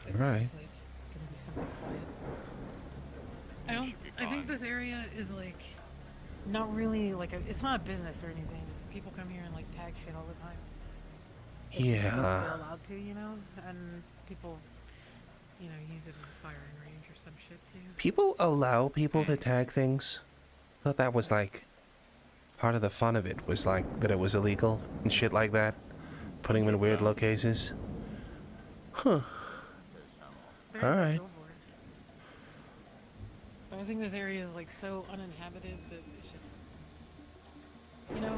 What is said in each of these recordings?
hope that Right. this is like gonna be something quiet. I think this area is like not really like it's not a business or anything. People come here and like tag shit all the time. It's just like Yeah. they're allowed to, you know, and people, use it as a firing range or some shit too. People allow people to tag things. I thought that was like part of the fun of it was like that it was illegal and shit like that. Putting them in weird locations. Huh. Fair enough, Alright. go for it. But I think this area is like so uninhabited that it's just, you know,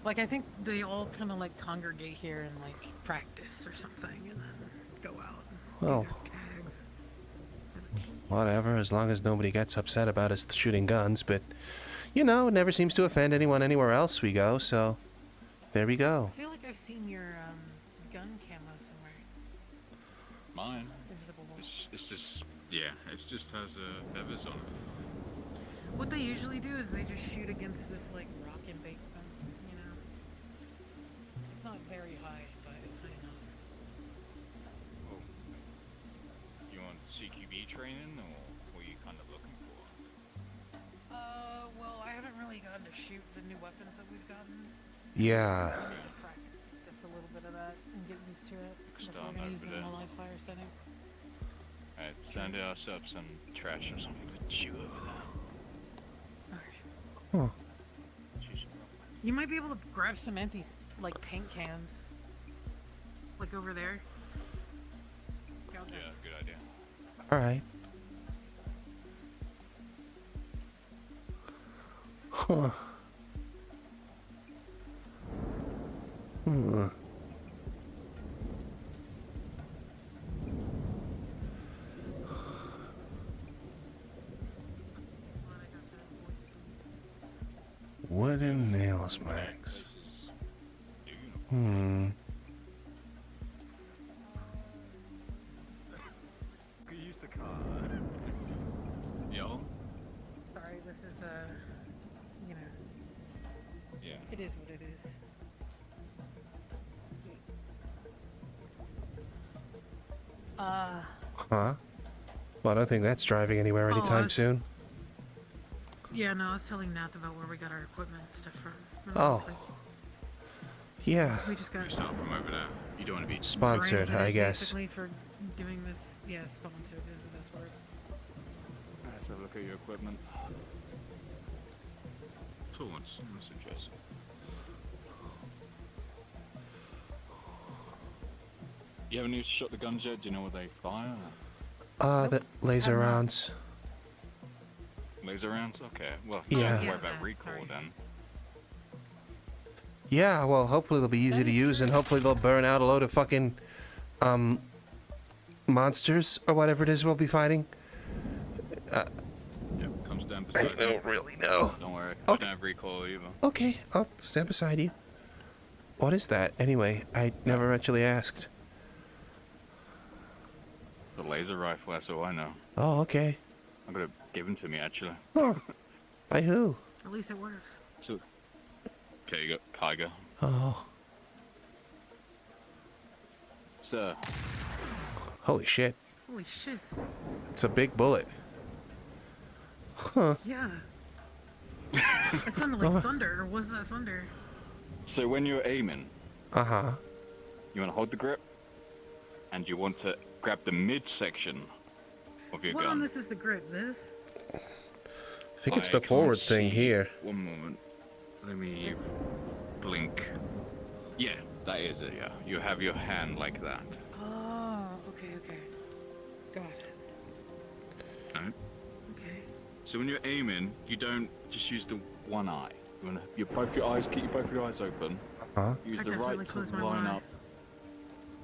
like I think they all kind of like congregate here and like practice or something, and then go out and do Well, their tags as a team. whatever, as long as nobody gets upset about us shooting guns, but, you know, it never seems to offend anyone anywhere else we go, so there we go. I feel like I've seen your gun camo somewhere. Mine? Invisible wall. It's just, yeah, it just has feathers on it. What they usually do is they just shoot against this like rock embankment, you know. It's not very high, but it's high enough. Oh. You want CQB training, or what are you kind of looking for? Well, I haven't really gotten to shoot the new weapons that we've gotten. Yeah. I need to practice a little bit of that and get used to it if we're Stand gonna use over it in there. a live fire setting. Alright, stand ourselves some trash or something to chew over there. Huh. You might be able to grab some empty, like, paint cans. Like, over there. Yeah, good idea. Alright. Huh. Hmm. Wooden nails, Max. Hmm. Could use the car. Yo? Sorry, this is, you know, Yeah. it is what it is. Huh? Well, I don't think that's driving anywhere anytime soon. Yeah, no, I was telling Nath about where we got our equipment and stuff from. Oh. Yeah. We just got We start from over there. You don't want to be Sponsored, granted I it guess. basically for doing this. Yeah, it's sponsored is the best word. Let's have a look at your equipment. Tools, that's interesting. You haven't even shot the guns yet? Do you know what they fire? The laser rounds. Laser rounds? Okay. Well, Yeah. don't Yeah, worry about that, recoil sorry. then. Yeah, well, hopefully they'll be easy to use, and hopefully they'll burn out a load of fucking, monsters, or whatever it is we'll be fighting. Yep, comes down I beside you. don't really know. Don't worry, I Okay. don't have recoil either. Okay, I'll stand beside you. What is that, anyway? I never actually asked. The laser rifle, that's all I know. Oh, okay. I got it given to me, actually. Oh. By who? At least it works. So, okay, you got Kyger. Oh. Sir, Holy shit. Holy shit. It's a big bullet. Huh. Yeah. It sounded like thunder, or was that thunder? so when you're aiming, Uh-huh. you want to hold the grip, and you want to grab the midsection of your What gun. on this is the grip? This? I think it's I the can't forward thing see. here. One moment. Let me This? blink. Yeah, that is it, yeah. You have your hand like that. Oh, okay. Got it. Right? Okay. So when you're aiming, you don't just use the one eye. You want to, both your eyes, keep both your eyes open. Huh? Use I the definitely right to close my line one eye. up.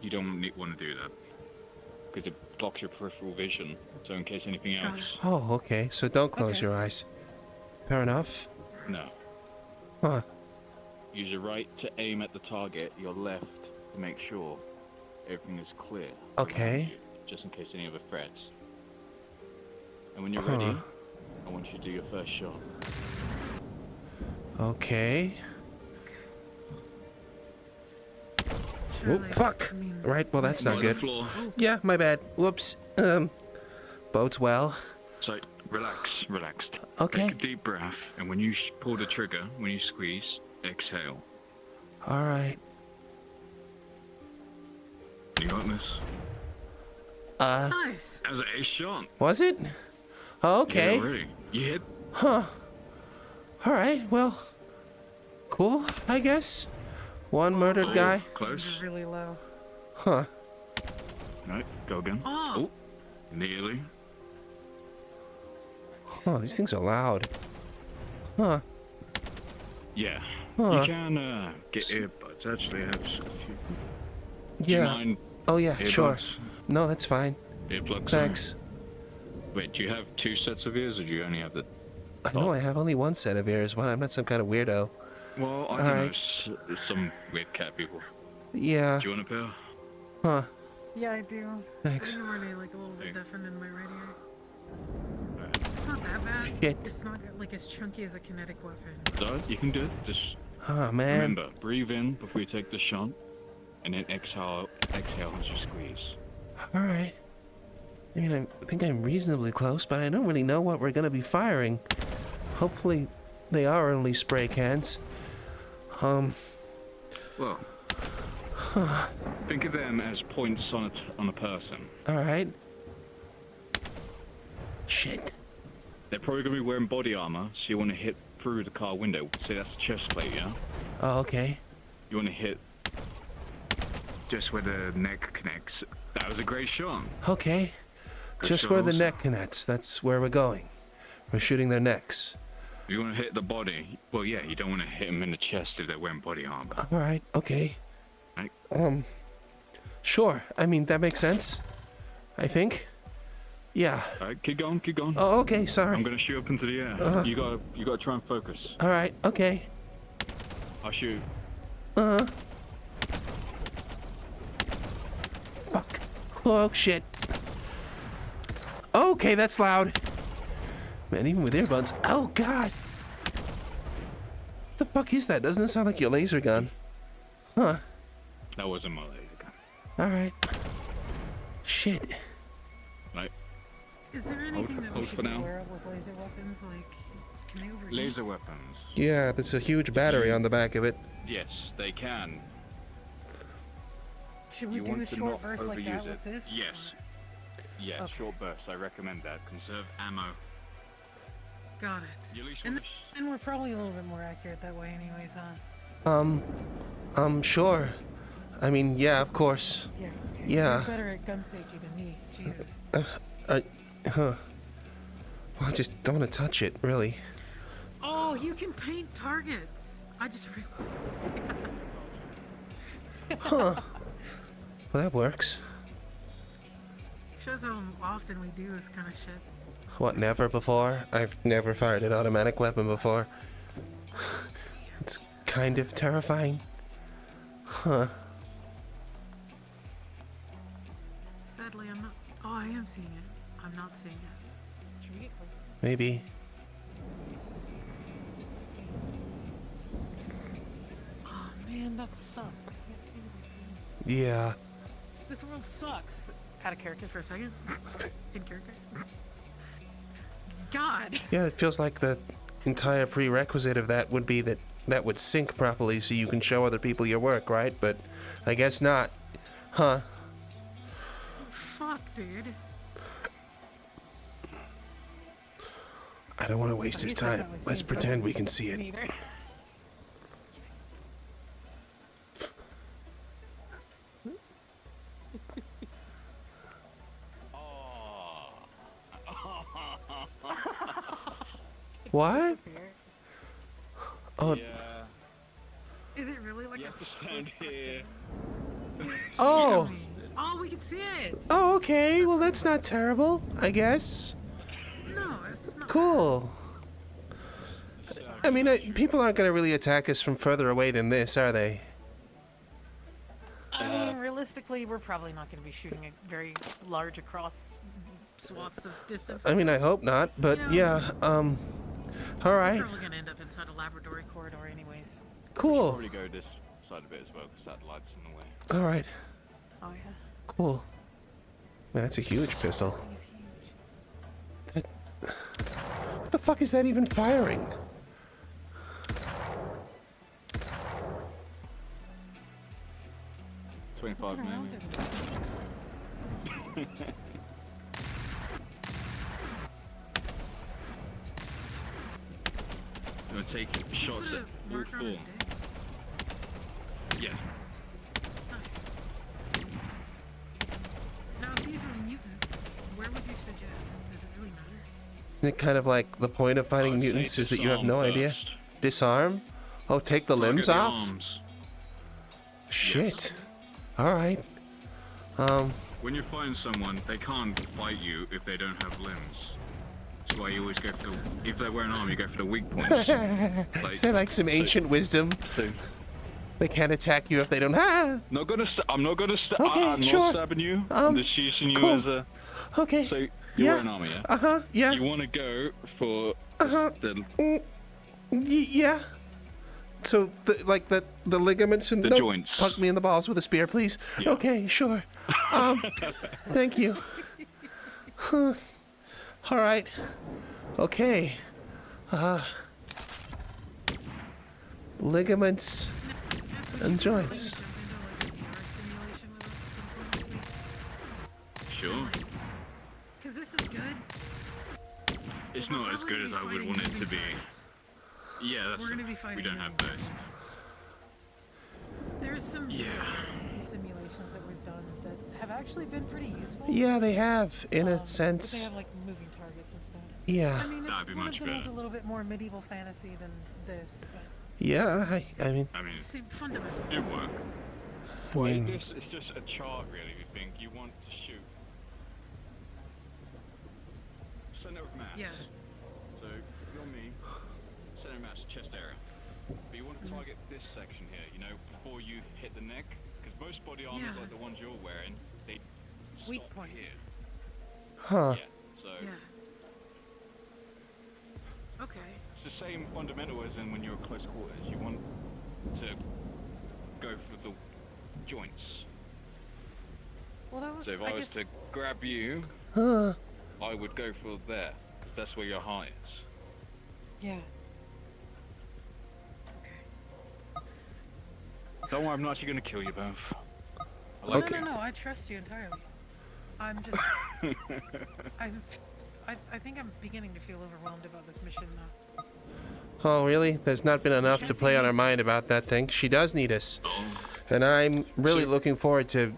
You don't want to do that. Because it blocks your peripheral vision. So in case anything Got else... Oh, okay. So don't close Okay. your eyes. Fair enough. No. Huh. Use your right to aim at the target, your left to make sure everything is clear. Okay. around you, just in case any other threats. And when you're ready, I want you to do your first shot. Okay. sure Oh, they, fuck. I mean, Right, well, that's not By the good. floor. Yeah, my bad. Whoops. Bodes well. So, relax, relaxed. Okay. Take a deep breath, and when you pull the trigger, when you squeeze, exhale. All right. You got this? nice. That was an ace shot. Was it? Oh, okay. Yeah, really. You hit. Huh. All right, well, cool, I guess. One murdered guy. Close. Really low. Huh. Right, go again. Oh. Nearly. Oh, these things are loud. Huh. Yeah. Huh. You can get earbuds. Actually, I have a few. Do Yeah. you mind Oh, yeah, sure. earbuds? No, that's fine. Earplugs. Thanks. Wait, do you have 2 sets of ears, or do you only have the? I know I have only one set of ears. What? I'm not some kind of weirdo. Well, I don't know. Some weird cat people. Yeah. Do you want a pair? Huh. Yeah, I do. Thanks. I'm already like a little bit deafened in my right ear. Alright. It's not that bad. Shit. It's not like as chunky as a kinetic weapon. So you can do it. Just Oh, man. remember, breathe in before you take the shot, and then exhale as you squeeze. All right. I mean, I think I'm reasonably close, but I don't really know what we're going to be firing. Hopefully, they are only spray cans. Well, think of them as points on a person. All right. Shit. They're probably gonna be wearing body armor, so you want to hit through the car window. Say that's the chest plate, yeah? Oh, okay. You want to hit just where the neck connects. That was a great shot. Okay. Good Just shot where the also. neck connects. That's where we're going. We're shooting their necks. You want to hit the body. Well, yeah, you don't want to hit them in the chest if they're wearing body armor. All right. Okay. Right? Sure. I mean, that makes sense. I think. Yeah. All right, keep going, keep going. Oh, okay. Sorry. I'm gonna shoot up into the air. You gotta try and focus. All right. Okay. I'll shoot. Fuck. Oh, shit. Okay, that's loud. Man, even with earbuds. Oh, God. What the fuck is that? Doesn't it sound like your laser gun? Huh. That wasn't my laser gun. All right. Shit. Right? Is there anything that we hold should for be now. aware of with laser weapons? Like, can they overheat? Laser weapons. Yeah, that's a huge battery on the back of it. Yes, they can. Should we You do want a to short not burst like overuse that with this? Yes. Yeah, Okay. short bursts. I recommend that. Conserve ammo. Got it. You at least And, want and we're probably a little bit more accurate that way anyways, huh? Sure. I mean, yeah, of course. Yeah. Okay. Yeah. You're better at gun safety than me. Jesus. Well, I just don't want to touch it, really. Oh, you can paint targets. I just realized. Well, that works. Shows how often we do this kind of shit. What, never before? I've never fired an automatic weapon before. It's kind of terrifying. Huh. Sadly, I'm not. Oh, I am seeing it. I'm not seeing it. Should we get closer? Maybe. Oh man, that sucks. I can't see what he's doing. Yeah. This world sucks. Out of character for a second. In character. God. Yeah, it feels like the entire prerequisite of that would be that that would sync properly so you can show other people your work, right? But I guess not. Huh. Fuck, dude. I don't want to waste his He's time. definitely Let's seen pretend something. we can see it. Neither. What? Oh, Yeah. Is it really like You a have to stand here. oh, Oh, we can see it. oh, okay. Well, that's not terrible, I guess. No, it's not. Cool. I mean, people aren't going to really attack us from further away than this, are they? I mean, realistically, we're probably not going to be shooting a very large across swaths of distance. I mean, I hope not, but yeah, all We're right, probably going to end up inside a laboratory corridor anyways. cool. Probably go this side of it as well, because that light's in the way. All right. Oh yeah. Cool. Man, that's a huge pistol. He's huge. What the fuck is that even firing? 25 Rounds maybe. are good. I'm gonna take shots at all Marker on four. his dick. Yeah. Nice. Now, if these were mutants, where would you suggest? Does it really matter? Isn't it kind of like the point of fighting I'd say mutants is that you have no disarm idea? first. Disarm? Oh, take the Target limbs the off? arms. Shit. All right. When you're fighting someone, they can't fight you if they don't have limbs. That's why you always go for the. If they wear an arm, you go for the weak points. Is that like some ancient wisdom? So, They can't attack you if they don't. Ah! I'm not gonna Okay, I'm sure. not stabbing you. I'm just using you as a. Okay. So you Yeah. wear an armor, yeah? Uh-huh. Yeah. You want to go for the Yeah. So, the ligaments and The joints. Punk me in the balls with a spear, please. Yeah. Okay, sure. Thank you. Huh. All right. Okay. Ligaments and joints. Jump into like a VR simulation with us at some point this week? Sure. Because this is good. It's We're not as probably good gonna as I would fighting want it to moving be. targets. Yeah, that's. We're gonna be fighting. We don't have moving those. targets. There's some Yeah. simulations that we've done that have actually been pretty useful. Yeah, they have, in a But they sense. have like moving targets and stuff. Yeah. I mean, That'd be one much of them is better. a little bit more medieval fantasy than this, but Yeah, I mean, I mean, same fundamentals. it work. I Well, mean, this is just a chart, really. We think you want to shoot center of mass. Yeah. So you're me, center of mass, chest area. But you want to target this section here, you know, before you hit the neck, because most body armors Yeah. like the ones you're wearing, they Weak stop point. here. huh. Yeah. So Yeah. Okay. it's the same fundamental as in when you're close quarters. You want to go for the joints. Well, that was. So if I was guess, to grab you, Huh. I would go for there, because that's where your heart is. Yeah. Okay. Don't worry, I'm not actually going to kill you both. I No, like Okay. no, no. I trust you entirely. I'm just. I think I'm beginning to feel overwhelmed about this mission now. Oh, really? There's not been enough to Jesse play on our needs mind us. about that thing. She does need us. And I'm really So- looking forward to...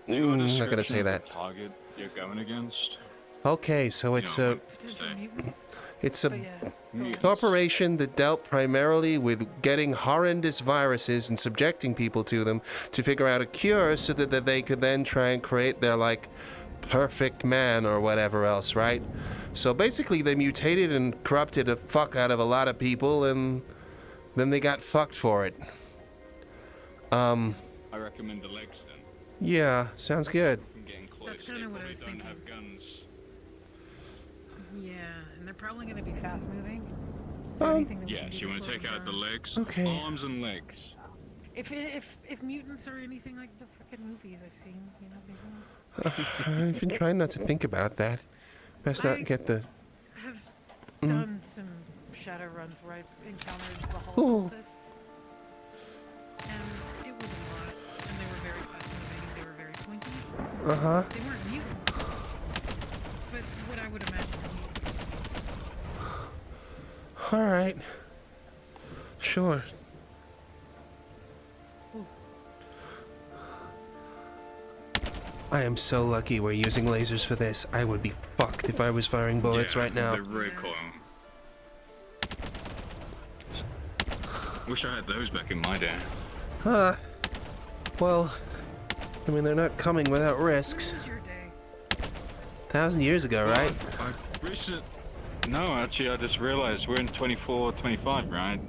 I'm not gonna say that. Target you're going against. Okay, so it's No, a... Potential Say. mutants. It's But a yeah. Mutants. corporation that dealt primarily with getting horrendous viruses and subjecting people to them to figure out a cure so that they could then try and create their, like, perfect man or whatever else, right? So basically they mutated and corrupted the fuck out of a lot of people and then they got fucked for it. I recommend the legs then. Yeah, sounds good. From getting close. That's kinda they what I probably was don't thinking. have guns. Yeah, and they're probably going to be fast moving. Is there Um, anything that we Yeah, can do so to you want to slow take them out the down? legs, Okay. arms and legs. If mutants are anything like the frickin' movies I've seen, you know, people I've been trying not to think about that. Best not I- get the... have Mm. done some shadow runs where I've encountered the Ooh. cultists, and it was a lot, and they were very fast moving, they were very pointy. Uh-huh. They weren't mutants, but what I would imagine are mutants. All right. Sure. Ooh. I am so lucky we're using lasers for this. I would be fucked if I was firing bullets Yeah, right now. The recoil. Wish I had those back in my day. Huh. Well, I mean, they're not coming without risks. When was your day? 1,000 years ago, right? No, actually, I just realized we're in 24, 25, right?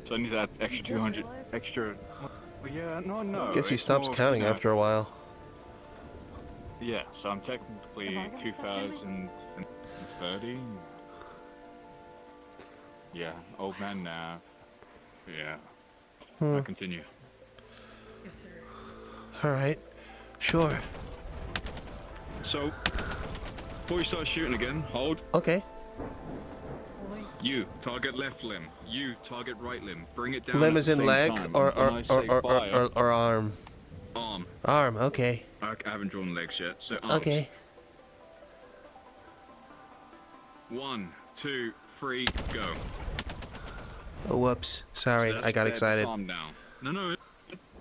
So I need that extra just 200 realized? extra. Well, yeah, no. Guess he it's stops more, counting you know, after a while. Yeah, so I'm technically Am I gonna stop counting? 2030. Yeah, old man Nath. Yeah. Hmm. I continue. Yes, sir. All right. Sure. So, before you start shooting again, hold. Okay. Wait. You target left limb. You target right limb. Bring it down. Limb at is the in same leg time. or When I say fire, or arm. arm. Arm. Okay. I haven't drawn legs yet, so arms. Okay. 1, 2, 3, go. Oh, whoops. Sorry, So I got they're excited. disarmed now. No,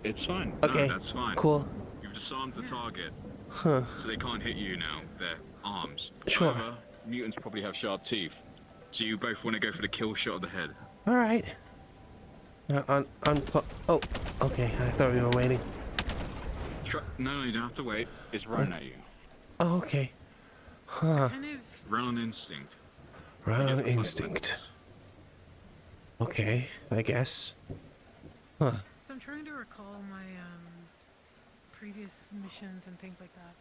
it's fine. Okay. No, that's fine. Cool. You've disarmed the target, Huh. so they can't hit you now. They're arms. Sure. However, mutants probably have sharp teeth, so you both want to go for the kill shot of the head. All right. Oh. Okay. I thought we were waiting. No, you don't have to wait. It's running at you. Oh, okay. Huh. Kind of. Run on instinct. Run You on get the fun instinct. Okay. I guess. Huh. So I'm trying to recall my previous missions and things like that.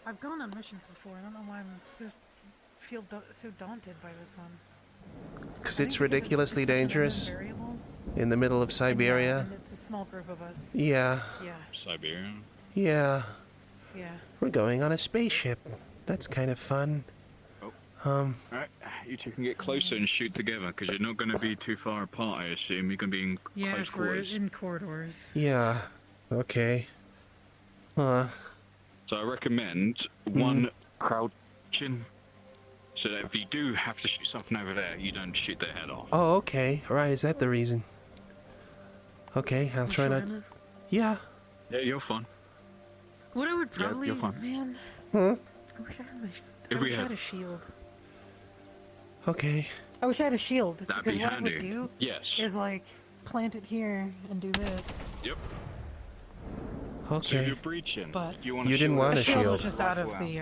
I've gone on missions before. I don't know why I'm so daunted by this one. Because I it's think because ridiculously it's an unknown dangerous variable, in the middle of and Siberia. and it's a small group of us. Yeah. Yeah, Siberia. Yeah. yeah. We're going on a spaceship. That's kind of fun. Alright, you two can get closer and shoot together, because you're not going to be too far apart, I assume. You're going to be in Yeah, close if we're quarters. in corridors. Yeah. Okay. Huh. So I recommend one crouching, so that if you do have to shoot something over there, you don't shoot their head off. Oh, okay. Right, is that the reason? Okay, I'll try not... Yeah. Yeah, you're fine. What I would Yeah, probably, you're fine. man, Huh? I wish I had my, If I we wish I had- had a shield. Okay. I wish I had a shield, That'd because be what handy. I would do Yes. is like plant it here and do this. Yep. So if Okay. you're breaching, But- you want You didn't want A a shield shield. was just out of the.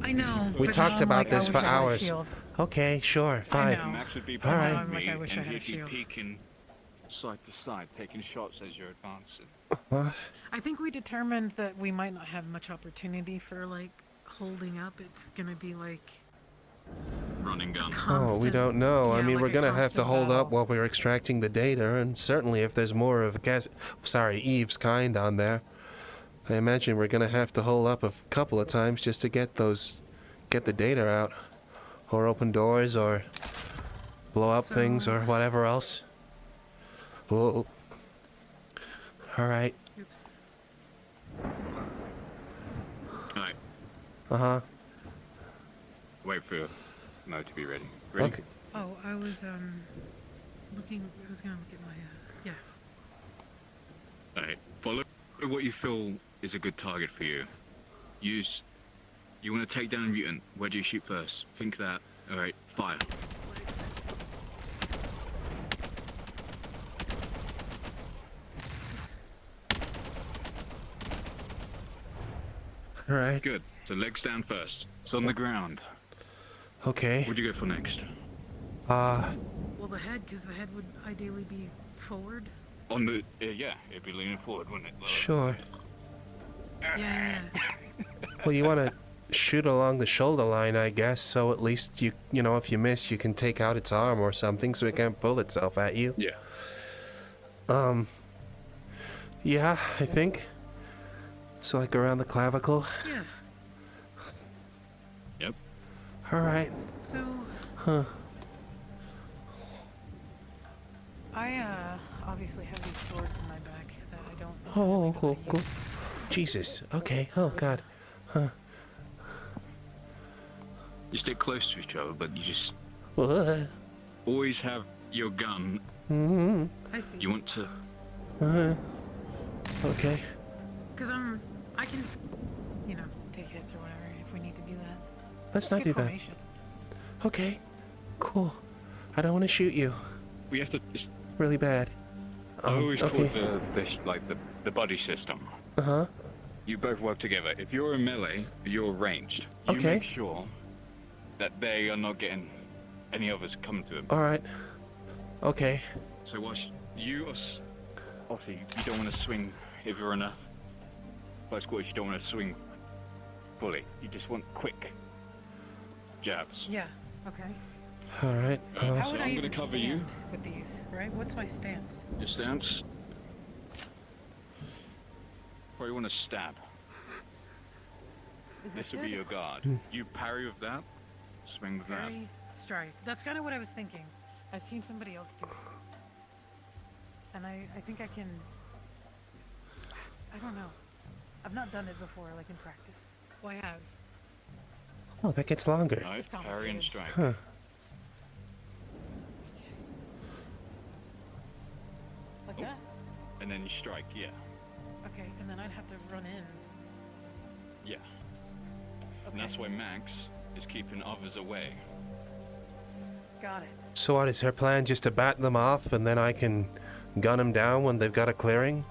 I know. We but talked now I'm about like, I this wish for I had a hours. shield. Okay, sure, fine. know. Max would be All right. behind I'm like, me, I wish I and had a he'd be shield. peeking side to side, taking shots as you're advancing. What? I think we determined that we might not have much opportunity for like holding up. It's gonna be like Running gun. constant. Oh, we don't know. I yeah, mean, like we're a gonna have to constant hold up battle. while we're extracting the data, and certainly if there's more of Eve's kind on there, I imagine we're gonna have to hold up a couple of times just to get the data out, or open doors, or blow up things, or whatever else. Whoa. All right. Oops. Alright, Uh-huh. wait for Mo to be ready. Ready? Okay. Oh, I was looking. I was gonna look at my yeah. Alright, follow what you feel is a good target for you. You want to take down a mutant. Where do you shoot first? Think that. Alright, fire. Legs. All right. Good. So legs down first. It's on the ground. Okay. What do you go for next? Uh, Well, the head, because the head would ideally be forward. On the yeah, it'd be leaning forward, wouldn't it? sure. Yeah. Well, you want to shoot along the shoulder line, I guess, so at least you know, if you miss, you can take out its arm or something so it can't pull itself at you. Yeah. Yeah, I think. It's like around the clavicle. Yeah. Yep. All right. So Huh. I obviously have these swords in my back that I don't. Oh, think cool. use. Jesus. Okay. Oh, God. Huh. You stick close to each other, but you just Uh, always have your gun. mm-hmm. I see. You want to. Okay. Because I can, take hits or whatever if we need to do that. Let's not do Good that. formation. Okay. Cool. I don't want to shoot you We have to. It's, really bad. I always call okay. it the buddy system. Uh-huh. You both work together. If you're in melee, you're ranged. You Okay. make sure that they are not getting any others coming to them. All right. Okay. So whilst obviously you don't want to swing if you're in a close quarters. You don't want to swing fully. You just want quick jabs. Yeah. Okay. All right. How So would I'm I gonna even cover you. stand with these? Right? What's my stance? Your stance. probably want to stab. Is This this would be good? your guard. You parry with that, swing with that. Parry, strike. That's kind of what I was thinking. I've seen somebody else do it. And I think I can... I don't know. I've not done it before, like in practice. Well, I have. Oh, that gets longer. No, It's parry and complicated. strike. Huh. Like Oh. that? And then you strike, yeah. Okay, and then I'd have to run in. Yeah. Okay, And that's why Max is keeping others away. got it. So what is her plan? Just to bat them off, and then I can gun them down when they've got a clearing?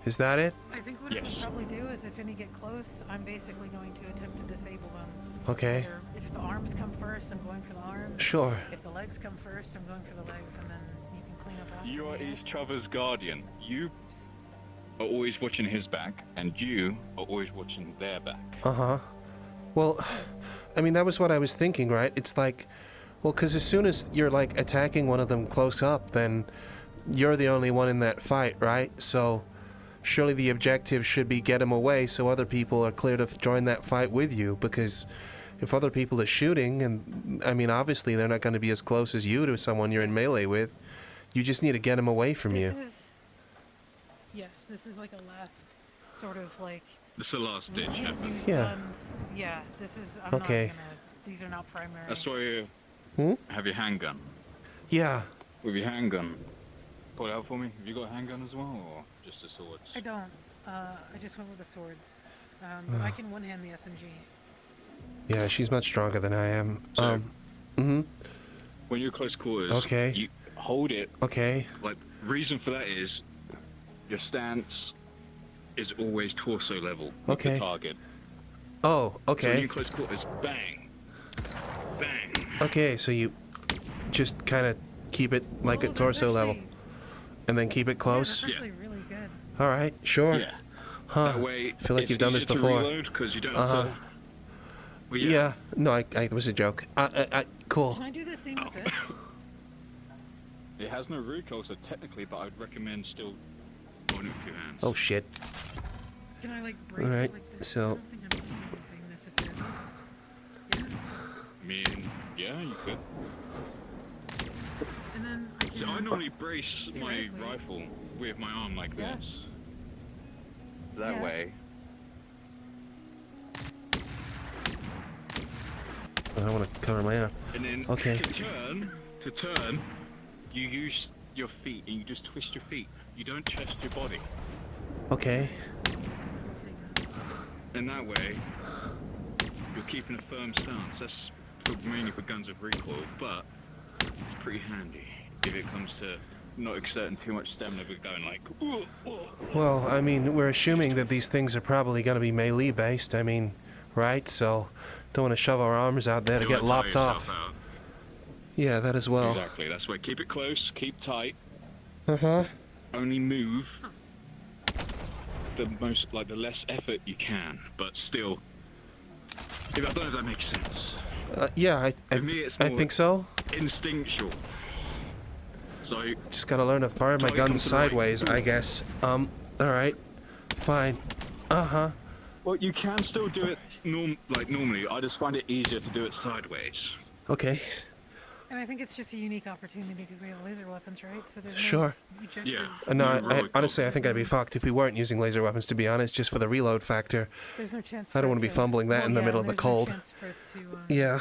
Is that it? I think what Yes. it would probably do is if any get close, I'm basically going to attempt to disable them. Okay. Either if the arms come first, I'm going for the arms. Sure. If the legs come first, I'm going for the legs, and then you can clean up after You are me. each other's guardian. You are always watching his back, and you are always watching their back. Uh-huh. Well, I mean, that was what I was thinking, right? It's like, well, because as soon as you're, like, attacking one of them close up, then you're the only one in that fight, right? So surely the objective should be get him away so other people are clear to join that fight with you, because if other people are shooting, and, I mean, obviously they're not going to be as close as you to someone you're in melee with, you just need to get him away from you. Yes, this is like a last sort of like... This is the last ditch use effort. Yeah. guns. Yeah, this is... I'm Okay. not gonna... These are not primary. That's why you Hmm? have your handgun. Yeah. With your handgun. Pull it out for me. Have you got a handgun as well, or just the swords? I don't. I just went with the swords. But I can one-hand the SMG. Yeah, she's much stronger than I am. So- Mm-hmm. When you're close quarters, Okay. you hold it. Okay. Like, reason for that is your stance is always torso level with Okay. the target. Oh, So when okay. you're close quarters, bang, bang. Okay, so you just kind of keep it like Oh, at that's torso level, actually- and then keep it Yeah, close. that's actually really good. All right, sure. Yeah. Huh. That way, Feel like it's you've done this easier to before. reload because you don't Uh-huh. have to. Well, Yeah. No, it was a joke. Cool. Can I do the same with this? It has no recoil, so technically, but I'd recommend still holding it with two hands. Oh shit. Can I like brace Alright, it like this? so- I don't think I'm doing anything necessarily. Yeah. I mean, yeah, you could. And then I can... So I normally brace my Theoretically. rifle with my arm like Yeah. this. That Yeah. way. I don't want to cover my arm. And then Okay. to turn, you use your feet and you just twist your feet. You don't chest your body. Okay. And that way, you're keeping a firm stance. That's mainly for guns with recoil, but it's pretty handy if it comes to not exerting too much stamina but going like, "Ooh, ooh." Well, I mean, we're assuming that these things are probably going to be melee based. I mean, right? So, don't want to shove our arms out there to You get wanna tire lopped yourself off. out. Yeah, that as well. Exactly. That's why keep it close, keep tight, Uh huh. only move the most, like the less effort you can, but still. I don't know if that makes sense. Yeah, For me, it's I more- think so. Instinctual. So Just gotta learn to fire my Target gun comes to the right. sideways, I guess. All right. Fine. Uh huh. well, you can still do it normally. I just find it easier to do it sideways. Okay. And I think it's just a unique opportunity because we have laser weapons, right? So there's Sure. no objective. Yeah. No, No I, heroic honestly, I think I'd be fucked if we weren't using laser weapons, to be honest, just for the reload factor. There's no chance. I don't for want it to be fumbling that well, in the yeah, middle of and the there's no cold. chance for it to, Yeah.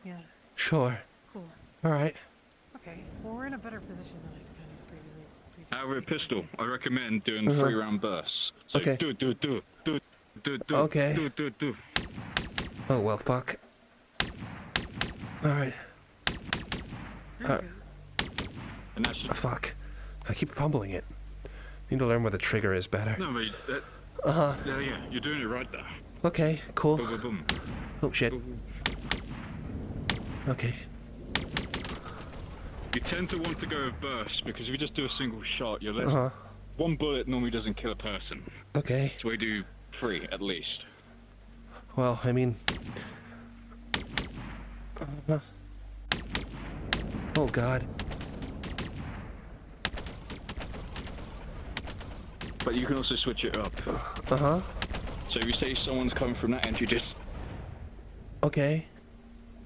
yeah. Sure. Cool. All right. Okay. Well, we're in a better position than I kind of previously. Out of a pistol, I recommend doing Uh-huh. 3-round bursts. So Okay. do. Okay. Do. Oh, well, fuck. All right. There we go. And that should. Fuck. I keep fumbling it. Need to learn where the trigger is better. No, but that, Uh-huh. yeah, you're doing it right there. Okay, cool. Boom, boom, boom. Oh, shit. Boom, boom. Okay. You tend to want to go with burst because if you just do a single shot, you're less. Uh-huh. One bullet normally doesn't kill a person, Okay. so we do 3 at least. Well, I mean... Oh, God. But you can also switch it up. Uh-huh. So if you say someone's coming from that end, you just Okay.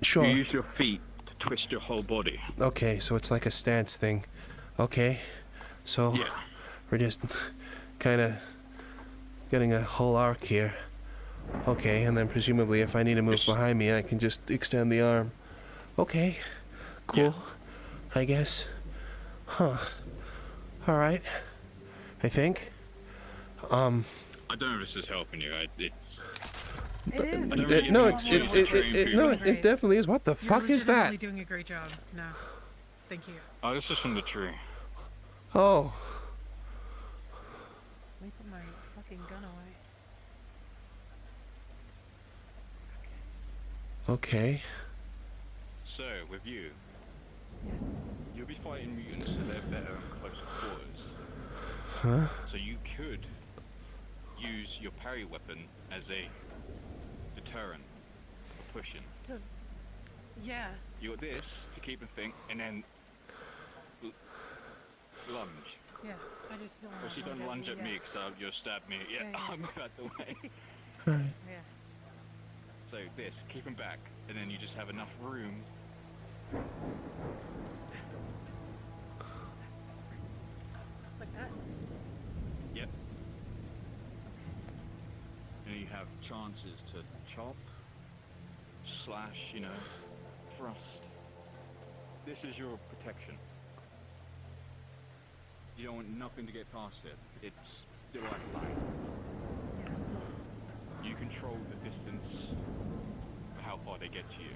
Sure. you use your feet to twist your whole body. Okay, so it's like a stance thing. Okay. So Yeah. we're just kind of getting a whole arc here. Okay, and then presumably if I need to move Yes. behind me, I can just extend the arm. Okay. Cool. I guess. Huh. All right. I think. I don't know if this is helping you. It's It is. I don't really No, get it's the point of train no, food. it definitely is. What the fuck is that? You're doing a great job. No, thank you. Oh, this is from the tree. Oh. Let me put my fucking gun away. Okay. So with you, you'll be fighting mutants, so they're better in close quarters. Huh? So you could use your parry weapon as a deterrent for pushing. Yeah. You got this to keep and think, and then lunge. Yeah. I just don't. Of course, you don't lunge at me because you'll stab me. Yeah, Yeah, yeah. I'll move out the way. Alright. Yeah. So this, keep him back, and then you just have enough room. Like that. Yep. And you have chances to chop, slash, you know, thrust. This is your protection. You don't want nothing to get past it. It's the lifeline. You control the distance of how far they get to you.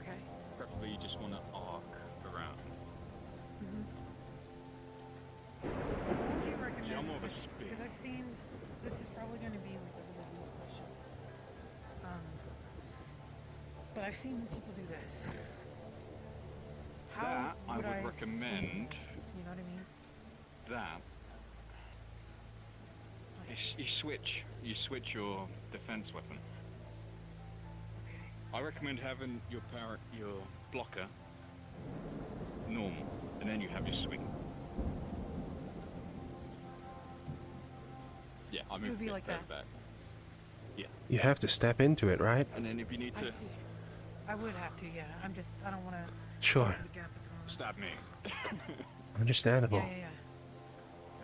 Okay. Preferably you just want to arc around. What would you recommend? See, I'm more of a spin. Because I've seen this is probably going to be like a really deep question. But I've seen people do this. How That I would swing recommend. this? You know what I mean? That you switch your defense weapon. Okay. I recommend having your blocker normal, and then you have your swing. Yeah, I It moved would be a like bit that. back. Yeah, You have to step into it, right? and then if you need I to see. I would have to, yeah. I don't want to Sure. close the gap at the moment. stab me. Understandable. Yeah.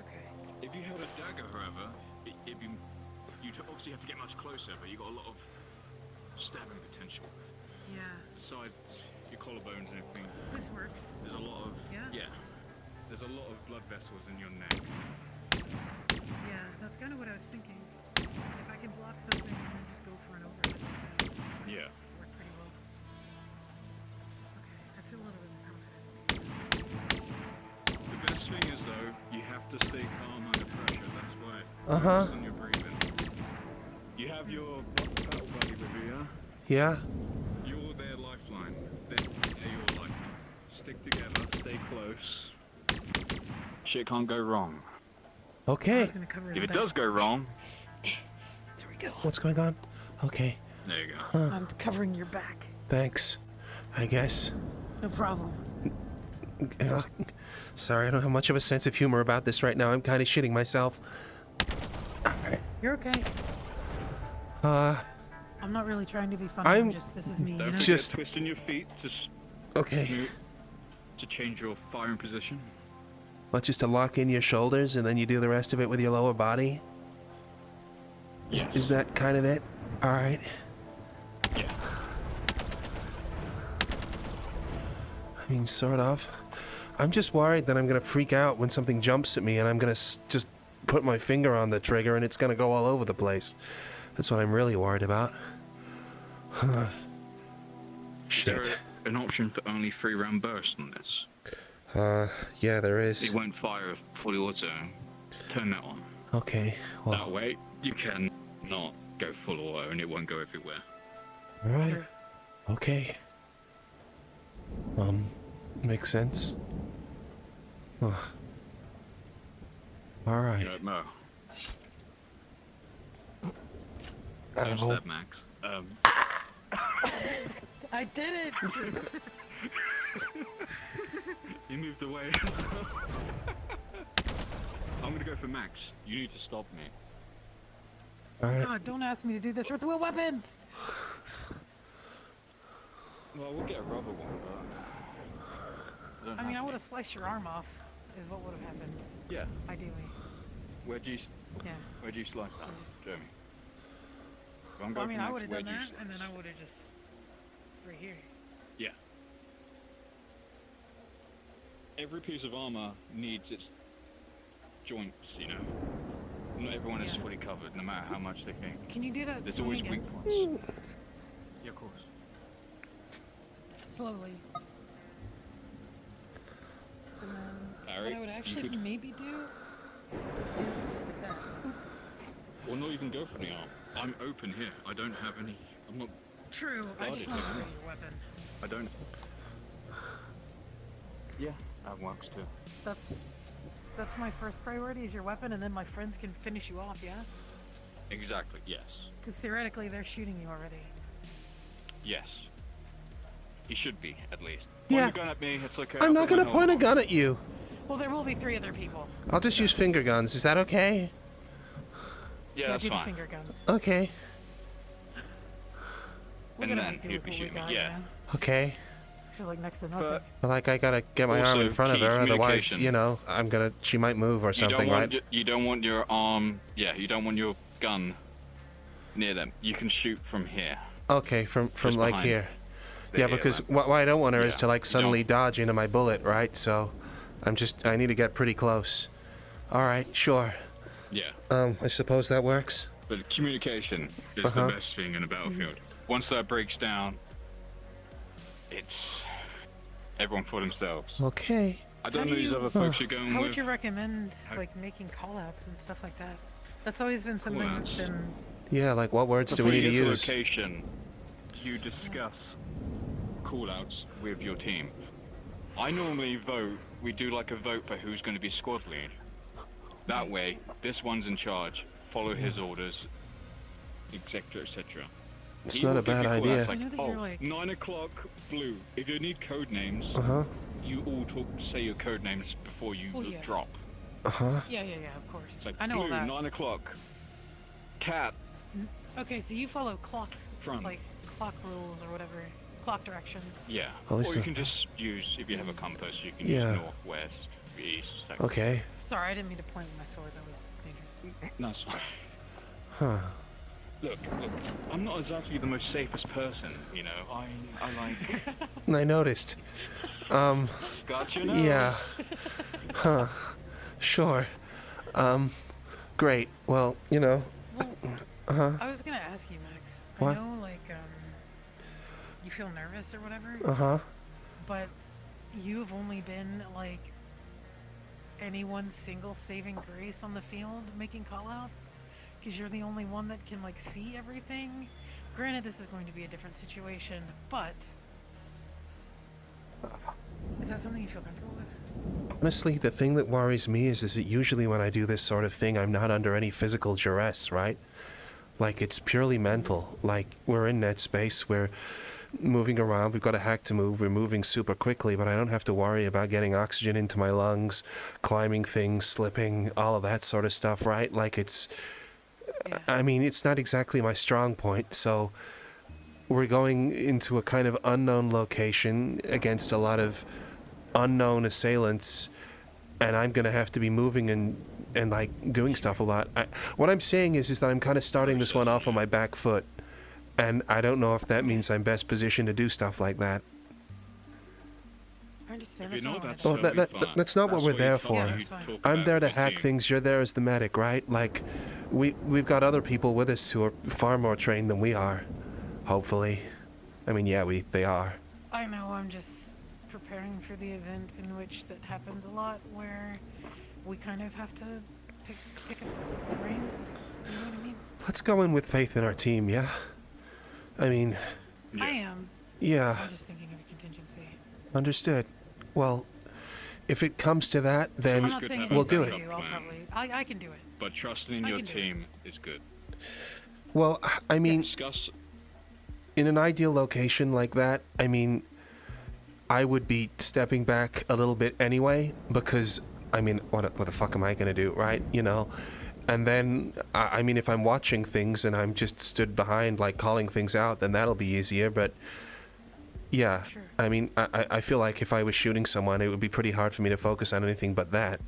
Okay. If you held a dagger, however, you'd obviously have to get much closer, but you got a lot of stabbing potential. Yeah. Besides your collarbones and everything, This works. there's a lot of Yeah? there's a lot of blood vessels in your neck. Yeah, that's kind of what I was thinking. If I can block something and then just go for an overhead, that would Yeah. work pretty well. Okay, I feel a little bit more confident. The best thing is though, you have to stay calm under pressure. That's why. Uh-huh. Focus on your breathing. You have your battle buddy with you, Yeah? You're their lifeline. They're your lifeline. Stick together, stay close. Shit can't go wrong. I Okay. was gonna cover his If it back. does go wrong, There we go. What's going on? Okay. there you go. I'm covering your back. Thanks. I guess. No problem. Uh, sorry, I don't have much of a sense of humor about this right now. I'm kind of shitting myself. You're okay. I'm not really trying to be funny. I'm This is me. You Don't know? forget Just- twisting your feet to Okay. to change your firing position. What, just to lock in your shoulders and then you do the rest of it with your lower body? Is that kind of it? Alright. Yeah. I mean, sort of. I'm just worried that I'm gonna freak out when something jumps at me and I'm gonna just put my finger on the trigger and it's gonna go all over the place. That's what I'm really worried about. Is there Shit. an option for only 3-round burst on this? Yeah, there It is. won't fire fully auto. Turn that on. Okay, That well, way, you can not go full auto and it won't go everywhere. alright. Okay. Makes sense. Oh. Alright. You know, Mo. I Don't don't know. stab Max. I did it. You moved away. for Max. You need to stop me. Alright. God, don't ask me to do this with real weapons! Well, we'll get a rubber one, but... I mean, I would have sliced your arm off, is what would have happened, Yeah. ideally. Where'd you Yeah. slice that, Jeremy? If I'm Well, I going mean, for I Max, would have where'd done you that, and then slice? I would have just... right here. Yeah. Every piece of armor needs its joints, you know. Not everyone is Yeah. fully covered, no matter how much they think. Can you do that There's swing always again? weak points. Yeah, of course. Slowly. And then Barry, what I would you actually could- maybe do is like that. Or not even go for the arm. I'm open here. I don't have any. I'm not. True, I just Guarded, want to yeah. throw your weapon. I don't. Yeah, that works too. That's my first priority is your weapon, and then my friends can finish you off, yeah? Exactly. Yes. Because theoretically they're shooting you already. Yes. He should be, at least. Yeah. Point a gun at me. It's okay. I'm I'll not put my gonna point a helmet gun at you. Well, there will be 3 other people. I'll just use finger guns. Is that okay? on. Yeah, that's do the fine. finger guns. Okay. We're And gonna then make do he'll with be what we shooting me, got, yeah. man. Okay. I feel like next to nothing. But Like, I gotta get my arm in Also, front of key, her, otherwise, communication. you know, she might move or something, right? You don't want your arm. Yeah, you don't want your gun near them. You can shoot from here. Okay, from Just like behind. here. The Yeah, ear because lamp. what I don't want her is Yeah, to like you suddenly don't. dodge into my bullet, right? So, I need to get pretty close. All right, sure. Yeah, I suppose that works. but communication is Uh-huh. the best thing in a battlefield. Once that breaks down, it's everyone for themselves. Okay. I don't How know do these you- other folks you're going How with. would you recommend How- like making callouts and stuff like that? That's always been something that's Callouts. been Yeah, like what words do Before we need to you get use? location, you discuss callouts with your team. I normally vote. We do like a vote for who's going to be squad lead. That way, this one's in charge. Follow his orders, etc., etc. It's He not will a give bad you callouts idea. I Like, know that you're like- 9 o'clock blue. If you need code names, Uh-huh. you all say your code names before you Oh, yeah. drop. Uh-huh. yeah, of course. It's like I know blue, all that. 9 o'clock. Cat, Okay, so you follow clock front. clock rules or whatever, clock directions. Yeah. Well, Or this you is- can just use, if you have a compass, you can Yeah. use north, west, east, south. Okay. Sorry, I didn't mean to point with my sword. That was dangerous. That's fine. Huh. Look, I'm not exactly the most safest person, you know. I like... I noticed. Gotcha now. Yeah. Huh. Sure. Great. Well, you know. Well, I was gonna ask you, Max. What? I know, like, you feel nervous or whatever, Uh-huh. but you've only been like anyone's single saving grace on the field making callouts, because you're the only one that can like see everything. Granted, this is going to be a different situation, but is that something you feel comfortable with? Honestly, the thing that worries me is that usually when I do this sort of thing, I'm not under any physical duress, right? Like, it's purely mental. Like, we're in net space, we're moving around, we've got a hack to move, we're moving super quickly, but I don't have to worry about getting oxygen into my lungs, climbing things, slipping, all of that sort of stuff, right? Like, it's... Yeah. I mean, it's not exactly my strong point, so we're going into a kind of unknown location against a lot of unknown assailants, and I'm gonna have to be moving and like doing stuff a lot. What I'm saying is that I'm kind of starting this one off on my back foot, and I don't know if that means I'm best positioned to do stuff like that. I understand. If you That's know why I that's wanted Well, to- totally fine. that's not what we're why there you talk- for. Yeah, you that's fine. talk I'm about there to the hack team. things. You're there as the medic, right? Like, we've got other people with us who are far more trained than we are. Hopefully, I mean, yeah, they are. I know, I'm just preparing for the event in which that happens a lot, where we kind of have to pick up the reins. You know what I mean? Let's go in with faith in our team, yeah? I mean, Yeah. I am. yeah, I'm just thinking of a contingency. understood. Well, if it comes to that, I'm then not good saying to have we'll it's do up it. to you, I'll Plan. probably. I can do it. But trusting in I your can do it. team is good. well, I mean, Discuss. in an ideal location like that, I mean, I would be stepping back a little bit anyway, because I mean, what the fuck am I gonna do, right? You know? And then, I mean, if I'm watching things and I'm just stood behind, like, calling things out, then that'll be easier, but, yeah. Sure. I mean, I feel like if I was shooting someone, it would be pretty hard for me to focus on anything but that.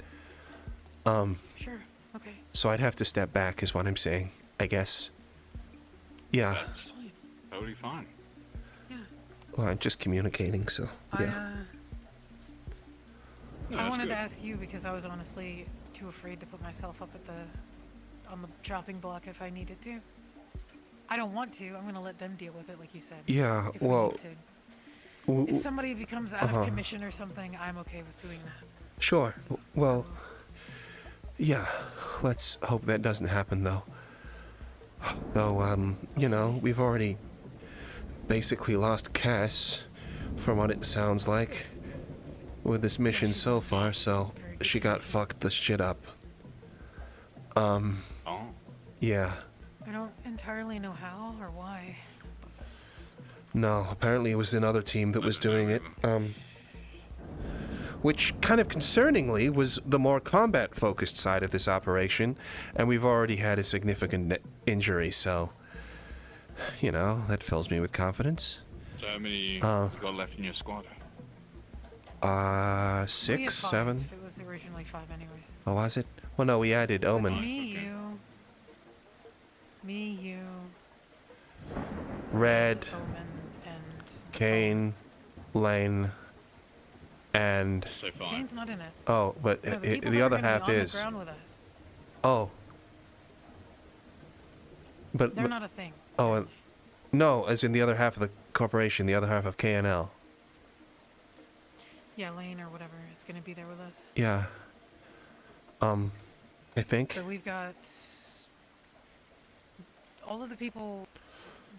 Sure. Okay. So I'd have to step back, is what I'm saying, I guess. Yeah. That's Fine. totally fine. Yeah. Well, I'm just communicating, so, yeah. No, I that's wanted good. to ask you because I was honestly too afraid to put myself up at on the chopping block if I needed to. I don't want to. I'm gonna let them deal with it, like you said. Yeah, if we well... need to. If somebody becomes out of commission or something, I'm okay with doing that. Sure. Well, yeah. Let's hope that doesn't happen, though. Though, you know, we've already basically lost Cass, from what it sounds like, with this mission so far, so she got fucked the shit up. Oh. Yeah. I don't entirely know how or why. No, apparently it was another team that was doing it. Which, kind of concerningly, was the more combat-focused side of this operation, and we've already had a significant injury, so, you know, that fills me with confidence. So how many you got left in your squad? 6, We had 5. 7? It was originally 5 anyways. Oh, was it? Well, no, we added Omen. Me, you, Red, Omen, and... Kane, Lane, and... So far. Kane's not in it. Oh, but No, people the that are other gonna be half on the is... ground with us, Oh. But... they're not a thing. Oh, no, as in the other half of the corporation, the other half of KNL. Yeah, Lane or whatever is going to be there with us. Yeah. I think. So we've got all of the people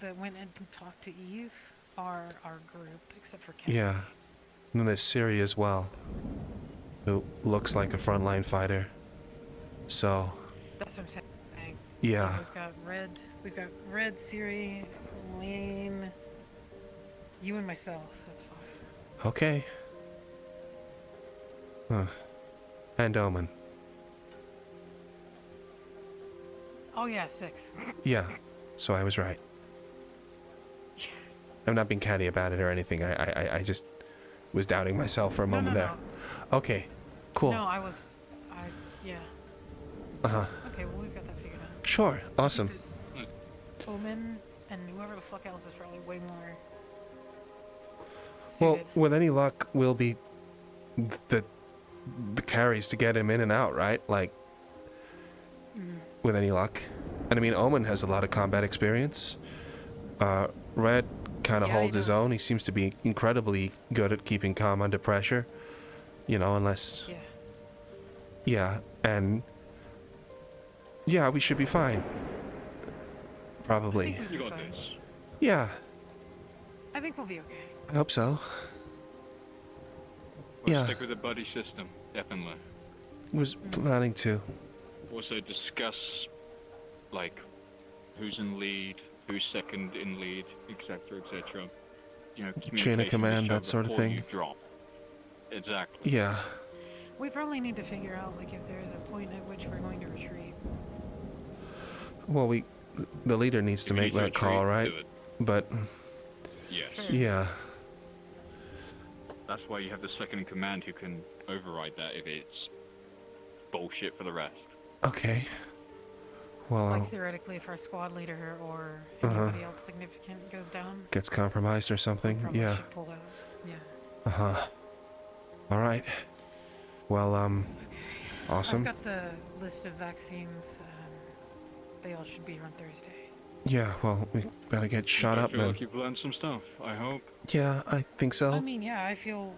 that went and talked to Eve are our group, except for Cassie. Yeah. And then there's Siri as well, who looks like a frontline fighter. So, That's what I'm saying. yeah. We've got Red, Siri, Lane, you and myself. That's fine. Okay. Huh. And Omen. Oh yeah, 6. Yeah. So I was right. I'm not being catty about it or anything. I just was doubting myself for a moment there. Okay. Cool. No, yeah. Uh-huh. Okay, well we've got that figured out. Sure. Awesome. Omen and whoever the fuck else is probably way more Well, suited. with any luck, we'll be the carries to get him in and out, right? Like, with any luck. And I mean, Omen has a lot of combat experience. Red kind of Yeah, he holds his does. own. He seems to be incredibly good at keeping calm under pressure. You know, unless... Yeah. Yeah, and... Yeah, we should be fine. Probably. You got this. Yeah, I think we'll be okay. I hope so. We'll Yeah. stick with the buddy system, definitely. Was planning to. Also discuss, like, who's in lead, who's second in lead, etc., etc. You know, Chain of communication with command, each that other sort of before thing. You drop. Exactly. Yeah. We probably need to figure out like if there's a point at which we're going to retreat. Well, the leader needs to If you make need to that call, retreat, right? do it. But, Yes. Sure. yeah. That's why you have the second in command who can override that if it's bullshit for the rest. Okay. Well, Like theoretically, if our squad leader or Uh-huh. anybody else significant goes down, gets compromised or we something. probably Yeah. should pull out. Yeah. Uh-huh. All right. Well, Okay. awesome. I've got the list of vaccines. They all should be here on Thursday. Yeah, well, we better get shot I up feel then. like you've learned some stuff, I hope. Yeah, I think so. I mean, yeah, I feel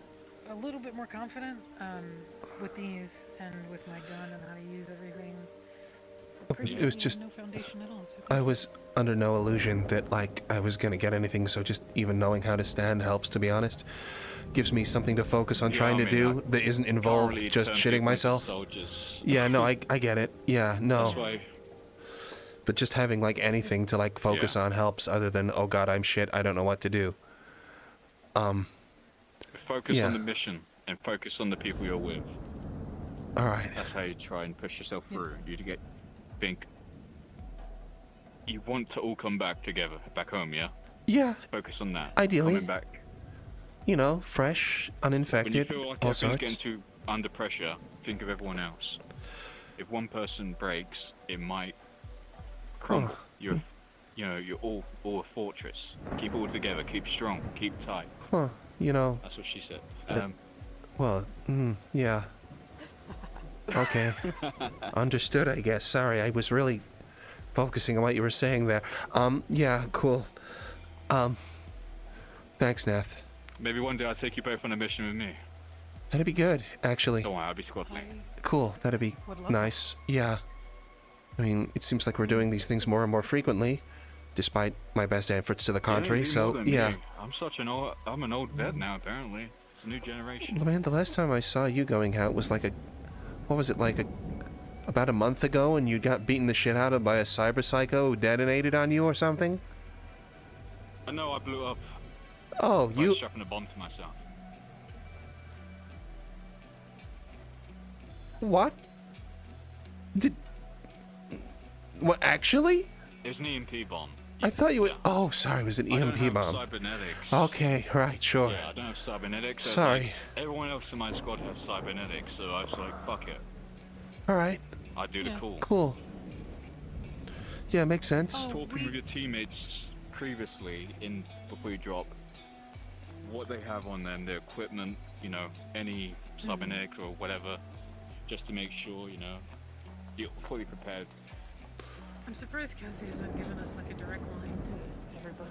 a little bit more confident with these and with my gun and how to use everything. It was just... no foundation at all. So I was under no illusion that, like, I was gonna get anything, so just even knowing how to stand helps, to be honest. Gives me something to focus on Yeah, trying I to mean, do that isn't involved Thoroughly just turn shitting people into myself. Soldiers. Yeah, no, I get it. Yeah, no. That's why. But just having, like, anything to, like, focus Yeah. on helps other than, oh god, I'm shit, I don't know what to do. Focus Yeah. on the mission and focus on the people you're with. All right. That's how you try and push yourself through. You to get think. You want to all come back together, back home, yeah? Yeah, Focus on that. ideally. Coming back. You know, fresh, When you uninfected, feel like all everything's getting sorts. too under pressure, think of everyone else. If one person breaks, it might crumble. Huh. You're all a fortress. Keep it all together. Keep strong. Keep tight. Huh. You know, That's what she said. well, yeah. Okay. Understood, I guess. Sorry, I was really focusing on what you were saying there. Yeah, cool. Thanks, Nath. Maybe one day I'll take you both on a mission with me. That'd be good, actually. Don't worry, I'll be squad I mate. Cool, that'd be would love nice. Yeah. I mean, it seems like we're doing these things more and more frequently, despite my best efforts to the contrary, you do so, more than yeah. me. I'm an old vet now, apparently. It's a new generation. Man, the last time I saw you going out was like about a month ago, and you got beaten the shit out of by a cyber psycho who detonated on you or something? I know I blew up Oh, by you... strapping a bomb to myself. What? What, actually? It was an EMP bomb. I thought you would... Yeah. Oh, sorry, it was an I don't EMP have bomb. cybernetics. Okay, right, sure. Yeah, I don't have cybernetics. So Sorry. like, everyone else in my squad has cybernetics, so I was like, fuck it. Alright, I do the Yeah. cool. cool. Yeah, makes sense. Oh. Talking with your teammates previously before you drop, what they have on them, their equipment, any cybernetics or whatever, just to make sure, you're fully prepared. I'm surprised Cassie hasn't given us like a direct line to everybody.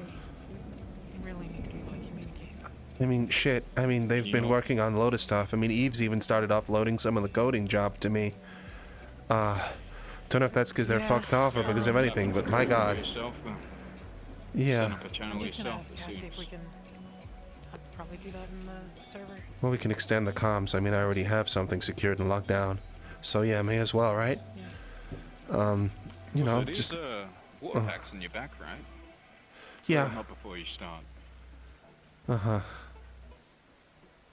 We really need to be able to communicate. I mean, shit. I mean, they've You been know- working on a load of stuff. I mean, Eve's even started offloading some of the coding job to me. Don't know if that's because they're Yeah. fucked off or because of anything, but my god. Yourself, set Yeah. up a channel I'm just gonna yourself, ask it Cassie seems. if we can probably do that in the server. Well, we can extend the comms. I mean, I already have something secured and locked down. So, yeah, may as well, right? Yeah. You know, Also, these, just... water packs on your back, right? Yeah. Not before you start. Uh-huh.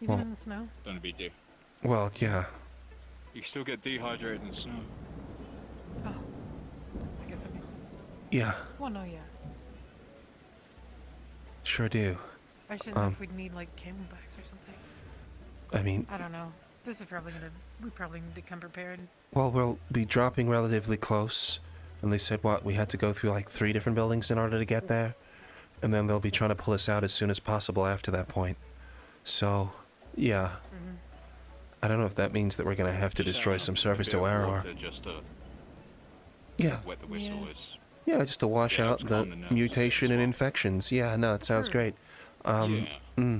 Even Well- in the snow? Don't be deal. Well, yeah. You still get dehydrated in snow. Oh. I guess that makes sense. Yeah, Well, no, yeah. sure do. I should know if we'd need like camelbacks or something. I mean, I don't know. This is probably gonna. We probably need to come prepared. well, we'll be dropping relatively close. And they said, what, we had to go through like 3 different buildings in order to get there? And then they'll be trying to pull us out as soon as possible after that point. So, yeah. I don't know if that means that we're going to have to Just destroy having some a surface bit to of air or... water just to Yeah. wet the whistle Yeah. is. Yeah, just to wash Yeah, out it's the calm the nerves mutation as and well. infections. Yeah, no, it sounds Sure. great. Yeah.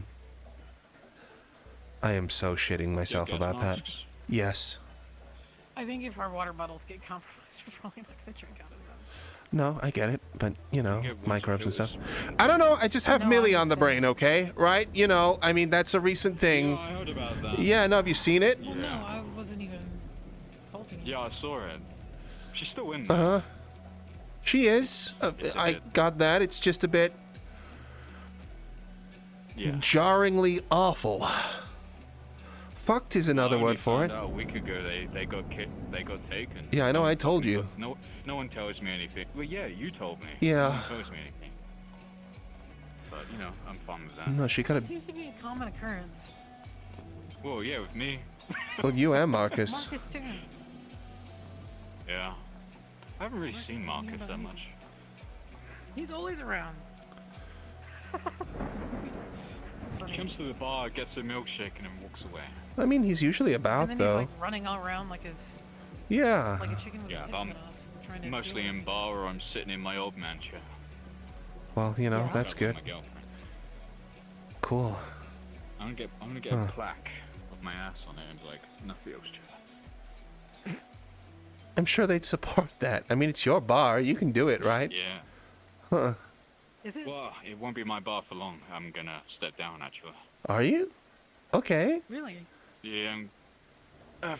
I am so shitting myself Gas about that. masks. Yes. I think if our water bottles get compromised, we're probably not gonna drink out of them. No, I get it, but, you know, Get water microbes and stuff. filters. I don't know, I just have No, Millie I'm on the just brain, saying. okay? Right? You know, I mean, that's a recent Yeah, thing. I heard about that. Yeah, no, have you seen it? Well, no, Yeah. I wasn't even faulting it. Yeah, I saw it. She's still in there. Uh-huh. She is. It's a I bit- got that. It's just a bit Yeah. jarringly awful. Fucked is another I only word for found it. out a week ago they got taken. Yeah, I know, I told you. No one tells me anything. Well, yeah, you told me. Yeah. No one tells me anything. But I'm fine with that. No, she could It have. seems to be a common occurrence. Well, yeah, with me. Well, you and Marcus. Marcus too. Yeah. I haven't really Marcus seen is Marcus nearby. that much. He's always around. It's He funny. comes to the bar, gets a milkshake, and then walks away. I mean, he's usually And about, then though. he's like running all around like Yeah. like a chicken with Yeah, his but head I'm cut off, trying to Mostly do it. in bar, or I'm sitting in my old man chair. Well, you know, Yeah. that's Traveling good. with my girlfriend. Cool. I'm gonna get Huh. a plaque of my ass on it and be like, Nufio's chair. I'm sure they'd support that. I mean, it's your bar. You can do it, right? Yeah. Huh. Is it Well, it won't be my bar for long. I'm gonna step down, actually. Are you? Okay. really? Yeah,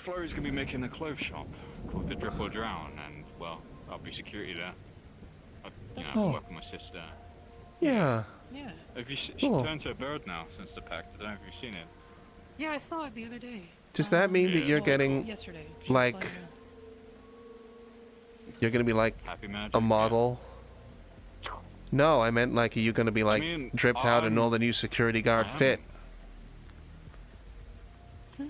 Flurry's gonna be making a clothes shop called the Drip or Drown, and, well, I'll be security there. That's cool. work with my sister. Yeah. Yeah. Have you she Cool. turned to a bird now since the pact? I don't know if you've seen it. Yeah, I saw it the other day. Does that mean that you're Well, getting, yesterday. She was like, letting me- you're gonna be like Happy magic. a model? No, I meant like, are you gonna be like mean, dripped out in all the new security guard I am- fit? I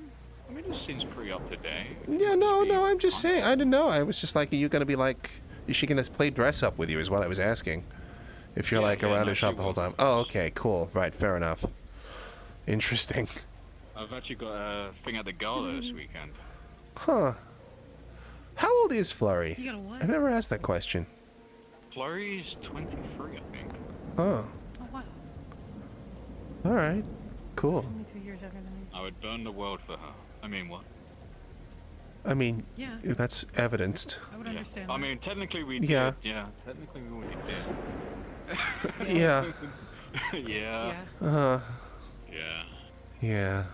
mean, this seems pretty up to date. Yeah, no, I'm just saying. I didn't know. I was just like, are you gonna be like, is she gonna play dress up with you? Is what I was asking. If you're Yeah, like yeah, around no, her shop she the whole will. time. Oh, okay, cool. Right, fair enough. Interesting. I've actually got a thing at the gala this weekend. Huh. How old is Flurry? You got a what? I've never asked that question. Flurry's 23, I think. Oh, Oh, wow. all right. Cool. Only 2 years younger than me. I would burn the world for her. I mean, what? I mean, Yeah, that's evidenced. I would Yeah. understand I that. mean, technically we Yeah. did. Yeah, technically we already Yeah. did. yeah. Yeah. Yeah. Yeah.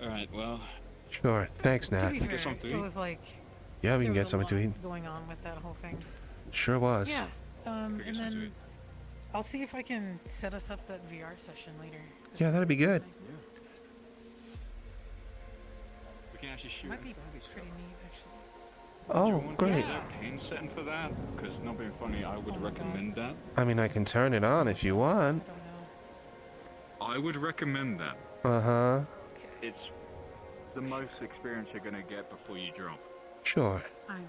Alright, well, Sure. Thanks, To Nath. be Get fair, something to it eat. was like Yeah, we there can get was a something to lot eat. going on with that whole thing. Sure was. Yeah. get And something to then eat. I'll see if I can set us up that VR session later. Yeah, that'd be good. We can actually shoot Might be inside each other. pretty neat, actually. Do you Oh, want great. a pain setting for that? Because not being funny, I would Oh my God. recommend that. I mean, I can turn it on if you I want. don't know. I would recommend that. Uh-huh. It's the most experience you're gonna get before you drop. I Sure. know.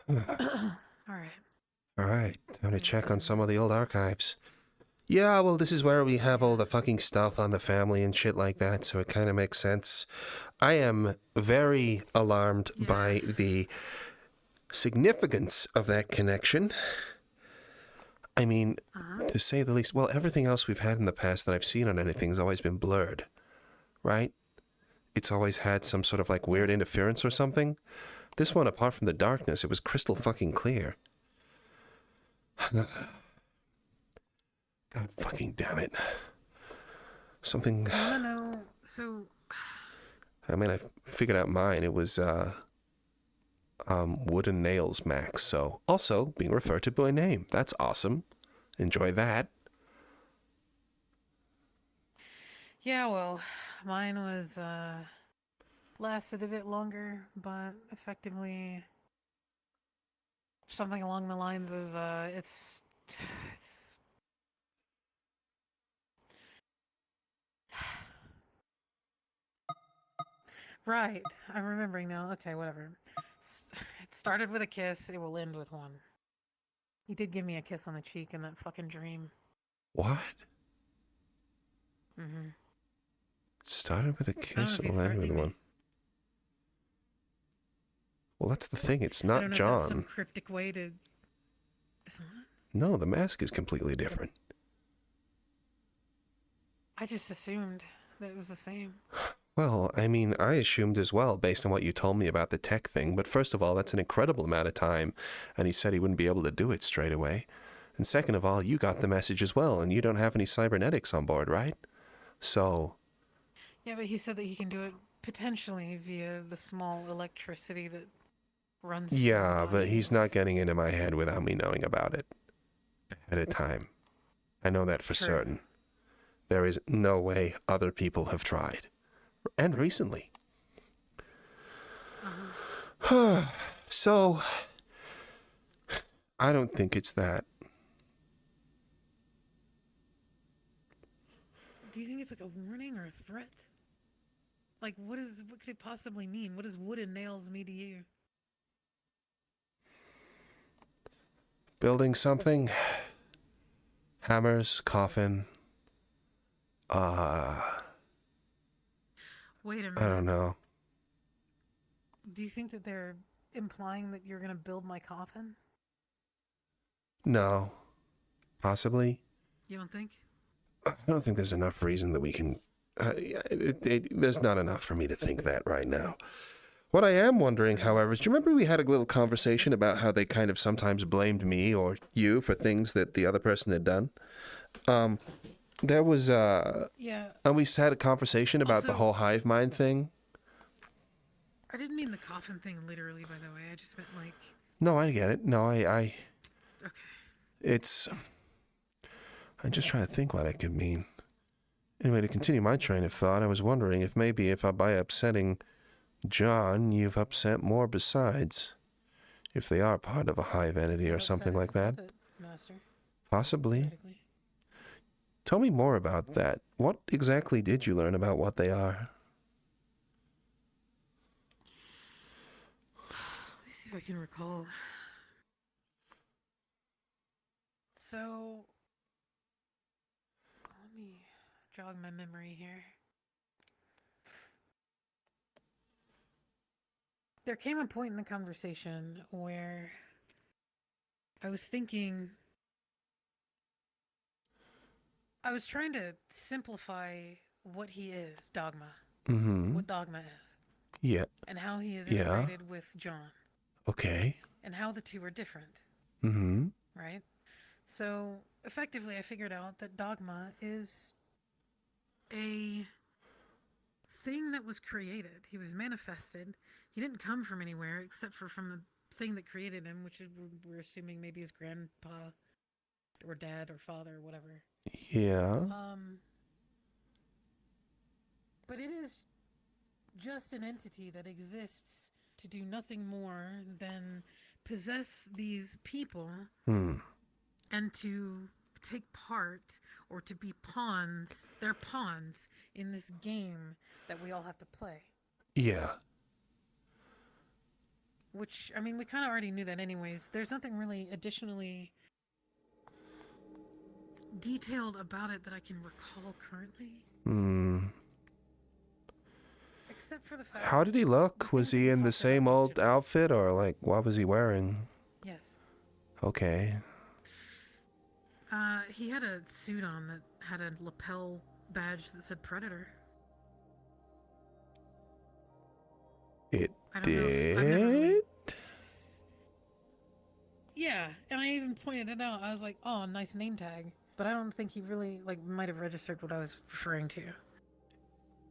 All right. All right. Time to check on some of the old archives. Yeah, well, this is where we have all the fucking stuff on the family and shit like that, so it kind of makes sense. I am very alarmed by the significance of that connection. I mean, to say the least, well, everything else we've had in the past that I've seen on anything has always been blurred, right? It's always had some sort of like weird interference or something. This one, apart from the darkness, it was crystal fucking clear. God fucking damn it. Something... No. So, I mean, I figured out mine. It was, Wooden Nails Max. So, also being referred to by name. That's awesome. Enjoy that. yeah, well, mine was, lasted a bit longer, but effectively something along the lines of, it's right. I'm remembering now. Okay, whatever. It started with a kiss. It will end with one. He did give me a kiss on the cheek in that fucking dream. What? Mm-hmm. Started with a know kiss if and he's will end with threatening me. one. Well, that's the thing. It's I don't not know if that's some John. cryptic way to. It's not. No, the mask is completely different. I just assumed that it was the same. Well, I mean, I assumed as well, based on what you told me about the tech thing. But first of all, that's an incredible amount of time, and he said he wouldn't be able to do it straight away. And second of all, you got the message as well, and you don't have any cybernetics on board, right? So, Yeah, but he said that he can do it potentially via the small electricity that runs. through yeah, the but body. he's not getting into my head without me knowing about it ahead of time. I know that for True. certain. There is no way other people have tried. And recently. So, I don't think it's that. Do you think it's like a warning or a threat? Like, what could it possibly mean? What does wood and nails mean to you? Building something? Hammers, coffin. Wait a minute. I don't know. Do you think that they're implying that you're gonna build my coffin? No. Possibly. You don't think? I don't think there's enough reason that we can... there's not enough for me to think that right now. What I am wondering, however, is, do you remember we had a little conversation about how they kind of sometimes blamed me or you for things that the other person had done? There was, Yeah. and we had a conversation about the Also- whole hive mind thing. I didn't mean the coffin thing literally, by the way. I just meant like. No, I get it. No, Okay. it's... I'm just trying to think what it could mean. Anyway, to continue my train of thought, I was wondering if maybe by upsetting John, you've upset more besides. If they are part of a hive entity or I've something upset like his that. puppet master, Possibly. theoretically. Tell me more about that. What exactly did you learn about what they are? Let me see if I can recall. So, let me jog my memory here. There came a point in the conversation where I was thinking, I was trying to simplify what he is, Dogma. Mm-hmm. What Dogma is. Yeah. And how he is Yeah. integrated with John. Okay. And how the two are different. Mm-hmm. Right? So, effectively, I figured out that Dogma is a thing that was created. He was manifested. He didn't come from anywhere except for from the thing that created him, which is, we're assuming maybe his grandpa or dad or father or whatever. Yeah. But it is just an entity that exists to do nothing more than possess these people and to take part or to be pawns. They're pawns in this game that we all have to play. Yeah. Which, I mean, we kind of already knew that anyways. There's nothing really additionally detailed about it that I can recall currently. Except for the fact... How did he look? Was he in the same old outfit, or like, what was he wearing? Yes. Okay. He had a suit on that had a lapel badge that said Predator. It I don't know if I've never really... Yeah, and I even pointed it out. I was like, oh, nice name tag. But I don't think he really, like, might have registered what I was referring to.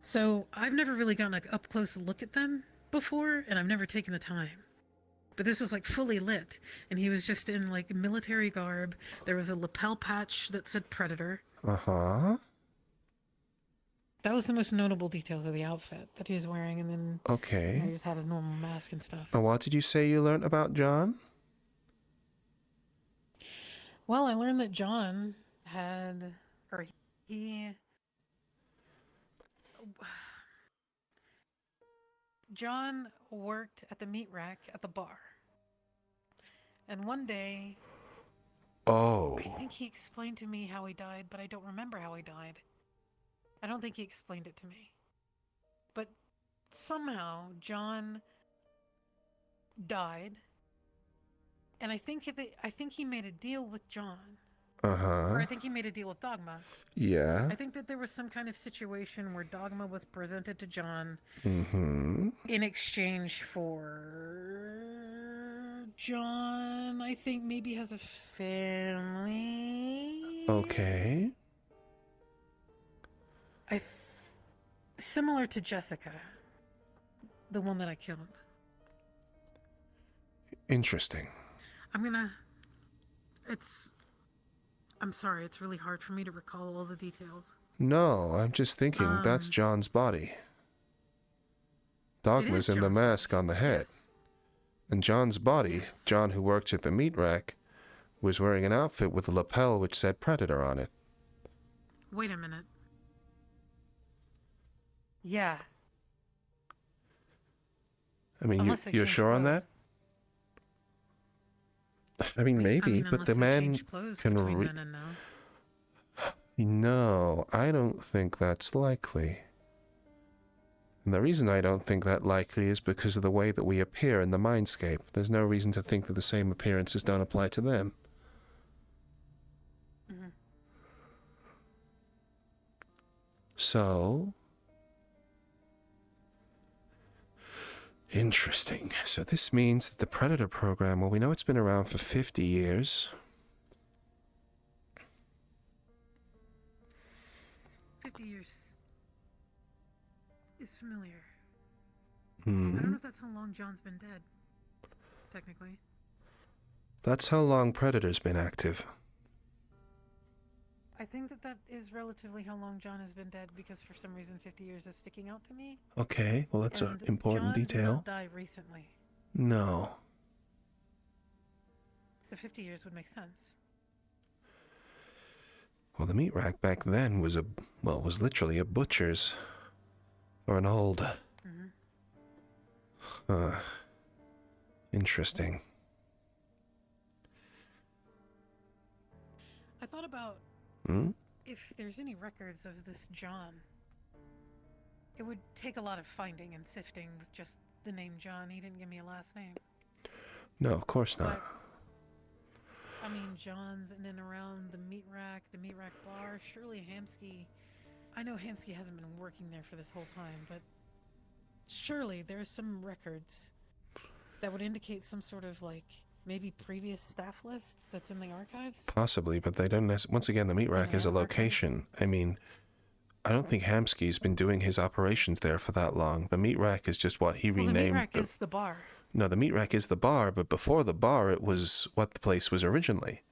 So, I've never really gotten an up-close look at them before, and I've never taken the time. But this was, like, fully lit, and he was just in, like, military garb. There was a lapel patch that said Predator. Uh-huh. That was the most notable details of the outfit that he was wearing, and then Okay. he just had his normal mask and stuff. And what did you say you learned about John? Well, I learned that John had, or he... John worked at the meat rack at the bar. And one day... Oh. I think he explained to me how he died, but I don't remember how he died. I don't think he explained it to me. But somehow, John died. And I think he made a deal with John. Uh-huh. Or I think he made a deal with Dogma. Yeah. I think that there was some kind of situation where Dogma was presented to John Mm-hmm. in exchange for... John, I think, maybe has a family. Okay. Similar to Jessica, the one that I killed. Interesting. I'm sorry, it's really hard for me to recall all the details. No, I'm just thinking that's John's body. Dogma's in the John's mask body. on the head. Yes. And John's body, Yes. John who worked at the meat rack, was wearing an outfit with a lapel which said Predator on it. Wait a minute. Yeah. I mean, Unless they you're changed sure on clothes. that? I mean, maybe, but the man can then and now. No, I don't think that's likely. And the reason I don't think that likely is because of the way that we appear in the mindscape. There's no reason to think that the same appearances don't apply to them. Mm-hmm. So... Interesting. So this means that the Predator program, well, we know it's been around for 50 years. 50 years is familiar. Hmm. I don't know if that's how long John's been dead, technically. That's how long Predator's been active. I think that is relatively how long John has been dead because for some reason 50 years is sticking out to me. Okay, well, that's an And important John did detail. not die recently. No. So 50 years would make sense. Well, the meat rack back then was was literally a butcher's. Or an old. Interesting. I thought about if there's any records of this John. It would take a lot of finding and sifting with just the name John. He didn't give me a last name. No, of course not. But, I mean, John's in and around the meat rack bar. Surely Hamsky... I know Hamsky hasn't been working there for this whole time, but surely there's some records that would indicate some sort of, like, maybe previous staff list that's in the archives? Possibly, but they don't once again, the meat rack is a location. I mean, I don't think Hamsky's been doing his operations there for that long. The meat rack is just what he renamed. The meat rack is the bar. No, the meat rack is the bar, but before the bar, it was what the place was originally,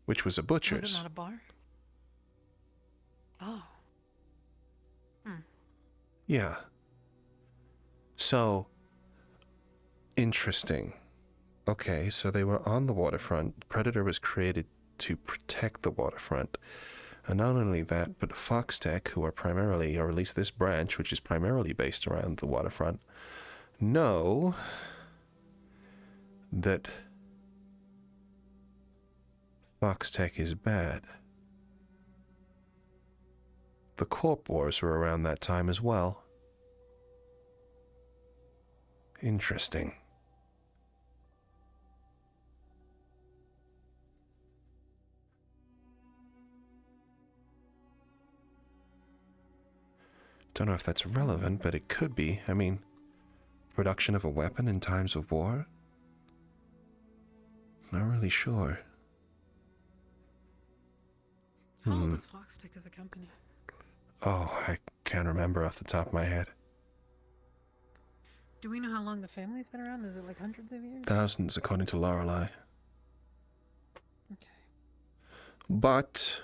which was a butcher's. Was it not a bar? Oh. Yeah. So, interesting. Okay, so they were on the waterfront. Predator was created to protect the waterfront. And not only that, but FoxTec, who are primarily, or at least this branch, which is primarily based around the waterfront, know that FoxTec is bad. The Corp Wars were around that time as well. Interesting. Don't know if that's relevant, but it could be. I mean, production of a weapon in times of war? Not really sure. How old is FoxTec as a company? Oh, I can't remember off the top of my head. Do we know how long the family's been around? Is it like hundreds of years? Thousands, according to Lorelei. Okay. But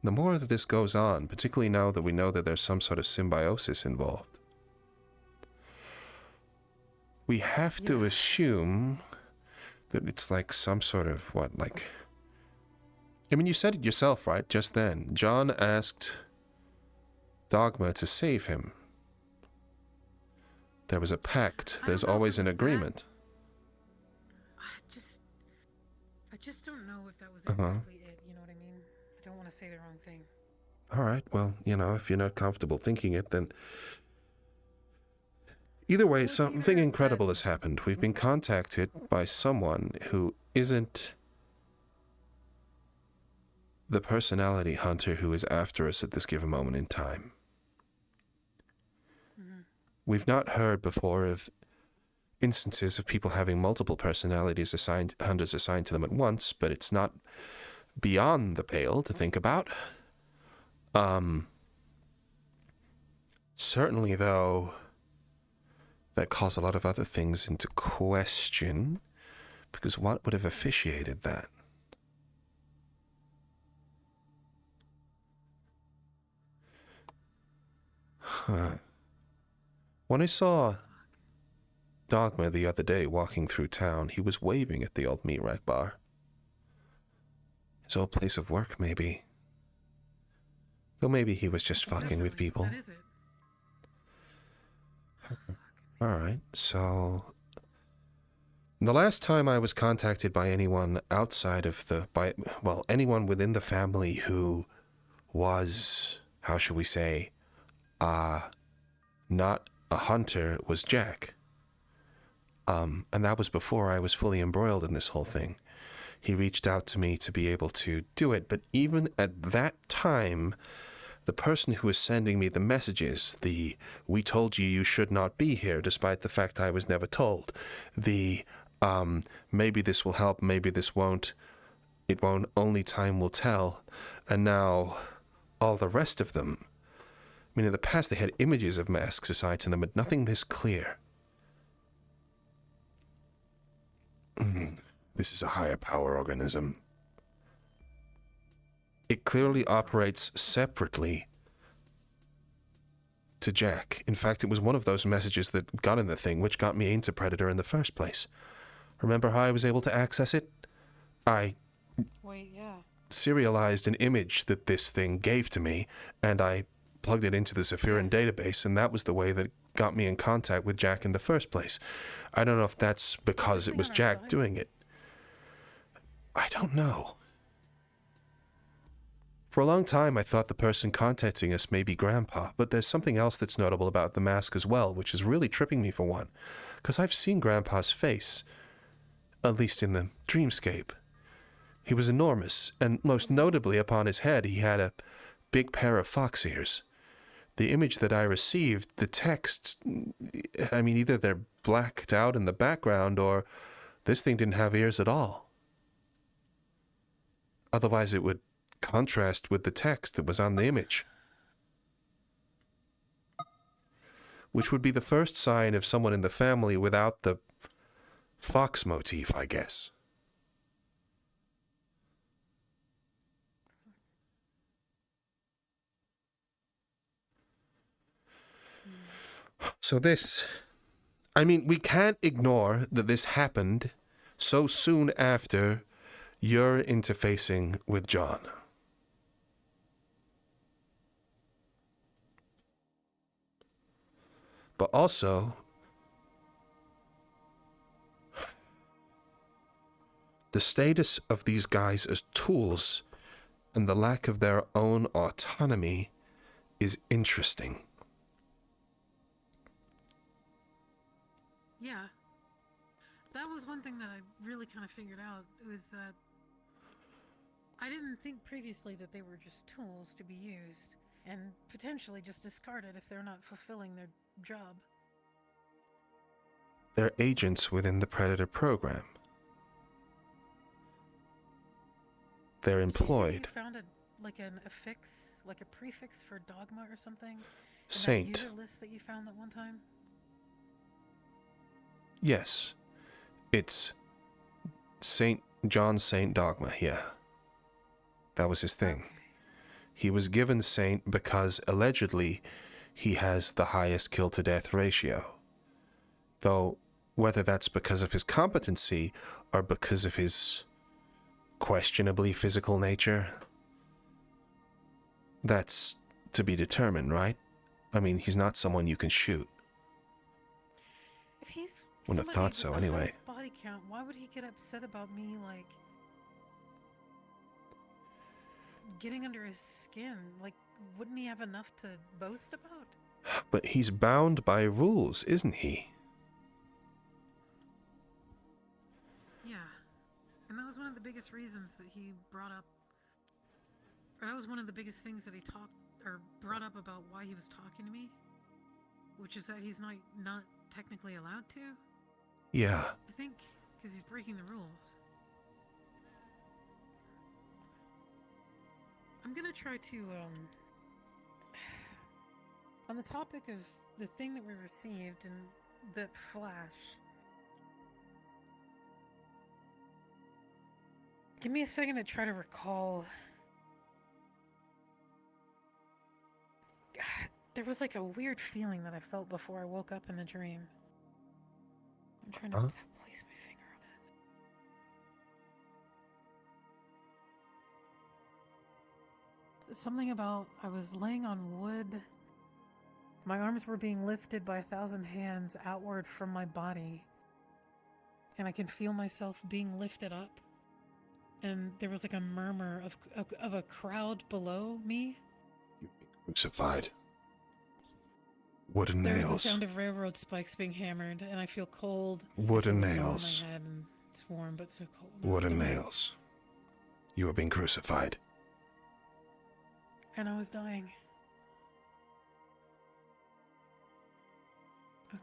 the more that this goes on, particularly now that we know that there's some sort of symbiosis involved, we have to assume that it's like some sort of, I mean, you said it yourself, right, just then. John asked Dogma to save him. There was a pact. There's always an agreement. I just don't know if that was exactly it, you know what I mean? I don't want to say the wrong thing. All right, well, if you're not comfortable thinking it, then either way, something incredible has happened. We've been contacted by someone who isn't the personality hunter who is after us at this given moment in time. We've not heard before of instances of people having multiple personalities hunters assigned to them at once, but it's not beyond the pale to think about. Certainly, though, that calls a lot of other things into question, because what would have officiated that? When I saw Dogma the other day walking through town, he was waving at the old meat rack bar. His old place of work, maybe. Though maybe he was just fucking with people. That is it. Alright, so the last time I was contacted by anyone outside of anyone within the family who was, how shall we say, not a hunter, was Jack. And that was before I was fully embroiled in this whole thing. He reached out to me to be able to do it, but even at that time, the person who was sending me the messages, "we told you should not be here, despite the fact I was never told," "maybe this will help, maybe this won't, it won't, only time will tell," and now all the rest of them. I mean, in the past they had images of masks assigned to them, but nothing this clear. this is a higher power organism. It clearly operates separately to Jack. In fact, it was one of those messages that got in the thing which got me into Predator in the first place. Remember how I was able to access it? Wait, yeah. Serialized an image that this thing gave to me, and I plugged it into the Zephyrin database, and that was the way that got me in contact with Jack in the first place. I don't know if that's because it was Jack doing it. I don't know. For a long time, I thought the person contacting us may be Grandpa, but there's something else that's notable about the mask as well, which is really tripping me for one, because I've seen Grandpa's face, at least in the dreamscape. He was enormous, and most notably upon his head he had a big pair of fox ears. The image that I received, the text, I mean, either they're blacked out in the background, or this thing didn't have ears at all. Otherwise it would contrast with the text that was on the image, which would be the first sign of someone in the family without the fox motif, I guess. So this, I mean, we can't ignore that this happened so soon after your interfacing with John. But also, the status of these guys as tools and the lack of their own autonomy is interesting. Yeah. That was one thing that I really kind of figured out, was that I didn't think previously that they were just tools to be used and potentially just discarded if they're not fulfilling their job. They're agents within the Predator program. They're employed. You found an affix, like a prefix for dogma or something? Saint. In that user list that you found that one time? Yes. It's John Saint Dogma, yeah. That was his thing. Okay. He was given Saint because allegedly he has the highest kill-to-death ratio. Though, whether that's because of his competency or because of his questionably physical nature, that's to be determined, right? I mean, he's not someone you can shoot. If he's Wouldn't have thought so, anyway. Body count, why would he get upset about me, like, getting under his skin? Like, wouldn't he have enough to boast about? But he's bound by rules, isn't he? Yeah. And that was one of the biggest reasons that he brought up, or that was one of the biggest things that he brought up about why he was talking to me, which is that he's not technically allowed to. Yeah. I think because he's breaking the rules. I'm gonna try to, on the topic of the thing that we received and that flash, give me a second to try to recall. There was like a weird feeling that I felt before I woke up in the dream. I'm trying to place my finger on it. Something about I was laying on wood. My arms were being lifted by 1,000 hands outward from my body. And I can feel myself being lifted up. And there was like a murmur of a crowd below me. You've been crucified. Wooden There's nails. the sound of railroad spikes being hammered, and I feel cold. Wooden I feel the sun nails. on my head, and it's warm, but so cold. Wooden nails. You are being crucified. And I was dying. Okay.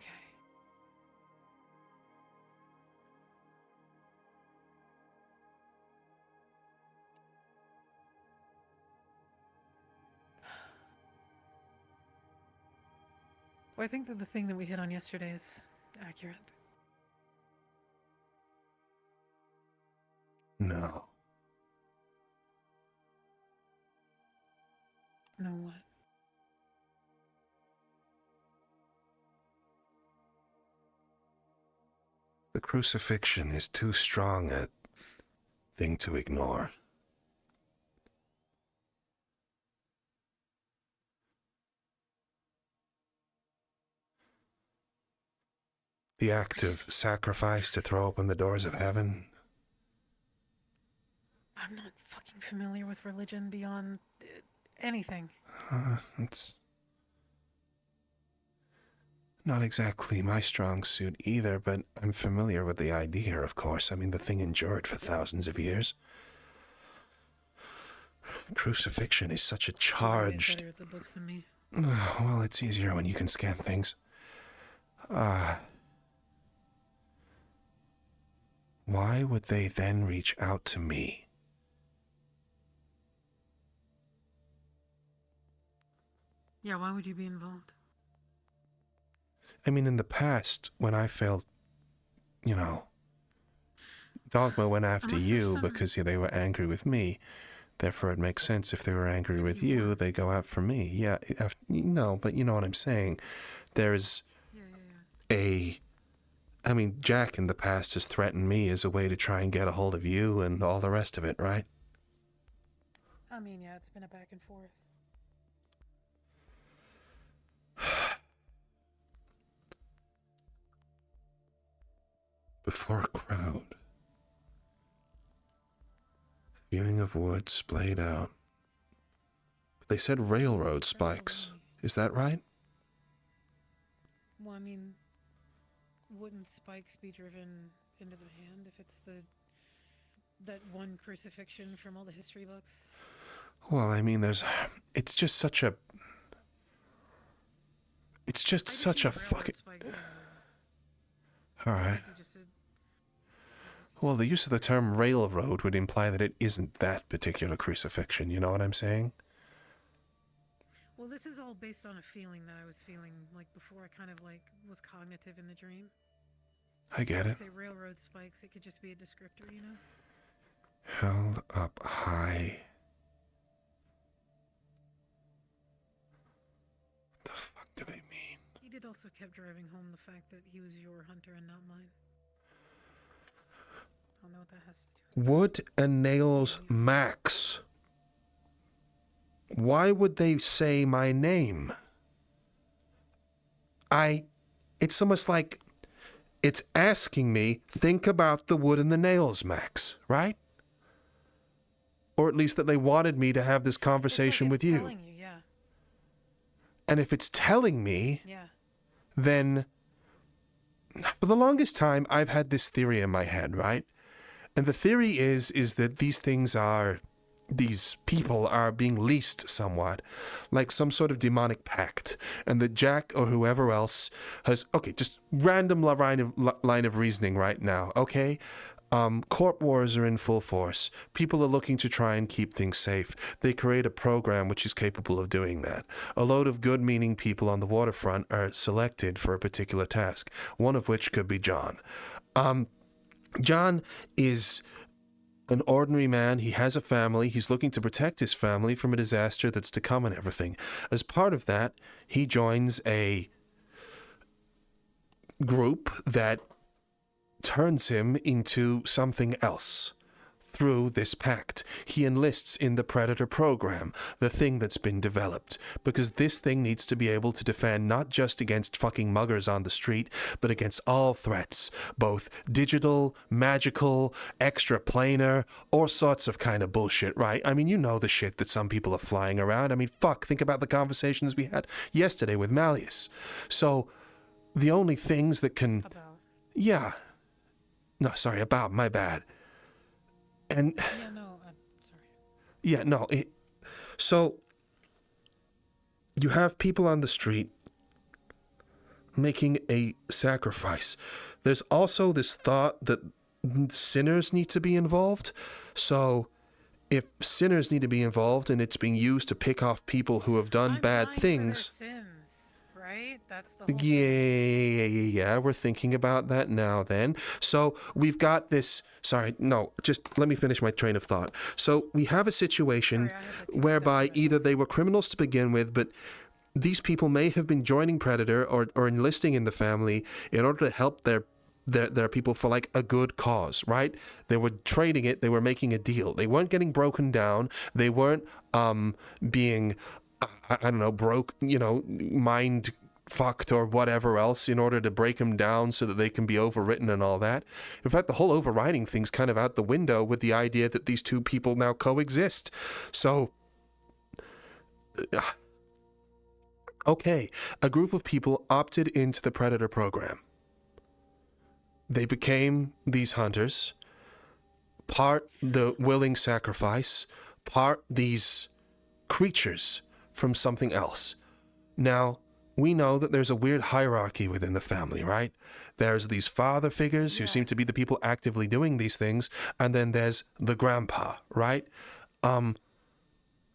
Well, I think that the thing that we hit on yesterday is accurate. crucifixion is too strong a thing to ignore. The act of sacrifice to throw open the doors of heaven. I'm not fucking familiar with religion beyond anything. It's not exactly my strong suit either, but I'm familiar with the idea, of course. I mean, the thing endured for thousands of years. Crucifixion is such a charged... You're better at the books than me. Well, it's easier when you can scan things. Why would they then reach out to me? Yeah, why would you be involved? I mean, in the past, when I failed, you know, Dogma went after you because they were angry with me. Therefore, it makes sense if they were angry with you, they go out for me. Yeah, no, but you know what I'm saying. There's I mean, Jack in the past has threatened me as a way to try and get a hold of you and all the rest of it, right? I mean, yeah, it's been a back and forth. Before a crowd. Viewing of wood splayed out. But they said railroad spikes. Is that right? Well, I mean, wouldn't spikes be driven into the hand if it's that one crucifixion from all the history books? Well, I mean, it's just such a fucking... All right. Well, the use of the term railroad would imply that it isn't that particular crucifixion, you know what I'm saying? Well, this is all based on a feeling that I was feeling, like, before I kind of, like, was cognitive in the dream. I get it. Say railroad spikes, it could just be a descriptor, you know? Held up high. What the fuck do they mean? He did also kept driving home the fact that he was your hunter and not mine. I don't know what that has to do with. Wood and nails Max. Why would they say my name? It's almost like it's asking me, think about the wood and the nails, Max, right? Or at least that they wanted me to have this conversation with you. Telling you, yeah. And if it's telling me, then for the longest time, I've had this theory in my head, right? And the theory is that these people are being leased somewhat, like some sort of demonic pact, and that Jack or whoever else has, okay, just random line of reasoning right now, okay? Corp wars are in full force. People are looking to try and keep things safe. They create a program which is capable of doing that. A load of good-meaning people on the waterfront are selected for a particular task, one of which could be John. John is an ordinary man. He has a family. He's looking to protect his family from a disaster that's to come and everything. As part of that, he joins a group that turns him into something else. Through this pact, he enlists in the Predator program, the thing that's been developed, because this thing needs to be able to defend not just against fucking muggers on the street, but against all threats, both digital, magical, extraplanar, all sorts of kind of bullshit, right? I mean, you know the shit that some people are flying around. I mean, fuck, think about the conversations we had yesterday with Malleus. So, the only things that can... About, my bad. And so you have people on the street making a sacrifice. There's also this thought that sinners need to be involved. So if sinners need to be involved and it's being used to pick off people who have done bad things, right? That's the whole yeah, we're thinking about that now then. So we've got this, just let me finish my train of thought. So we have a situation whereby either they were criminals to begin with, but these people may have been joining Predator or enlisting in the family in order to help their they're people for like a good cause, right? They were trading it. They were making a deal. They weren't getting broken down. They weren't being, I don't know, mind fucked or whatever else in order to break them down so that they can be overwritten and all that. In fact, the whole overriding thing's kind of out the window with the idea that these two people now coexist. So, okay, a group of people opted into the Predator program. They became these hunters, part the willing sacrifice, part these creatures from something else. Now, we know that there's a weird hierarchy within the family, right? There's these father figures who seem to be the people actively doing these things, and then there's the grandpa, right? The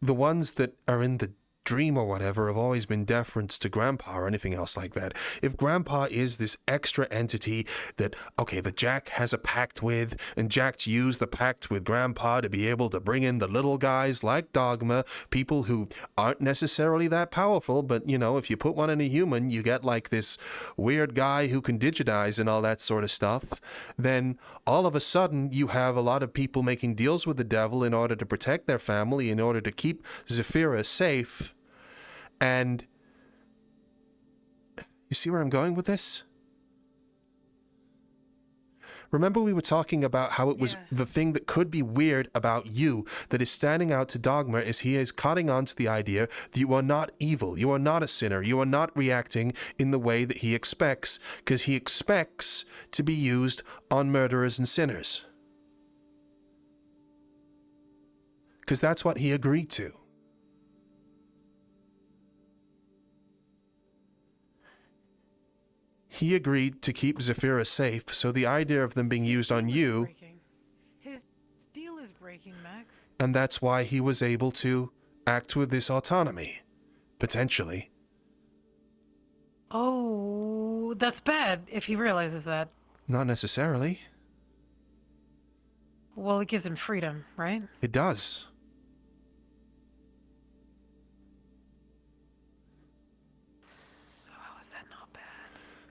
ones that are in the dream or whatever have always been deference to grandpa or anything else like that. If grandpa is this extra entity that, okay, the Jack has a pact with, and Jack's used the pact with grandpa to be able to bring in the little guys like Dogma, people who aren't necessarily that powerful, but, you know, if you put one in a human, you get like this weird guy who can digitize and all that sort of stuff, then all of a sudden you have a lot of people making deals with the devil in order to protect their family, in order to keep Zephyra safe. And you see where I'm going with this? Remember we were talking about how it was the thing that could be weird about you that is standing out to Dogma is he is cotting on to the idea that you are not evil, you are not a sinner, you are not reacting in the way that he expects, because he expects to be used on murderers and sinners. Because that's what he agreed to. He agreed to keep Zephyra safe, so the idea of them being used on you... His deal is breaking, Max. And that's why he was able to act with this autonomy. Potentially. Oh, that's bad if he realizes that. Not necessarily. Well, it gives him freedom, right? It does.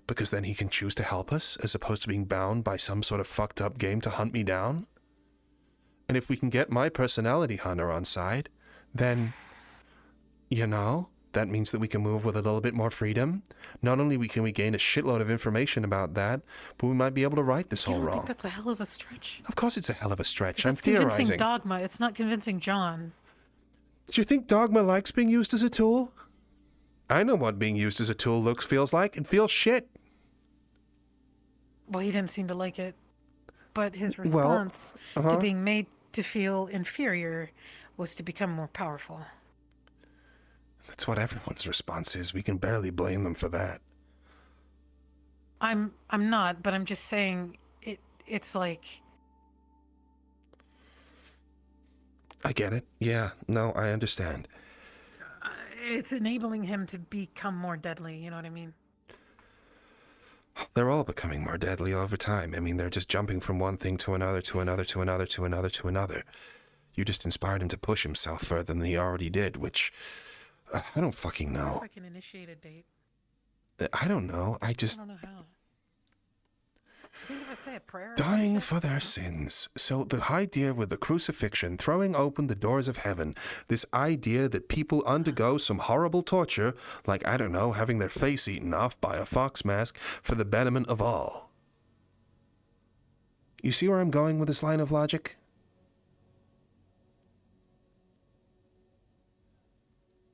Because then he can choose to help us, as opposed to being bound by some sort of fucked up game to hunt me down. And if we can get my personality hunter on side, then, you know, that means that we can move with a little bit more freedom. Not only can we gain a shitload of information about that, but we might be able to right this whole wrong. I think that's a hell of a stretch. Of course it's a hell of a stretch. I'm It's theorizing. convincing Dogma. It's not convincing John. Do you think Dogma likes being used as a tool? I know what being used as a tool feels like. It feels shit. Well, he didn't seem to like it. But his response to being made to feel inferior was to become more powerful. That's what everyone's response is. We can barely blame them for that. I'm not, but I'm just saying it's like... I get it. Yeah, no, I understand. It's enabling him to become more deadly, you know what I mean? They're all becoming more deadly over time. I mean, they're just jumping from one thing to another, to another, to another, to another, to another. You just inspired him to push himself further than he already did, which... I don't fucking know. If I can initiate a date. I don't know. I don't know how. I think if I say a prayer... Dying for their sins. So the idea with the crucifixion, throwing open the doors of heaven, this idea that people undergo some horrible torture, like, I don't know, having their face eaten off by a fox mask for the betterment of all. You see where I'm going with this line of logic?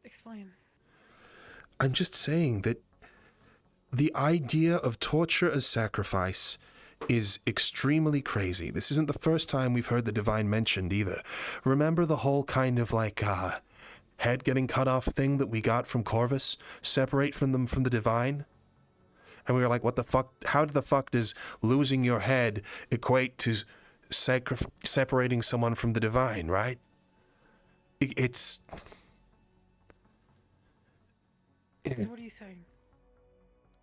Explain. I'm just saying that the idea of torture as sacrifice is extremely crazy. This isn't the first time we've heard the divine mentioned either. Remember the whole kind of like head getting cut off thing that we got from Corvus? Separate from them from the divine? And we were like, what the fuck? How the fuck does losing your head equate to separating someone from the divine, right? It's... What are you saying?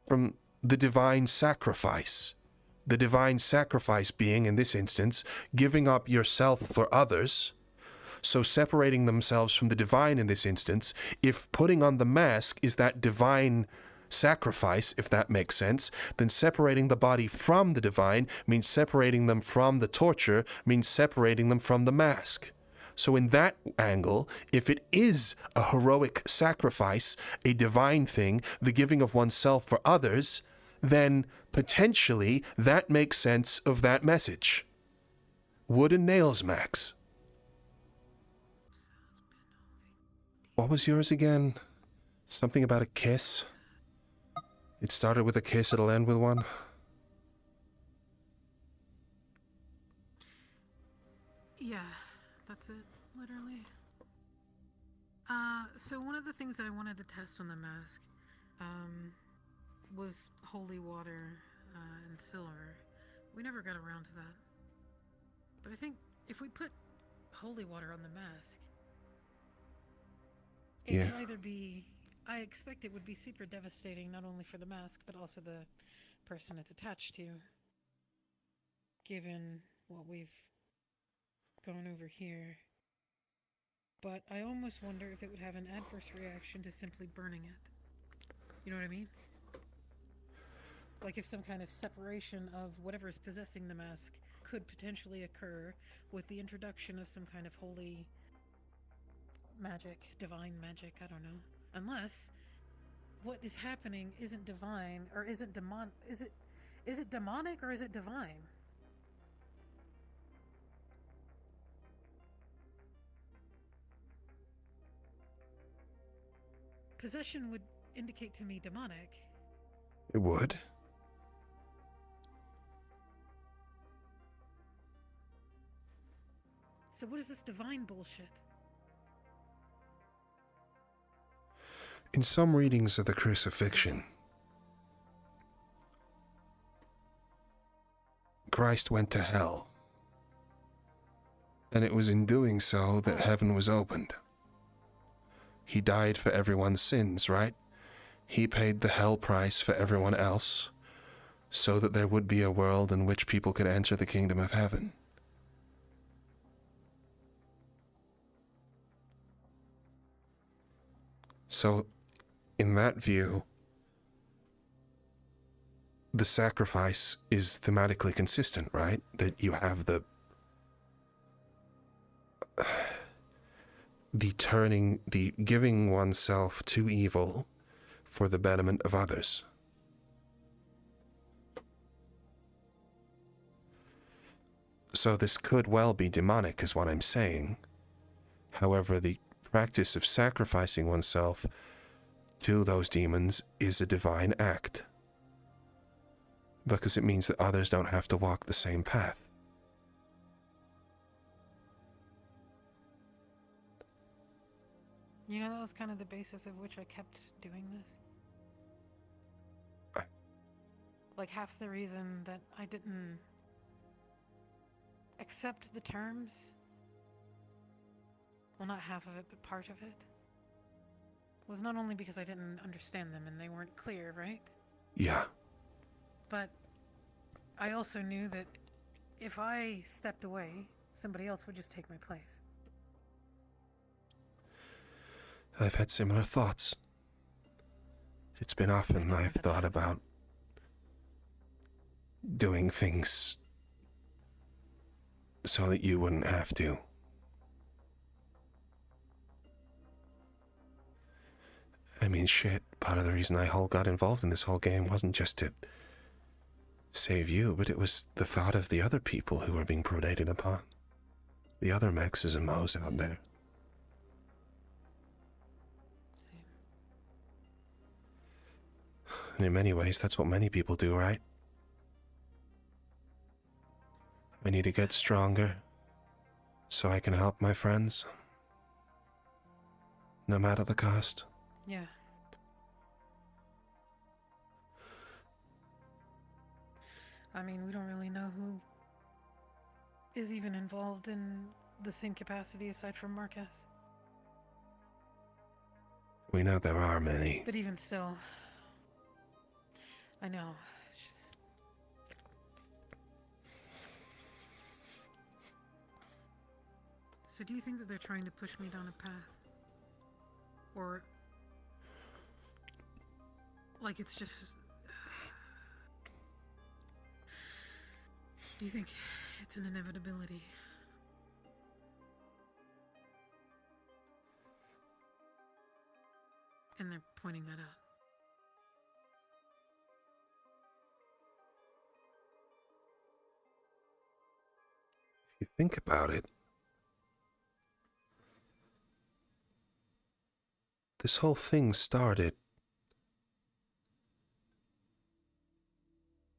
From the divine sacrifice. The divine sacrifice being, in this instance, giving up yourself for others. So separating themselves from the divine in this instance, if putting on the mask is that divine sacrifice, if that makes sense, then separating the body from the divine means separating them from the torture, means separating them from the mask. So in that angle, if it is a heroic sacrifice, a divine thing, the giving of oneself for others, then potentially that makes sense of that message. Wood and nails, Max. What was yours again? Something about a kiss? It started with a kiss, it'll end with one? Yeah, that's it, literally. So one of the things I wanted to test on the mask, was holy water, and silver. We never got around to that. But I think if we put holy water on the mask, it could either be... I expect it would be super devastating, not only for the mask, but also the person it's attached to, given what we've gone over here. But I almost wonder if it would have an adverse reaction to simply burning it. You know what I mean? Like if some kind of separation of whatever is possessing the mask could potentially occur with the introduction of some kind of holy magic, divine magic, I don't know. Unless what is happening isn't divine, or isn't is it demonic or is it divine? Possession would indicate to me demonic. It would. So what is this divine bullshit? In some readings of the crucifixion, Christ went to hell. And it was in doing so that heaven was opened. He died for everyone's sins, right? He paid the hell price for everyone else, so that there would be a world in which people could enter the kingdom of heaven. So, in that view, the sacrifice is thematically consistent, right? That you have the giving oneself to evil for the betterment of others. So this could well be demonic, is what I'm saying. However, the practice of sacrificing oneself to those demons is a divine act, because it means that others don't have to walk the same path. You know, that was kind of the basis of which I kept doing this. Like half the reason that I didn't accept the terms, well, not half of it, but part of it, was not only because I didn't understand them and they weren't clear, right? Yeah. But I also knew that if I stepped away, somebody else would just take my place. I've had similar thoughts. It's been often I've thought about doing things so that you wouldn't have to. I mean, shit, part of the reason I got involved in this whole game wasn't just to save you, but it was the thought of the other people who were being predated upon. The other Mexes and Moes out there. Same. And in many ways, that's what many people do, right? I need to get stronger so I can help my friends, no matter the cost. Yeah. I mean, we don't really know who is even involved in the same capacity aside from Marquez. We know there are many. But even still, I know. It's just... So do you think that they're trying to push me down a path? Or Like it's just... Do you think it's an inevitability? And they're pointing that out. If you think about it, this whole thing started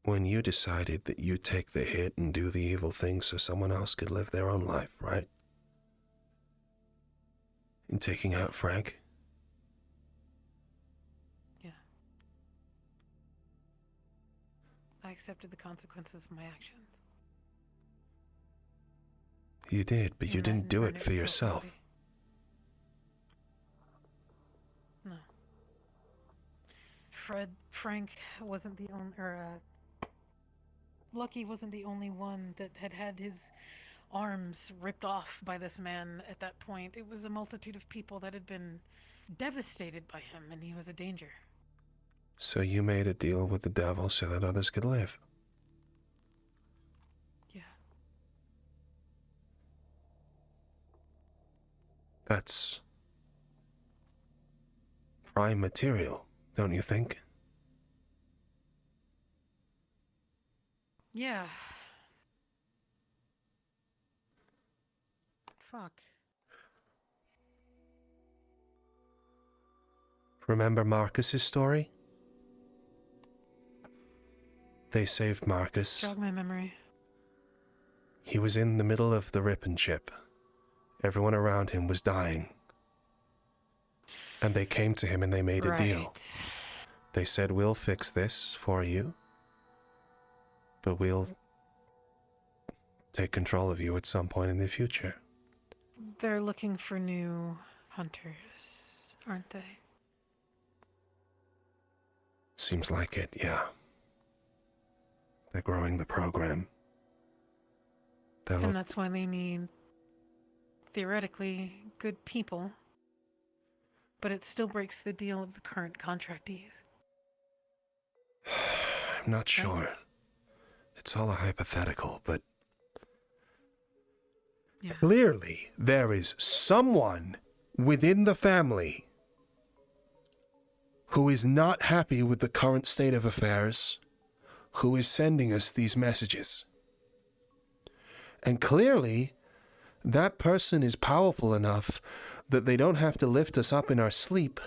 when you decided that you'd take the hit and do the evil thing so someone else could live their own life, right? In taking out Frank? Yeah. I accepted the consequences of my actions. You did, but you And that didn't do it incarnate for yourself. body. No. Frank wasn't the only, Lucky wasn't the only one that had his arms ripped off by this man at that point. It was a multitude of people that had been devastated by him, and he was a danger. So you made a deal with the devil so that others could live. Yeah. That's prime material, don't you think? Yeah. Fuck. Remember Marcus's story? They saved Marcus. Jog my memory. He was in the middle of the rip and chip. Everyone around him was dying. And they came to him and they made a deal. They said, we'll fix this for you, but we'll take control of you at some point in the future. They're looking for new hunters, aren't they? Seems like it, yeah. They're growing the program. And that's why they need, theoretically, good people. But it still breaks the deal of the current contractees. I'm not sure. It's all a hypothetical, but yeah. Clearly there is someone within the family who is not happy with the current state of affairs, who is sending us these messages. And clearly, that person is powerful enough that they don't have to lift us up in our sleep.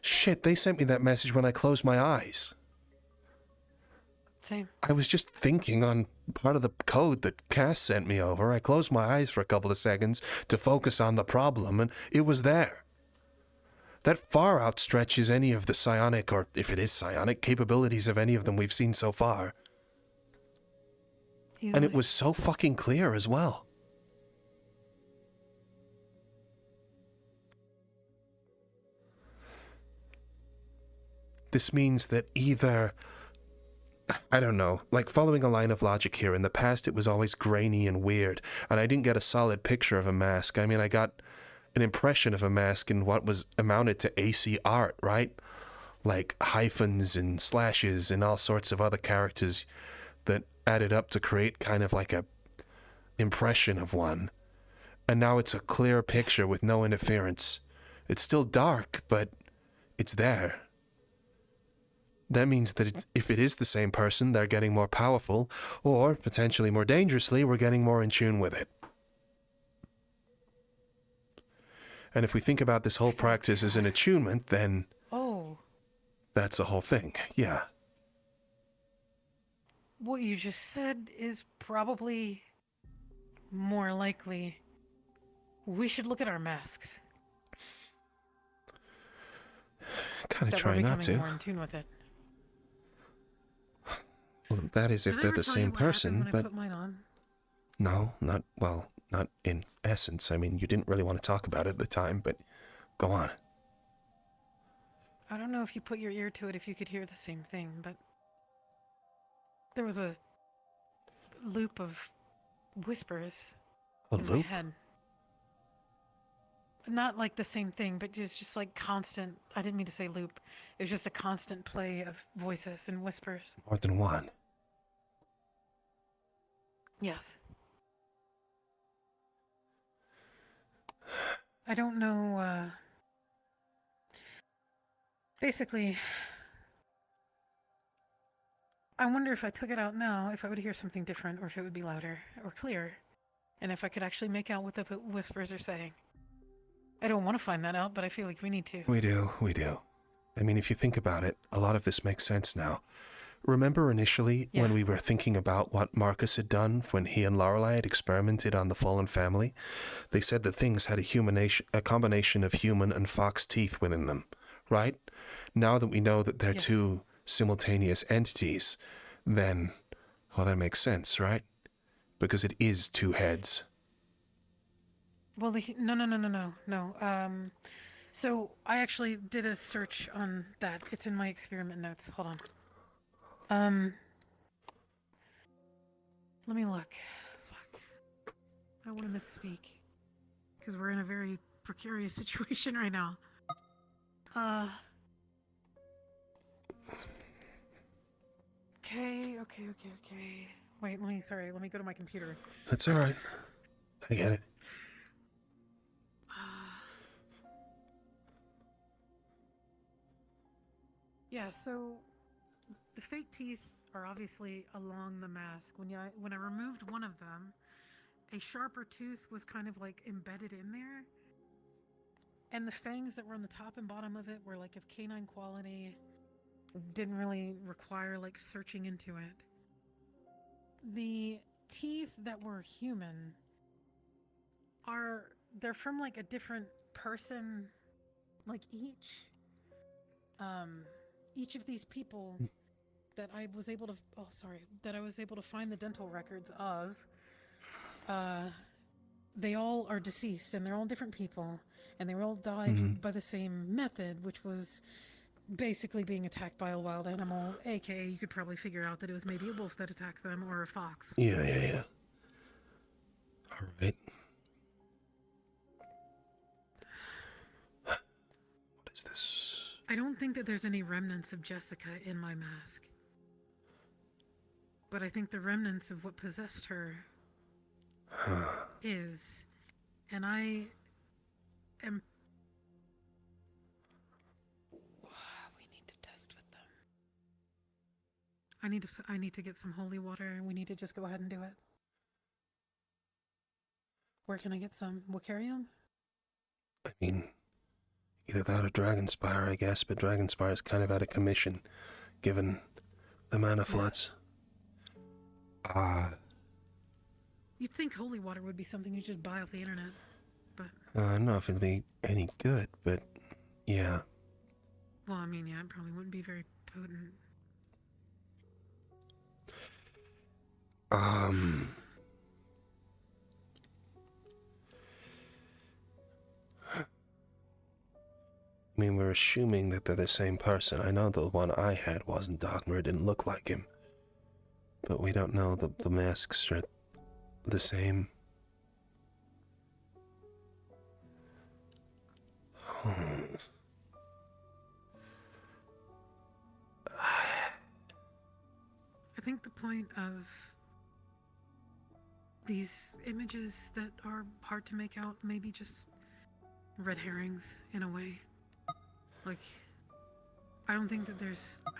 Shit, they sent me that message when I closed my eyes. Same. I was just thinking on part of the code that Cass sent me over. I closed my eyes for a couple of seconds to focus on the problem, and it was there. That far outstretches any of the psionic, or if it is psionic, capabilities of any of them we've seen so far. Easily. And it was so fucking clear as well. This means that either, I don't know, like following a line of logic here, in the past it was always grainy and weird, and I didn't get a solid picture of a mask. I mean, I got an impression of a mask in what was amounted to AC art, right? Like hyphens and slashes and all sorts of other characters that added up to create kind of like a impression of one. And now it's a clear picture with no interference. It's still dark, but it's there. That means that if it is the same person, they're getting more powerful, or potentially more dangerously, we're getting more in tune with it. And if we think about this whole practice as an attunement, then that's the whole thing, yeah. What you just said is probably more likely. We should look at our masks. Kind of try not to. More in tune with it. Well, that is if they're the same person, but... I put mine on? No, not in essence. I mean, you didn't really want to talk about it at the time, but go on. I don't know if you put your ear to it if you could hear the same thing, but there was a loop of whispers in my head. not like the same thing, but just like constant. I didn't mean to say loop. It was just a constant play of voices and whispers. More than one. Yes. I don't know. Basically, I wonder if I took it out now, if I would hear something different, or if it would be louder or clearer, and if I could actually make out what the whispers are saying. I don't want to find that out, but I feel like we need to. We do. I mean, if you think about it, a lot of this makes sense now. Remember initially when we were thinking about what Marcus had done when he and Lorelei had experimented on the fallen family? They said that things had a combination of human and fox teeth within them, right? Now that we know that they're two simultaneous entities, then, well, that makes sense, right? Because it is two heads. Well, no. So I actually did a search on that. It's in my experiment notes. Hold on. Let me look. Fuck. I don't want to misspeak. Because we're in a very precarious situation right now. Okay. Wait, let me go to my computer. That's alright. I get it. Yeah, so the fake teeth are obviously along the mask. When I removed one of them, a sharper tooth was kind of like embedded in there. And the fangs that were on the top and bottom of it were like of canine quality. Didn't really require like searching into it. The teeth that were human they're from like a different person, like each of these people that I was able to find the dental records of, they all are deceased and they're all different people and they were all died by the same method, which was basically being attacked by a wild animal, aka you could probably figure out that it was maybe a wolf that attacked them or a fox. Yeah. All right. What is this? I don't think that there's any remnants of Jessica in my mask. But I think the remnants of what possessed her is. And I am... We need to test with them. I need to get some holy water and we need to just go ahead and do it. Where can I get some? Wicarium? I mean, either that or Dragonspire, I guess, but Dragonspire is kind of out of commission, given the mana floods. You'd think holy water would be something you just buy off the internet, but... I don't know if it'd be any good, but yeah. Well, I mean, yeah, it probably wouldn't be very potent. I mean, we're assuming that they're the same person. I know the one I had wasn't Dogma, it didn't look like him. But we don't know the masks are the same. I think the point of these images that are hard to make out maybe just red herrings in a way. Like, I don't think that there's... I don't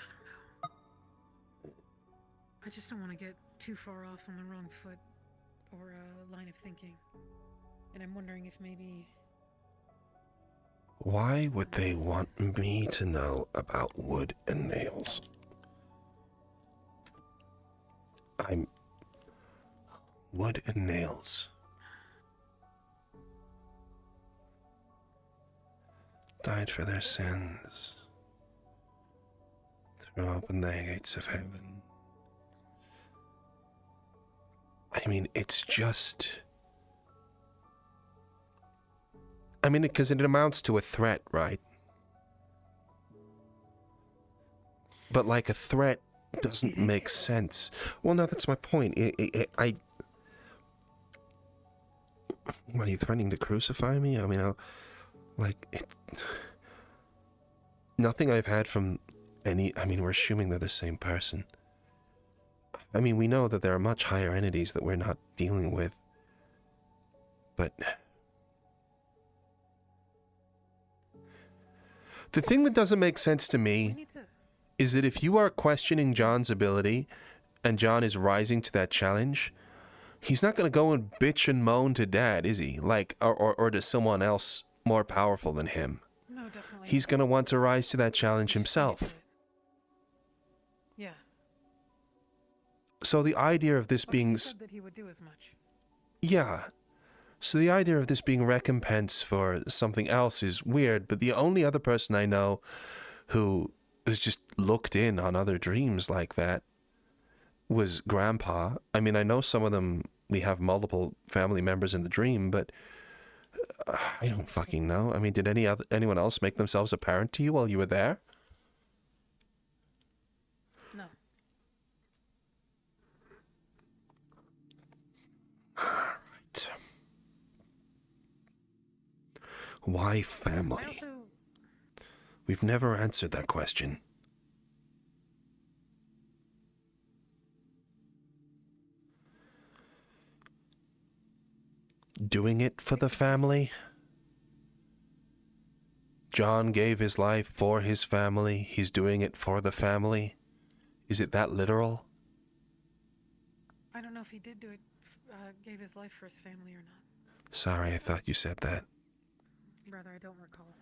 know. I just don't want to get too far off on the wrong foot or line of thinking. And I'm wondering if maybe... Why would they want me to know about wood and nails? Wood and nails. Died for their sins. Threw open the gates of heaven. I mean, it's just... I mean, because it amounts to a threat, right? But like a threat doesn't make sense. Well, no, that's my point. What, are you threatening to crucify me? I mean, Like, nothing I've had from any... I mean, we're assuming they're the same person. I mean, we know that there are much higher entities that we're not dealing with. But... the thing that doesn't make sense to me is that if you are questioning John's ability and John is rising to that challenge, he's not going to go and bitch and moan to Dad, is he? Like, or to someone else more powerful than him. No, definitely. He's going to want to rise to that challenge himself. Yeah. So the idea of this being... He said that he would do as much. Yeah. So the idea of this being recompense for something else is weird, but the only other person I know who has just looked in on other dreams like that was Grandpa. I mean, I know some of them, we have multiple family members in the dream, but I don't fucking know. I mean, did anyone else make themselves apparent to you while you were there? No. Right. Why family? We've never answered that question. Doing it for the family? John gave his life for his family. He's doing it for the family. Is it that literal? I don't know if he did do it, gave his life for his family or not. Sorry, I thought you said that. Rather, I don't recall.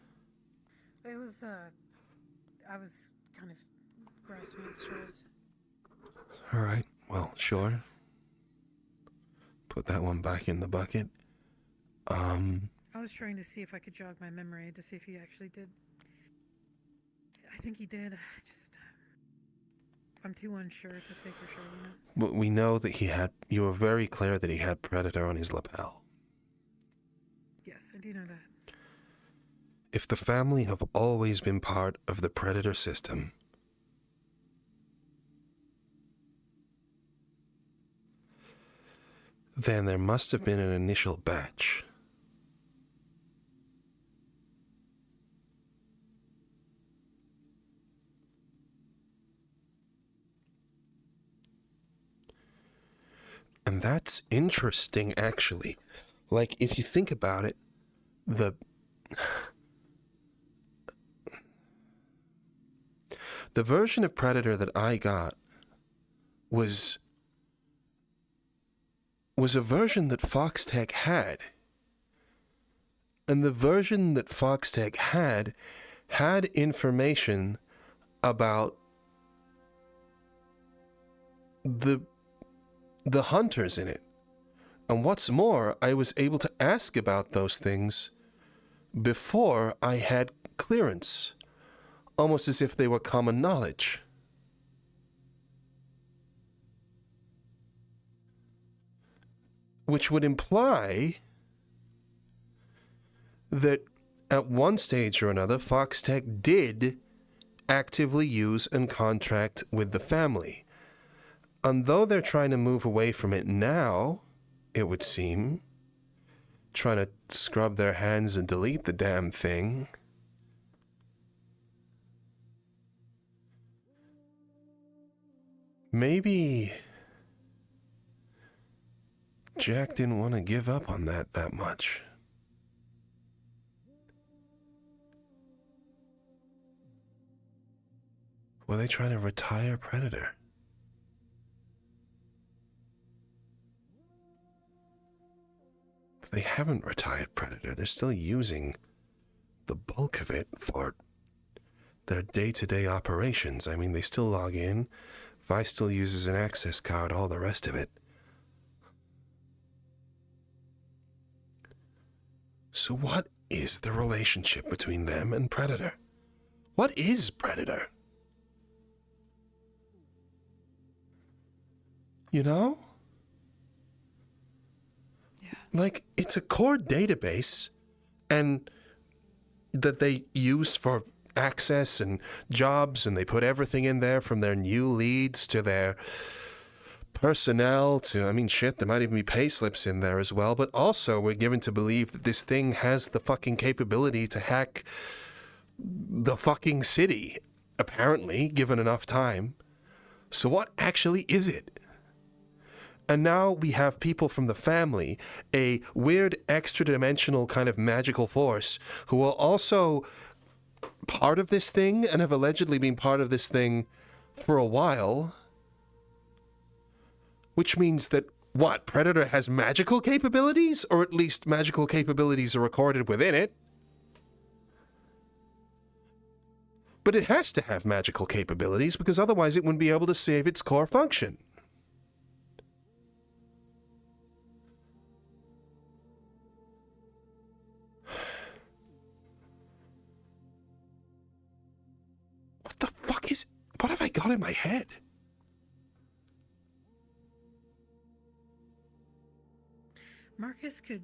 It was, I was kind of grasping at straws. All right, well, sure. Put that one back in the bucket. I was trying to see if I could jog my memory to see if he actually did. I think he did. I'm too unsure to say for sure, you know? But we know that you were very clear that he had Predator on his lapel. Yes, I do know that. If the family have always been part of the Predator system, then there must have been an initial batch. And that's interesting, actually. Like, if you think about it, the version of Predator that I got was a version that FoxTec had. And the version that FoxTec had information about the hunters in it. And what's more, I was able to ask about those things before I had clearance, almost as if they were common knowledge. Which would imply that at one stage or another, FoxTec did actively use and contract with the family. And though they're trying to move away from it now, it would seem, trying to scrub their hands and delete the damn thing, maybe Jack didn't want to give up on that much. Were they trying to retire Predator? They haven't retired Predator. They're still using the bulk of it for their day-to-day operations. I mean, they still log in. Vi still uses an access card, all the rest of it. So what is the relationship between them and Predator? What is Predator? You know? Like, it's a core database and that they use for access and jobs, and they put everything in there from their new leads to their personnel to, I mean, shit, there might even be pay slips in there as well, but also we're given to believe that this thing has the fucking capability to hack the fucking city, apparently, given enough time. So what actually is it? And now we have people from the family, a weird extra-dimensional kind of magical force, who are also part of this thing and have allegedly been part of this thing for a while. Which means that, what, Predator has magical capabilities? Or at least magical capabilities are recorded within it. But it has to have magical capabilities, because otherwise it wouldn't be able to save its core function. What the fuck is... What have I got in my head? Marcus could...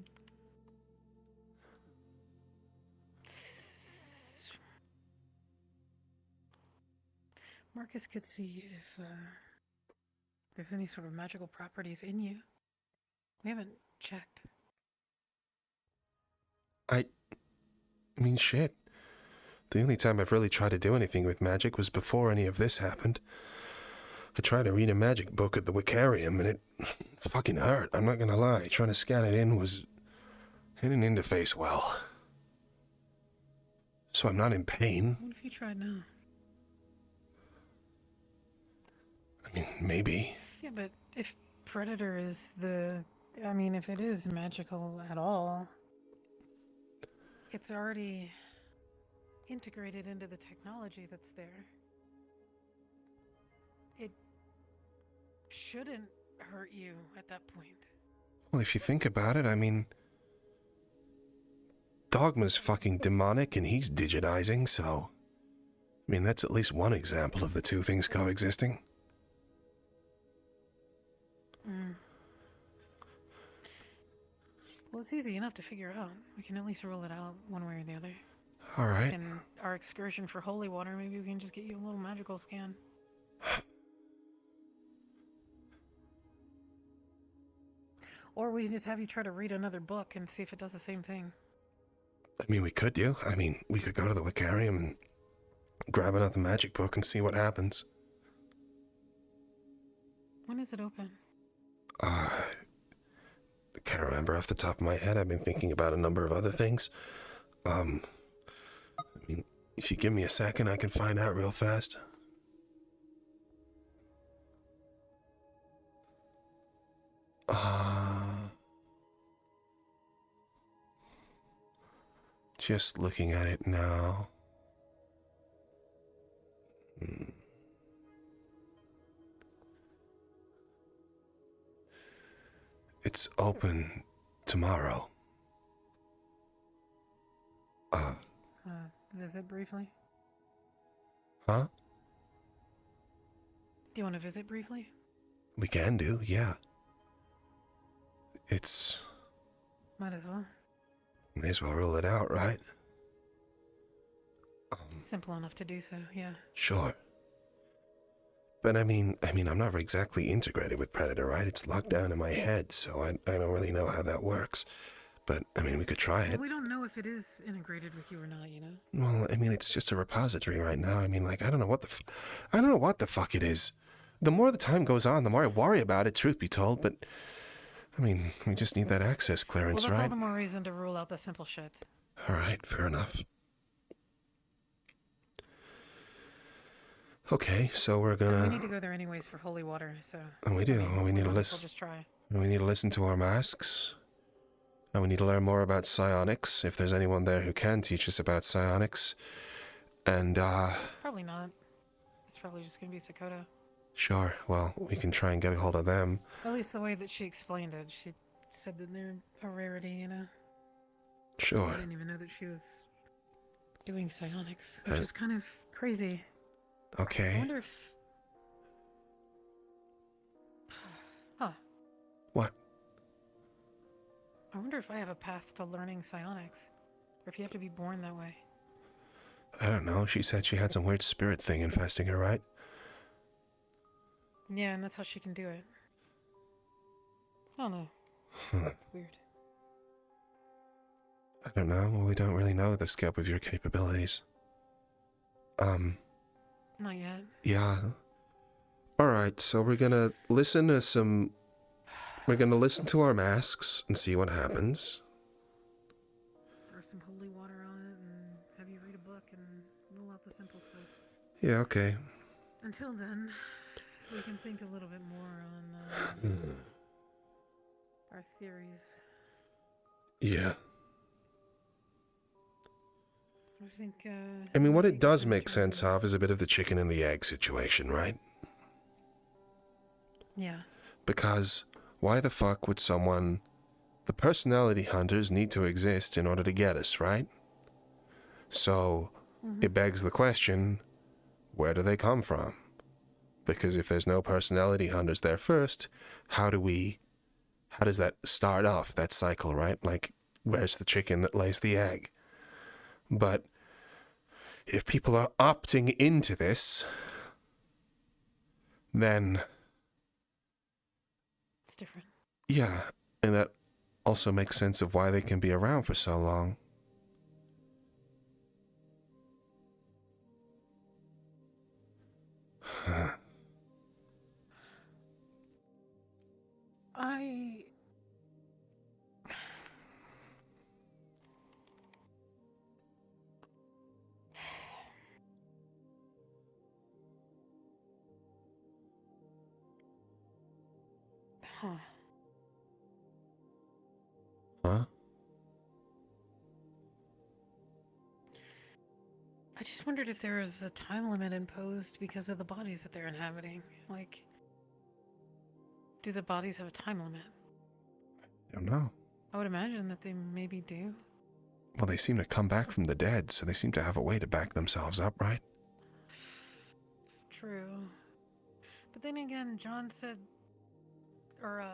Marcus could see if there's any sort of magical properties in you. We haven't checked. I mean, shit. The only time I've really tried to do anything with magic was before any of this happened. I tried to read a magic book at the Wicarium, and it fucking hurt. I'm not gonna lie. Trying to scan it in was... It didn't interface well. So I'm not in pain. What if you tried now? I mean, maybe. Yeah, but if Predator is the... I mean, if it is magical at all, it's already integrated into the technology that's there. It shouldn't hurt you at that point. Well, if you think about it, I mean... Dogma's fucking demonic and he's digitizing, so... I mean, that's at least one example of the two things coexisting. Well, it's easy enough to figure out. We can at least rule it out one way or the other. Alright. In our excursion for holy water, maybe we can just get you a little magical scan. Or we can just have you try to read another book and see if it does the same thing. I mean, we could do. I mean, we could go to the Wicarium and grab another magic book and see what happens. When is it open? I can't remember off the top of my head. I've been thinking about a number of other things. I mean, if you give me a second, I can find out real fast. Just looking at it now. It's open tomorrow. Visit briefly? Huh? Do you want to visit briefly? We can do, yeah. It's... Might as well. May as well rule it out, right? Simple enough to do so, yeah. Sure. But I mean, I'm not exactly integrated with Predator, right? It's locked down in my head, so I don't really know how that works. But, I mean, we could try it. Well, we don't know if it is integrated with you or not, you know? Well, I mean, it's just a repository right now. I mean, like, I don't know what the fuck it is. The more the time goes on, the more I worry about it, truth be told, but... I mean, we just need that access clearance, well, that's right? all the more reason to rule out the simple shit. Alright, fair enough. Okay, so we're gonna... We need to go there anyways for holy water, so... Oh, we do. We need to listen. Just try. We need to listen to our masks. And we need to learn more about psionics, if there's anyone there who can teach us about psionics. And, Probably not. It's probably just gonna be Sakota. Sure, well, we can try and get a hold of them. At least the way that she explained it, she said that they're a rarity, you know? Sure. I didn't even know that she was doing psionics, which is kind of crazy. Okay. I wonder if... Huh. What? I wonder if I have a path to learning psionics. Or if you have to be born that way. I don't know. She said she had some weird spirit thing infesting her, right? Yeah, and that's how she can do it. Oh no. It's weird. I don't know. Well, we don't really know the scope of your capabilities. Not yet. Yeah. Alright, so we're gonna listen to some... We're gonna listen to our masks and see what happens. Throw some holy water on it and have you read a book and rule out the simple stuff. Yeah, okay. Until then, we can think a little bit more on our theories. Yeah. I think, I mean, might what be it a does good make choice sense of- of is a bit of the chicken and the egg situation, right? Yeah. Because why the fuck would someone... The personality hunters need to exist in order to get us, right? So, it begs the question, where do they come from? Because if there's no personality hunters there first, how does that start off, that cycle, right? Like, where's the chicken that lays the egg? But if people are opting into this, then... It's different. Yeah, and that also makes sense of why they can be around for so long. I... Huh. Huh? I just wondered if there was a time limit imposed because of the bodies that they're inhabiting. Like, do the bodies have a time limit? I don't know. I would imagine that they maybe do. Well, they seem to come back from the dead, so they seem to have a way to back themselves up, right? True. But then again, John said, or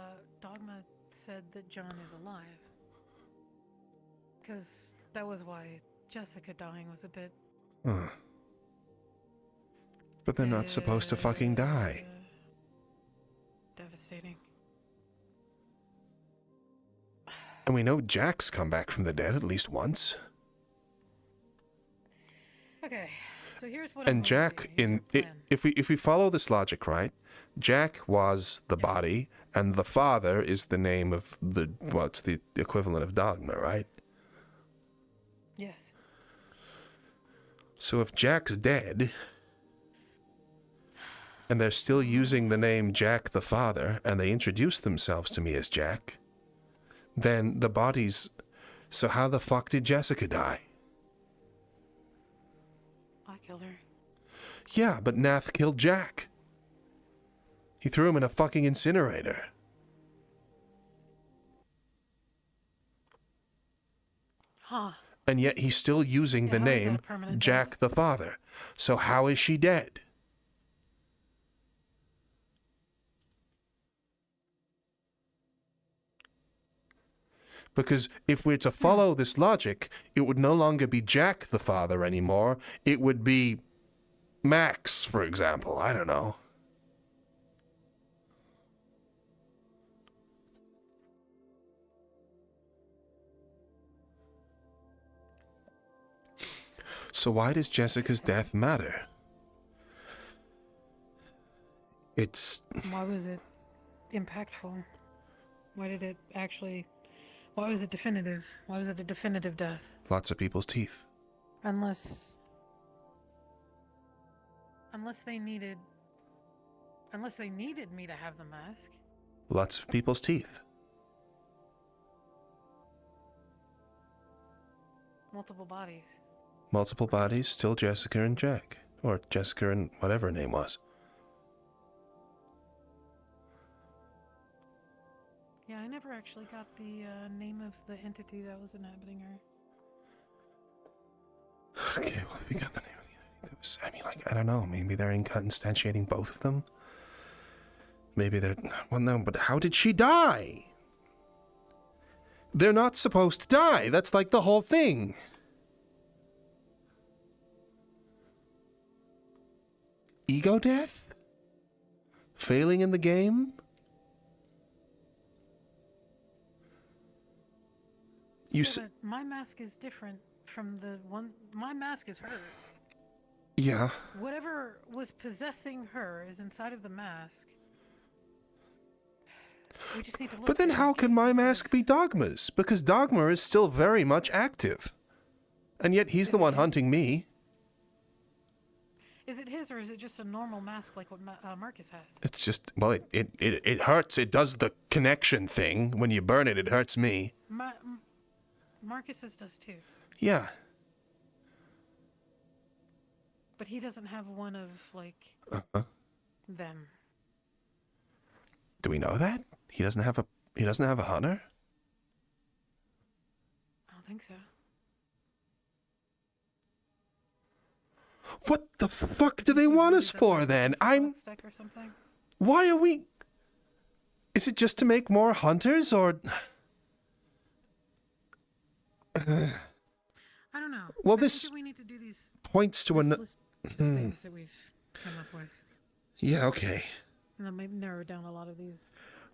Dogma said that John is alive. Because that was why Jessica dying was a bit... Huh. But they're not supposed to fucking die. Devastating. And we know Jack's come back from the dead at least once. Okay, so here's what I'm And going Jack, to do. Here's our plan. if we follow this logic, right? Jack was the body, and the father is the name of it's the equivalent of Dogma, right? Yes. So if Jack's dead, and they're still using the name Jack the Father, and they introduce themselves to me as Jack, then the bodies... So how the fuck did Jessica die? I killed her. Yeah, but Nath killed Jack. He threw him in a fucking incinerator. Huh. And yet he's still using Yeah, the how is that name a permanent Jack the Father. So how is she dead? Because if we're to follow this logic, it would no longer be Jack the Father anymore. It would be Max, for example. I don't know. So why does Jessica's death matter? It's... Why was it impactful? Why did it actually... Why was it definitive? Why was it a definitive death? lots of people's teeth. Unless they needed me to have the mask. Lots of people's teeth. Multiple bodies. Multiple bodies, still Jessica and Jack. Or Jessica and whatever her name was. Yeah, I never actually got the name of the entity that was inhabiting her. Okay, well, we got the name of the entity that was... I mean, like, I don't know. Maybe they're instantiating both of them? Maybe they're... Well, no, but how did she die? They're not supposed to die. That's like the whole thing. Ego death? Failing in the game? You Yeah, but my mask is different from the one. My mask is hers. yeah. Whatever was possessing her is inside of the mask. We just need to look. But then there. how You can can't my just sort mask of- be Dogma's? Because Dogma is still very much active. And yet he's Is the it one his? hunting me. Is it his or is it just a normal mask like what Marcus has? It's just, well, it hurts. It does the connection thing. When you burn it, it hurts me. Marcus's does too. Yeah. But he doesn't have one of, like, them. Do we know that? He doesn't have a hunter? I don't think so. What the fuck do they want us for then? FoxTec or something? Why are we... Is it just to make more hunters, or... I don't know. Well, I this think that we need to do these points to this an... list of things that we've come up with. Yeah, okay. And that might narrow down a lot of these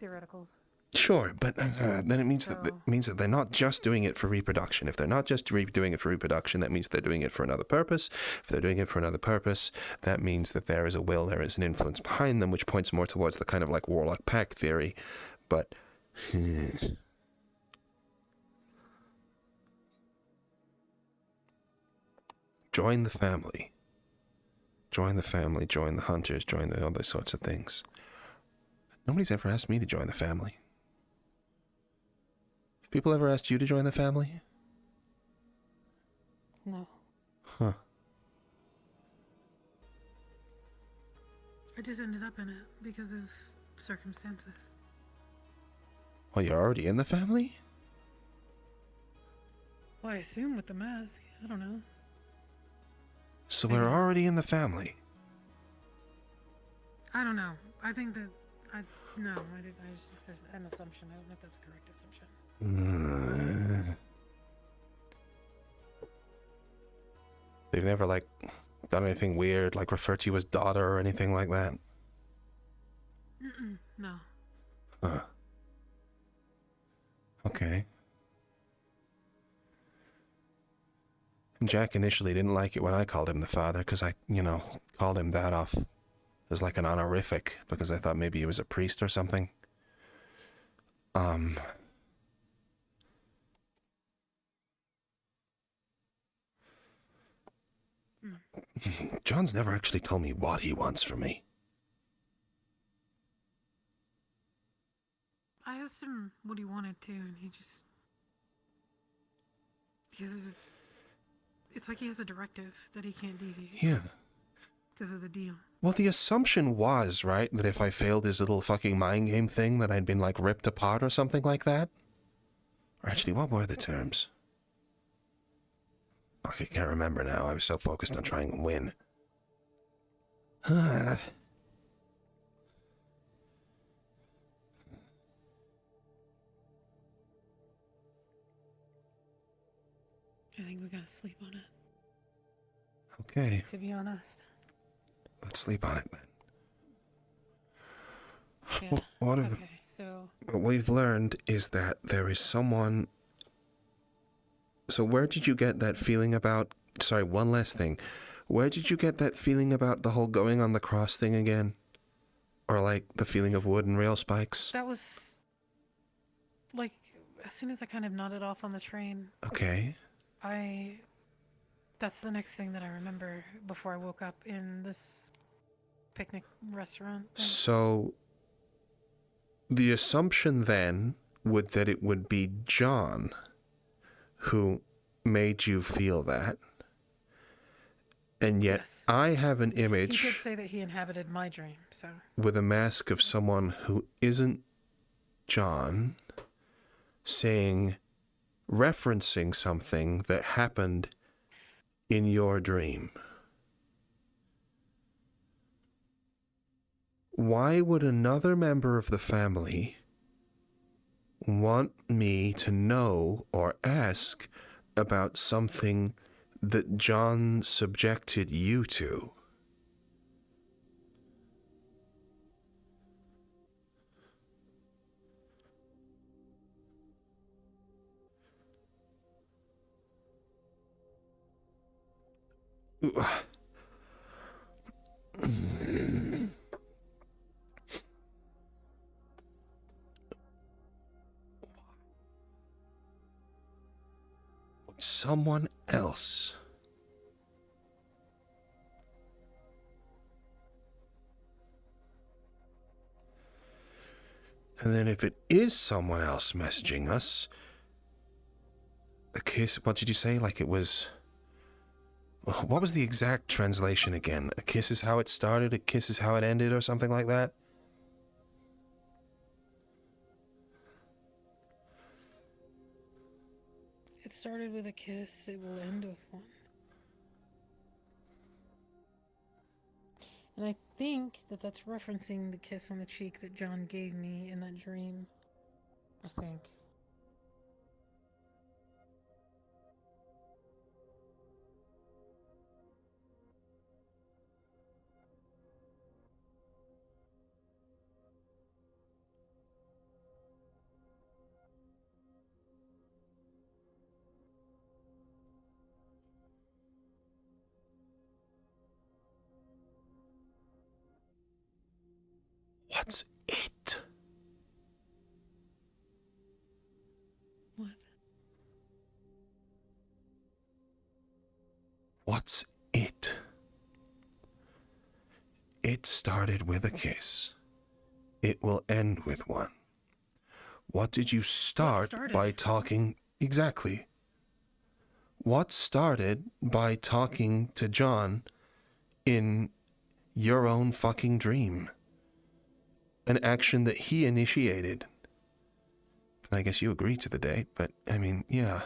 theoreticals. Sure, but then it means that they're not just doing it for reproduction. If they're not just doing it for reproduction, that means they're doing it for another purpose. If they're doing it for another purpose, that means that there is a will, there is an influence behind them, which points more towards the kind of like warlock pact theory. But join the family. Join the family, join the hunters, join the other sorts of things. Nobody's ever asked me to join the family. Have people ever asked you to join the family? No. Huh. I just ended up in it because of circumstances. Well, you're already in the family? Well, I assume with the mask. I don't know. So we're already in the family. I don't know. I think that no, it's just an assumption. I don't know if that's a correct assumption. They've never, like, done anything weird, like refer to you as daughter or anything like that? No. Huh. Okay. And Jack initially didn't like it when I called him the father, because I, called him that off as like an honorific, because I thought maybe he was a priest or something. John's never actually told me what he wants from me. I asked him what he wanted to, and it's like he has a directive that he can't deviate. Yeah. Because of the deal. Well, the assumption was, right, that if I failed his little fucking mind game thing, that I'd been, like, ripped apart or something like that? Or actually, what were the terms? Fuck, I can't remember now. I was so focused on trying to win. I think we gotta sleep on it, Okay, to be honest. let's sleep on it then. Yeah. What we've learned is that there is someone... So where did you get that feeling about... Sorry, one last thing. Where did you get that feeling about the whole going on the cross thing again? Or like the feeling of wood and rail spikes? That was, like, as soon as I kind of nodded off on the train, Okay. that's the next thing that I remember before I woke up in this picnic restaurant thing. So the assumption then would that it would be John who made you feel that. And yet Yes. I have an He image did say that he inhabited my dream, so... with a mask of someone who isn't John referencing something that happened in your dream. Why would another member of the family want me to know or ask about something that John subjected you to? Someone else. And then if it is someone else messaging us, a kiss, what did you say? Like it was... What was the exact translation again? A kiss is how it started, a kiss is how it ended, or something like that? It started with a kiss, it will end with one. And I think that that's referencing the kiss on the cheek that John gave me in that dream. I think. What's it? What? What's it? It started with a kiss. It will end with one. What did you start by talking exactly? What started by talking to John in your own fucking dream? An action that he initiated. I guess you agreed to the date, but I mean, yeah.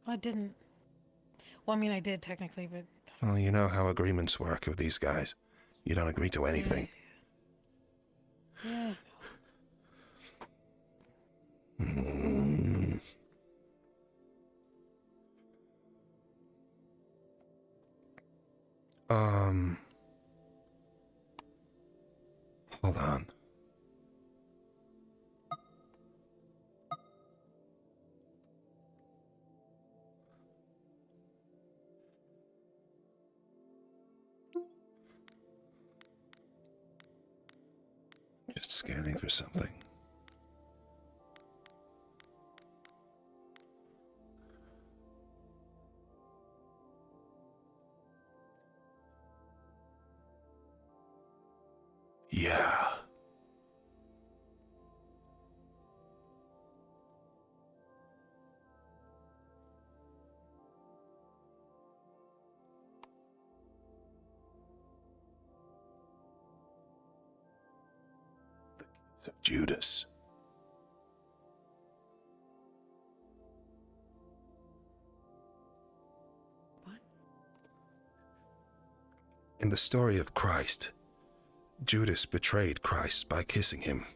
I didn't. Well, I mean, I did technically, but... Well, you know how agreements work with these guys. You don't agree to anything. Yeah. Hold on. Just scanning for something. Yeah. The kiss of Judas. What? In the story of Christ, Judas betrayed Christ by kissing him,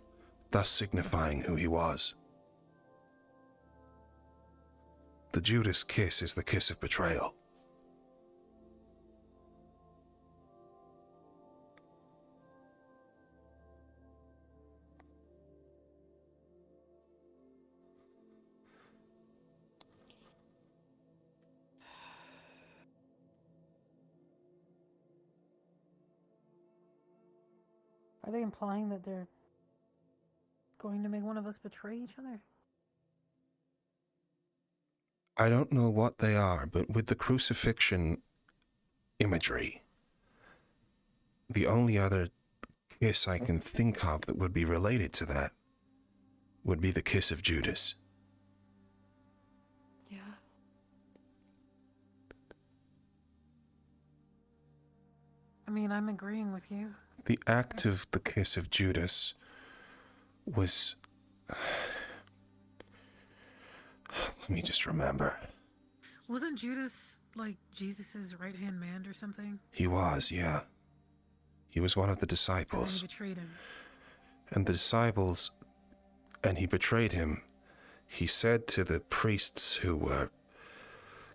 thus signifying who he was. The Judas kiss is the kiss of betrayal. Are they implying that they're going to make one of us betray each other? I don't know what they are, but with the crucifixion imagery, the only other kiss I can think of that would be related to that would be the kiss of Judas. Yeah. I mean, I'm agreeing with you. The act of the kiss of Judas was... Let me just remember. Wasn't Judas, like, Jesus' right-hand man or something? He was, yeah. He was one of the And then disciples. he betrayed him. And the disciples... And he betrayed him. He said to the priests who were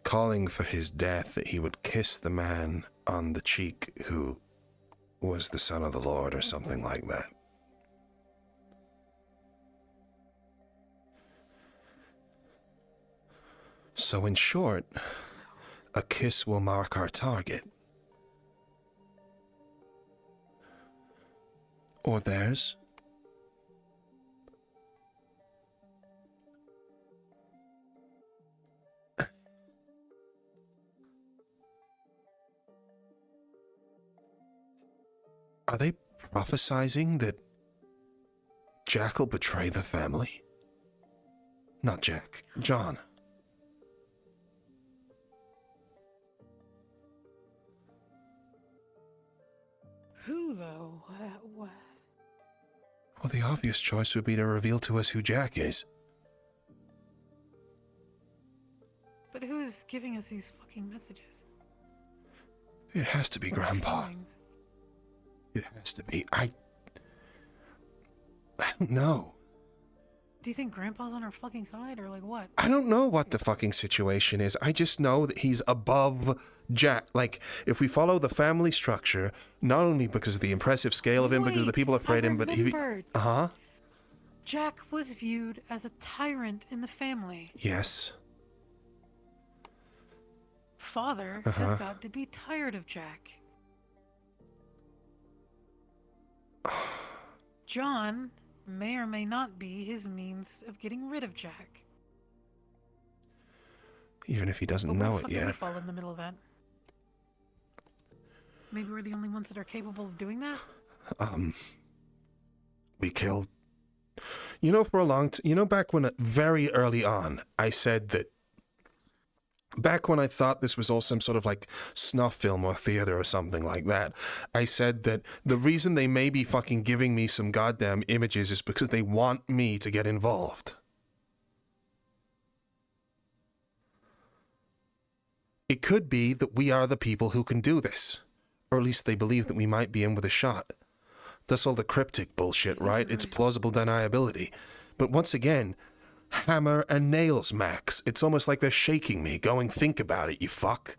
calling for his death that he would kiss the man on the cheek who was the Son of the Lord or something like that. So in short, A kiss will mark our target. Or theirs. Are they prophesizing that Jack will betray the family? Not Jack, John. Who, though? What? Well, the obvious choice would be to reveal to us who Jack is. But who's giving us these fucking messages? It has to be Grandpa. Feelings. It has to be. I don't know. Do you think Grandpa's on our fucking side, or like what? I don't know what the fucking situation is. I just know that he's above Jack. Like, if we follow the family structure, not only because of the impressive scale of him, because the people afraid him, but he... Uh-huh. Jack was viewed as a tyrant in the family. Yes. Father has got to be tired of Jack. John may or may not be his means of getting rid of Jack. Even if he doesn't know it yet. We fall in the middle of that. Maybe we're the only ones that are capable of doing that? We killed... You know, for a long time... You know, back when, very early on, I said that... Back when I thought this was all some sort of like snuff film or theater or something like that, I said that the reason they may be fucking giving me some goddamn images is because they want me to get involved. It could be that we are the people who can do this. Or at least they believe that we might be in with a shot. That's all the cryptic bullshit, right? It's plausible deniability. But once again... Hammer and nails, Max. It's almost like they're shaking me, going, think about it, you fuck.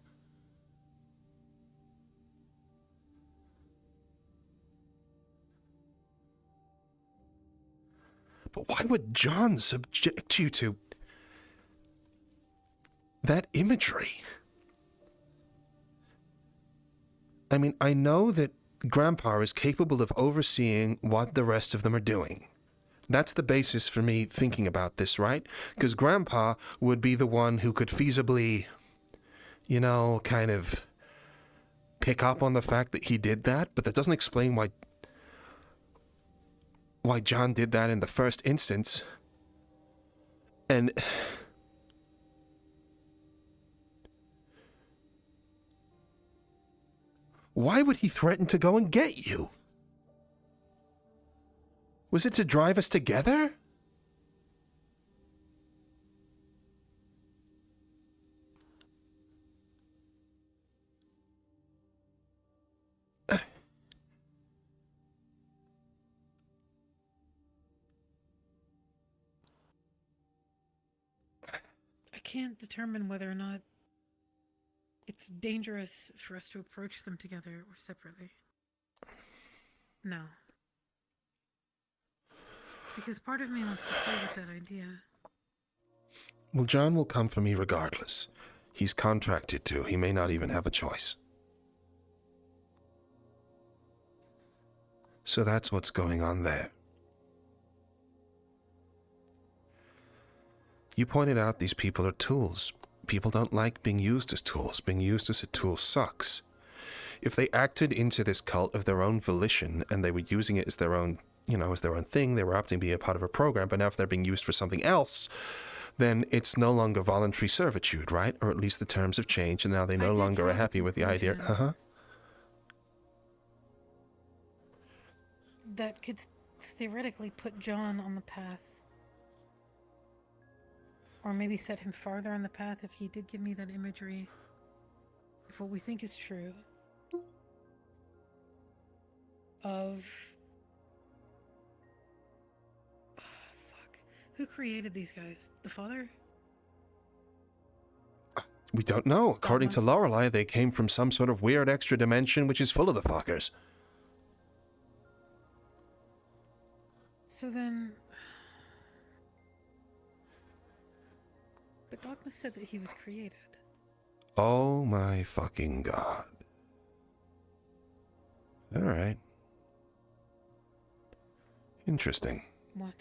But why would John subject you to that imagery? I mean, I know that Grandpa is capable of overseeing what the rest of them are doing. That's the basis for me thinking about this, right? Because Grandpa would be the one who could feasibly, you know, kind of pick up on the fact that he did that, but that doesn't explain why John did that in the first instance. And why would he threaten to go and get you? Was it to drive us together? I can't determine whether or not it's dangerous for us to approach them together or separately. No. Because part of me wants to play with that idea. Well, John will come for me regardless. He's contracted to. He may not even have a choice. So that's what's going on there. You pointed out these people are tools. People don't like being used as tools. Being used as a tool sucks. If they acted into this cult of their own volition and they were using it as their own, you know, as their own thing, they were opting to be a part of a program, but now if they're being used for something else, then it's no longer voluntary servitude, right? Or at least the terms have changed and now they no longer are happy with the idea. That could theoretically put John on the path. Or maybe set him farther on the path if he did give me that imagery. If what we think is true. Of... Oh, fuck. Who created these guys? The father? We don't know. According to Lorelei, they came from some sort of weird extra dimension which is full of the fuckers. So then... But Dogma said that he was created. Oh my fucking god. Alright. Interesting. What?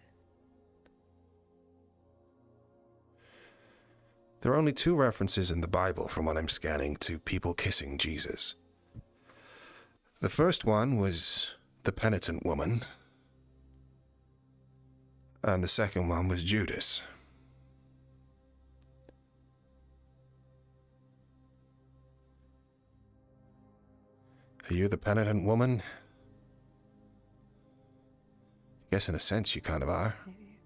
There are only 2 references in the Bible, from what I'm scanning, to people kissing Jesus. The first one was the penitent woman, and the second one was Judas. Are you the penitent woman? Guess in a sense you kind of are. Maybe.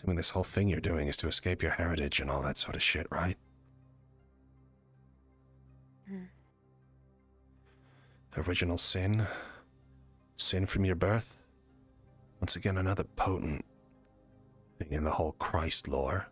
I mean, this whole thing you're doing is to escape your heritage and all that sort of shit, right? Original sin? Sin from your birth? Once again, another potent thing in the whole Christ lore.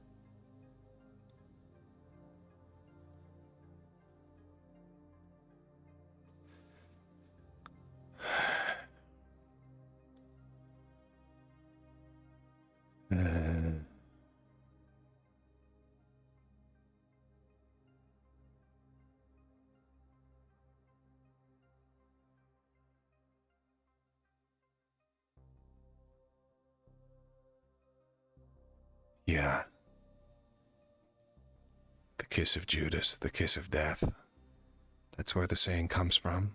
Yeah. The kiss of Judas, the kiss of death. That's where the saying comes from.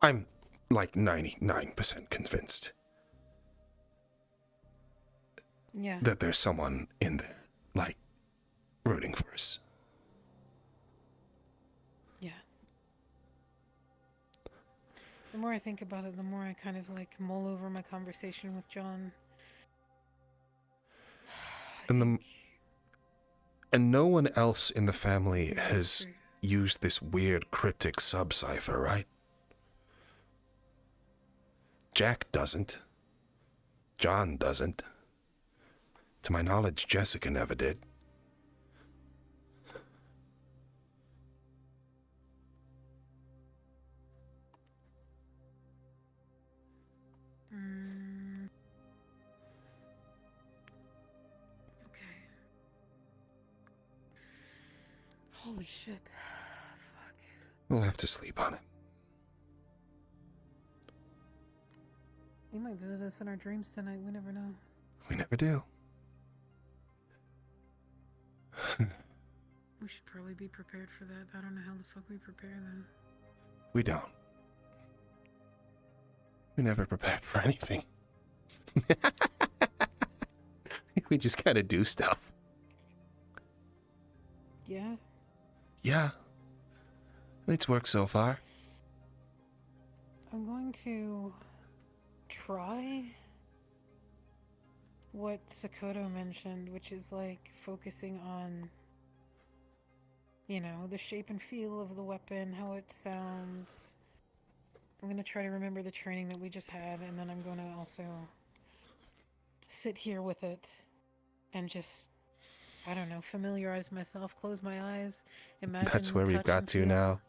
I'm like 99% convinced Yeah. that there's someone in there, like, rooting for us. Yeah. The more I think about it, the more I kind of like mull over my conversation with John. And no one else in the family has True. used this weird cryptic sub-cipher, right? Jack doesn't. John doesn't. To my knowledge, Jessica never did. Okay. Holy shit. Fuck. We'll have to sleep on it. He might visit us in our dreams tonight. We never know. We never do. We should probably be prepared for that. I don't know how the fuck we prepare though. We don't. We never prepared for anything. We just kind of do stuff. Yeah? Yeah. It's worked so far. I'm going to try what Sakoto mentioned, which is like focusing on, you know, the shape and feel of the weapon, how it sounds. I'm going to try to remember the training that we just had, and then I'm going to also sit here with it and just, I don't know, familiarize myself, close my eyes, imagine. That's where we've touch, got and to feel. now.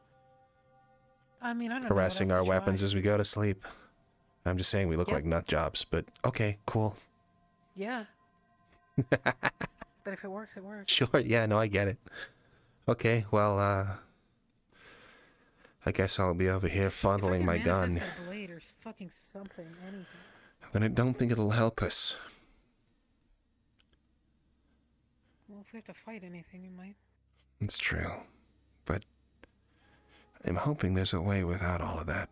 I mean, I don't Caressing know. our weapons as we go to sleep. I'm just saying we look Yep. like nut jobs, but okay, cool. Yeah. But if it works, it works. Sure, yeah, no, I get it. Okay, well, I guess I'll be over here fondling my gun. If I can manifest a blade or fucking something, anything. Then I don't think it'll help us. Well, if we have to fight anything, we might. It's true. But I'm hoping there's a way without all of that.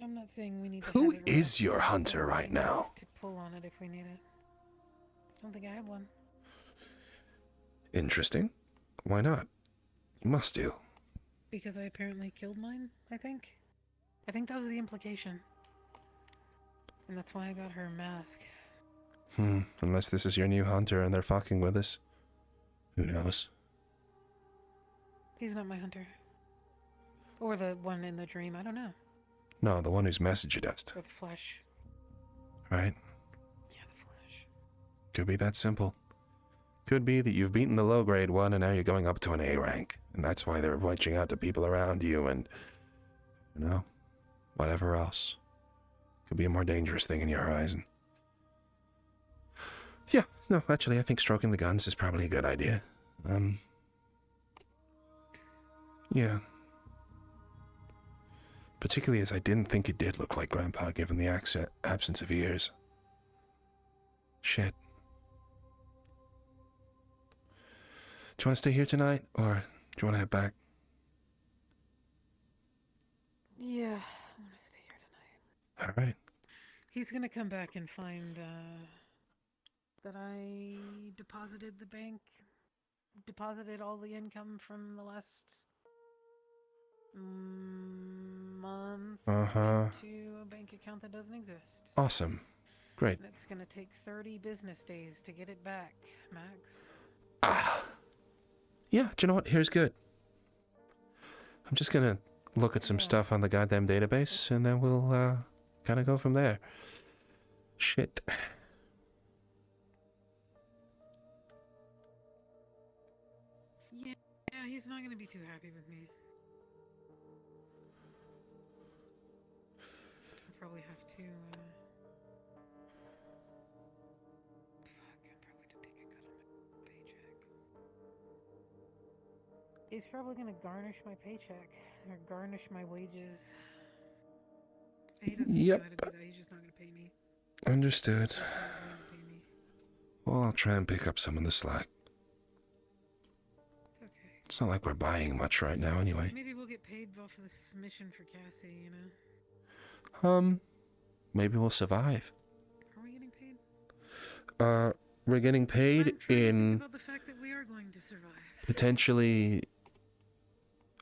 I'm not saying we need to. Who have it is right your now, hunter but right now? To pull on it if we need it. I don't think I have one. Interesting. Why not? You must do. Because I apparently killed mine, I think. I think that was the implication. And that's why I got her mask. Unless this is your new hunter and they're fucking with us. Who knows? He's not my hunter. Or the one in the dream, I don't know. No, the one whose message it is. Or the flesh. Right? Yeah, the flesh. Could be that simple. Could be that you've beaten the low-grade one and now you're going up to an A rank. And that's why they're reaching out to people around you and, you know, whatever else. Could be a more dangerous thing in your horizon. Yeah, no, actually, I think stroking the guns is probably a good idea. Yeah. Particularly as I didn't think it did look like Grandpa given the absence of ears. Shit. Do you want to stay here tonight, or do you want to head back? Yeah, I want to stay here tonight. All right. He's gonna come back and find that I deposited all the income from the last month into a bank account that doesn't exist. Awesome. Great. And it's gonna take 30 business days to get it back, Max. Yeah, do you know what? Here's good. I'm just gonna look at some stuff on the goddamn database, and then we'll, kind of go from there. Shit. Yeah, he's not gonna be too happy with me. I'll probably have to, I'll probably have to take a cut on my paycheck. He's probably gonna garnish my paycheck, or garnish my wages. He doesn't know how to do that, he's just not gonna pay me. Understood. He's not going to pay me. Well, I'll try and pick up some of the slack. It's okay. It's not like we're buying much right now anyway. Maybe we'll get paid off of this mission for Cassie, you know? Maybe we'll survive. Are we getting paid? We're getting paid I'm trying to think in about the fact that we are going to survive. potentially,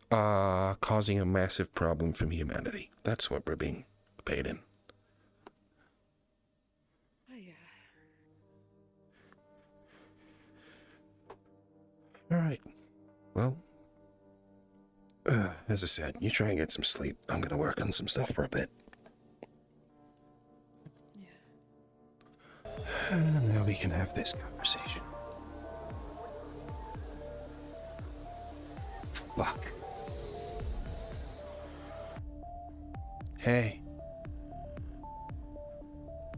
causing a massive problem from humanity. That's what we're being paid in. Oh, yeah. Alright. Well, as I said, you try and get some sleep. I'm gonna work on some stuff for a bit. Yeah. And now we can have this conversation. Fuck. Hey.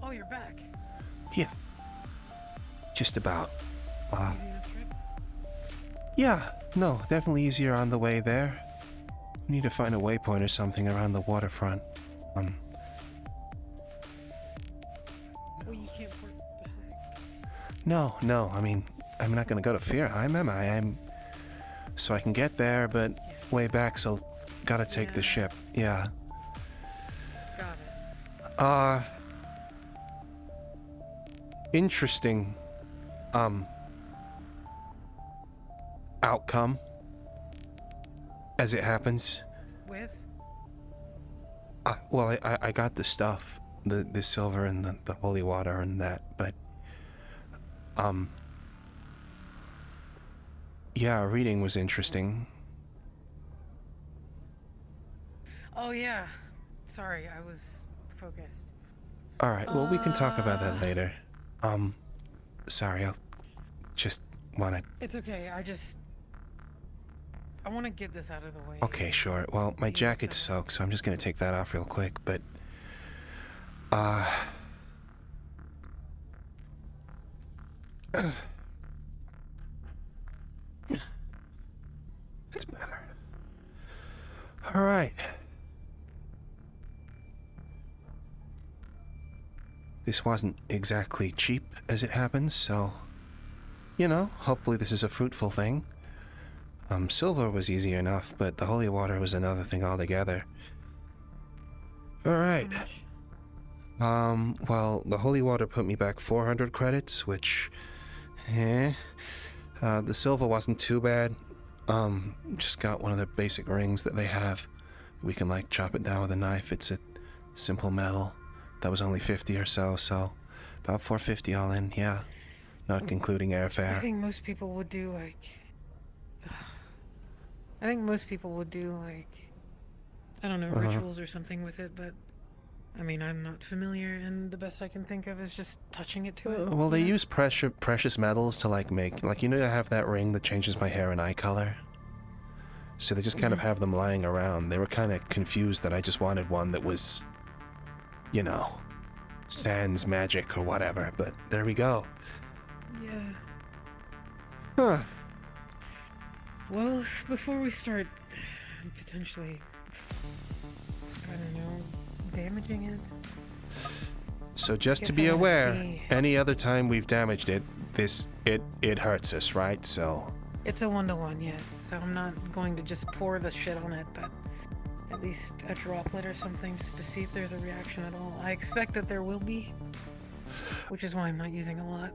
Oh, you're back. Yeah. Just about. Easy enough trip? Yeah, no, definitely easier on the way there. We need to find a waypoint or something around the waterfront. Well, you can't port back. No, I mean, I'm not gonna go to Fearheim, am I? I'm... So I can get there, but way back, so gotta take the ship. Yeah. Got it. Interesting, outcome, as it happens. With? Well, I got the stuff, the silver and the holy water and that, but, yeah, reading was interesting. Oh, yeah. Sorry, I was focused. Alright, well, we can talk about that later. Sorry, I'll just wanna... It's okay, I want to get this out of the way. Okay, sure. Well, my jacket's soaked, so I'm just gonna take that off real quick, but... It's better. Alright. This wasn't exactly cheap, as it happens, so... You know, hopefully this is a fruitful thing. Silver was easy enough, but the holy water was another thing altogether. Alright. Well, the holy water put me back 400 credits, which... The silver wasn't too bad. Just got one of the basic rings that they have. We can, like, chop it down with a knife. It's a simple metal. That was only 50 or so, about 450 all in, yeah. Not including airfare. I think most people would do, like... I don't know, Uh-huh. rituals or something with it, but I mean, I'm not familiar, and the best I can think of is just touching it to it. Well, they you know? use precious metals to like make, like, you know, I have that ring that changes my hair and eye color. So they just kind of have them lying around. They were kind of confused that I just wanted one that was, you know, sans magic or whatever. But there we go. Yeah. Huh. Well, before we start potentially, I don't know, damaging it. So just to Guess be I wanna aware, see. any other time we've damaged it, it hurts us, right? So It's a 1-to-1, yes. So I'm not going to just pour the shit on it, but at least a droplet or something just to see if there's a reaction at all. I expect that there will be, which is why I'm not using a lot.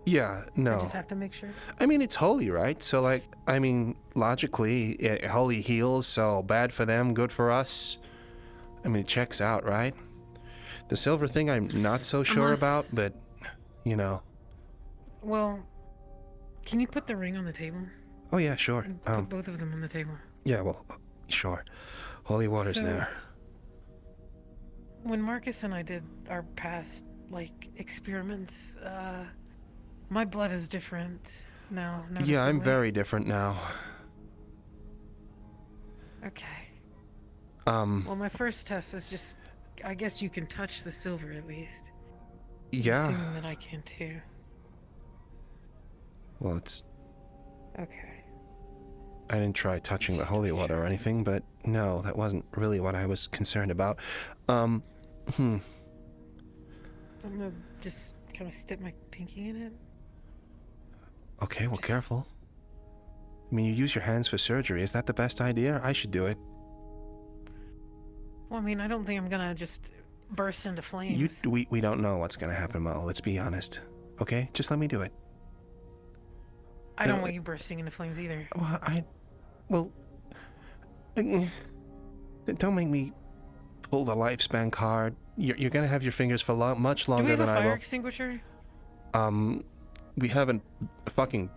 yeah, I no. just have to make sure. I mean, it's holy, right? So, like, I mean, logically, holy heals, so bad for them, good for us. I mean, it checks out, right? The silver thing I'm not so sure about, Unless- but, you know. Well, can you put the ring on the table? Oh, yeah, sure. And put both of them on the table. Yeah, well, sure. Holy water's So- there. When Marcus and I did our past, like, experiments, my blood is different now. Yeah, I'm noticeably. very different now. Okay. Um, Well, my first test is just, I guess you can touch the silver at least. yeah. Assuming that I can too. Well, it's... Okay. I didn't try touching the holy water or anything, but no, that wasn't really what I was concerned about. I'm gonna just kind of stick my pinky in it. Okay, well, careful. I mean, you use your hands for surgery. Is that the best idea? I should do it. Well, I mean, I don't think I'm gonna just burst into flames. We don't know what's gonna happen, Mo. Let's be honest. Okay, just let me do it. I don't want you bursting into flames either. Well, don't make me pull the lifespan card. You're gonna have your fingers for much Do we longer have a than I fire will. extinguisher? We have a fucking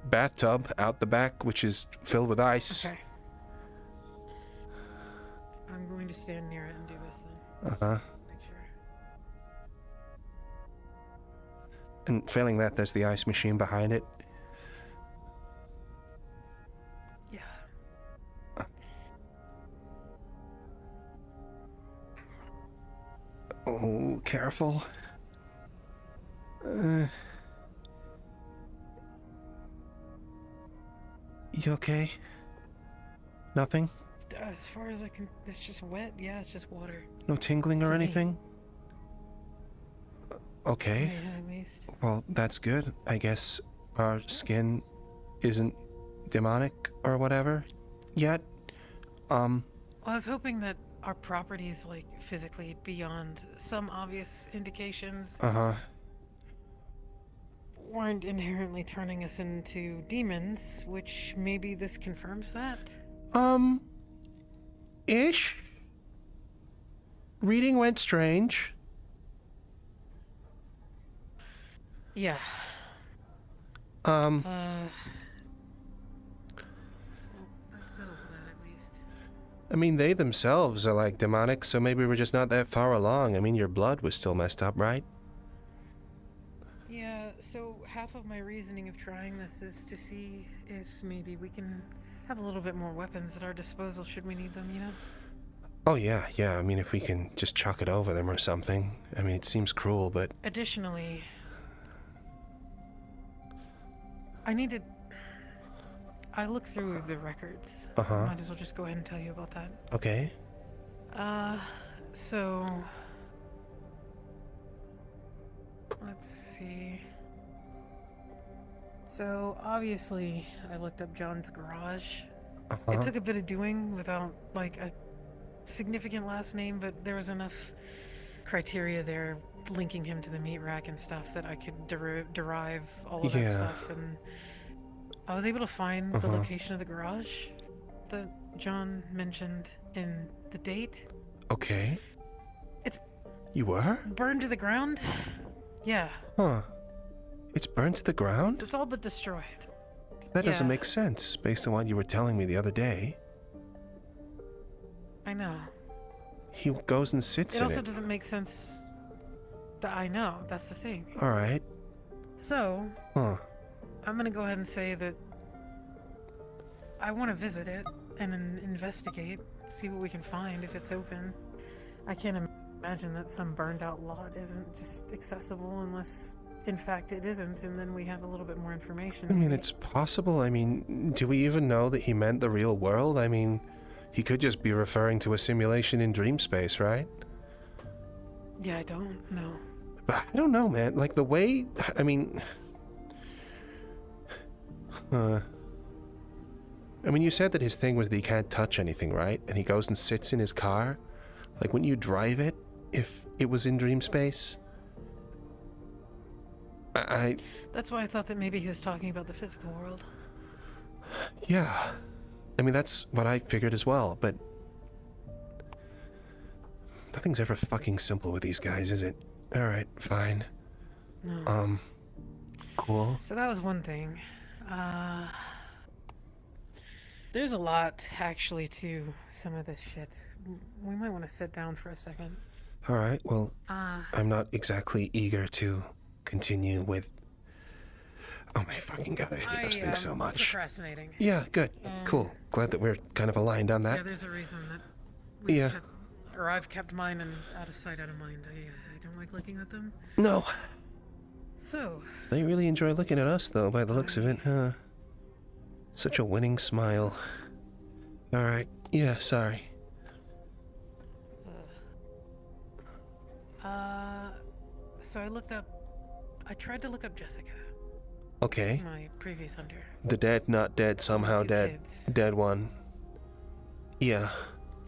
bathtub out the back, which is filled with ice. Okay. I'm going to stand near it and do this then. Uh-huh. Make sure. And failing that, there's the ice machine behind it. Yeah. Oh, careful. You okay? Nothing? As far as I can, it's just wet. Yeah, it's just water. No tingling or For me. anything? Okay. Yeah, at least. Well, that's good. I guess our skin isn't demonic or whatever yet. Well, I was hoping that our properties, like physically beyond some obvious indications, Uh-huh. weren't inherently turning us into demons, which maybe this confirms that. Ish. Reading went strange. Yeah. Um, That settles that at least. I mean, they themselves are like demonic, so maybe we're just not that far along. I mean, your blood was still messed up, right? Yeah, so half of my reasoning of trying this is to see if maybe we can have a little bit more weapons at our disposal should we need them, you know? Oh, yeah. I mean, if we can just chuck it over them or something. I mean, it seems cruel, but... Additionally, I looked through the records. Uh-huh. Might as well just go ahead and tell you about that. Okay. So... Let's see... So, obviously, I looked up John's garage. Uh-huh. It took a bit of doing without, like, a significant last name, but there was enough criteria there linking him to the meat rack and stuff that I could derive all of that Yeah. stuff, and I was able to find the Uh-huh. location of the garage that John mentioned in the date. Okay. It's- You were? Burned to the ground? Yeah, Huh. It's burned to the ground? it's all but destroyed. That doesn't Yeah. make sense, based on what you were telling me the other day. I know. He goes and sits It in also it. doesn't make sense that I know. That's the thing. Alright. So, Huh. I'm gonna go ahead and say that I want to visit it and investigate, see what we can find if it's open. I can't imagine that some burned out lot isn't just accessible unless, in fact, it isn't, and then we have a little bit more information. I mean, maybe. it's possible. I mean, do we even know that he meant the real world? I mean, he could just be referring to a simulation in dream space, right? Yeah, I don't know. But I don't know, man. Like, the way... I mean... I mean, you said that his thing was that he can't touch anything, right? And he goes and sits in his car. Like, wouldn't you drive it if it was in dream space? That's why I thought that maybe he was talking about the physical world. Yeah. I mean, that's what I figured as well, but... Nothing's ever fucking simple with these guys, is it? Alright, fine. No. Cool. So that was one thing. There's a lot, actually, to some of this shit. We might want to sit down for a second. Alright, well, I'm not exactly eager to continue with... Oh my fucking god, I hate those things so much. Procrastinating. Yeah, good. Cool. Glad that we're kind of aligned on Yeah, that. there's a reason that Yeah. I've kept mine and out of sight, out of mind. I don't like looking at them. No. So, They really enjoy looking at us, though, by the looks of it, huh? Such a winning smile. Alright. Yeah, sorry. so I tried to look up Jessica, Okay. my previous hunter. The dead, not dead, somehow Two dead. kids. Dead one. Yeah.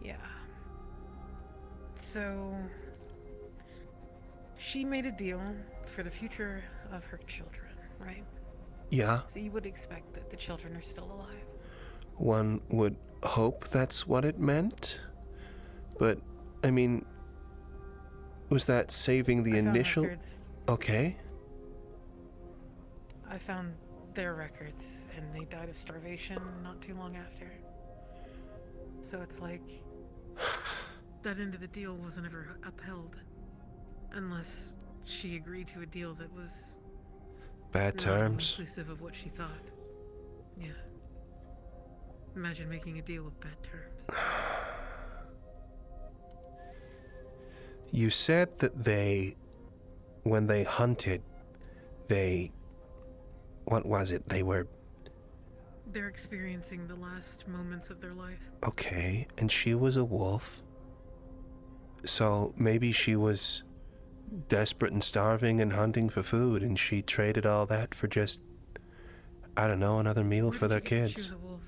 Yeah. So, she made a deal for the future of her children, right? Yeah. So you would expect that the children are still alive. One would hope that's what it meant. But, I mean... Was that saving the I found initial... records. Okay. I found their records, and they died of starvation not too long after. So it's like that end of the deal wasn't ever upheld, unless she agreed to a deal that was Bad terms. inclusive of what she thought. Yeah. Imagine making a deal with bad terms. You said that they... When they hunted, they... What was it? They were... They're experiencing the last moments of their life. Okay, and she was a wolf. So maybe she was desperate and starving and hunting for food, and she traded all that for just, I don't know, another meal Where for did their you get that kids. She was a wolf.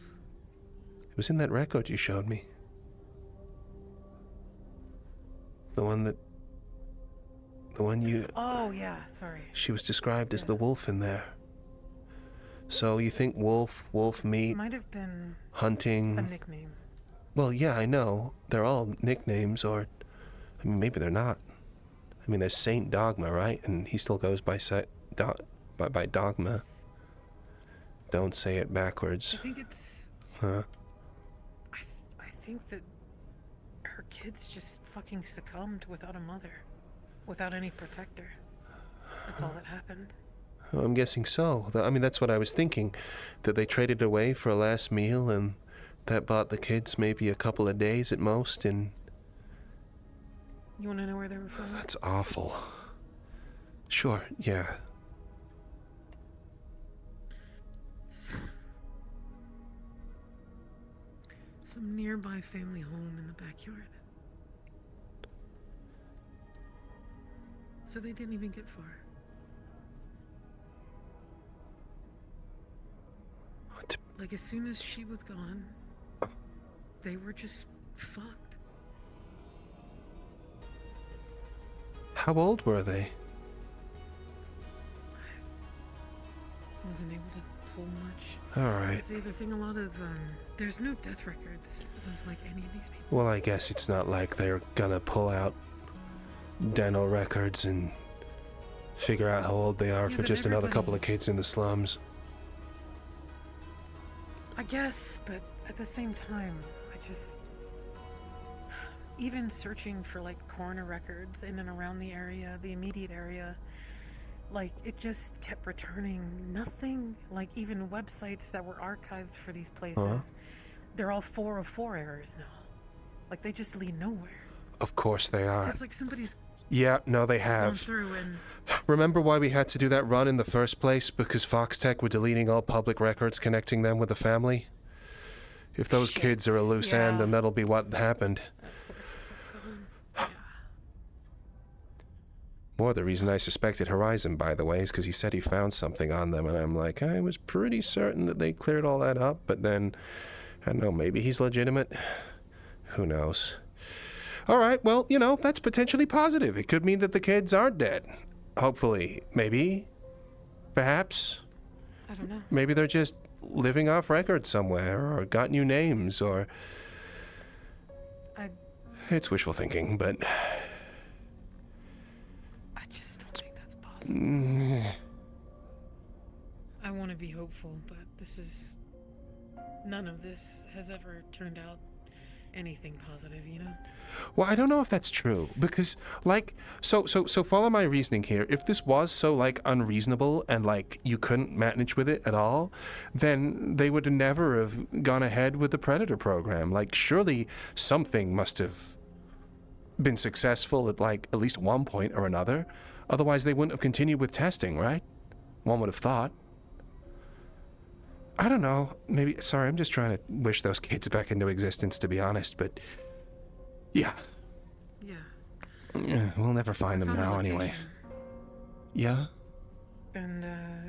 It was in that record you showed me. The one you... Oh yeah, sorry. She was described as the wolf in there. So you think wolf meat, Might have been hunting... a nickname. Well, yeah, I know. They're all nicknames, or... I mean, maybe they're not. I mean, there's Saint Dogma, right? And he still goes by by Dogma. Don't say it backwards. I think it's... Huh? I think that her kids just fucking succumbed without a mother. Without any protector. That's all that happened. Well, I'm guessing so. I mean, that's what I was thinking. That they traded away for a last meal, and that bought the kids maybe a couple of days at most, and... You want to know where they were from? That's awful. Sure, yeah. Some nearby family home in the backyard. So they didn't even get far. What? Like, as soon as she was gone, they were just fucked. How old were they? Wasn't able to pull much. Alright. That's the other thing, a lot of, there's no death records of, like, any of these people. Well, I guess it's not like they're gonna pull out dental records and figure out how old they are Yeah, for but just another couple of everybody- kids in the slums. I guess, but at the same time, even searching for like coroner records in and around the area, the immediate area, like it just kept returning nothing. Like even websites that were archived for these places, they're all 404 errors now. Like they just lead nowhere. Of course they are. It's like somebody's Yeah, no, they gone have. through and Remember why we had to do that run in the first place? Because FoxTec were deleting all public records connecting them with the family? If those Shit. kids are a loose end, Yeah. then that'll be what happened. of course it's all gone. Yeah. More the reason I suspected Horizon, by the way, is because he said he found something on them, and I'm like, I was pretty certain that they cleared all that up, but then, I don't know, maybe he's legitimate? Who knows? All right, well, you know, that's potentially positive. It could mean that the kids aren't dead. Hopefully. Maybe. Perhaps. I don't know. Maybe they're just living off record somewhere, or got new names, or... I It's wishful thinking, but... just don't think that's possible. I want to be hopeful, but none of this has ever turned out anything positive, you know? Well, I don't know if that's true, because, like, so follow my reasoning here. If this was so, like, unreasonable and, like, you couldn't manage with it at all, then they would never have gone ahead with the Predator program. Like, surely something must have been successful at, like, at least one point or another. Otherwise, they wouldn't have continued with testing, right? One would have thought. I don't know. Maybe, sorry, I'm just trying to wish those kids back into existence, to be honest, but... Yeah. Yeah. We'll never find them Found a now, anyway. location. Yeah? And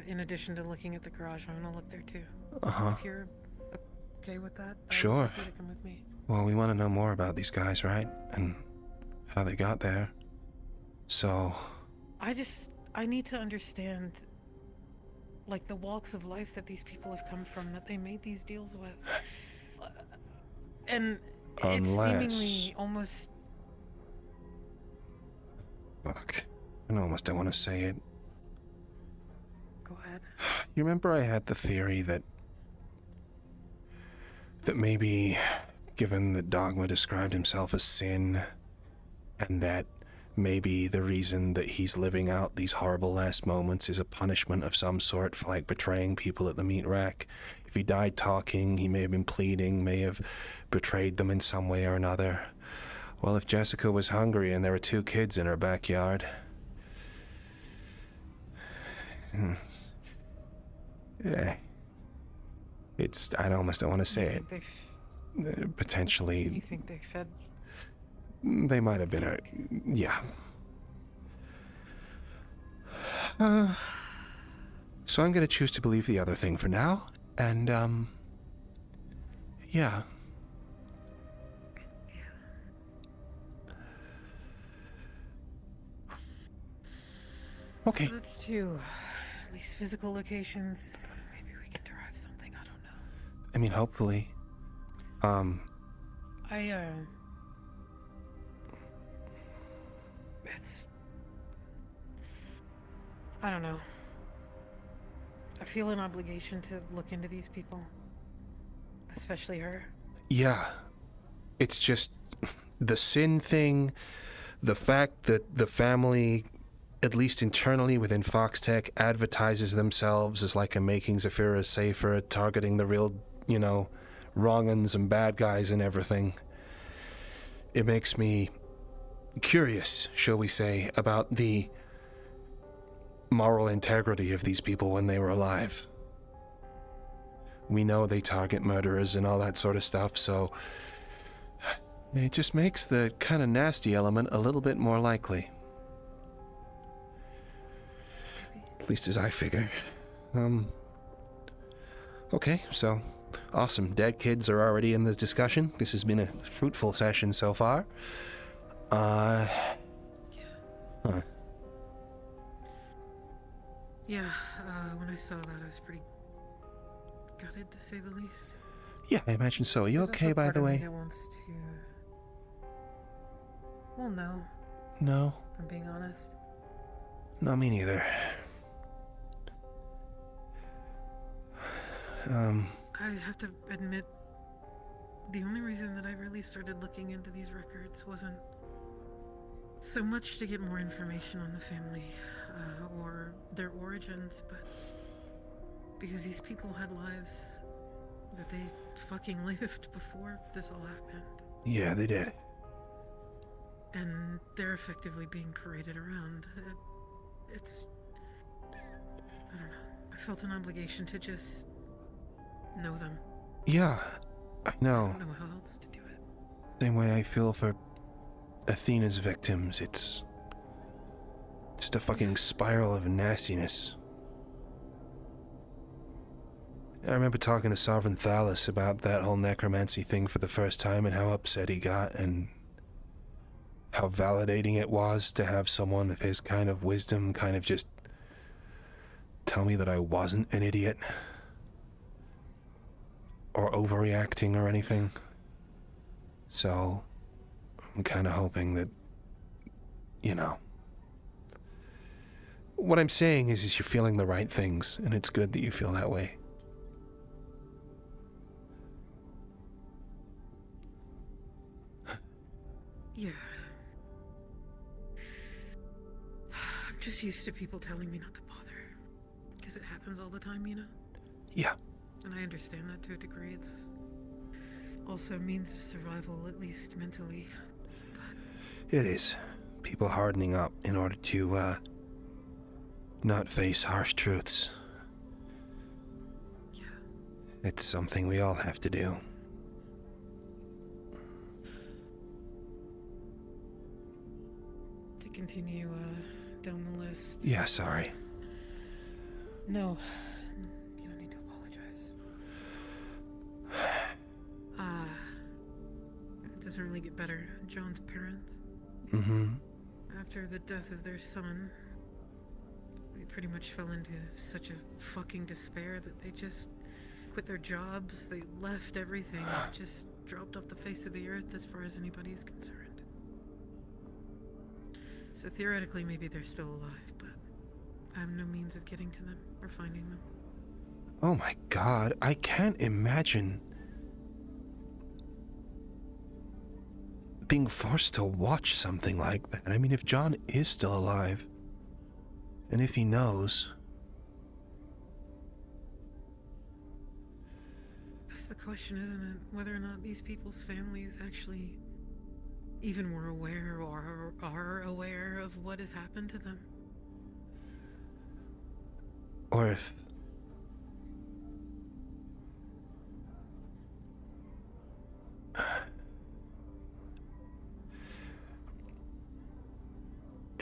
in addition to looking at the garage, I'm gonna look there too. Uh-huh. If you're okay with that, Sure. I'd like you to come with me. Well, we want to know more about these guys, right? And how they got there. So... I need to understand, like, the walks of life that these people have come from, that they made these deals with. And Unless... it's seemingly almost... Fuck. I almost don't want to say it. Go ahead. You remember I had the theory that maybe, given that Dogma described himself as sin, and that maybe the reason that he's living out these horrible last moments is a punishment of some sort for, like, betraying people at the meat rack. If he died talking, he may have been pleading, may have betrayed them in some way or another. Well, if Jessica was hungry and there were 2 kids in her backyard... Yeah. I almost don't want to say it. Potentially... You think they fed... They might have been yeah. So I'm gonna choose to believe the other thing for now, and, yeah. Okay. So that's 2. At least physical locations. Maybe we can derive something, I don't know. I mean, hopefully. I don't know. I feel an obligation to look into these people. Especially her. Yeah. It's just the sin thing, the fact that the family, at least internally within FoxTec, advertises themselves as like a making Zephyra safer, targeting the real, you know, wrong-uns and bad guys and everything. It makes me curious, shall we say, about the moral integrity of these people when they were alive. We know they target murderers and all that sort of stuff, so it just makes the kind of nasty element a little bit more likely. At least as I figure. Okay, so awesome. Dead kids are already in this discussion. This has been a fruitful session so far. Yeah, when I saw that, I was pretty gutted, to say the least. Yeah, I imagine so. Are you There's okay, also by part the of me way? that wants to... Well, no, No? if I'm being honest. No, me neither. I have to admit, the only reason that I really started looking into these records wasn't so much to get more information on the family or their origins, but because these people had lives that they fucking lived before this all happened. Yeah, they did. And they're effectively being paraded around. It's... I don't know. I felt an obligation to just know them. Yeah, I know. I don't know how else to do it. Same way I feel for Athena's victims. It's just a fucking spiral of nastiness. I remember talking to Sovereign Thalos about that whole necromancy thing for the first time and how upset he got and how validating it was to have someone of his kind of wisdom kind of just tell me that I wasn't an idiot or overreacting or anything. So I'm kind of hoping that, you know, what I'm saying is you're feeling the right things, and it's good that you feel that way. Yeah. I'm just used to people telling me not to bother. Because it happens all the time, you know? Yeah. And I understand that to a degree. It's also a means of survival, at least mentally. It is. People hardening up in order to, not face harsh truths. Yeah. It's something we all have to do. To continue, down the list. Yeah, sorry. No. You don't need to apologize. It doesn't really get better. John's parents. Mm-hmm. After the death of their son, they pretty much fell into such a fucking despair that they just quit their jobs, they left everything, just dropped off the face of the earth as far as anybody is concerned. So theoretically, maybe they're still alive, but I have no means of getting to them or finding them. Oh my god, I can't imagine being forced to watch something like that. I mean, if John is still alive, and if he knows... That's the question, isn't it? Whether or not these people's families actually even were aware or are aware of what has happened to them. Or if...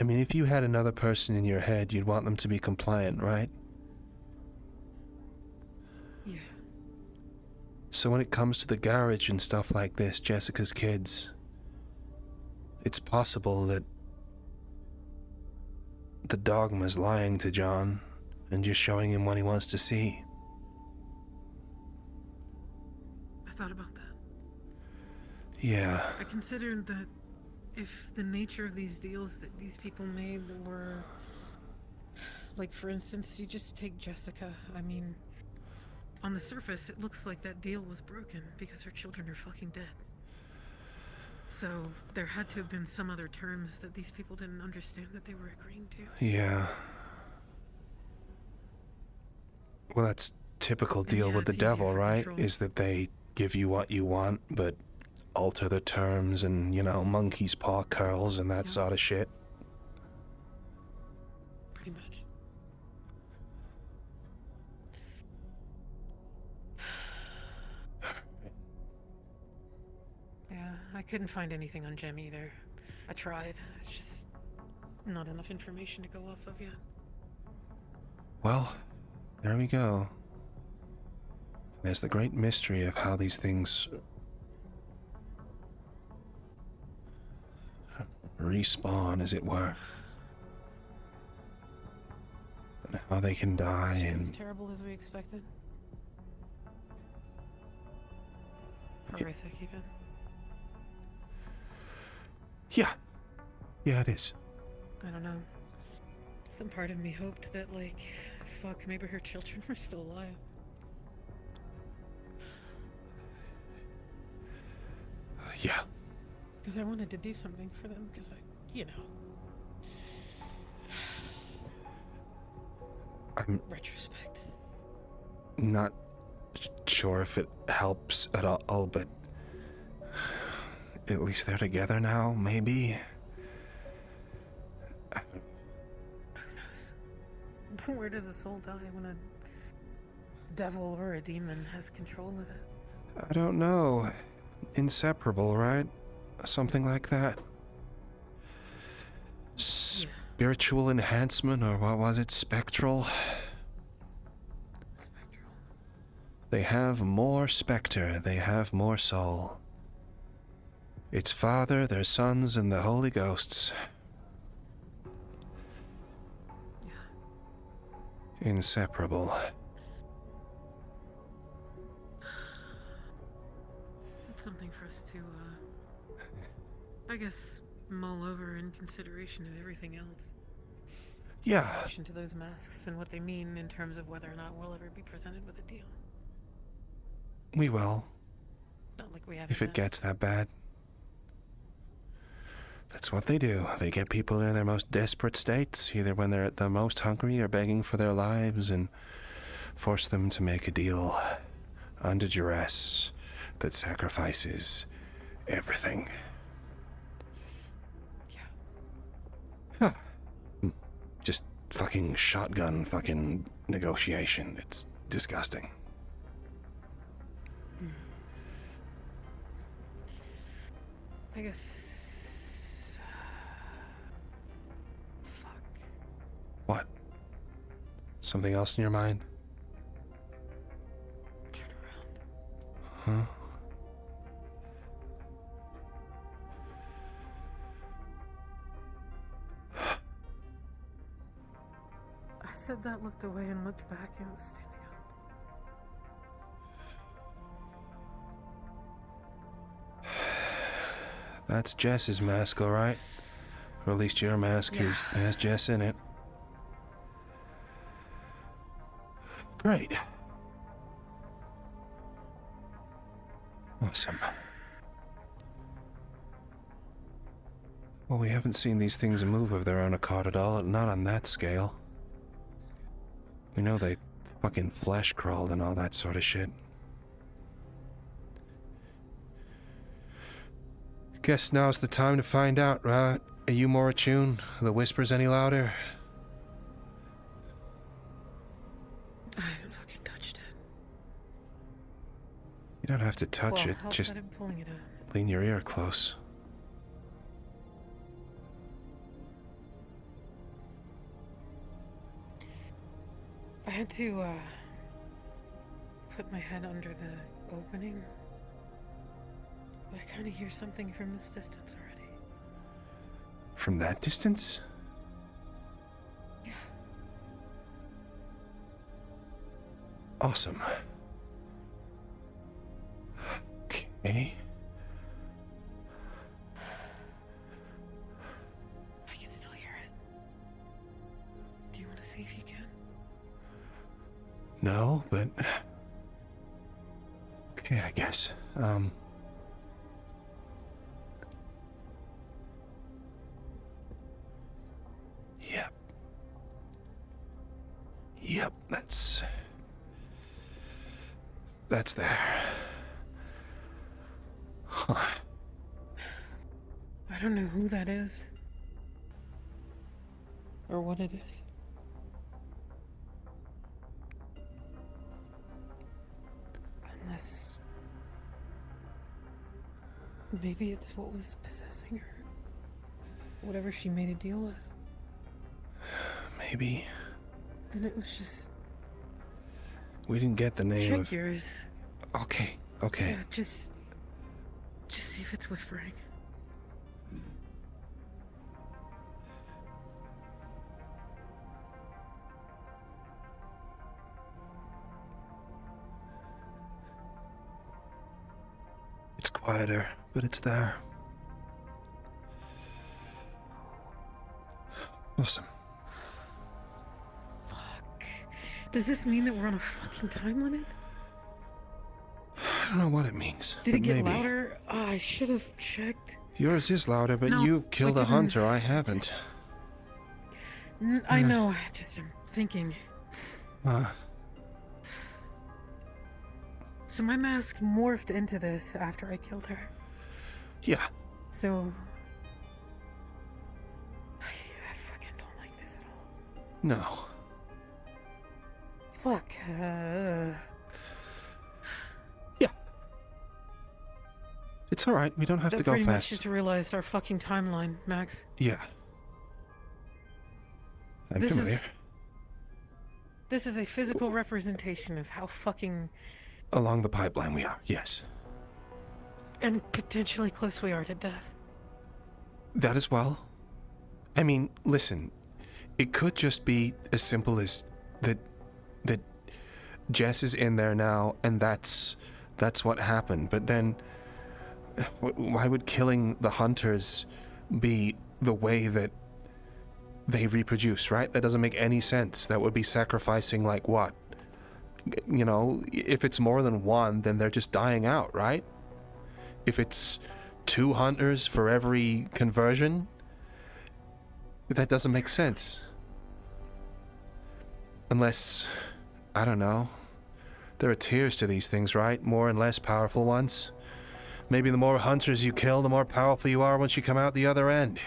I mean, if you had another person in your head, you'd want them to be compliant, right? Yeah. So when it comes to the garage and stuff like this, Jessica's kids, it's possible that the dogma's lying to John and just showing him what he wants to see. I thought about that. Yeah. I considered that if the nature of these deals that these people made were... Like, for instance, you just take Jessica. I mean, on the surface, it looks like that deal was broken because her children are fucking dead. So, there had to have been some other terms that these people didn't understand that they were agreeing to. Yeah. Well, that's typical deal yeah, with the it's easier devil, for right? control. Is that they give you what you want, but alter the terms and, you know, monkey's paw curls and that sort of shit. Pretty much. Yeah, I couldn't find anything on Jem either. I tried. It's just not enough information to go off of yet. Well, there we go. There's the great mystery of how these things respawn, as it were. And how they can die It's and... as terrible as we expected. Horrific, even. Yeah. Yeah, it is. I don't know. Some part of me hoped that, like, fuck, maybe her children were still alive. Because I wanted to do something for them, because you know. I'm Retrospect. not sure if it helps at all, but at least they're together now, maybe? Where does a soul die when a devil or a demon has control of it? I don't know. Inseparable, right? Something like that. Spiritual enhancement, or what was it? Spectral? Spectral. They have more specter, they have more soul. It's Father, their sons, and the Holy Ghosts. Yeah. Inseparable. It's something for us to, I guess, mull over in consideration of everything else. Yeah, In addition to those masks and what they mean in terms of whether or not we'll ever be presented with a deal. we will, Not like we have if it gets that bad. That's what they do. They get people in their most desperate states, either when they're at the most hungry or begging for their lives, and force them to make a deal under duress that sacrifices everything. Yeah. Just fucking shotgun fucking negotiation. It's disgusting. I guess. Fuck. What? Something else in your mind? Turn around. Huh? I said that, looked away, and looked back, and it was standing up. That's Jess's mask, all right? Or at least your mask has Jess in it. Great. Awesome. Well, we haven't seen these things move of their own accord at all, not on that scale. We know they fucking flesh crawled and all that sort of shit. Guess now's the time to find out, right? Are you more attuned? Are the whispers any louder? I haven't fucking touched it. You don't have to touch it, I'll just set him pulling it out. lean your ear close. I had to, put my head under the opening. But I kind of hear something from this distance already. From that distance? Yeah. Awesome. Okay. I can still hear it. Do you want to see if you can? No, but... Okay, I guess. Yep. Yep, that's there. Huh. I don't know who that is. Or what it is. Unless... maybe it's what was possessing her. Whatever she made a deal with. Maybe. And it was just... We didn't get the name check of... yours. Okay. Yeah, just see if it's whispering. It's quieter, but it's there. Awesome. Fuck. Does this mean that we're on a fucking time limit? I don't know what it means. Did but it get maybe. louder? Oh, I should have checked. Yours is louder, but No, you've killed we a didn't. hunter. I haven't. I know, I just am thinking. Uh, So my mask morphed into this after I killed her. yeah. So... I fucking don't like this at all. No. Fuck. Yeah. It's all right. We don't have to That go pretty much fast. just realized our fucking timeline, Max. Yeah. I'm This familiar. This is a physical representation of how fucking... Along the pipeline we are, yes. and potentially close we are to death. That as well. I mean, listen, it could just be as simple as that Jess is in there now, and that's what happened. But then, why would killing the hunters be the way that they reproduce, right? That doesn't make any sense. That would be sacrificing, like, what? You know, if it's more than one, then they're just dying out, right? If it's 2 hunters for every conversion, that doesn't make sense. Unless, I don't know, there are tiers to these things, right? More and less powerful ones. Maybe the more hunters you kill, the more powerful you are once you come out the other end.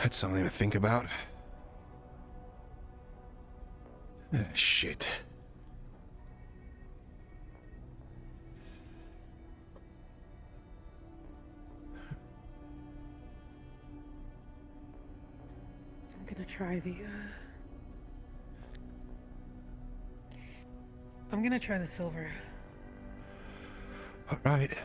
That's something to think about. Shit. I'm gonna try the, I'm gonna try the silver. All right.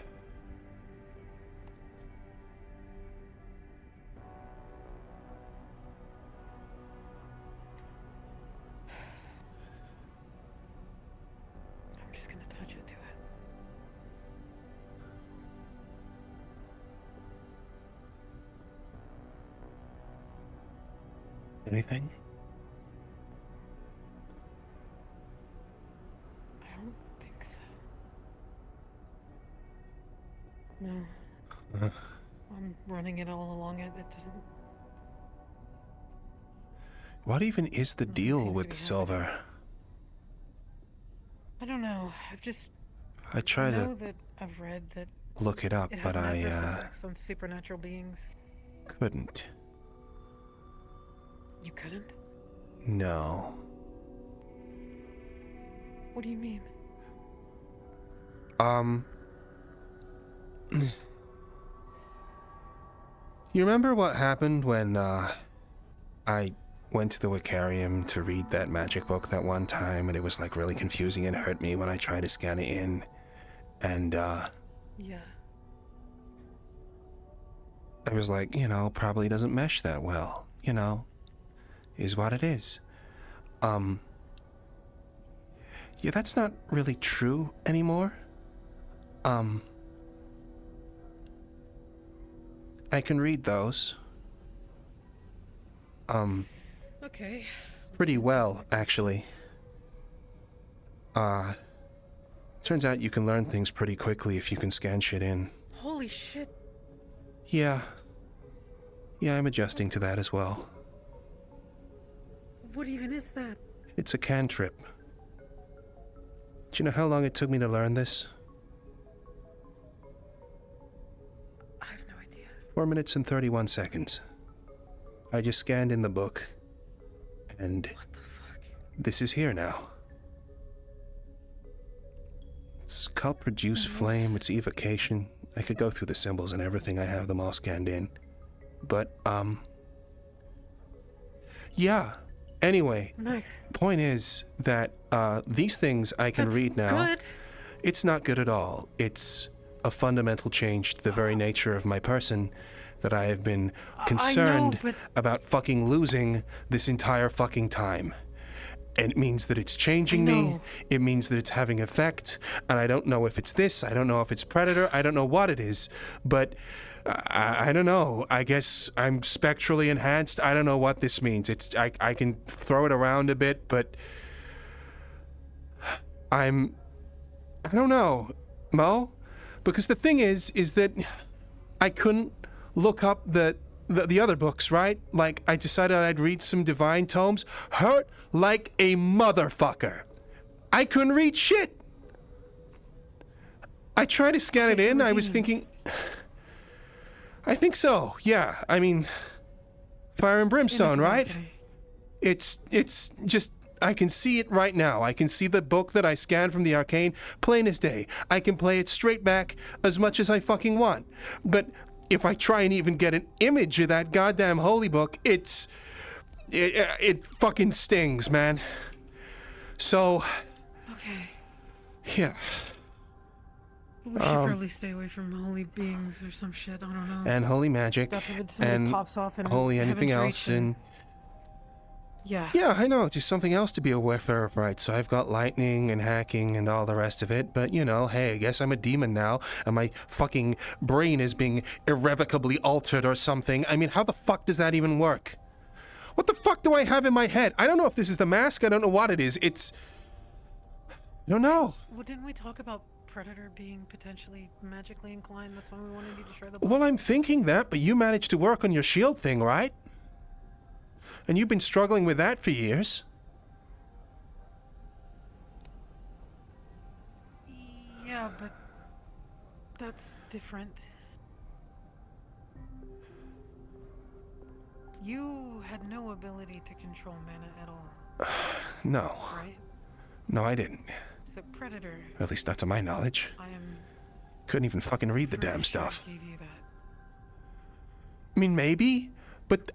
I'm just gonna touch it to it. Anything? I don't think so. No. I'm running it all along it. It doesn't... What even is the Nothing deal seems to with be silver? I don't know. I've just... I try I know to that I've read that look it up, it has but an I adverse effects on supernatural beings. couldn't. You couldn't? No. What do you mean? You remember what happened when, I went to the Wicarium to read that magic book that one time, and it was, like, really confusing and hurt me when I tried to scan it in, and, Yeah. I was like, you know, probably doesn't mesh that well, you know, is what it is. Yeah, that's not really true anymore. I can read those. Okay. Pretty well, actually. Turns out you can learn things pretty quickly if you can scan shit in. Holy shit. Yeah. Yeah, I'm adjusting to that as well. What even is that? It's a cantrip. Do you know how long it took me to learn this? I have no idea. 4 minutes and 31 seconds. I just scanned in the book, and What the fuck? this is here now. It's called Produce Flame, it's evocation. I could go through the symbols and everything, I have them all scanned in. But, yeah. Anyway, Max. point is that, these things I can That's read now. Good. It's not good at all. It's a fundamental change to the very nature of my person that I have been concerned but- about fucking losing this entire fucking time. And it means that it's changing me, know. it means that it's having effect, and I don't know if it's this, I don't know if it's Predator, I don't know what it is, but I don't know. I guess I'm spectrally enhanced, I don't know what this means. I can throw it around a bit, but I don't know, Mo? Because the thing is that I couldn't look up the other books, right? Like, I decided I'd read some divine tomes. Hurt like a motherfucker. I couldn't read shit. I tried to scan it in. I was thinking... I think so, yeah. I mean, fire and brimstone, right? It's just... I can see it right now. I can see the book that I scanned from the arcane, plain as day. I can play it straight back as much as I fucking want. But if I try and even get an image of that goddamn holy book, it fucking stings, man. So... Okay. Yeah. We should probably stay away from holy beings or some shit, I don't know. And holy magic. God forbid somebody And pops off and holy anything heaven's else, reach and... Yeah. Yeah, I know, just something else to be aware of, right? So I've got lightning and hacking and all the rest of it, but you know, hey, I guess I'm a demon now, and my fucking brain is being irrevocably altered or something. I mean, how the fuck does that even work? What the fuck do I have in my head? I don't know if this is the mask, I don't know what it is. It's... I don't know. Well, didn't we talk about Predator being potentially magically inclined? That's why we wanted you to try the book. Well, I'm thinking that, but you managed to work on your shield thing, right? And you've been struggling with that for years. Yeah, but that's different. You had no ability to control mana at all, No. right? No, I didn't. So Predator, At least not to my knowledge. I am Couldn't even fucking read the pretty damn sure I stuff. gave you that. I mean, maybe, but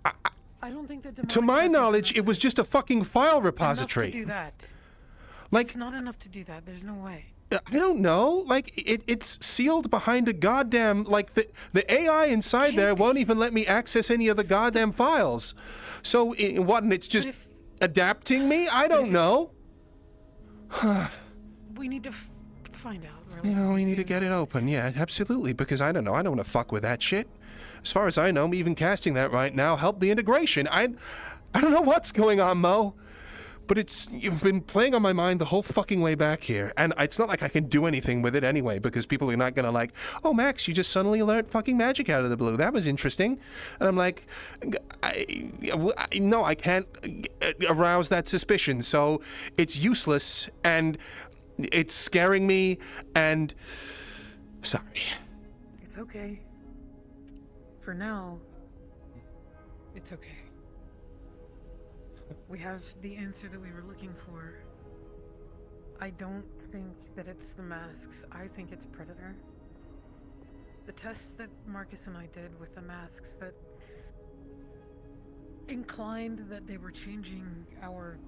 I don't think that to my knowledge, it was just a fucking file enough to repository. do that. Like, It's not enough to do that. There's no way. I don't know. Like, it's sealed behind a goddamn... Like, the AI inside there won't even let me access any of the goddamn files. So, what, and it's just if- adapting me? I don't know. We need to find out, really. You know, we need to get it open. Yeah, absolutely, because I don't know. I don't want to fuck with that shit. As far as I know, even casting that right now helped the integration. I don't know what's going on, Mo. But you've been playing on my mind the whole fucking way back here. And it's not like I can do anything with it anyway, because people are not gonna like, oh, Max, you just suddenly learned fucking magic out of the blue. That was interesting. And I'm like, no, I can't arouse that suspicion. So it's useless, and it's scaring me, and sorry. It's okay. For now, it's okay. We have the answer that we were looking for. I don't think that it's the masks. I think it's Predator. The tests that Marcus and I did with the masks that inclined that they were changing our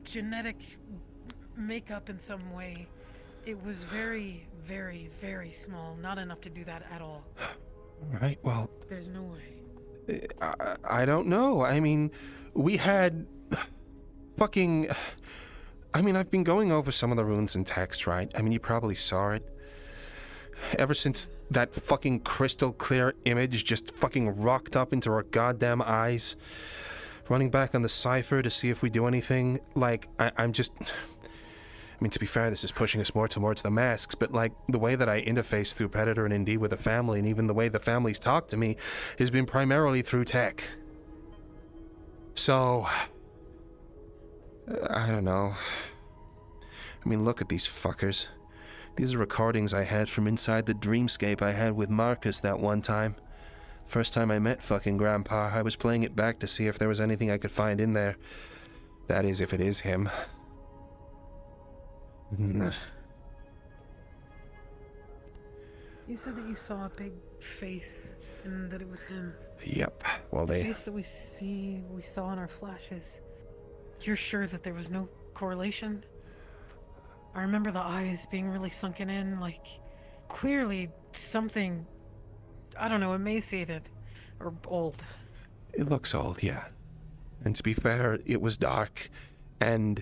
genetic makeup in some way, it was very, very, very small. Not enough to do that at all. Right, well... There's no way. I don't know. I mean, we had fucking... I mean, I've been going over some of the runes in text, right? I mean, you probably saw it. Ever since that fucking crystal clear image just fucking rocked up into our goddamn eyes. Running back on the cipher to see if we do anything. Like, I'm just... I mean, to be fair, this is pushing us more towards the masks, but like the way that I interface through Predator and Indeed with the family, and even the way the families talk to me, has been primarily through tech. So, I don't know. I mean, look at these fuckers. These are recordings I had from inside the dreamscape I had with Marcus that one time. First time I met fucking Grandpa, I was playing it back to see if there was anything I could find in there. That is, if it is him. You said that you saw a big face and that it was him. Yep. Well, The face that we saw in our flashes. You're sure that there was no correlation? I remember the eyes being really sunken in, like clearly something, I don't know, emaciated or old. It looks old, yeah. And to be fair, it was dark, and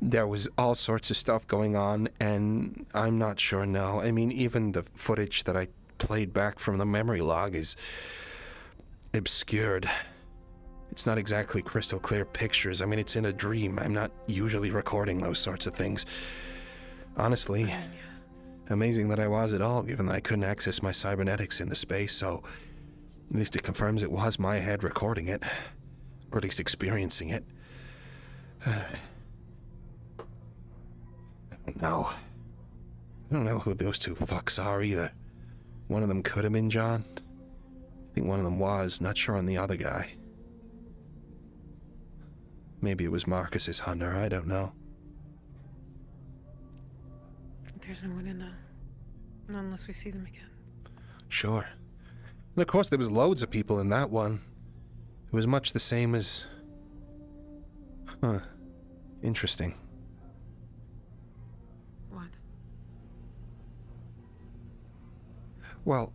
there was all sorts of stuff going on, and I'm not sure, no. I mean, even the footage that I played back from the memory log is obscured. It's not exactly crystal clear pictures. I mean, it's in a dream. I'm not usually recording those sorts of things. Honestly, Amazing that I was at all, given that I couldn't access my cybernetics in the space, so at least it confirms it was my head recording it. Or at least experiencing it. I don't know. I don't know who those two fucks are either. One of them could have been John. I think one of them was, not sure on the other guy. Maybe it was Marcus's hunter, I don't know. There's no one in not unless we see them again. Sure. And of course there was loads of people in that one. It was much the same as... Huh. Interesting. What? Well,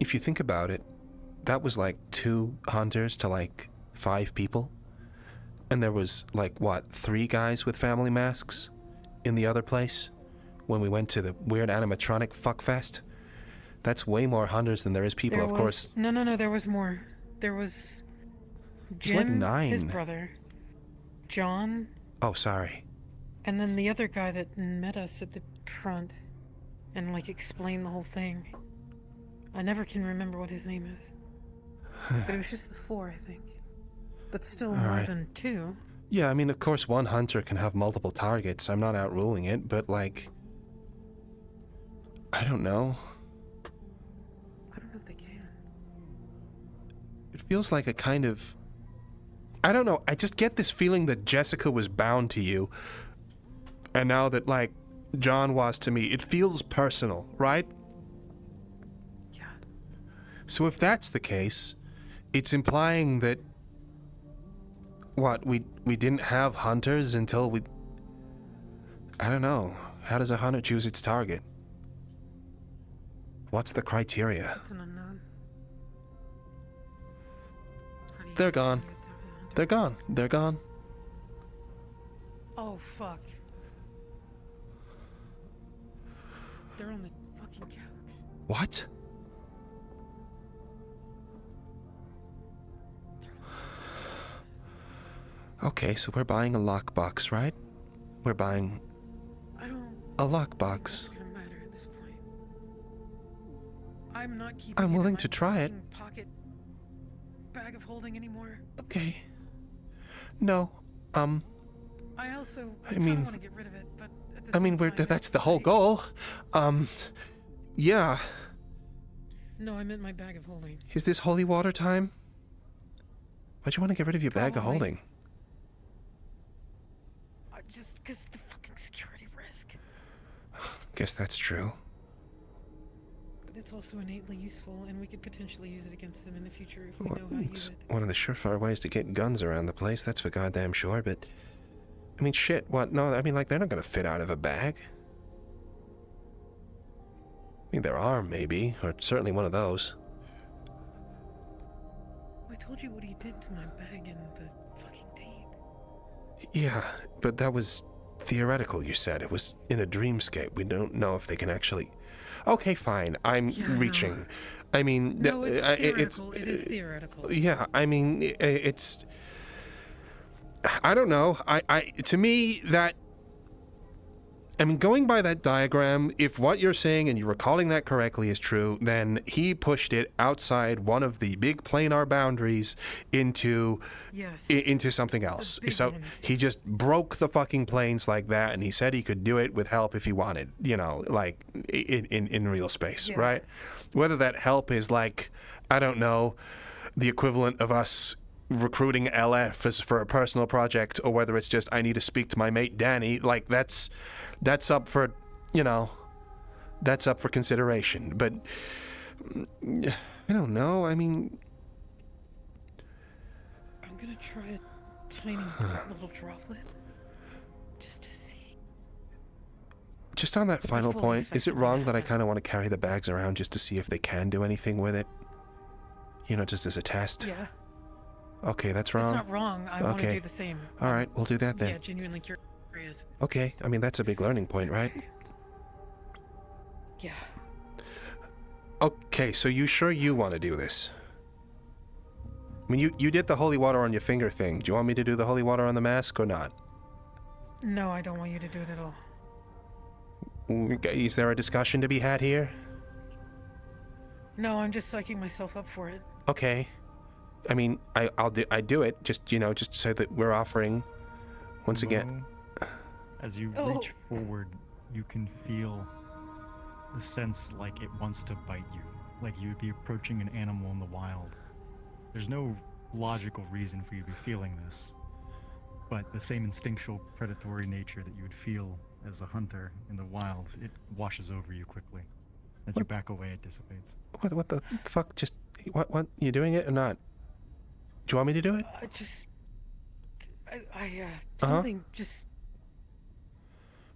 if you think about it, that was like 2 hunters to like 5 people. And there was like, what, 3 guys with family masks in the other place when we went to the weird animatronic fuckfest? That's way more hunters than there is people, of course. No, there was more. There was There's like Jim, 9. his brother, John, Oh, sorry. and then the other guy that met us at the front and like explained the whole thing. I never can remember what his name is. But it was just the 4, I think. But still more Alright. than 2. Yeah, I mean, of course one hunter can have multiple targets. I'm not outruling it, but like... I don't know. I don't know if they can. It feels like a kind of... I don't know, I just get this feeling that Jessica was bound to you. And now that, like, John was to me, it feels personal, right? Yeah. So if that's the case, it's implying that... What, we didn't have hunters until we... I don't know. How does a hunter choose its target? What's the criteria? It's an unknown. How do you They're gone. target the hunter? They're gone. They're gone. Oh, fuck. They're on the fucking couch. What? Okay, so we're buying a lockbox, right? We're buying I don't... a lockbox. It's gonna matter at this point. I'm not keeping I'm it in willing my to try it. fucking pocket bag of holding anymore. Okay. No, I also I mean- want to get rid of it, but at the I mean, same time, that's the whole I- goal. Yeah. No, I meant my bag of holding. Is this holy water time? Why'd you want to get rid of your bag of Probably. holding? Just because the fucking security risk. Guess that's true. But it's also innately useful, and we could potentially use it against them in the future if we know how to It's use it. one of the surefire ways to get guns around the place, that's for goddamn sure, but... I mean, shit, what? No, I mean, like, they're not gonna fit out of a bag. I mean, their arm, maybe, or certainly one of those. I told you what he did to my bag in the fucking date. Yeah, but that was theoretical, you said. It was in a dreamscape. We don't know if they can actually... Okay, fine, I'm Yeah, no. reaching. I mean... No, it's it's theoretical. It is theoretical. Yeah, I mean, it's... I don't know. To me, that... I mean, going by that diagram, if what you're saying and you're recalling that correctly is true, then he pushed it outside one of the big planar boundaries into Yes. into something else. big So ones. he just broke the fucking planes like that, and he said he could do it with help if he wanted, you know, like in real space, Yeah. right? Whether that help is like, I don't know, the equivalent of us recruiting LF for a personal project, or whether it's just I need to speak to my mate Danny, like that's up for, you know, that's up for consideration. But I don't know. I mean, I'm gonna try a tiny little droplet. Just to see. just on that final fully point, is it expected wrong that that I happen. kind of want to carry the bags around just to see if they can do anything with it? You know, just as a test? Yeah. Okay, that's It's wrong. not wrong. I want to Okay. do the same. All right, we'll do that then. Yeah, genuinely curious. Okay, I mean, that's a big learning point, right? Yeah. Okay, so you sure you want to do this? I mean, you did the holy water on your finger thing. Do you want me to do the holy water on the mask or not? No, I don't want you to do it at all. Is there a discussion to be had here? No, I'm just psyching myself up for it. Okay. I mean, I do it just, you know, just so that we're offering once again. As you reach forward, you can feel the sense like it wants to bite you, like you would be approaching an animal in the wild. There's no logical reason for you to be feeling this, but the same instinctual predatory nature that you would feel as a hunter in the wild, it washes over you quickly. As you back away, it dissipates. What the fuck? Just what? You doing it or not? Do you want me to do it? Something just.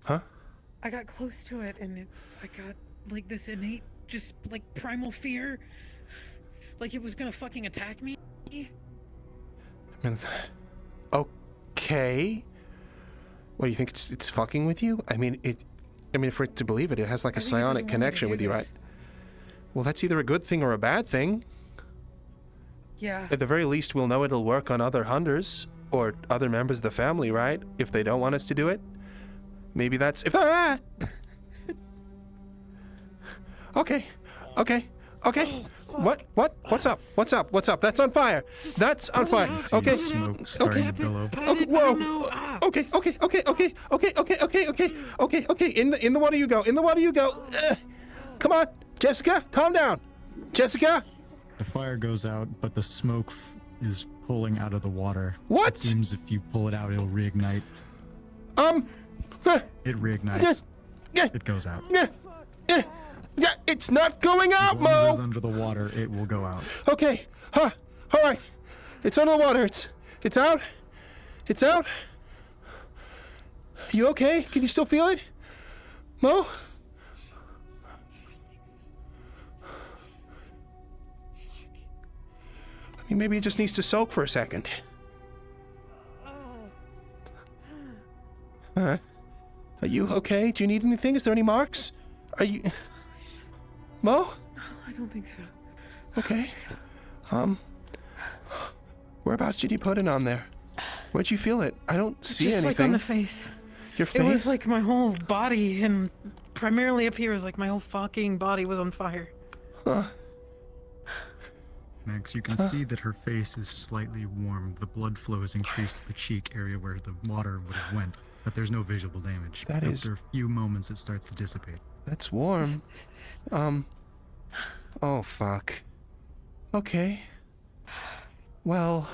Huh? I got close to it, and I got like this innate, just like primal fear, like it was gonna fucking attack me. I mean, okay. What do you think? It's fucking with you? I mean, for it to believe it, it has like a psionic connection with you, right? Well, that's either a good thing or a bad thing. Yeah. At the very least, we'll know it'll work on other hunters or other members of the family, right? If they don't want us to do it. Maybe that's if. Ah! Okay. What's up? That's on fire. That's on fire. Okay. Smoke starting to billow. Okay. Whoa. Okay. In the water you go. Come on, Jessica. Calm down. Jessica. The fire goes out, but the smoke is pulling out of the water. What? It seems if you pull it out, it'll reignite. It reignites. It goes out. Yeah, it's not going out, As long as Mo. it's under the water, it will go out. Okay. All right. It's under the water. It's out. You okay? Can you still feel it, Mo? I mean, maybe it just needs to soak for a second. Are you okay? Do you need anything? Is there any marks? Are you... Mo? No, I don't think so. Okay. Whereabouts did you put it on there? Where'd you feel it? I don't see Just anything. like on the face. Your face? It was like my whole body, and primarily up here was like my whole fucking body was on fire. Huh. Max, you can see that her face is slightly warm. The blood flow has increased to the cheek area where the water would have went, but there's no visible damage. That is- After a few moments, it starts to dissipate. That's warm. Oh, fuck. Okay. Well,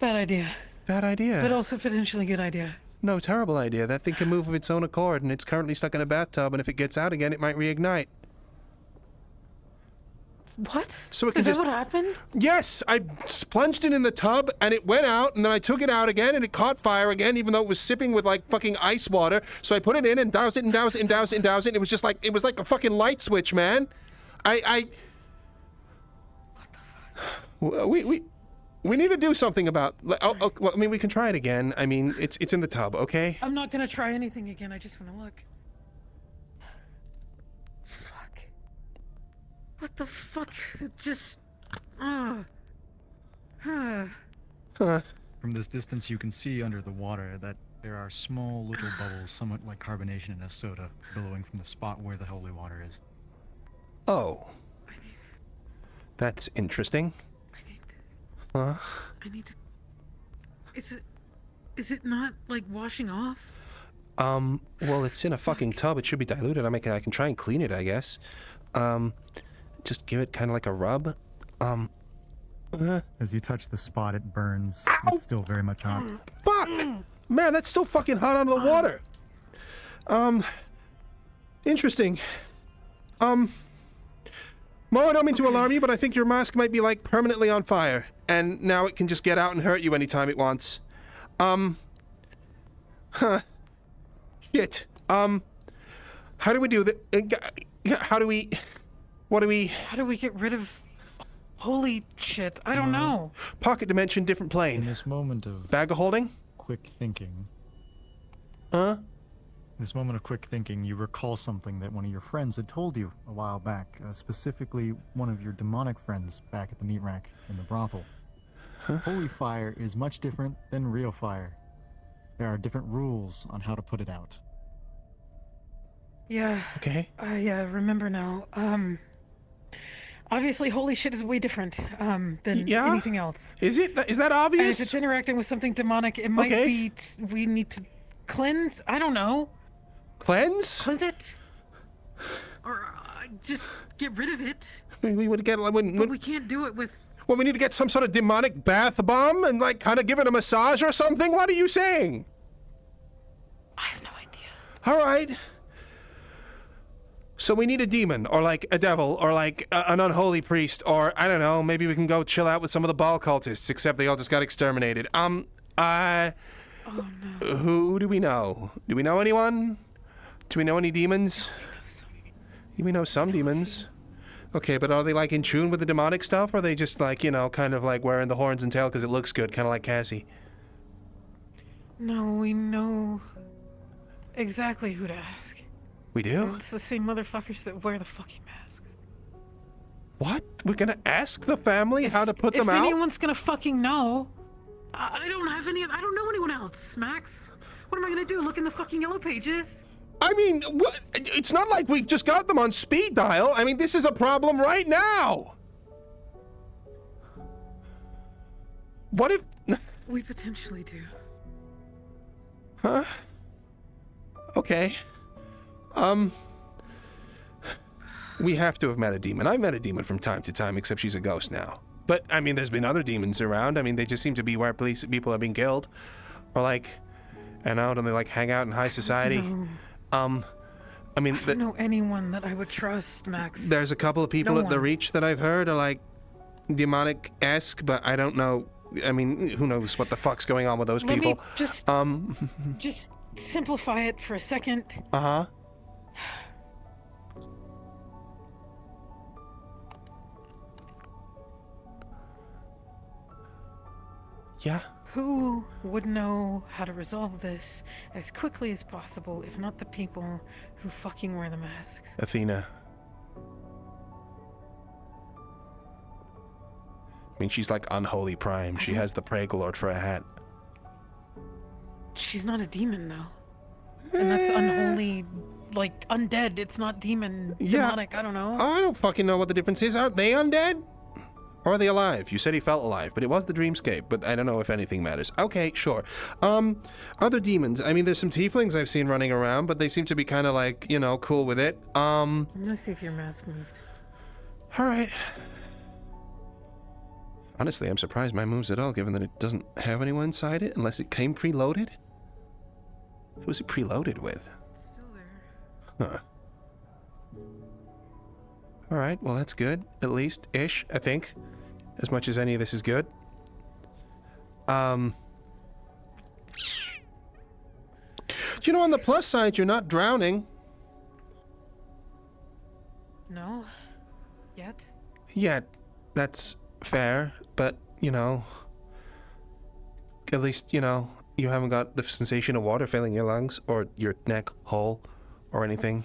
Bad idea. bad idea. But also potentially good idea. No, terrible idea. That thing can move of its own accord, and it's currently stuck in a bathtub, and if it gets out again, it might reignite. What? So it can Is that just... what happened? Yes, I plunged it in the tub, and it went out, and then I took it out again, and it caught fire again, even though it was sipping with, like, fucking ice water. So I put it in and doused it and doused it and doused it and doused it, and it was just like, it was like a fucking light switch, man. What the fuck? We need to do something about... well, I mean, we can try it again. I mean, it's in the tub, okay? I'm not gonna try anything again, I just wanna look. Fuck. What the fuck? It just... Huh. From this distance, you can see under the water that there are small little bubbles, somewhat like carbonation in a soda, billowing from the spot where the holy water is. Oh. That's interesting. Huh? I need to... Is it not, like, washing off? Well, it's in a fucking tub. It should be diluted. I can try and clean it, I guess. Just give it kind of like a rub. As you touch the spot, it burns. Ow! It's still very much hot. Fuck! Man, that's still fucking hot under the water. Interesting. Mo, I don't mean to alarm you, but I think your mask might be, like, permanently on fire. And now it can just get out and hurt you anytime it wants. Shit. How do we do that? How do we get rid of... Holy shit, I don't know. Pocket dimension, different In plane. this moment of Bag of holding? quick thinking, Huh? this moment of quick thinking, you recall something that one of your friends had told you a while back, specifically one of your demonic friends back at the meat rack in the brothel. Holy fire is much different than real fire. There are different rules on how to put it out. Yeah. Okay. I remember now. Obviously, holy shit is way different than Yeah? anything else. Is it? Is that And if obvious? it's interacting with something demonic, it might Okay. be we need to cleanse. I don't know. Cleanse? Cleanse it, or just get rid of it. We would get. But we can't do it with. Well, we need to get some sort of demonic bath bomb and like kind of give it a massage or something. What are you saying? I have no idea. All right. So we need a demon, or like a devil, or like an unholy priest, or I don't know. Maybe we can go chill out with some of the ball cultists. Except they all just got exterminated. Oh no. Who do we know? Do we know anyone? Do we know any demons? We know some demons. Okay, but are they like in tune with the demonic stuff, or are they just like, you know, kind of like wearing the horns and tail because it looks good, kind of like Cassie? No, we know exactly who to ask. We do? It's the same motherfuckers that wear the fucking masks. What? We're gonna ask the family how to put them If out? anyone's gonna fucking know, I don't know anyone else, Max. What am I gonna do? Look in the fucking yellow pages? I mean, what? It's not like we've just got them on speed dial. I mean, this is a problem right now. What if... We potentially do. Huh? Okay. We have to have met a demon. I've met a demon from time to time, except she's a ghost now. But, I mean, there's been other demons around. I mean, they just seem to be where people are being killed. Or, like, and out and they, like, hang out in high society. No. I mean... I don't know anyone that I would trust, Max. There's a couple of people No at the one. Reach that I've heard are, like, demonic-esque, but I don't know... I mean, who knows what the fuck's going on with those Let people. me just simplify it for a second. Uh-huh. Yeah? Who would know how to resolve this as quickly as possible, if not the people who fucking wear the masks? Athena. I mean, she's like unholy prime. She has the Prague Lord for a hat. She's not a demon, though. And that's unholy, like, undead. It's not demon, Yeah. demonic, I don't know. I don't fucking know what the difference is. Are they undead? Or are they alive? You said he felt alive, but it was the dreamscape, but I don't know if anything matters. Okay, sure. Other demons. I mean, there's some tieflings I've seen running around, but they seem to be kind of like, you know, cool with it. I'm gonna see if your mask moved. Alright. Honestly, I'm surprised mine moves at all, given that it doesn't have anyone inside it, unless it came preloaded. Who was it preloaded with? It's still there. Huh. Alright, well that's good. At least, ish, I think. As much as any of this is good. You know, on the plus side, you're not drowning. No? Yet? Yet. That's fair, but, you know... At least, you know, you haven't got the sensation of water filling your lungs, or your neck hole, or anything.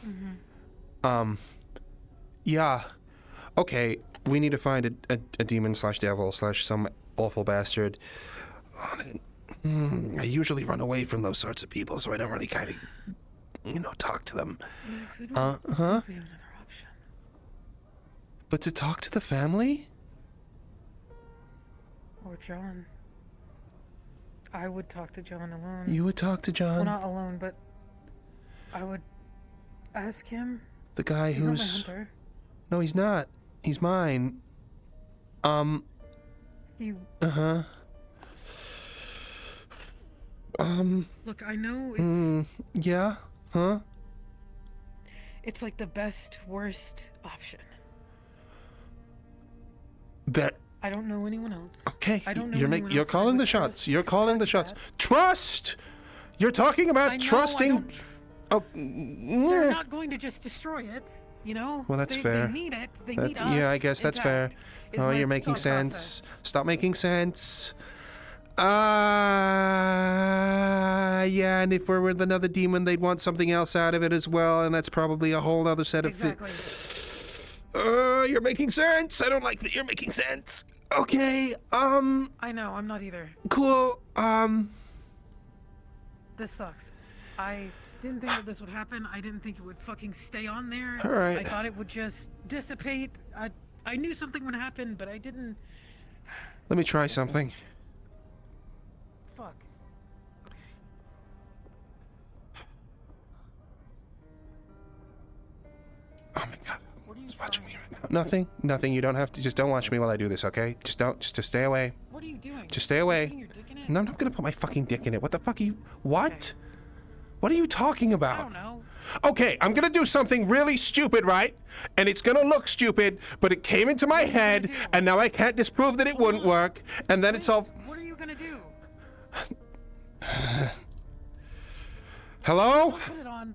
Mm-hmm. Yeah. Okay, we need to find a demon slash devil slash some awful bastard. I usually run away from those sorts of people, so I don't really kind of, you know, talk to them. Max, I don't Huh? think we have another option. But to talk to the family? Or John. I would talk to John alone. You would talk to Well, John? not alone, but I would ask him. The guy He's not my who's... hunter. No, he's not. He's mine. You Uh-huh. look. I know it's Yeah? Huh? it's like the best worst option. That... I don't know anyone else. Okay, I don't know you're anyone you're else I calling would the shots. trust You're to calling the touch shots. that. Trust! You're talking about I know, trusting... Oh, They're not going to just destroy it, you know? Well, that's they, fair. They need it. They That's, need us. yeah, I guess that's fair. intact, is Oh, my you're making thought sense. process. Stop making sense. Yeah, and if we're with another demon, they'd want something else out of it as well, and that's probably a whole other set of... Exactly. You're making sense. I don't like that you're making sense. Okay, I know. I'm not either. cool. This sucks. I didn't think that this would happen. I didn't think it would fucking stay on there. All right. I thought it would just dissipate. I knew something would happen, but I didn't. Let me try something. Fuck. Oh my god. What are you He's watching me trying? right now. Nothing. Nothing. You don't have to. Just don't watch me while I do this, okay? Just stay away. What are you doing? Just stay away. Putting your dick in it? No, I'm not gonna put my fucking dick in it. What the fuck are you? What? Okay. What are you talking I about? don't know. Okay, I'm gonna do something really stupid, right? And it's gonna look stupid, but it came into my head, and now I can't disprove that it wouldn't work, and then it's all... What are you gonna do? Hello? Put it on.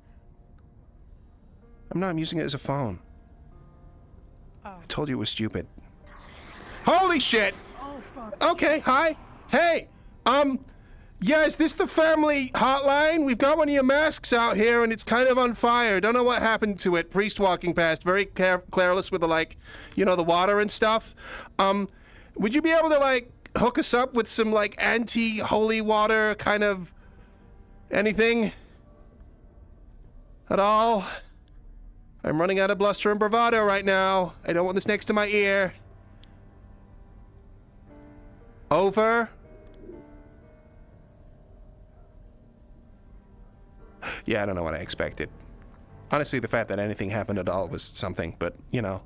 I'm using it as a phone. Oh. I told you it was stupid. Holy shit! Oh fuck. Okay, hi. Hey, yeah, is this the family hotline? We've got one of your masks out here and it's kind of on fire. Don't know what happened to it. Priest walking past, very careless with the, like, you know, the water and stuff. Would you be able to, like, hook us up with some, like, anti-holy water kind of anything? At all? I'm running out of bluster and bravado right now. I don't want this next to my ear. Over. Yeah, I don't know what I expected. Honestly, the fact that anything happened at all was something, but, you know.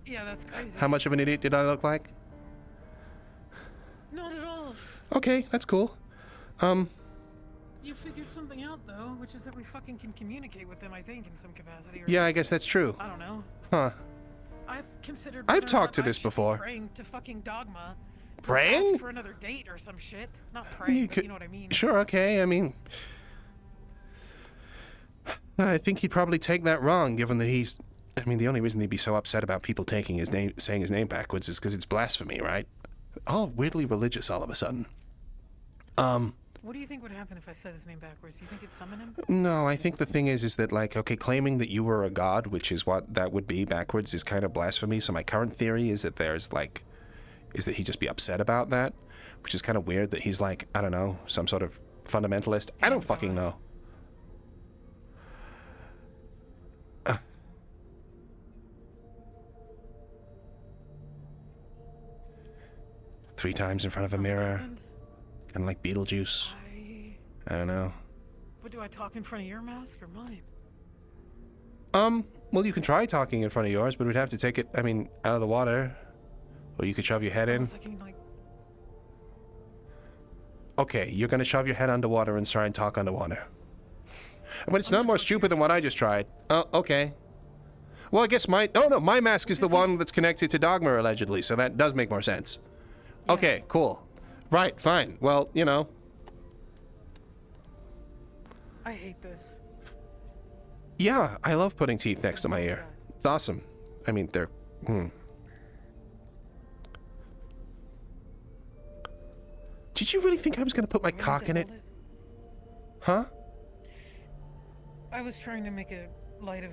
Yeah, that's crazy. How much of an idiot did I look like? Not at all. Okay, that's cool. You figured something out though, which is that we fucking can communicate with them, I think, in some capacity. Or Yeah, I guess that's true. I don't know. Huh. I've considered. I've whether or talked to not I this should be before. Praying to fucking dogma. Praying? Ask for another date or some shit. Not praying, but you know what I mean. Sure, okay, I mean... I think he'd probably take that wrong, given that he's... I mean, the only reason he'd be so upset about people taking his name, saying his name backwards is because it's blasphemy, right? All weirdly religious all of a sudden. What do you think would happen if I said his name backwards? Do you think it'd summon him? No, I think the thing is that, like, okay, claiming that you were a god, which is what that would be backwards, is kind of blasphemy. So my current theory is that is that he'd just be upset about that, which is kind of weird that he's like, I don't know, some sort of fundamentalist. I don't fucking know. Three times in front of a mirror, kind of like Beetlejuice. I don't know. But do I talk in front of your mask or mine? Well, you can try talking in front of yours, but we'd have to take it, I mean, out of the water. Or you could shove your head in. I can, like... Okay, you're gonna shove your head underwater and try and talk underwater. But it's not more stupid than what I just tried. Oh, okay. Well, I guess my mask is the one that's connected to Dogma, allegedly, so that does make more sense. Yeah. Okay, cool. Right, fine. Well, you know. I hate this. Yeah, I love putting teeth next to my ear. It's awesome. I mean, they're... Did you really think I was gonna put my cock in it? Huh? I was trying to make a light of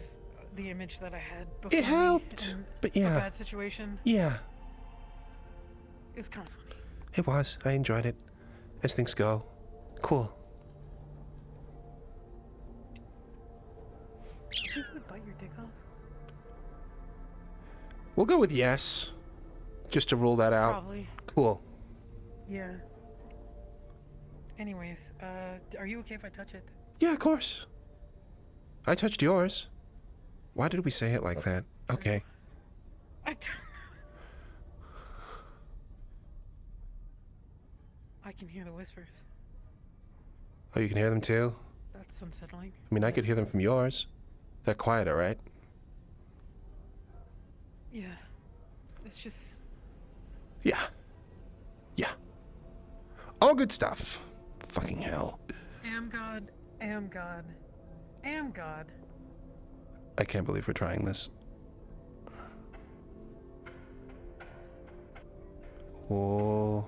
the image that I had before. It helped, but yeah. A bad situation. Yeah, It was kind of funny. it was. I enjoyed it. As things go. Cool. Do you think you would bite your dick off? We'll go with yes. Just to rule that out. Probably. Cool. Yeah. Anyways, are you okay if I touch it? Yeah, of course. I touched yours. Why did we say it like that? Okay. I don't know. I can hear the whispers. Oh, you can hear them too? That's unsettling. I mean, I could hear them from yours. They're quieter, right? Yeah. It's just... Yeah. Yeah. All good stuff. Fucking hell. Am God, am God, am God. I can't believe we're trying this. Whoa.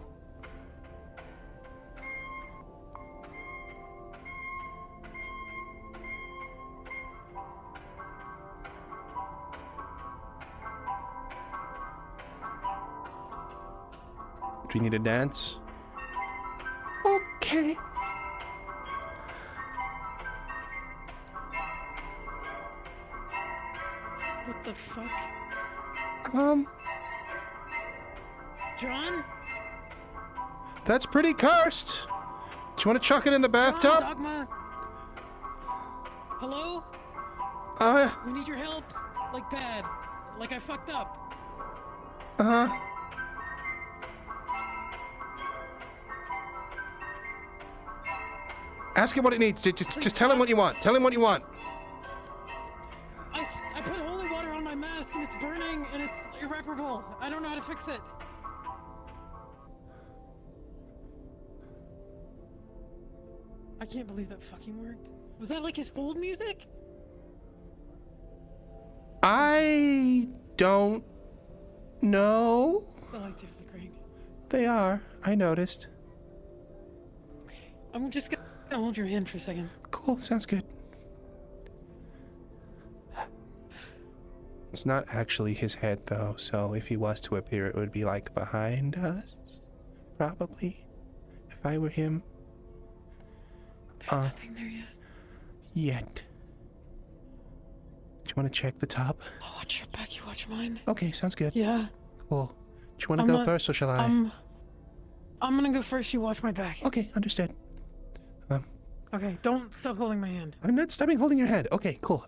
Do you need a dance? Okay. the fuck? John? That's pretty cursed. Do you want to chuck it in the John, bathtub? Dogma? Hello? We need your help. Like bad. Like I fucked up. Uh-huh. Ask him what it needs. Just tell him what you want. Tell him what you want. I put holy water on my mask and it's burning and it's irreparable. I don't know how to fix it. I can't believe that fucking worked. Was that like his old music? I don't know. The lights are flickering. They are. I noticed. Okay. I'm just gonna hold your hand for a second. Cool. Sounds good. It's not actually his head, though, so if he was to appear, it would be like behind us. Probably. If I were him. There's nothing there yet. Yet. Do you want to check the top? I'll watch your back, you watch mine. Okay, sounds good. Yeah. Cool. Do you want to go first, or shall I? I'm gonna go first, you watch my back. Okay, understood. Okay, don't stop holding my hand. I'm not stopping holding your hand. Okay, cool.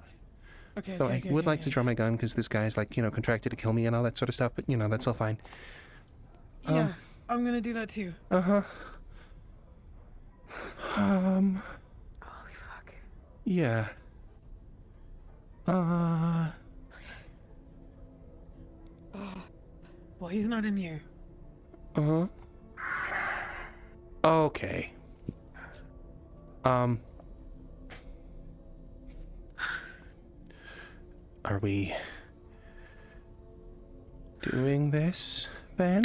Okay, So okay, I would like to draw my gun, because this guy's, like, you know, contracted to kill me and all that sort of stuff, but, you know, that's all fine. Yeah, I'm gonna do that too. Uh-huh. Holy fuck. Yeah. Well, he's not in here. Uh-huh. Okay. Are we doing this then?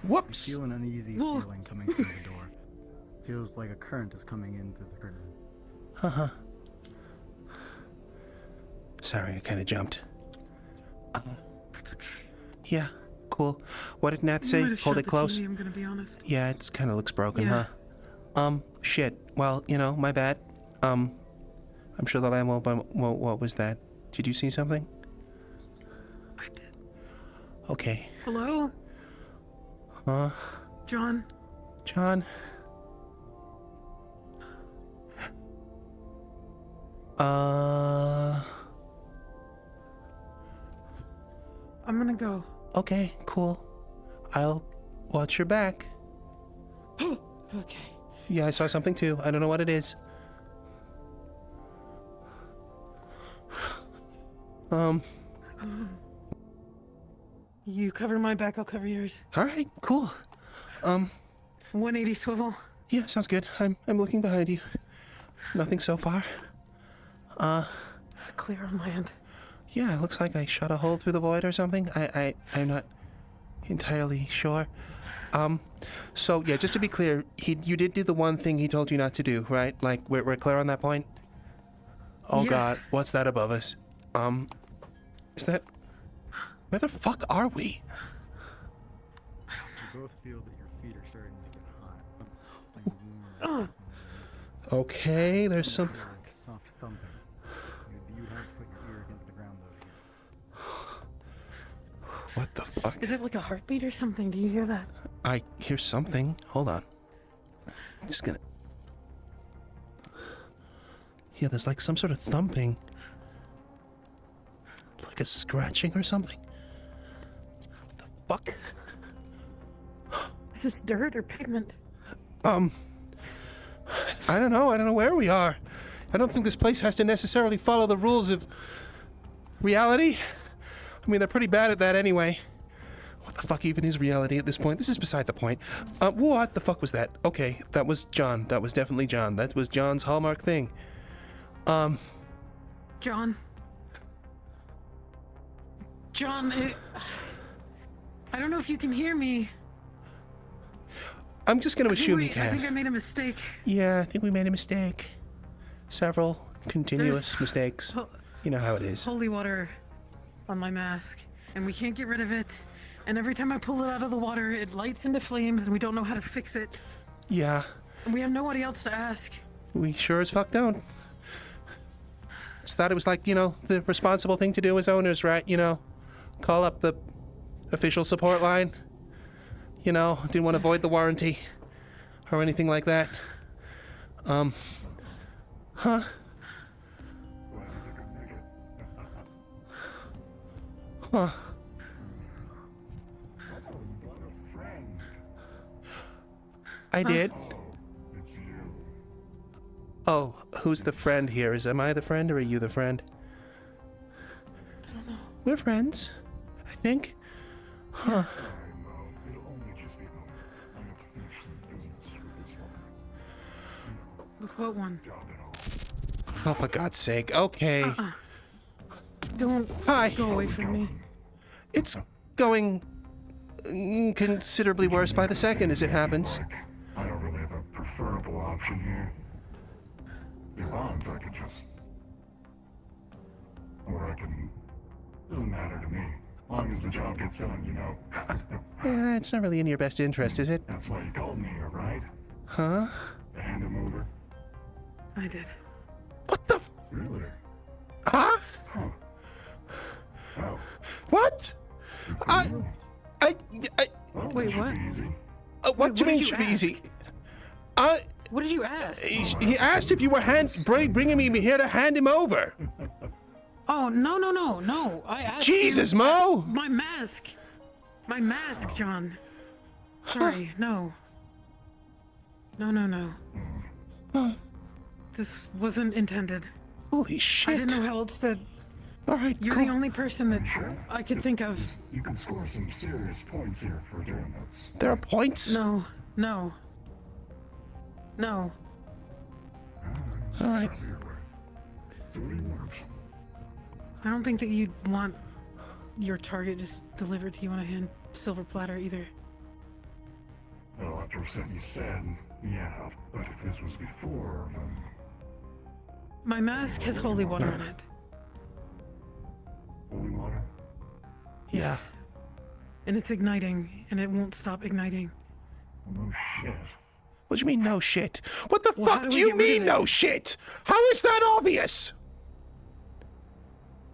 Whoops! Feel an uneasy Whoa. feeling coming from the door. Feels like a current is coming in through the curtain. Uh-huh. Sorry, I kind of jumped. It's okay. Yeah, cool. What did Nath You say? might have Hold shut it the close? TV, I'm gonna be honest. Yeah, it kind of looks broken, Yeah. huh? Shit. Well, you know, my bad. I'm sure the lamb won't. What was that? Did you see something? I did. Okay. Hello? John? John? I'm gonna go. Okay, cool. I'll watch your back. Okay. Yeah, I saw something too. I don't know what it is. You cover my back, I'll cover yours. Alright, cool. 180 swivel. Yeah, sounds good. I'm looking behind you. Nothing so far. Clear on my end. Yeah, it looks like I shot a hole through the void or something. I'm not entirely sure. So yeah, just to be clear, you did do the one thing he told you not to do, right? Like, we're clear on that point? Oh Yes. God, what's that above us? Is that... Where the fuck are we? You both feel that your feet are starting to get hot. Something warm is definitely Okay, there's some... underneath. Soft thumping. You'd have to put your ear against the ground though to hear. What the fuck? Is it like a heartbeat or something? Do you hear that? I hear something. Hold on. I'm just gonna... Yeah, there's like some sort of thumping. Like a scratching or something. What the fuck? Is this dirt or pavement? I don't know. I don't know where we are. I don't think this place has to necessarily follow the rules of reality. I mean, they're pretty bad at that anyway. What the fuck even is reality at this point? This is beside the point. What the fuck was that? Okay, that was John. That was definitely John. That was John's hallmark thing. John? John, I don't know if you can hear me. I'm just gonna assume you I think can. I made a mistake. Yeah, I think we made a mistake. Several continuous There's- mistakes. You know how it is. Holy water on my mask, and we can't get rid of it. And every time I pull it out of the water, it lights into flames, and we don't know how to fix it. Yeah, And we have nobody else to ask. we sure as fuck don't. Just thought it was like, you know, the responsible thing to do as owners, right? You know, call up the official support line. You know, didn't want to void the warranty or anything like that. Huh? Huh. I did. Oh, who's the friend here? Am I the friend or are you the friend? I don't know. We're friends, I think. Huh. With what one? Oh, for God's sake. Okay. Don't Hi. go away from me. It's going considerably worse by the second as it happens. I don't really have a preferable option here. If you want, I could just... Or I can... Doesn't matter to me. As long as the job gets done, you know. Yeah, it's not really in your best interest, is it? That's why you called me here, right? Huh? To hand him over? I did. What the Really? Huh? Huh. Well, What? I... well, Wait, that should what? be easy. What do you what mean did should you be easy? What did you ask? He asked if you were bringing me here to hand him over. Oh, no. I asked Jesus, you... Mo! My mask! My mask, John. Sorry, no. No. This wasn't intended. Holy shit. I didn't know how else to... Alright, You're cool. the only person that I could think of. You can score some serious points here for doing this. There are points? No. Alright. So what do you want? I don't think that you'd want your target just delivered to you on a silver platter either. Well, after what you said, yeah, but if this was before, then... My mask has holy water on it. Holy water? Yeah. And it's igniting, and it won't stop igniting. No shit. What do you mean, no shit? What the Well, how fuck do do we you get rid mean, of no it? shit? How is that obvious?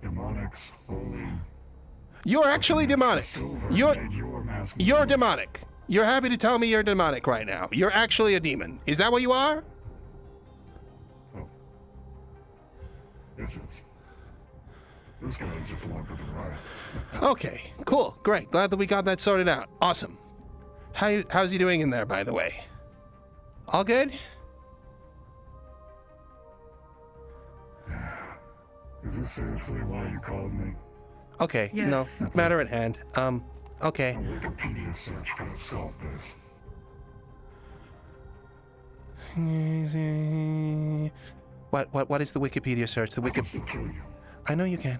Demonics, holy... You're actually demonic. Silver You're made your mask you're demonic. You're happy to tell me you're demonic right now. You're actually a demon. Is that what you are? Oh. This is... This guy is just along for the ride. Okay, cool, great. Glad that we got that sorted out. Awesome. How's he doing in there, by the way? All good? Is this seriously why you called me? Okay, Yes. no, matter at hand. Okay. A Wikipedia search could have solved this. What is the Wikipedia search? The I can Wiki... still kill you. I know you can.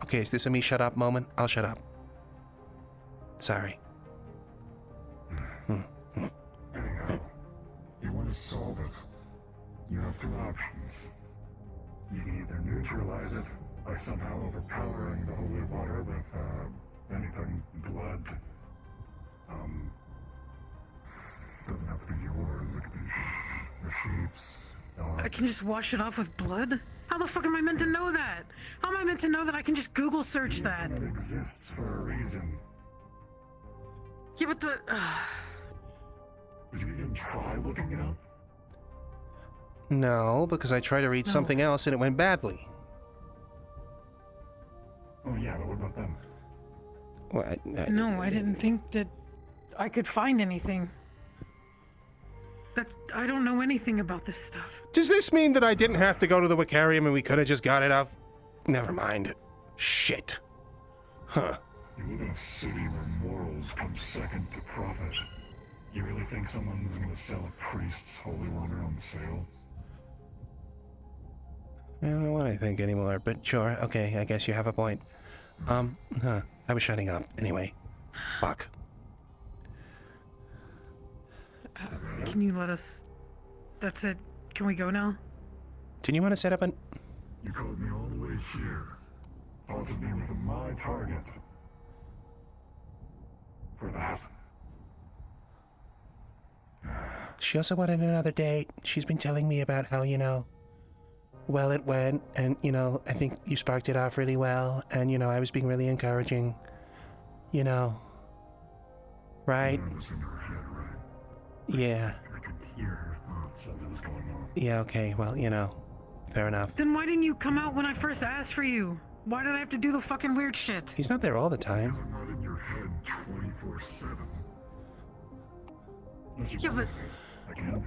Okay, is this a me shut up moment? I'll shut up. Sorry. Anyhow, you want to solve it. You have two options. You can either neutralize it by somehow overpowering the holy water with anything, blood. Doesn't have to be yours, it could be the sheep's, I can just wash it off with blood? How the fuck am I meant to know that? How am I meant to know that I can just Google search The that? internet exists for a reason. Yeah, but the... Did you even try looking it up? No, because I tried to read No. something else and it went badly. Oh yeah, but what about them? Well, No, I didn't think that I could find anything. That I don't know anything about this stuff. Does this mean that I didn't have to go to the Wicarium and we could have just got it up? Never mind. Shit. Huh. You live in a city where morals come second to profit. You really think someone's gonna sell a priest's holy water on sale? I don't know what I think anymore, but sure. Okay, I guess you have a point. I was shutting up. Anyway. Fuck. Can you let us... That's it. Can we go now? Didn't you want to set up an... You called me all the way here. Taunted me with my target. For that, She also wanted another date. She's been telling me about how, you know... well it went, and, you know, I think you sparked it off really well, and, you know, I was being really encouraging, you know, right? That was in your head, right? Yeah. I could hear your thoughts as it was going on. Yeah, okay, well, you know, fair enough. Then why didn't you come out when I first asked for you? Why did I have to do the fucking weird shit? He's not there all the time. I'm not in your head 24/7. Yeah, but... I can be.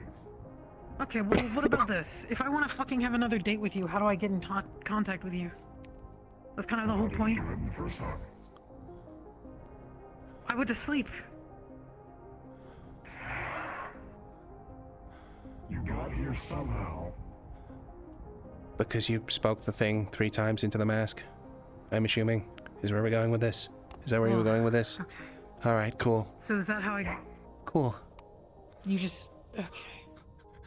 Okay, well, what about this? If I want to fucking have another date with you, how do I get in contact with you? That's kind of the whole point. You did in the first time. I went to sleep. You got here somehow. Because you spoke the thing 3 times into the mask, I'm assuming, is where we're going with this. Is that where you were going with this? Okay. Alright, cool. So is that how I... Cool. You just... Okay.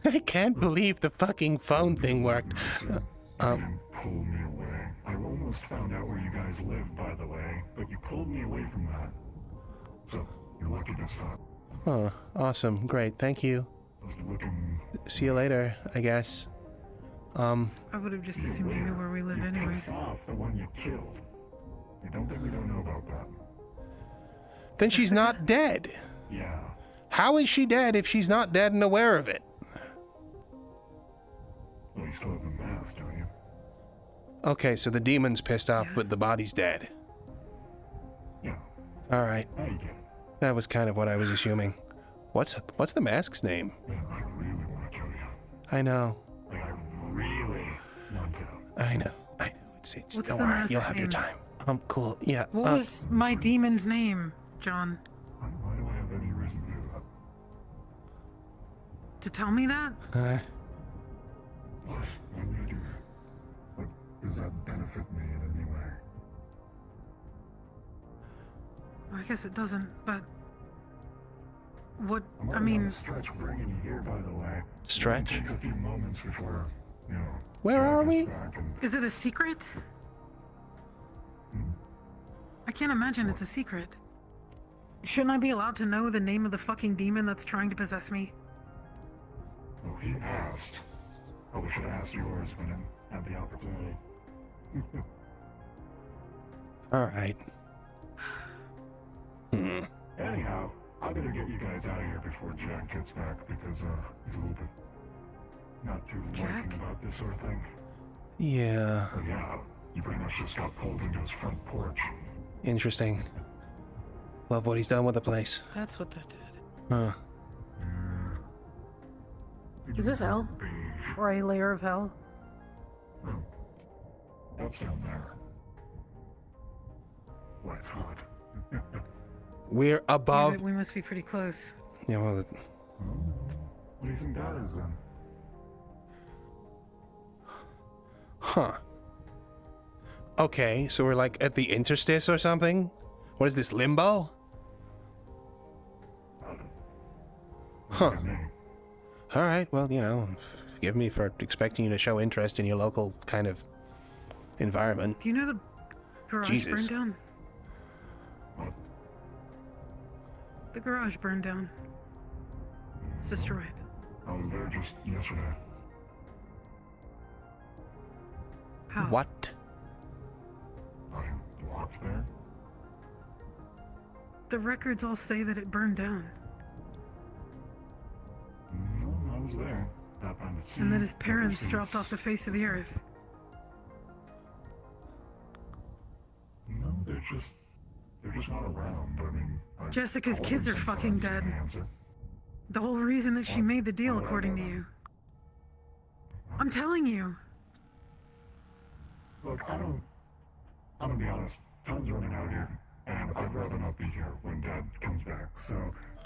I can't believe the fucking phone thing worked. You didn't pull me away. I almost found out where you guys lived, by the way, but you pulled me away from that. So, you're lucky this time. Huh. Awesome. Great. Thank you. I was looking... See you later, I guess. I would have just assumed you knew where we live You anyways. pissed off the one you killed. You don't think we don't know about that? Then she's not dead. Yeah. How is she dead if she's not dead and aware of it? Well, you still have the mask, don't you? Okay, so the demon's pissed off, but the body's dead. Yeah. Alright. Now you get it. That was kind of what I was assuming. What's the mask's name? Man, I really want to kill you. I know. Like, I really want to. I know. It's What's don't the worry, mask's you'll have your name? time. Cool. Yeah. What was my demon's name, John? Why do I have any reason to do that? To tell me that? Why would I do that? But does that benefit me in any way? I guess it doesn't, but... What... I'm I already on mean... a stretch bringing you here, by the way. Stretch? It takes a few moments before, you know... Where Jack are gets we? back and- Is it a secret? I can't imagine it's a secret. Shouldn't I be allowed to know the name of the fucking demon that's trying to possess me? Well, he asked. Probably should have asked yours when I had the opportunity. Alright. Anyhow, I better get you guys out of here before Jack gets back because he's a little bit not too Jack? liking about this sort of thing. Yeah. But yeah, you pretty much just got pulled into his front porch. Interesting. Love what he's done with the place. That's what that did. Huh. Is this hell? Or a layer of hell? What's down there? Why, it's hot. We're above. Yeah, we must be pretty close. Yeah, well, What do you think that is then? huh. Okay, so we're like at the interstice or something? What is this, limbo? Huh. Alright, well, you know, forgive me for expecting you to show interest in your local kind of environment. Do you know the garage Jesus. burned down? What? The garage burned down. It's destroyed. I was there just yesterday. How? What? I walked there. The records all say that it burned down. No, I was there. That time at sea. And that his ever parents since. dropped off the face of the earth. No, they're just not around. I mean, Jessica's kids are fucking dead. Answer. The whole reason that she made the deal, according to you. I'm telling you. Look, I'm gonna be honest. Time's running out here, and I'd rather not be here when Dad comes back. So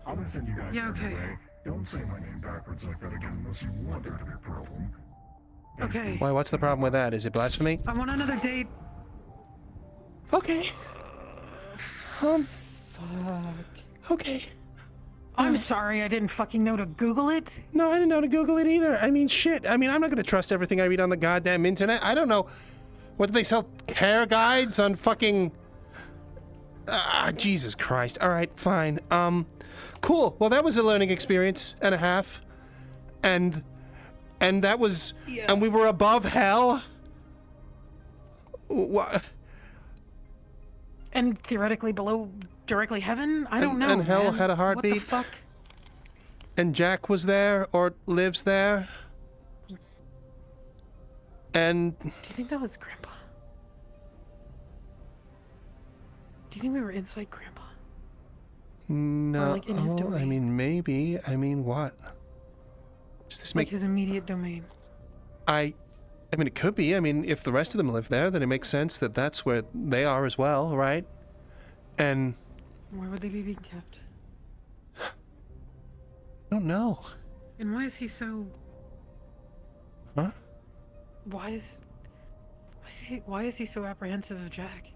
I'm gonna send you guys Yeah, on your okay. way. Don't say my name backwards like that again unless you want there to be a problem. Okay. Why, what's the problem with that? Is it blasphemy? I want another date. Okay. Okay. I'm sorry I didn't fucking know to Google it. No, I didn't know to Google it either. I mean, shit. I mean, I'm not gonna trust everything I read on the goddamn internet. I don't know. What, do they sell care guides on fucking... Jesus Christ. Alright, fine. Cool. Well, that was a learning experience and a half. And And that was... Yeah. And we were above hell? What? And theoretically below directly heaven? I don't know. And hell man. had a heartbeat? What the fuck? And Jack was there, or lives there? And... Do you think that was Grandpa? Do you think we were inside Grandpa? No, Or, like, in his I domain? mean, maybe. I mean, what? Does this Like make... his immediate domain. I mean, it could be. I mean, if the rest of them live there, then it makes sense that that's where they are as well, right? And... Where would they be being kept? I don't know. And why is he so... Huh? Why is he so apprehensive of Jack?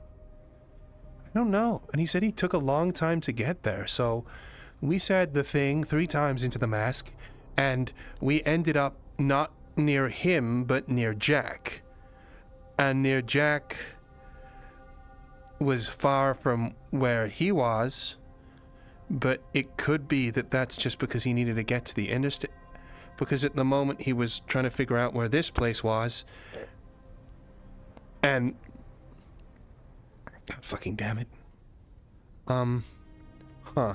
I don't know. And he said he took a long time to get there, so we said the thing 3 times into the mask, and we ended up not near him, but near Jack. And near Jack was far from where he was, but it could be that that's just because he needed to get to the interstate. Because at the moment he was trying to figure out where this place was, and... God fucking damn it. Huh.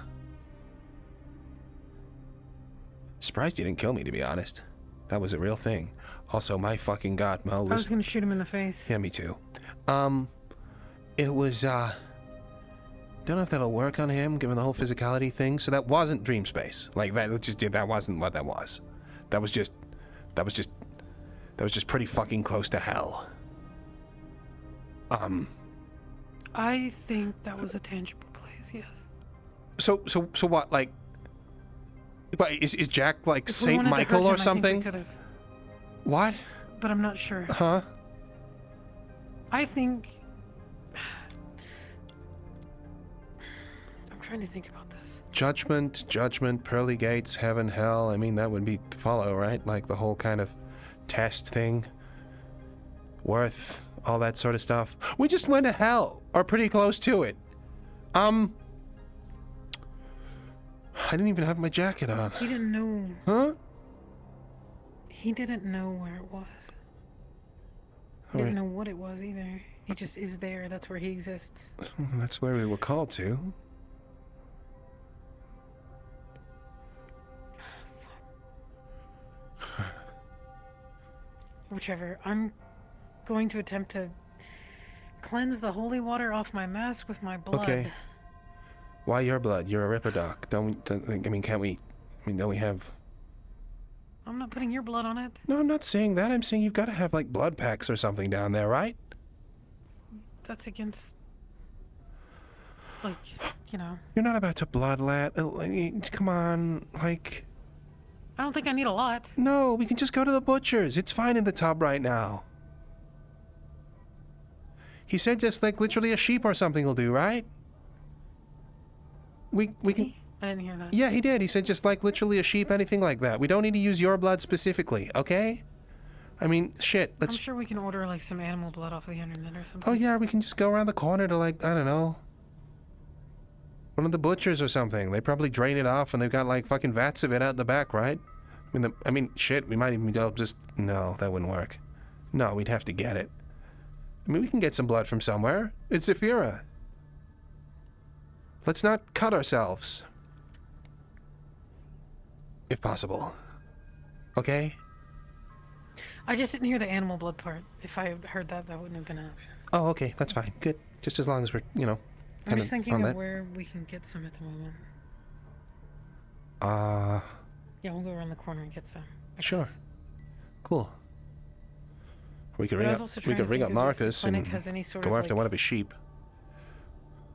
Surprised you didn't kill me, to be honest. That was a real thing. Also, my fucking god, Mo I was was... gonna shoot him in the face. Yeah, me too. It was, don't know if that'll work on him, given the whole physicality thing. So that wasn't dream space. Like, that wasn't what that was. That was just pretty fucking close to hell. I think that was a tangible place, yes. So what, like... But is Jack, like, If we Saint wanted to hurt Michael him, or I think we something? could've, What? but I'm not sure. Huh? I think... I'm trying to think about this. Judgment, pearly gates, heaven, hell. I mean, that would be to follow, right? Like the whole kind of test thing. Worth, all that sort of stuff. We just went to hell, or pretty close to it. I didn't even have my jacket on. He didn't know. Huh? He didn't know where it was. He didn't know what it was either. He just is there. That's where he exists. That's where we were called to. Whichever. I'm going to attempt to cleanse the holy water off my mask with my blood. Okay. Why your blood? You're a Ripper Doc. Don't we have... I'm not putting your blood on it. No, I'm not saying that. I'm saying you've got to have, like, blood packs or something down there, right? That's against... Like, you know... You're not about to bloodlet. Come on, like... I don't think I need a lot. No, we can just go to the butcher's. It's fine in the tub right now. He said just, like, literally a sheep or something will do, right? We can... I didn't hear that. Yeah, he did. He said just, like, literally a sheep, anything like that. We don't need to use your blood specifically, okay? I mean, shit, I'm sure we can order, like, some animal blood off the internet or something. Oh, yeah, we can just go around the corner to, like, I don't know, one of the butchers or something. They probably drain it off, and they've got, like, fucking vats of it out in the back, right? I mean, shit, we might even be able to just... No, that wouldn't work. No, we'd have to get it. I mean, we can get some blood from somewhere. It's Siberia. Let's not cut ourselves. If possible. Okay? I just didn't hear the animal blood part. If I had heard that, that wouldn't have been an option. Oh, okay, that's fine. Good. Just as long as we're, you know, I'm kind just of thinking on of that. where we can get some at the moment. Yeah, we'll go around the corner and get some. Sure. Cool. We could But I ring was up, also we trying could to ring think up of if the Marcus and clinic has any sort go of, after like- one of his sheep.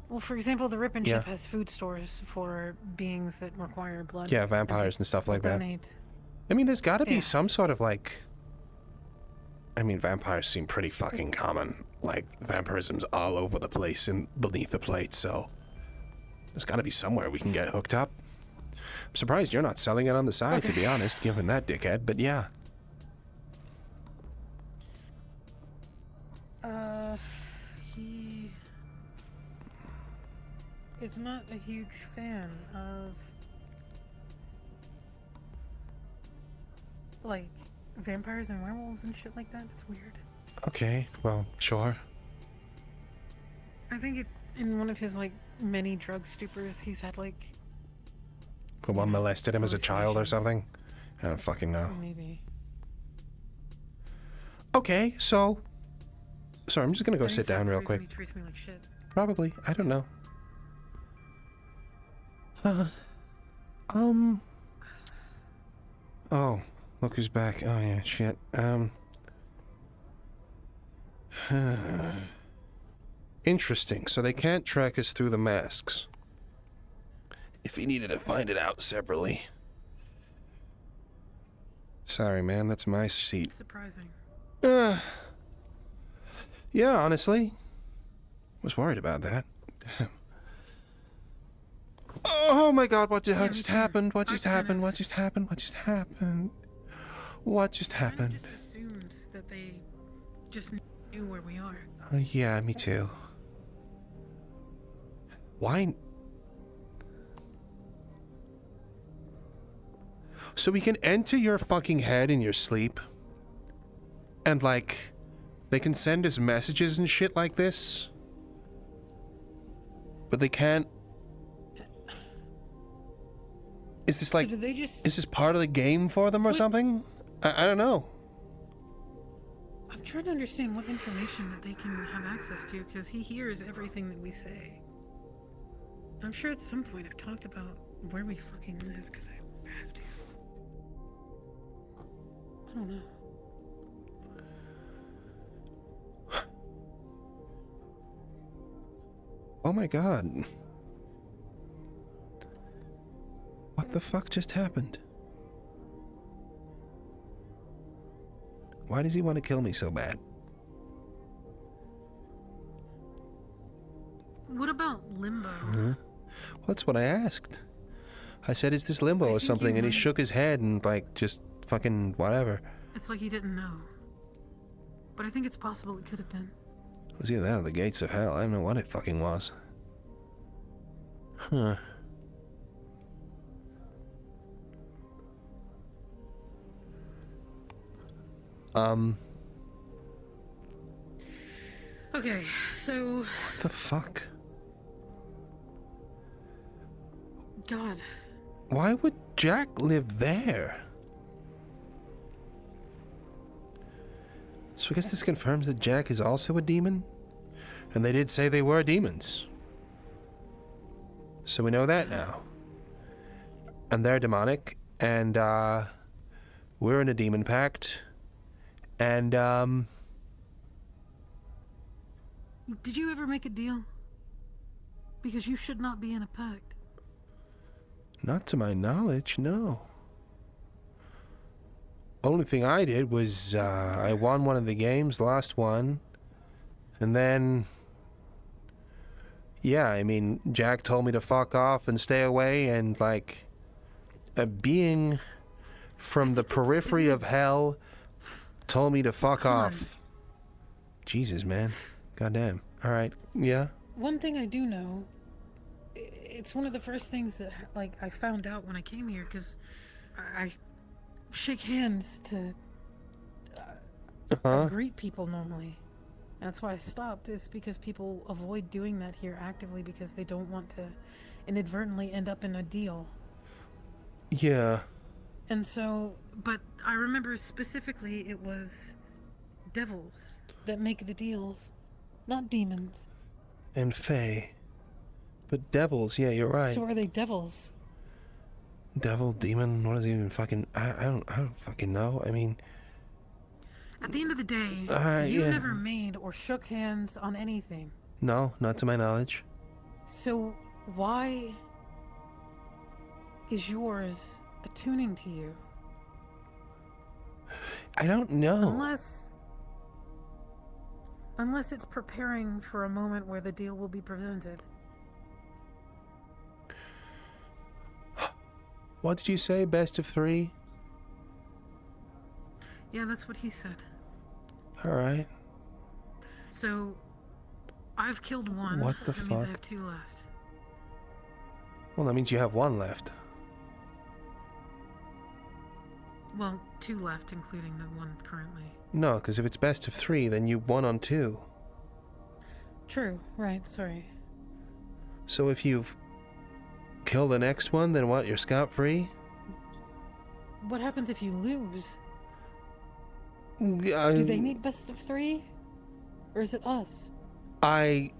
Well, for example, the Rip and Yeah. Ship has food stores for beings that require blood. Yeah, vampires and stuff like that. Donate. I mean, there's got to be Yeah. some sort of, like... I mean, vampires seem pretty fucking common. Like, vampirism's all over the place and beneath the plate, so... There's got to be somewhere we can get hooked up. I'm surprised you're not selling it on the side, to be honest, given that dickhead, but yeah. He is not a huge fan of, like, vampires and werewolves and shit like that. It's weird. Okay, well, sure. I think in one of his like many drug stupors, he's had like But one molested him as a child or something? I don't fucking know. maybe. Okay, so... Sorry, I'm just gonna go I think sit down that's real the quick. reason he treats me like shit. Probably. I don't know. Oh, look who's back. Oh yeah, shit. Interesting. So they can't track us through the masks. If he needed to find it out separately. Sorry, man. That's my seat. Surprising. Yeah, honestly. Was worried about that. Damn. Oh my god, what just happened? What just happened? What just happened? What just happened? What just I happened? just assumed that they just knew where we are. Yeah, me too. Why? So we can enter your fucking head in your sleep? And like, they can send us messages and shit like this? But they can't... Is this like... So did they just... Is this part of the game for them or something? I don't know. I'm trying to understand what information that they can have access to, because he hears everything that we say. I'm sure at some point I've talked about where we fucking live, because I have to. I don't know. Oh my god. What the fuck just happened? Why does he want to kill me so bad? What about limbo? Well, that's what I asked. I said, is this limbo or something? And he shook his head and, like, just fucking whatever. It's like he didn't know. But I think it's possible it could have been. It was either that or the gates of hell. I don't know what it fucking was. Huh. Okay, so... What the fuck? God. Why would Jack live there? So I guess this confirms that Jack is also a demon? And they did say they were demons. So we know that now. And they're demonic, and we're in a demon pact. And Did you ever make a deal? Because you should not be in a pact. not to my knowledge, no. Only thing I did was I won one of the games, lost one, and then yeah, I mean, Jack told me to fuck off and stay away, and like a being from the periphery of hell told me to fuck off. Jesus, man. Goddamn. All right. Yeah. One thing I do know, it's one of the first things that like I found out when I came here, because I shake hands to greet people normally. And that's why I stopped, is because people avoid doing that here actively because they don't want to inadvertently end up in a deal. Yeah. And so, but I remember specifically it was devils that make the deals, not demons. And Fae. But devils, yeah, you're right. So are they devils? Devil, demon, what is it even fucking... I don't fucking know. I mean... At the end of the day, you yeah. never made or shook hands on anything. No, not to my knowledge. So why is yours attuning to you? I don't know. Unless it's preparing for a moment where the deal will be presented. What did you say? Best of 3? Yeah, that's what he said. Alright. So, I've killed one. What the that means I fuck? have 2 left. Well, that means you have 1 left. Well, 2 left, including the one currently. No, because if it's best of 3, then you won on 2. True, right, sorry. So if you've killed the next one, then what, you're scot-free? What happens if you lose? Do Do they need best of 3? Or is it us? I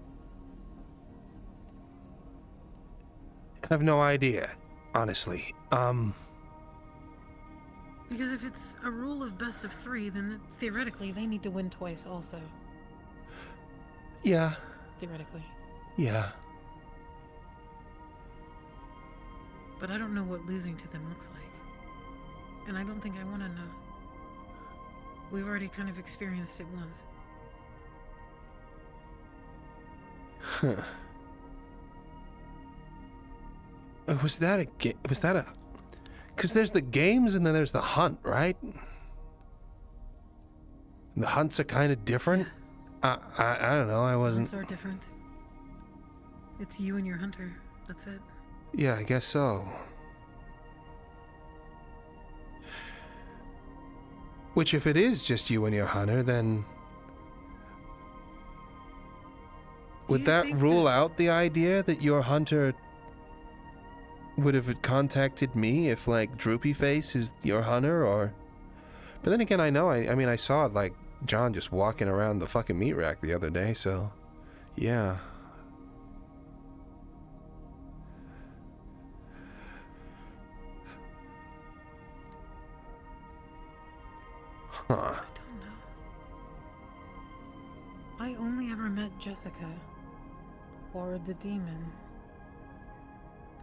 have no idea, honestly. Because if it's a rule of best of 3, then theoretically they need to win twice also. Yeah. Theoretically. Yeah. But I don't know what losing to them looks like. And I don't think I want to know. We've already kind of experienced it once. Huh. Was that a... Because there's the games and then there's the hunt, right? The hunts are kind of different. I don't know, I wasn't... Hunts are different. It's you and your hunter. That's it. Yeah, I guess so. Which, if it is just you and your hunter, then... Would that rule out the idea that your hunter would have contacted me if, like, Droopy Face is your hunter, or... But then again, I know, I mean, I saw, like, John just walking around the fucking meat rack the other day, so... Yeah. Huh. I don't know. I only ever met Jessica. Or the demon.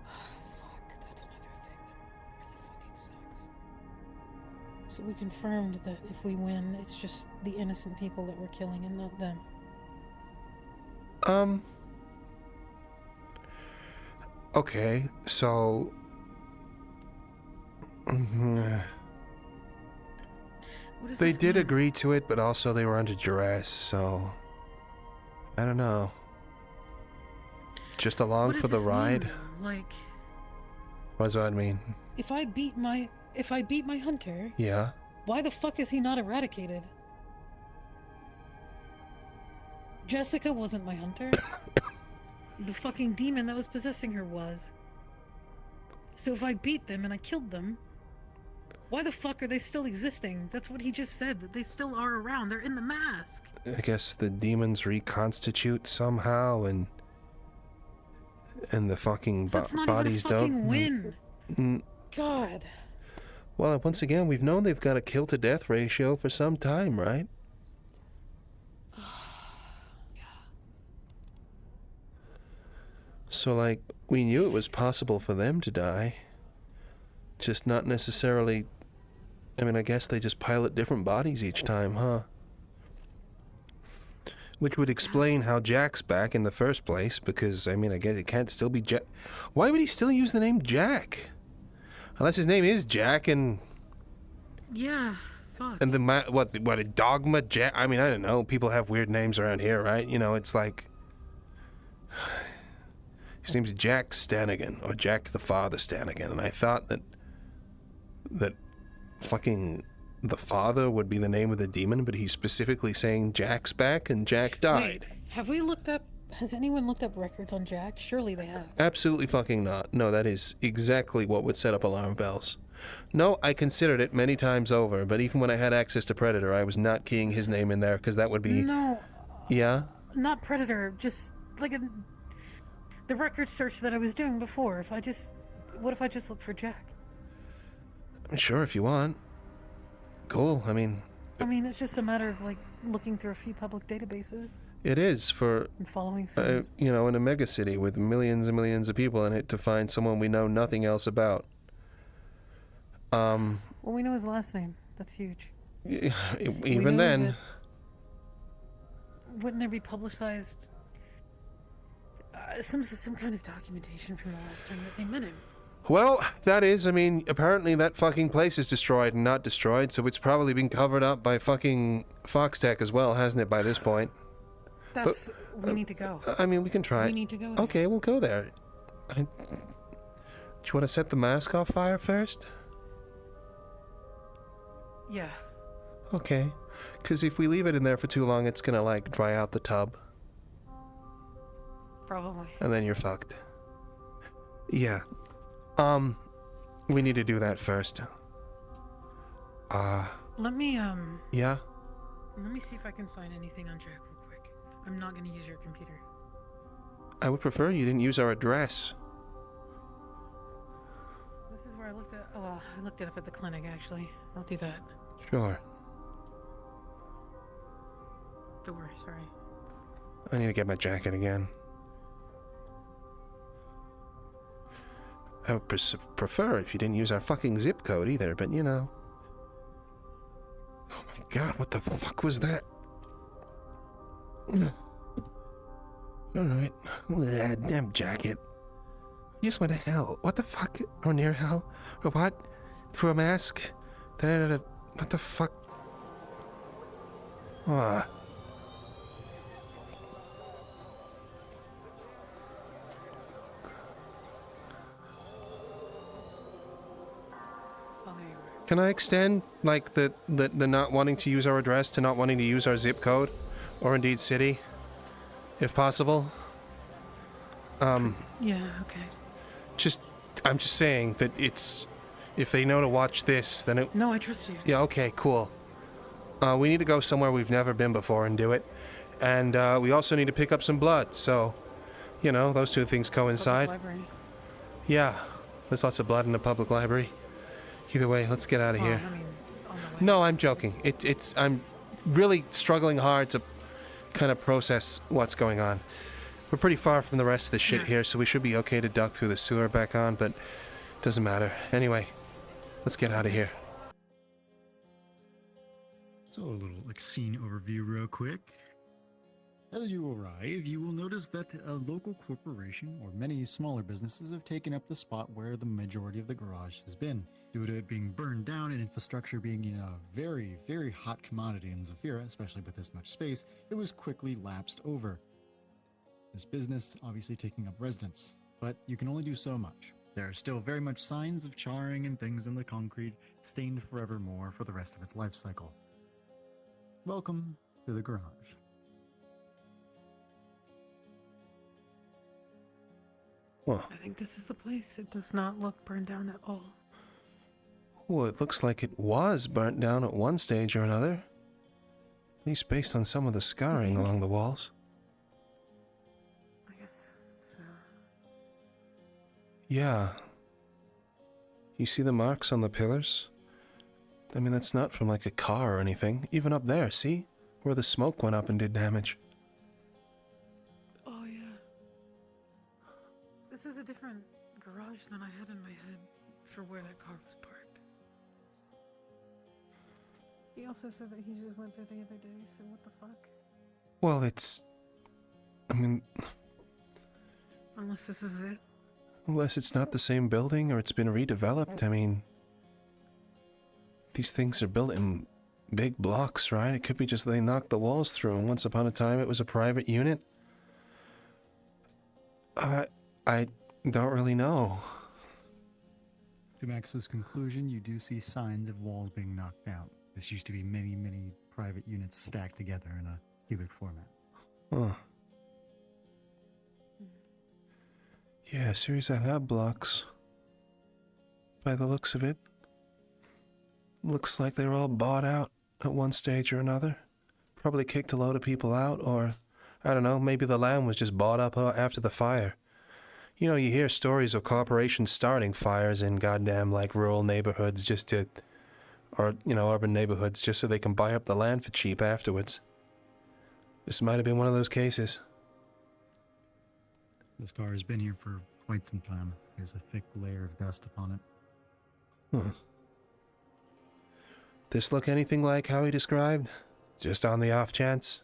Fuck, that's another thing that really fucking sucks. So we confirmed that if we win, it's just the innocent people that we're killing and not them. Okay, so... They did agree to it, but also they were under duress, so... I don't know. Just along for the ride? Like... What does that mean? If I beat my hunter... Yeah? Why the fuck is he not eradicated? Jessica wasn't my hunter. The fucking demon that was possessing her was. So if I beat them and I killed them... Why the fuck are they still existing? That's what he just said, that they still are around. They're in the mask. I guess the demons reconstitute somehow, and the fucking bodies don't. Win. God. Well, once again, we've known they've got a kill-to-death ratio for some time, right? So, like, we knew it was possible for them to die. Just not necessarily... I mean, I guess they just pilot different bodies each time, huh? Which would explain how Jack's back in the first place, because, I mean, I guess it can't still be Jack. Why would he still use the name Jack? Unless his name is Jack and... Yeah, fuck. And what, a Dogma Jack? I mean, I don't know. People have weird names around here, right? You know, it's like... His name's Jack Stanigan, or Jack the Father Stanigan, and I thought that fucking the father would be the name of the demon, but he's specifically saying Jack's back and Jack died. Wait, has anyone looked up records on Jack? Surely they have. Absolutely fucking not. No, that is exactly what would set up alarm bells. No, I considered it many times over, but even when I had access to Predator, I was not keying his name in there, because that would be... No. Yeah? Not Predator, just like the record search that I was doing before. What if I just look for Jack? Sure, if you want. Cool, I mean, it's just a matter of, like, looking through a few public databases. It is for, and following some... you know, in a megacity with millions and millions of people in it to find someone we know nothing else about. Well, we know his last name. That's huge. Even then... Wouldn't there be publicized... some kind of documentation from the last time that they met him? Well, that is, I mean, apparently that fucking place is destroyed and not destroyed, so it's probably been covered up by fucking FoxTec as well, hasn't it, by this point? We need to go. I mean, we can try. We need to go there. Okay, we'll go there. Do you want to set the mask off fire first? Yeah. Okay. Because if we leave it in there for too long, it's gonna, like, dry out the tub. Probably. And then you're fucked. Yeah. We need to do that first. Let me, Yeah? let me see if I can find anything on Jack real quick. I'm not gonna use your computer. I would prefer you didn't use our address. This is where I looked at, oh, I looked it up at the clinic, actually. I'll do that. Sure. Door, sorry. I need to get my jacket again. I would prefer if you didn't use our fucking zip code either, but you know. Oh my god, what the fuck was that? Alright. Damn jacket. You just went to hell. What the fuck? Or near hell? Or what? Through a mask? Then ended up. What the fuck? Ah. Oh, there you are. Can I extend, like, the not wanting to use our address to not wanting to use our zip code? Or indeed city? If possible? Yeah, okay. I'm just saying that it's... If they know to watch this, then it... No, I trust you. Yeah, okay, cool. We need to go somewhere we've never been before and do it. And, we also need to pick up some blood, so... You know, those two things coincide. Public library. Yeah, there's lots of blood in the public library. Either way, let's get out of here. I mean, on the way. No, I'm joking. I'm really struggling hard to kind of process what's going on. We're pretty far from the rest of the shit Yeah. here, so we should be okay to duck through the sewer back on, but doesn't matter. Anyway, let's get out of here. So a little like scene overview real quick. As you arrive, you will notice that a local corporation or many smaller businesses have taken up the spot where the majority of the garage has been. Due to it being burned down and infrastructure being a very, very hot commodity in Zafira, especially with this much space, it was quickly lapsed over. This business obviously taking up residence, but you can only do so much. There are still very much signs of charring and things in the concrete, stained forevermore for the rest of its life cycle. Welcome to the garage. Well, I think this is the place. It does not look burned down at all. well, it looks like it was burnt down at one stage or another. At least based on some of the scarring along the walls. I guess so. Yeah. You see the marks on the pillars? I mean, that's not from like a car or anything. Even up there, see? Where the smoke went up and did damage. Oh, yeah. This is a different garage than I had in my head for where that car was parked. He also said that he just went there the other day, so what the fuck? Well, it's... I mean, Unless this is it. unless it's not the same building or it's been redeveloped, I mean... These things are built in big blocks, right? It could be just they knocked the walls through and once upon a time it was a private unit. I don't really know. To Max's conclusion, you do see signs of walls being knocked down. This used to be many, many private units stacked together in a cubic format. Huh. Yeah, a series of lab blocks. By the looks of it. Looks like they were all bought out at one stage or another. Probably kicked a load of people out, or, I don't know, maybe the land was just bought up after the fire. You know, you hear stories of corporations starting fires in goddamn, like, rural neighborhoods just to... or, you know, urban neighborhoods just so they can buy up the land for cheap afterwards. This might have been one of those cases. This car has been here for quite some time. There's a thick layer of dust upon it. Huh. This look anything like how he described? Just on the off chance?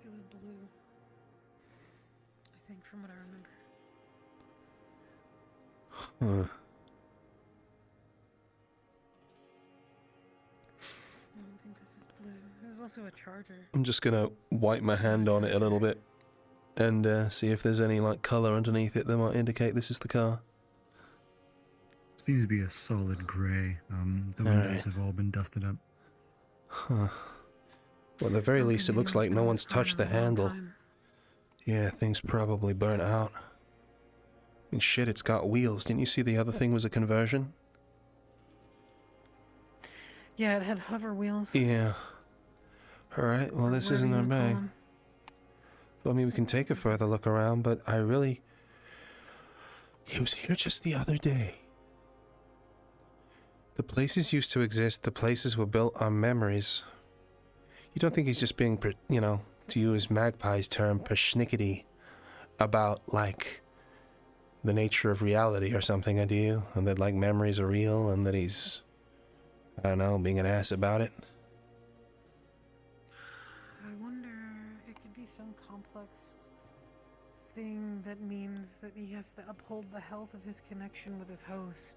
It was blue. I think, from what I remember. Huh. I don't think this is blue. There's also a charger. I'm just gonna wipe my hand on it a little bit and see if there's any like color underneath it that might indicate this is the car. Seems to be a solid gray. The All windows right. have all been dusted up. Huh. Well, at the very I don't least, it think looks anyone's like been no in one's this car touched in the a long handle. time. Yeah, things probably burnt out. And shit, it's got wheels. Didn't you see the other thing was a conversion? Yeah, it had hover wheels. Yeah. Alright, well, or this whatever isn't you our would call bag. them. Well, I mean, we can take a further look around, but I really... He was here just the other day. The places used to exist, the places were built on memories. You don't think he's just being, to use Magpie's term, persnickety about, like, the nature of reality or something, do you? And that, like, memories are real and that he's, I don't know, being an ass about it? I wonder, it could be some complex thing that means that he has to uphold the health of his connection with his host,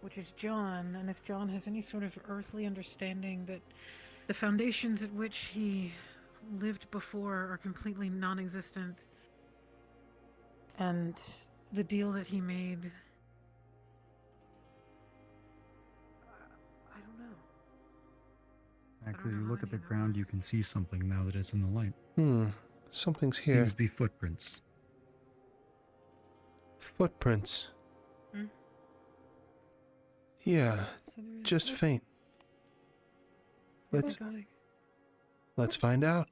which is John, and if John has any sort of earthly understanding that the foundations at which he lived before are completely non-existent, and the deal that he made, I don't know. Max, don't as know you how look at any the of that ground, you works. can see something now that it's in the light. Something's here. Seems to be footprints. Footprints. Hmm? Yeah, So there is just faint. where's Let's it going? let's find out.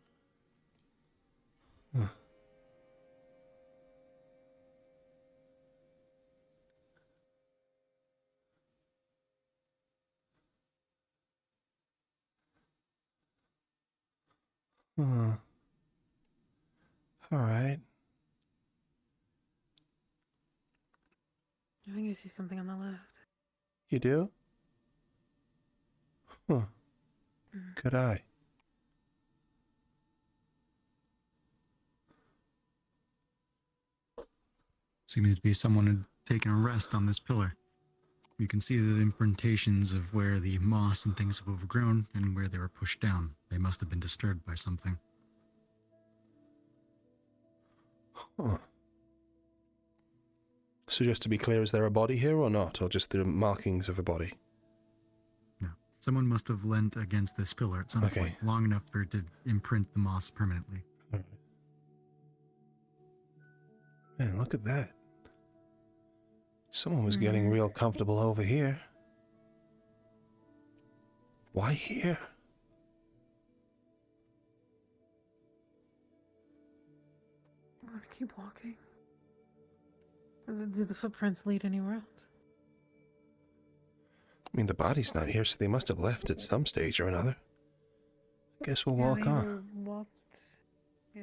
Huh. Huh. All right. I think I see something on the left. You do? Huh. Good eye. Seems to be someone had taken a rest on this pillar. You can see the imprintations of where the moss and things have overgrown and where they were pushed down. They must have been disturbed by something. Huh. So just to be clear, is there a body here or not? Or just the markings of a body? No. Someone must have leant against this pillar at some point, long enough for it to imprint the moss permanently. All right. Man, look at that. Someone was getting real comfortable over here. Why here? I want to keep walking. Do the footprints lead anywhere else? I mean, the body's not here, so they must have left at some stage or another. Guess we'll walk on. Walked. Yeah.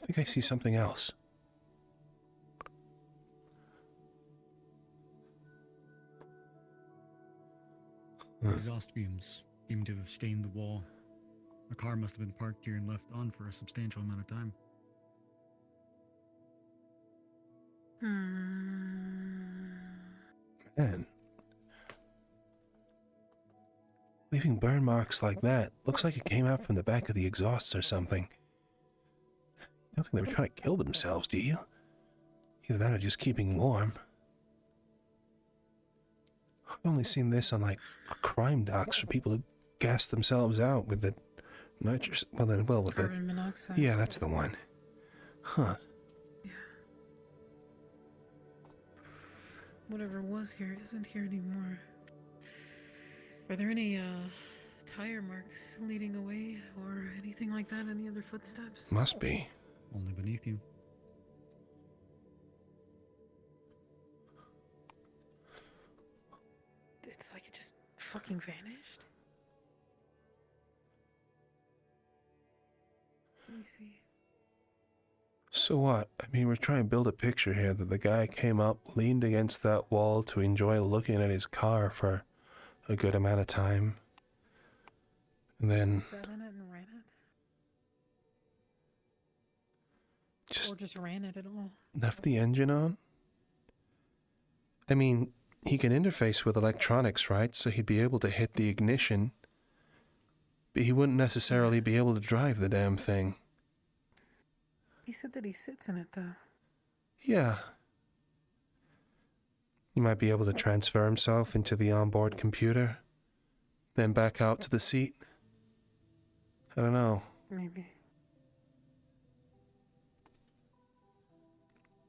I think I see something else. Exhaust fumes seem to have stained the wall. A car must have been parked here and left on for a substantial amount of time. Man. Leaving burn marks like that. Looks like it came out from the back of the exhausts or something. I don't think they were trying to kill themselves, do you? Either that or just keeping warm. I've only seen this on, like, crime docs for people who gas themselves out with the nitrous... with Carbon monoxide. Yeah, that's the one. Huh. Yeah. Whatever was here isn't here anymore. Are there any, tire marks leading away or anything like that? Any other footsteps? Must be. Only beneath you. It's like it just fucking vanished. Let me see. So what? I mean, we're trying to build a picture here that the guy came up, leaned against that wall to enjoy looking at his car for a good amount of time. And then... Sat in it and ran it? Just or just ran it at all? left the engine on? I mean, he can interface with electronics, right? So he'd be able to hit the ignition, But he wouldn't necessarily be able to drive the damn thing. He said that he sits in it, though. Yeah. He might be able to transfer himself into the onboard computer, then back out to the seat. I don't know. Maybe.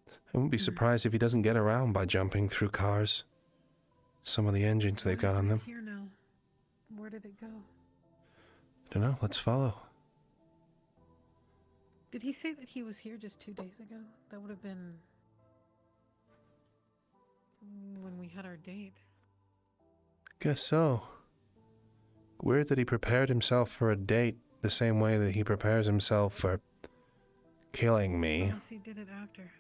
I wouldn't be surprised if he doesn't get around by jumping through cars. Some of the engines they've got on them. Here now. Where did it go? I don't know. Let's follow. Did he say that he was here just 2 days ago? That would have been when we had our date. Guess so. Weird that he prepared himself for a date the same way that he prepares himself for killing me. Unless he did it after.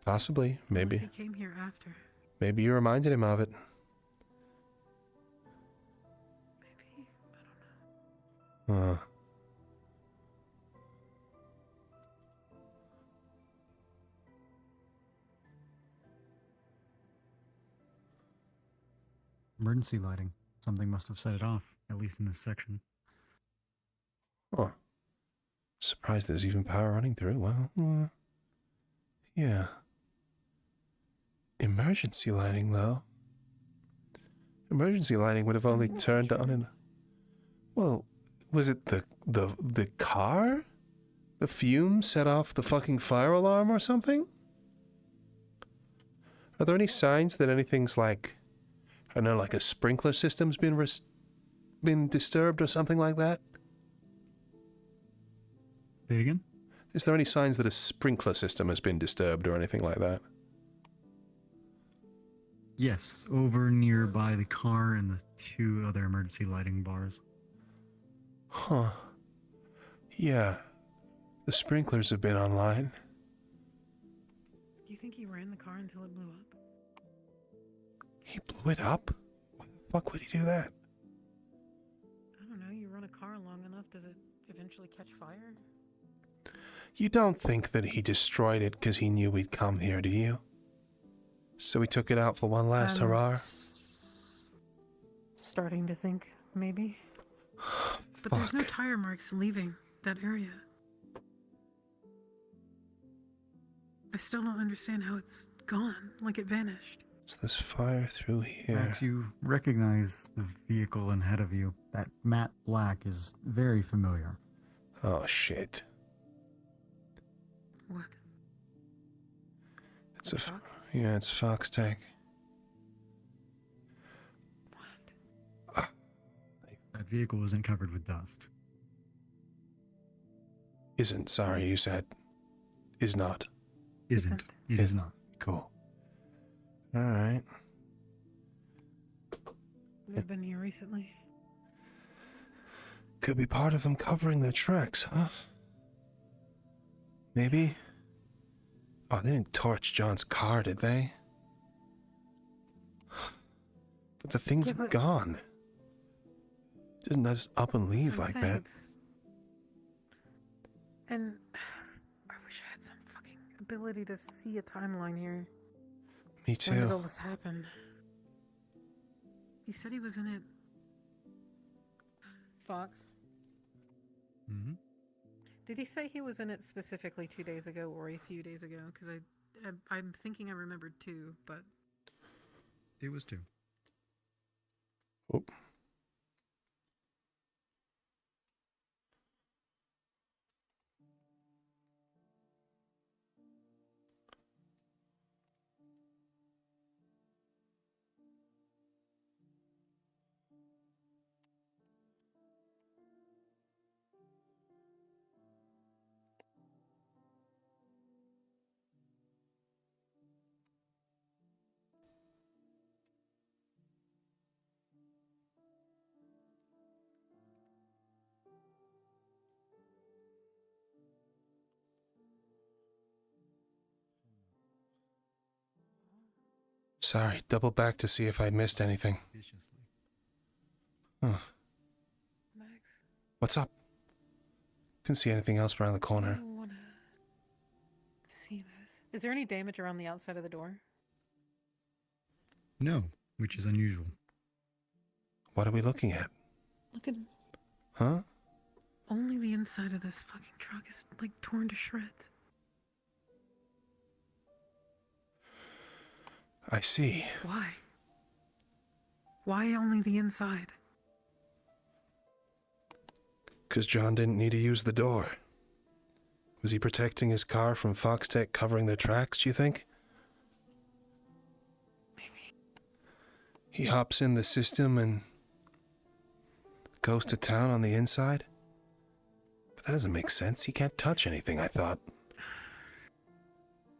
Possibly. Maybe. Unless he came here after. Maybe you reminded him of it. Maybe. I don't know. Emergency lighting. Something must have set it off, at least in this section. Huh. Surprised there's even power running through. Well, yeah. Emergency lighting, though. Emergency lighting would have only turned on in... Well, was it the car? The fumes set off the fucking fire alarm or something? Are there any signs that anything's like... I don't know, like a sprinkler system's been disturbed or something like that? Say it again? Is there any signs that a sprinkler system has been disturbed or anything like that? Yes, over nearby the car and the 2 other emergency lighting bars. Huh. Yeah. The sprinklers have been online. Do you think he ran the car until it blew up? He blew it up? Why the fuck would he do that? I don't know. You run a car long enough, does it eventually catch fire? You don't think that he destroyed it because he knew we'd come here, do you? So he took it out for one last hurrah? Starting to think, maybe. But there's no tire marks leaving that area. I still don't understand how it's gone, like it vanished. So there's fire through here. Max, you recognize the vehicle ahead of you. That matte black is very familiar. Oh, shit. What? It's a... Yeah, it's FoxTec. What? That vehicle isn't covered with dust. Isn't, sorry, you said. Is not. Isn't. It is not. Cool. Alright. They've been here recently. Could be part of them covering their tracks, huh? Maybe? Oh, they didn't torch John's car, did they? But the thing's gone. It doesn't just up and leave like that. And I wish I had some fucking ability to see a timeline here. Me too. When did all this happen? He said he was in it. Fox? Mm-hmm. Did he say he was in it specifically 2 days ago or a few days ago? Because I'm thinking I remembered 2, but... It was 2. Oh. Sorry, double back to see if I missed anything. Huh. Max? What's up? Couldn't see anything else around the corner. I want to see this. Is there any damage around the outside of the door? No, which is unusual. What are we looking at? Look at... Huh? only the inside of this fucking truck is, like, torn to shreds. I see. Why? Why only the inside? Because John didn't need to use the door. Was he protecting his car from FoxTec covering their tracks, do you think? Maybe. He hops in the system and goes to town on the inside? But that doesn't make sense. He can't touch anything, I thought.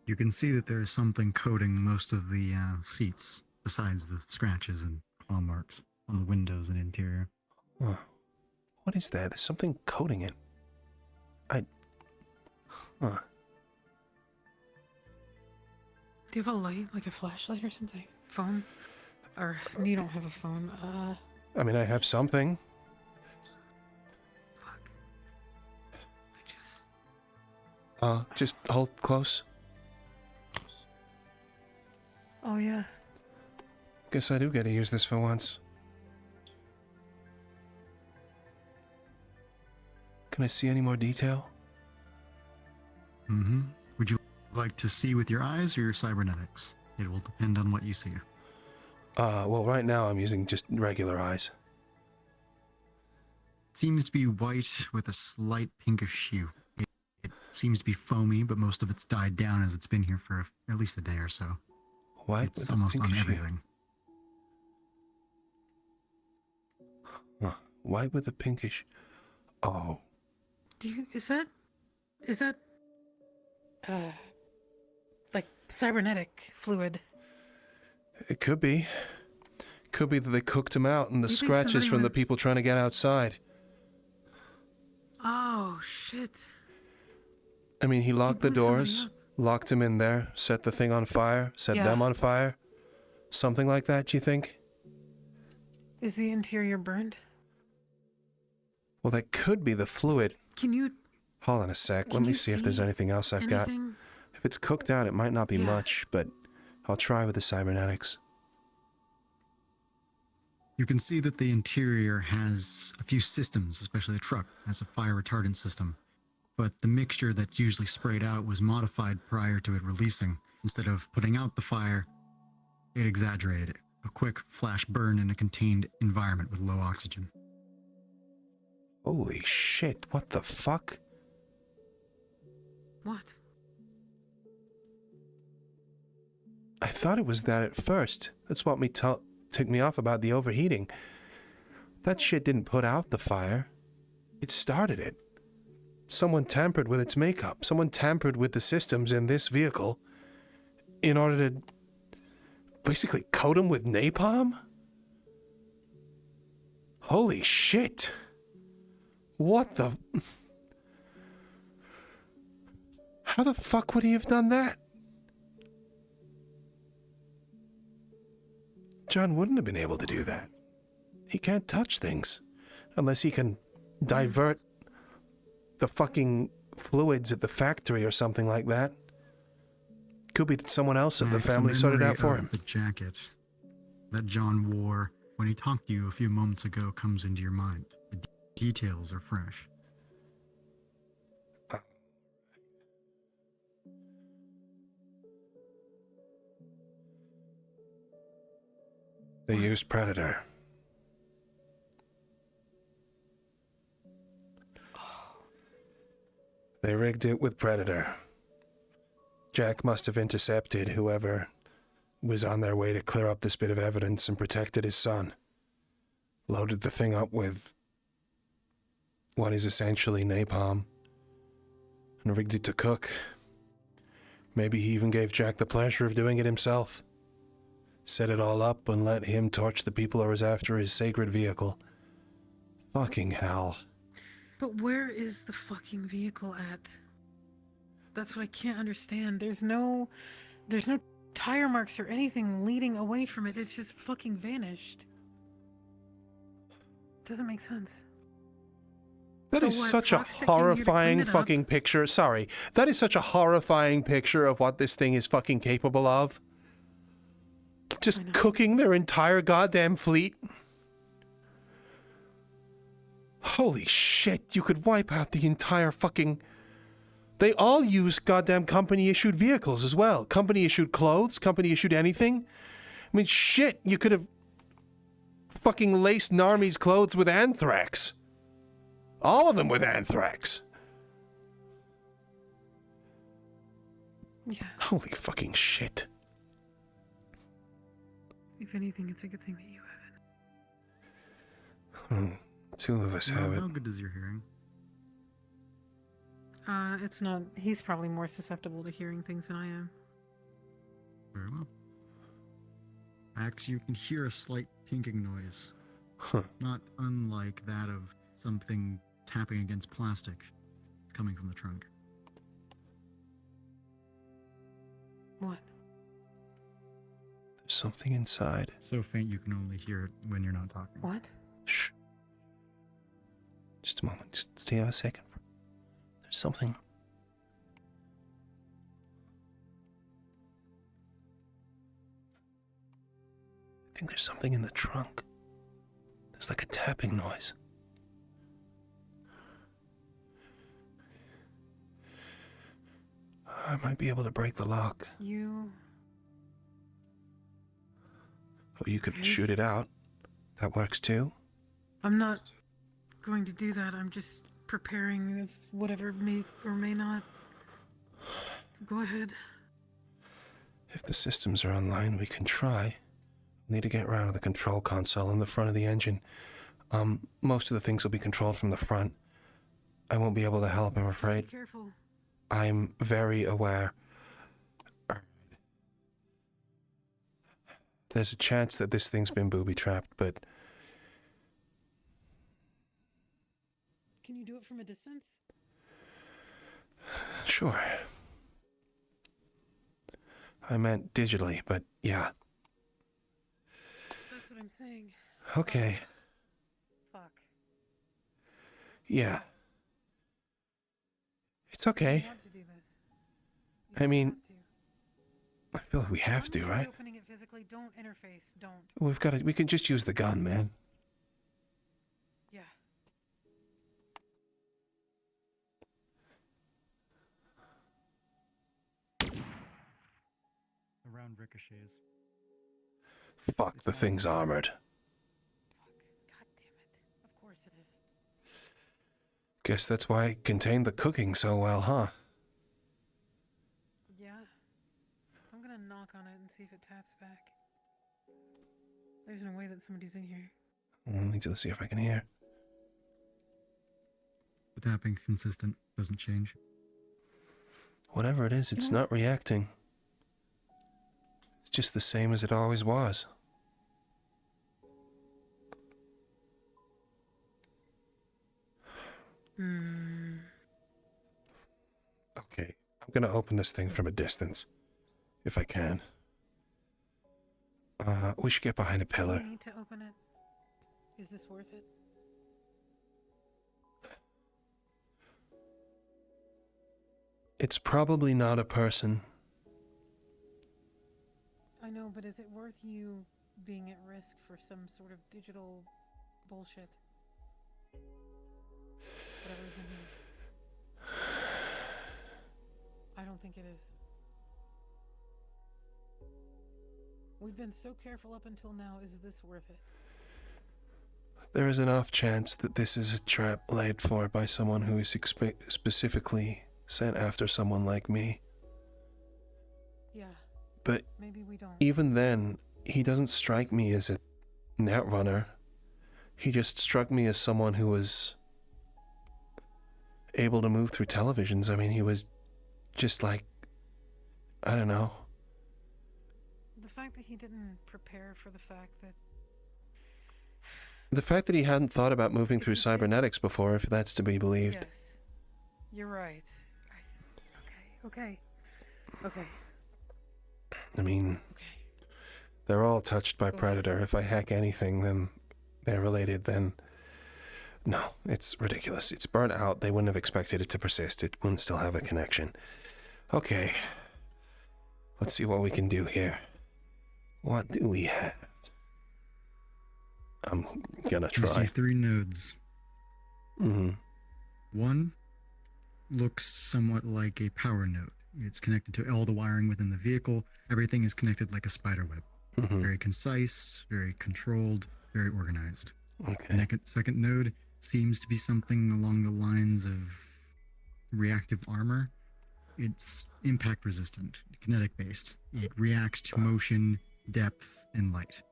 You can see that there's something coating most of the seats, besides the scratches and claw marks on the windows and interior. Huh. What is that? There's something coating it. Huh. Do you have a light, like a flashlight or something? Phone? Or you don't have a phone? I mean, I have something. Fuck. Just hold close. Oh yeah. Guess I do get to use this for once. Can I see any more detail? Mm-hmm. Would you like to see with your eyes or your cybernetics? It will depend on what you see. Well, right now I'm using just regular eyes. It seems to be white with a slight pinkish hue. It seems to be foamy, but most of it's died down as it's been here for at least a day or so. White It's with a almost on pinkish hue. everything. Huh. White with a pinkish... Oh. Is that, like cybernetic fluid? It could be. Could be that they cooked him out and the You think scratches somebody from the went- people trying to get outside. Oh, shit. I mean, he locked the blew somebody doors, up. locked him in there, set the thing on fire, set Yeah. them on fire. Something like that, do you think? Is the interior burned? Well, that could be the fluid. Can you... Hold on a sec. Let Can me you see if there's see anything else I've got. anything? If it's cooked out, it might not be Yeah. much, but I'll try with the cybernetics. You can see that the interior has a few systems, especially the truck has a fire retardant system. But the mixture that's usually sprayed out was modified prior to it releasing. Instead of putting out the fire, it exaggerated it. A quick flash burn in a contained environment with low oxygen. Holy shit, what the fuck? What? I thought it was that at first. That's what took me off about the overheating. That shit didn't put out the fire. It started it. Someone tampered with its makeup. Someone tampered with the systems in this vehicle in order to basically coat them with napalm? Holy shit. What the... How the fuck would he have done that? John wouldn't have been able to do that. He can't touch things unless he can divert the fucking fluids at the factory or something like that. Could be that someone else at the Max, a family sorted memory out for of him. The jacket that John wore when he talked to you a few moments ago comes into your mind. The details are fresh. They used Predator. They rigged it with Predator. Jack must have intercepted whoever was on their way to clear up this bit of evidence and protected his son. Loaded the thing up with what is essentially napalm and rigged it to cook. Maybe he even gave Jack the pleasure of doing it himself. Set it all up and let him torch the people who was after his sacred vehicle. Fucking hell. But where is the fucking vehicle at? That's what I can't understand. There's no tire marks or anything leading away from it. It's just fucking vanished. Doesn't make sense. That So is what, such a FoxTec came here to clean horrifying it up? fucking picture. Sorry. That is such a horrifying picture of what this thing is fucking capable of. Just cooking their entire goddamn fleet. Holy shit, you could wipe out the entire fucking... They all use goddamn company-issued vehicles as well. Company-issued clothes, company-issued anything. I mean, shit, you could have fucking laced Narmi's clothes with anthrax. All of them with anthrax. Yeah. Holy fucking shit. If anything, it's a good thing that you haven't. Two of us have it. How good is your hearing? It's not. He's probably more susceptible to hearing things than I am. Very well. Axe, you can hear a slight tinking noise. Huh. Not unlike that of something tapping against plastic. It's coming from the trunk. What? There's something inside. So faint you can only hear it when you're not talking. What? Shh. Just a moment. Just stay a second. There's something. I think there's something in the trunk. There's like a tapping noise. I might be able to break the lock. You... Or you could shoot it out. That works too. I'm not going to do that. I'm just preparing if whatever may or may not. Go ahead. If the systems are online, we can try. Need to get around to the control console in the front of the engine. Most of the things will be controlled from the front. I won't be able to help, I'm afraid. Be careful. I'm very aware. There's a chance that this thing's been booby-trapped, but... Can you do it from a distance? Sure. I meant digitally, but yeah. That's what I'm saying. Okay. Fuck. Yeah. It's okay. You want to do this. You I mean, have to. I feel like we have to, I'm right? opening it physically. Don't interface. Don't. We've got to, we can just use the gun, man. Yeah. The round ricochets. Fuck, the thing's armored. Fuck. God damn it. Of course it is. Guess that's why it contained the cooking so well, huh? Yeah. I'm gonna knock on it and see if it taps back. There's no way that somebody's in here. I need to see if I can hear. The tapping consistent, doesn't change. Whatever it is, it's not reacting. It's just the same as it always was. Okay, I'm gonna open this thing from a distance, if I can. We should get behind a pillar. Do you need to open it? Is this worth it? It's probably not a person. I know, but is it worth you being at risk for some sort of digital bullshit? Whatever's in here. I don't think it is. We've been so careful up until now. Is this worth it? There is an off chance that this is a trap laid for by someone who is specifically sent after someone like me. Yeah. But maybe we don't. even then, he doesn't strike me as a netrunner. He just struck me as someone who was able to move through televisions. I mean, he was just like, I don't know. The fact that he didn't prepare for the fact that... The fact that he hadn't thought about moving through cybernetics before, if that's to be believed. Yes. You're right. Okay. I mean, they're all touched by Predator. If I hack anything, then they're related, then... No, it's ridiculous. It's burnt out. They wouldn't have expected it to persist. It wouldn't still have a connection. Okay. Let's see what we can do here. What do we have? I'm gonna You see try. 3 nodes. Mm-hmm. One looks somewhat like a power node. It's connected to all the wiring within the vehicle. Everything is connected like a spider web. Mm-hmm. Very concise, very controlled, very organized. Okay. The second node seems to be something along the lines of reactive armor. It's impact resistant, kinetic based. It reacts to motion, depth, and light.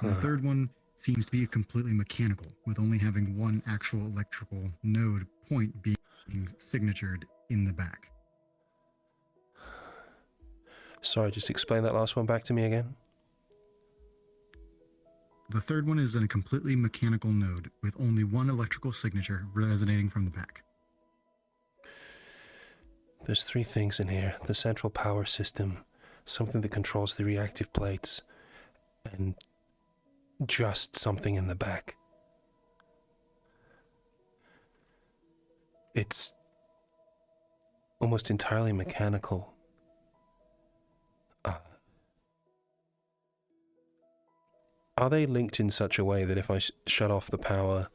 And the third one seems to be completely mechanical, with only having one actual electrical node point being signatured in the back. Sorry, just explain that last one back to me again. The third one is in a completely mechanical node with only one electrical signature resonating from the back. There's 3 things in here. The central power system, something that controls the reactive plates, and just something in the back. It's almost entirely mechanical. Are they linked in such a way that if I shut off the power,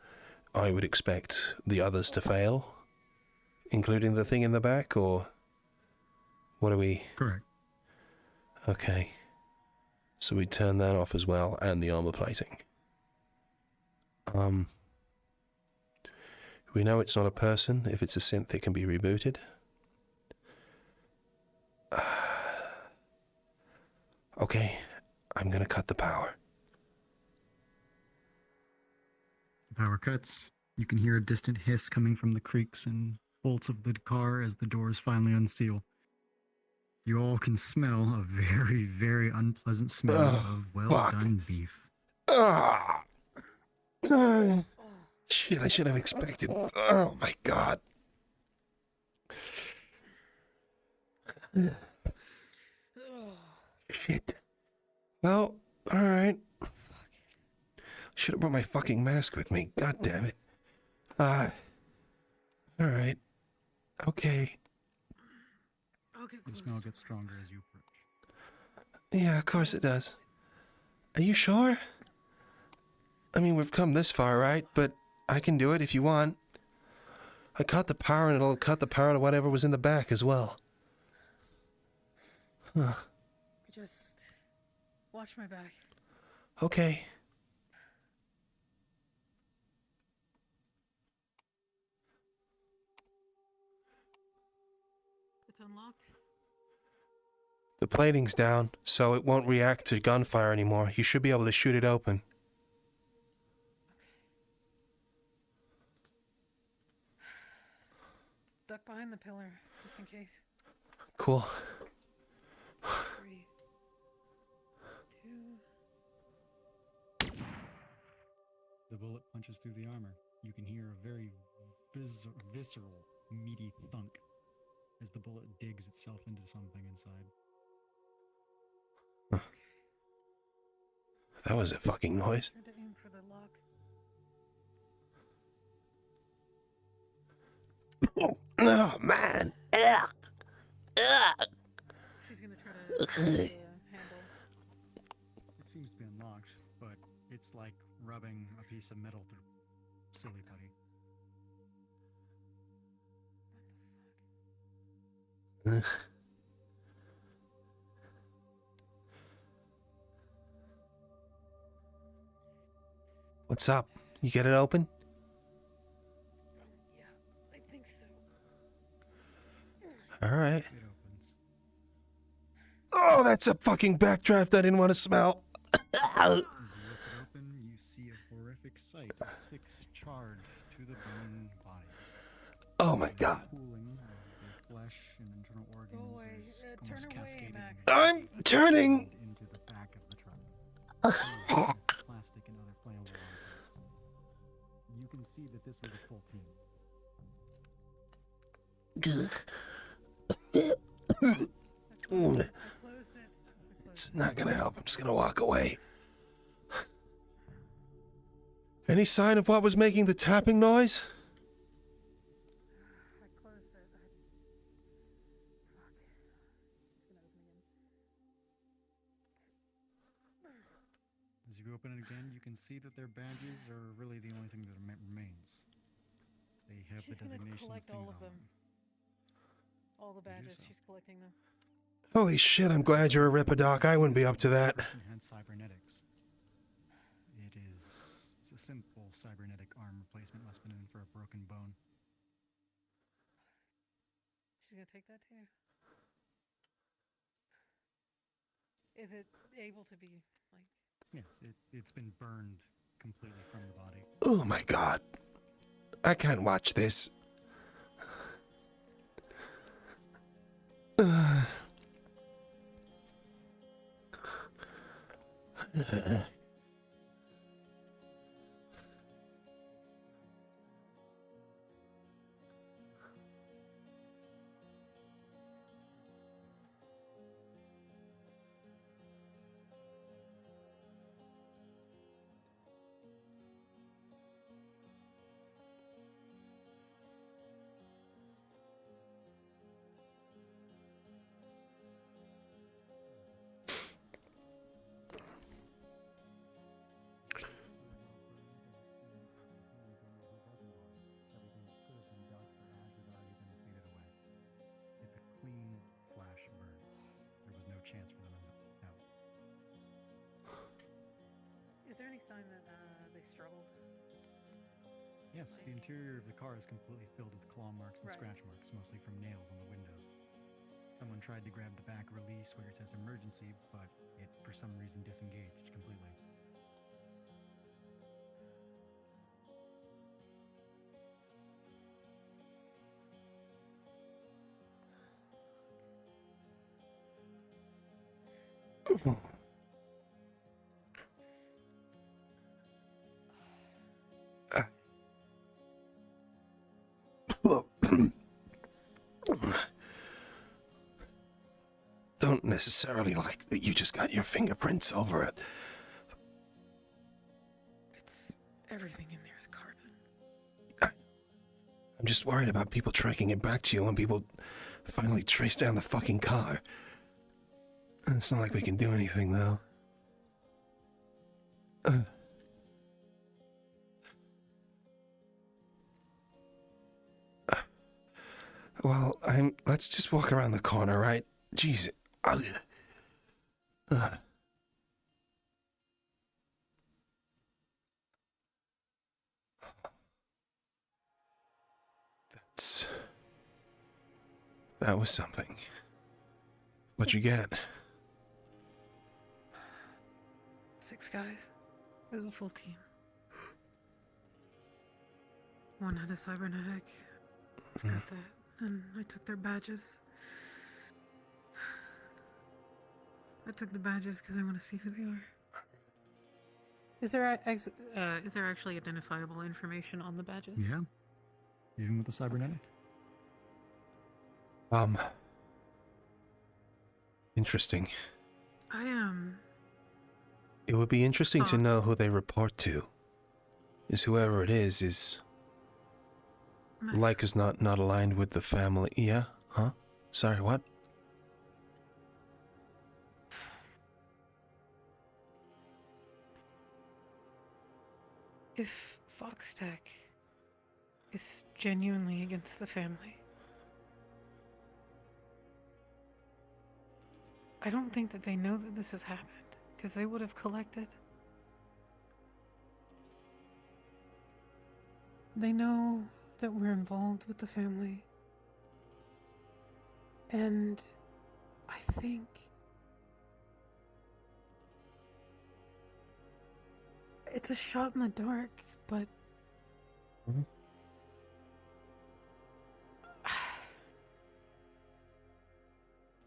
I would expect the others to fail? Including the thing in the back, or what are we... Correct. Okay. So we turn that off as well, and the armor plating. We know it's not a person. If it's a synth, it can be rebooted. Okay, I'm gonna cut the power. The power cuts. You can hear a distant hiss coming from the creaks and bolts of the car as the doors finally unseal. You all can smell a very, very unpleasant smell of well-done beef. Shit, I should have expected. Oh my god. Shit. Well, alright. Should have brought my fucking mask with me. God damn it. Alright. Okay. The smell gets stronger as you approach. Yeah, of course it does. Are you sure? I mean, we've come this far, right? But I can do it if you want. I cut the power and it'll cut the power to whatever was in the back as well. Huh. Just watch my back. Okay. It's unlocked. The plating's down, so it won't react to gunfire anymore. You should be able to shoot it open. Duck behind the pillar, just in case. Cool. 3, 2. The bullet punches through the armor. You can hear a very visceral, meaty thunk as the bullet digs itself into something inside. That was a fucking noise. Try to aim for the lock. Oh, man. Ugh. Ugh. She's gonna try to the handle. It seems to be unlocked, but it's like rubbing a piece of metal through silly putty. What's up? You get it open? Yeah, I think so. Alright. It opens. Oh, that's a fucking backdraft I didn't want to smell. As you rip it open, you see a horrific sight of 6 charred to the bone bodies. Oh my god. Cooling of their flesh and internal organs Go away. is Turn almost away, cascading Max. I'm turning! into the back of the truck. Plastic and other flammable objects. You can see that this was a full team. I closed it. It's not gonna help. I'm just gonna walk away. Any sign of what was making the tapping noise? I closed it. Fuck. It's gonna open again. As you open it again, you can see that their badges are really the only thing that remains. They have She's the gonna designations collect things all of on them. All the You do badges, so. she's collecting them. Holy shit, I'm glad you're a Ripidoc. I wouldn't be up to that. Person had cybernetics. It is a simple cybernetic arm replacement must have been in for a broken bone. She's gonna take that too. Is it able to be, like... Yes, it's been burned completely from the body. Oh my god. I can't watch this. It's a clean flash burn. There was no chance for them to know. Is there any sign that they struggled? Yes, the interior of the car is completely filled with claw marks and Right. scratch marks, mostly from nails on the windows. Someone tried to grab the back release where it says emergency, but it for some reason disengaged completely. Don't necessarily like that you just got your fingerprints over it. It's... everything in there is carbon. I'm just worried about people tracking it back to you when people finally trace down the fucking car. It's not like we can do anything, though. Well, let's just walk around the corner, right? Jeez. That was something. What'd you get? 6 guys. It was a full team. One had a cybernetic. Forgot that. And I took their badges. I took the badges because I want to see who they are. Is there actually identifiable information on the badges? Yeah. Even with the cybernetic? Interesting. It would be interesting to know who they report to. Is whoever it is like is not aligned with the family. Yeah? Huh? Sorry, what? If FoxTec is genuinely against the family, I don't think that they know that this has happened, because they would have collected. They know that we're involved with the family. And I think it's a shot in the dark, but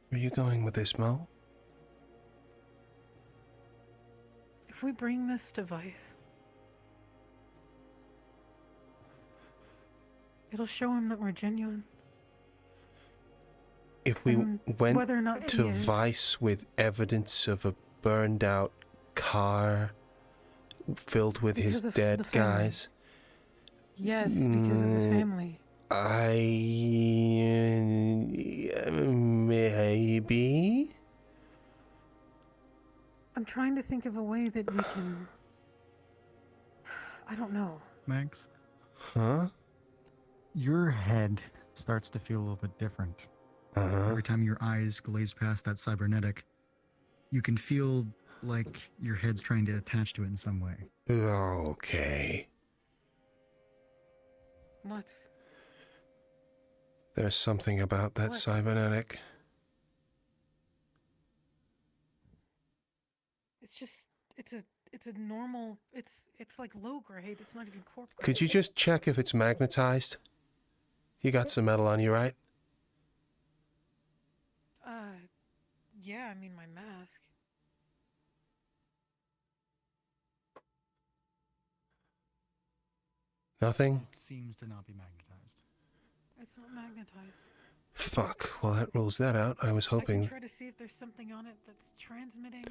Where are you going with this, Mo? if we bring this device, it'll show him that we're genuine. If we went whether or not to he is. Vice with evidence of a burned out car filled with Because his of dead the family. guys, Yes, because of the family. maybe? I'm trying to think of a way that we can... I don't know. Max? Huh? Your head starts to feel a little bit different. Uh-huh. Every time your eyes glaze past that cybernetic, you can feel like your head's trying to attach to it in some way. Okay. What? There's something about that What? cybernetic. It's just, it's a normal, it's like low grade, it's not even corp grade. Could you just check if it's magnetized? You got some metal on you, right? Yeah, I mean my mask. Nothing? It seems to not be magnetized. It's not magnetized. Fuck. Well, that rules that out. I was I can hoping try to see if there's something on it that's transmitting.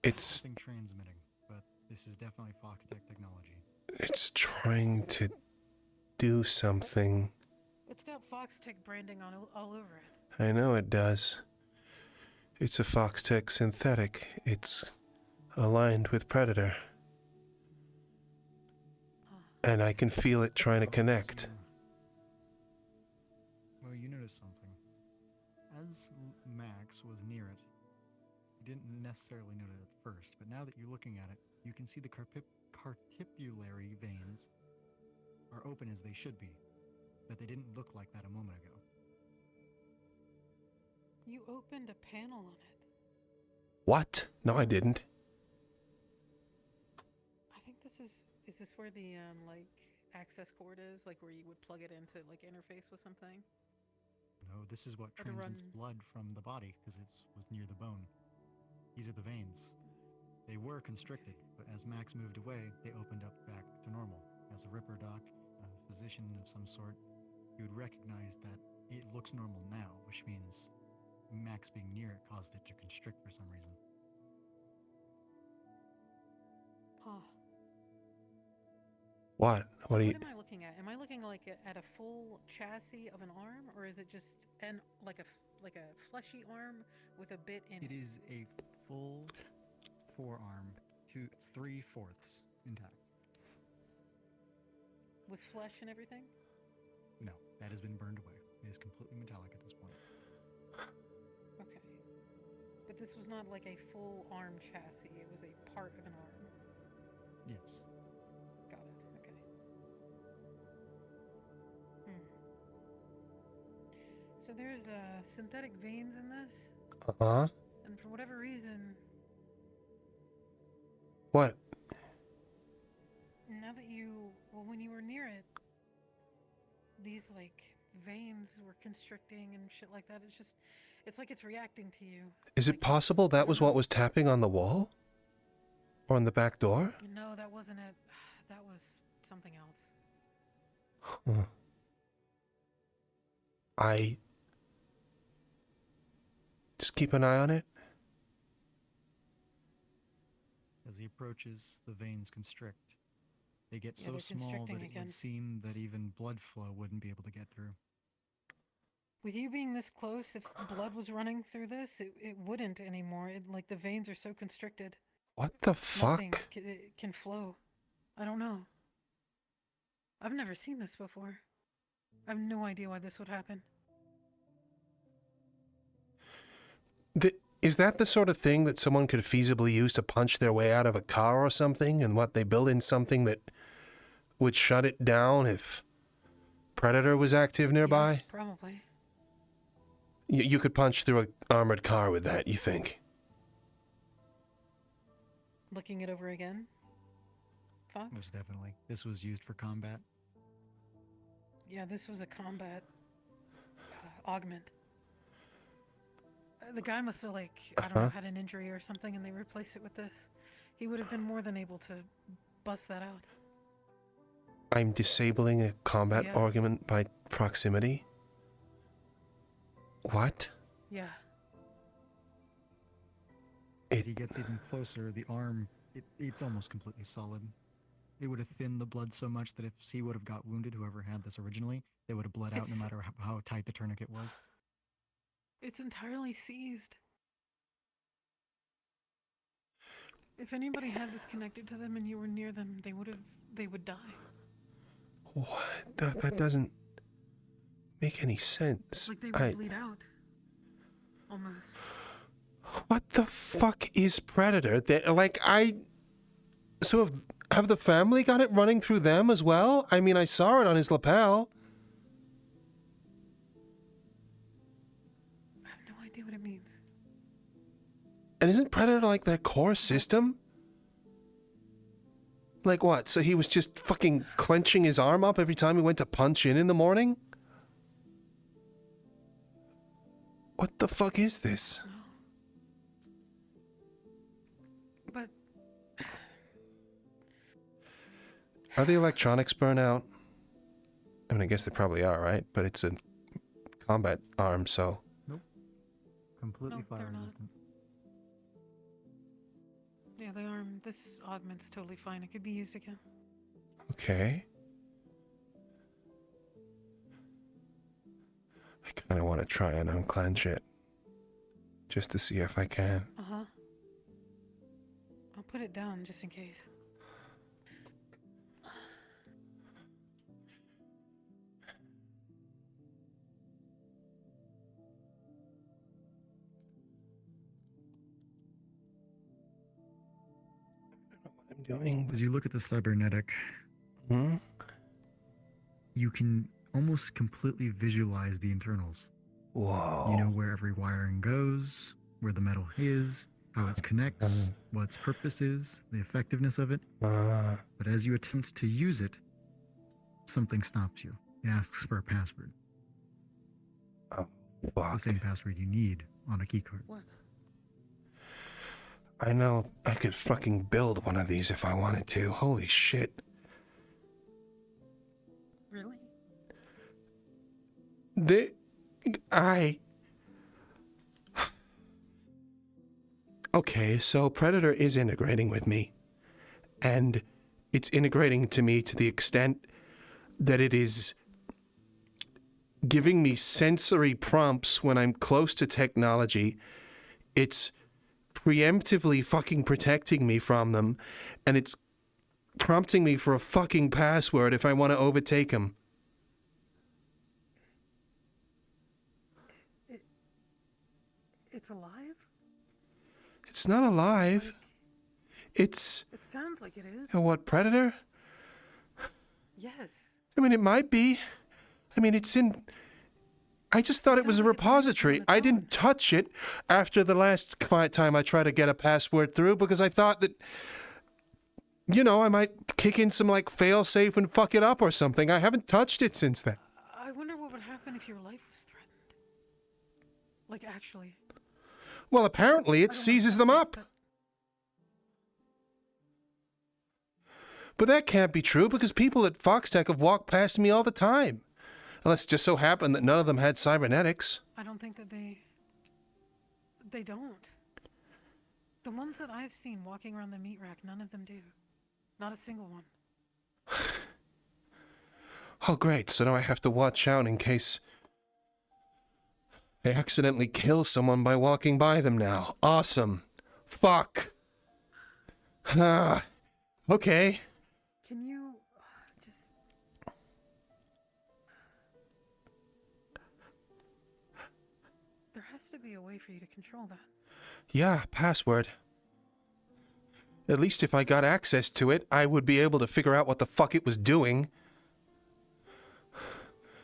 it's Nothing transmitting, but this is definitely FoxTec technology. it's trying to do something. It's got FoxTec branding on all over it. I know it does. It's a FoxTec synthetic. It's aligned with Predator. And I can feel it trying to connect. Well, you noticed something. As Max was near it, you didn't necessarily notice it at first, but now that you're looking at it, you can see the cartipulary veins are open as they should be, but they didn't look like that a moment ago. You opened a panel on it. What? No, I didn't. I think this is this where the like access cord is, like where you would plug it into like interface with something? No, this is what Or to transmits run- blood from the body because it was near the bone. These are the veins. They were constricted, but as Max moved away, they opened up back to normal. As a Ripper doc, a physician of some sort, you would recognize that it looks normal now, which means Max being near it caused it to constrict for some reason. Huh. What? What do you... What am I looking at? Am I looking like at a full chassis of an arm, or is it just like a fleshy arm with a bit in it? It is a full forearm to 3/4 intact. With flesh and everything? No, that has been burned away. It is completely metallic at this point. Okay. But this was not like a full arm chassis. It was a part of an arm. Yes. Got it. Okay. So there's synthetic veins in this, Uh-huh. and for whatever reason, What? now that when you were near it, these like veins were constricting and shit like that. It's like it's reacting to you. Is it Like, possible I that don't was know. what was tapping on the wall? Or on the back door? No, that wasn't it. That was something else. Huh. I... Just keep an eye on it. As he approaches, the veins constrict. They get Yeah, so they're small constricting that it again. would seem that even blood flow wouldn't be able to get through. With you being this close, if blood was running through this, it wouldn't anymore. Like the veins are so constricted. What the fuck? Nothing can flow. I don't know. I've never seen this before. I have no idea why this would happen. Is that the sort of thing that someone could feasibly use to punch their way out of a car or something? And what, they build in something that would shut it down if Predator was active nearby? Yes, probably. You could punch through an armored car with that, you think? Looking it over again? Fox? Most definitely. This was used for combat. Yeah, this was a combat augment. The guy must have, like, I don't know, had an injury or something, and they replaced it with this. He would have been more than able to bust that out. I'm disabling a combat Yeah. argument by proximity? What? Yeah. As he gets even closer, the arm, it's almost completely solid. It would have thinned the blood so much that if he would have got wounded, whoever had this originally, they would have bled out no matter how tight the tourniquet was. It's entirely seized. If anybody had this connected to them and you were near them, they would die. What? That doesn't make any sense. Like they would bleed out. Almost. What the fuck is Predator? So have the family got it running through them as well? I mean, I saw it on his lapel. I have no idea what it means. And isn't Predator like their core system? Like what? So he was just fucking clenching his arm up every time he went to punch in the morning? What the fuck is this? But Are the electronics burnt out? I mean, I guess they probably are, right? But it's a combat arm, so... Nope. Completely No, fire they're not. resistant. yeah, the arm, this augment's totally fine. It could be used again. Okay. I kind of want to try and unclench it. Just to see if I can. Uh-huh. I'll put it down just in case. I'm doing... As you look at the cybernetic, Hmm? you can almost completely visualize the internals. Whoa. You know where every wiring goes, where the metal is, how it connects, what its purpose is, the effectiveness of it. But as you attempt to use it, something stops you. It asks for a password. Oh, The fuck. same password you need on a keycard. What? I know I could fucking build one of these if I wanted to. Holy shit. Really? Okay, so Predator is integrating with me. And it's integrating to me to the extent that it is giving me sensory prompts when I'm close to technology. It's preemptively fucking protecting me from them. And it's prompting me for a fucking password if I want to overtake him. It's alive? It's not alive. It's... It sounds like it is. What, Predator? Yes. I mean, it might be. I mean, it's in... I just thought it was a repository. I didn't touch it after the last time I tried to get a password through because I thought that, you know, I might kick in some, like, fail-safe and fuck it up or something. I haven't touched it since then. I wonder what would happen if your life was threatened. Like, actually. Well, apparently it seizes them up. But that can't be true because people at FoxTec have walked past me all the time. Unless it just so happened that none of them had cybernetics. I don't think that they don't. The ones that I've seen walking around the meat rack, none of them do. Not a single one. Oh, great. So now I have to watch out in case I accidentally kill someone by walking by them now. Awesome. Fuck. Okay. Can you just... There has to be a way for you to control that. Yeah, password. At least if I got access to it, I would be able to figure out what the fuck it was doing.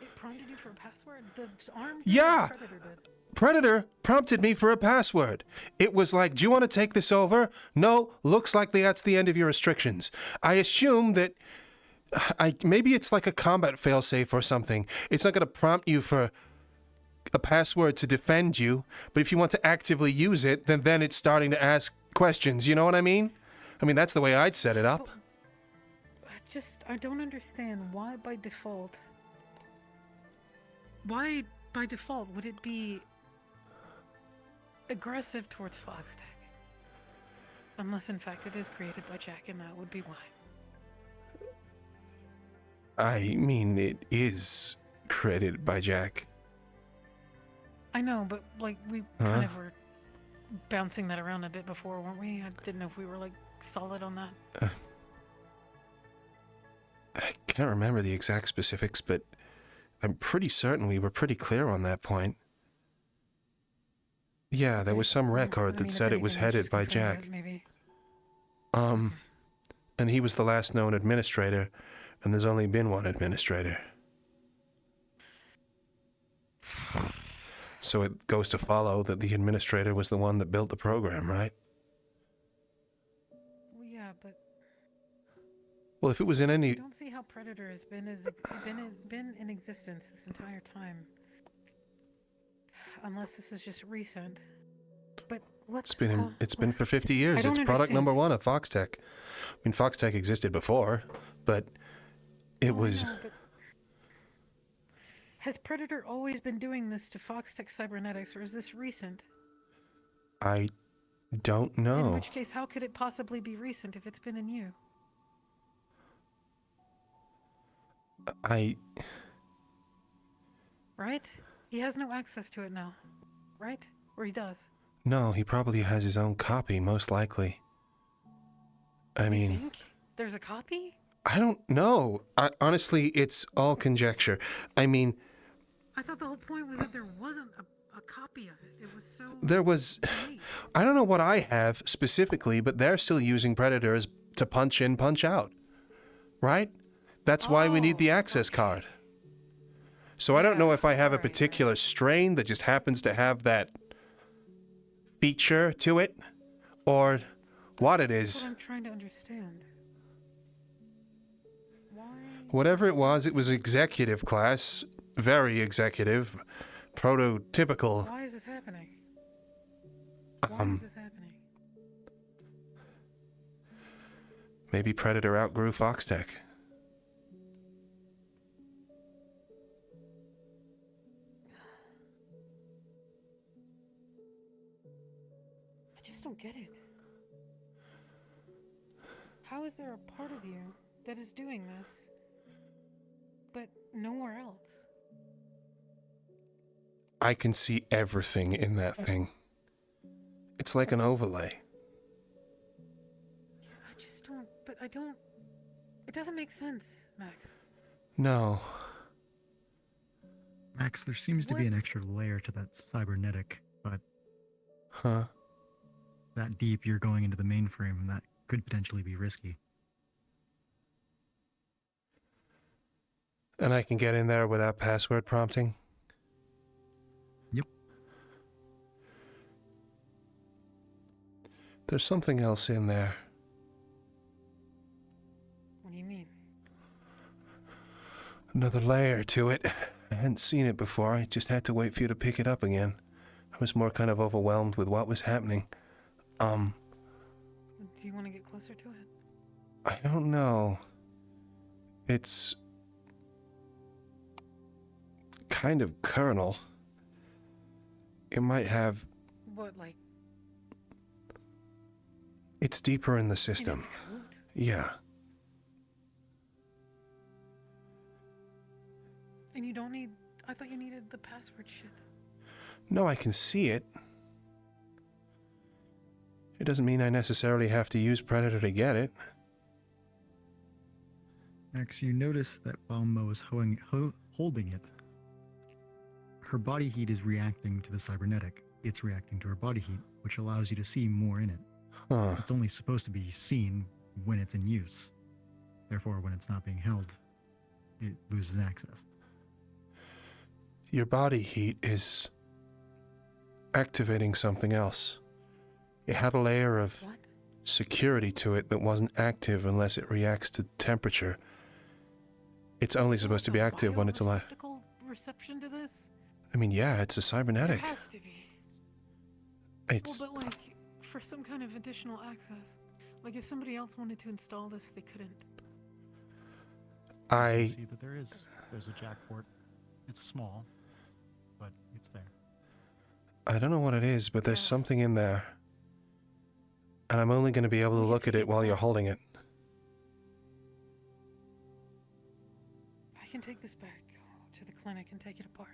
It prompted you for a password? The arm? Yeah! Predator did. Predator prompted me for a password. It was like, do you want to take this over? No, looks like that's the end of your restrictions. I assume that maybe it's like a combat failsafe or something. It's not going to prompt you for a password to defend you, but if you want to actively use it, then it's starting to ask questions. You know what I mean? I mean, that's the way I'd set it up. I don't understand why by default... Why by default would it be aggressive towards FoxTec? Unless in fact it is created by Jack, and that would be why. I mean, it is created by Jack. I know, but like we kind of were bouncing that around a bit before, weren't we? I didn't know if we were like solid on that. can't remember the exact specifics, but I'm pretty certain we were pretty clear on that point. Yeah, there was some record that said it was headed by Jack. Maybe. And he was the last known administrator, and there's only been one administrator. So it goes to follow that the administrator was the one that built the program, right? Well, yeah, but Well, if it was in I any... don't see how Predator has been in existence this entire time. Unless this is just recent. But what's... It's been for 50 years. It's product understand. number 1 of FoxTec. I mean, FoxTec existed before, but it was... No, but has Predator always been doing this to FoxTec Cybernetics, or is this recent? I don't know. In which case, how could it possibly be recent if it's been in you? Right? He has no access to it now. Right? Or he does? No, he probably has his own copy, most likely. I mean... You think? There's a copy? I don't know. Honestly, it's all conjecture. I mean... I thought the whole point was that there wasn't a copy of it. It was so... There was... I don't know what I have specifically, but they're still using Predators to punch in, punch out. Right? That's why we need the access card. So I don't know if I have a particular strain that just happens to have that feature to it, or what it is. That's what I'm trying to understand. Why? Whatever it was executive class, very executive, prototypical. Why is this happening? Why is this happening? Maybe Predator outgrew FoxTec. I just don't get it. How is there a part of you that is doing this, but nowhere else? I can see everything in that thing. It's like an overlay. I just don't, but I don't, it doesn't make sense, Max. No. Max, there seems to be an extra layer to that cybernetic, but Huh? that deep you're going into the mainframe, that could potentially be risky. And I can get in there without password prompting? Yep. There's something else in there. What do you mean? Another layer to it. I hadn't seen it before. I just had to wait for you to pick it up again. I was more kind of overwhelmed with what was happening. Do you want to get closer to it? I don't know. It's kind of kernel. It might have... What, like... It's deeper in the system. in its code? Yeah. And you don't need... I thought you needed the password shit. No, I can see it. It doesn't mean I necessarily have to use Predator to get it. Max, you notice that while Mo is holding it, her body heat is reacting to the cybernetic. It's reacting to her body heat, which allows you to see more in it. Huh. It's only supposed to be seen when it's in use. Therefore, when it's not being held, it loses access. Your body heat is activating something else. It had a layer of What? security to it that wasn't active unless it reacts to temperature. It's only supposed to be active when it's alive. Reception to this? I mean, yeah, it's a There cybernetic. has to be. It's... Well, but like, for some kind of additional access. Like, if somebody else wanted to install this, they couldn't. I... See that there's a jack port. It's small, but it's there. I don't know what it is, but there's something in there. And I'm only going to be able to look at it while you're holding it. I can take this back to the clinic and take it apart.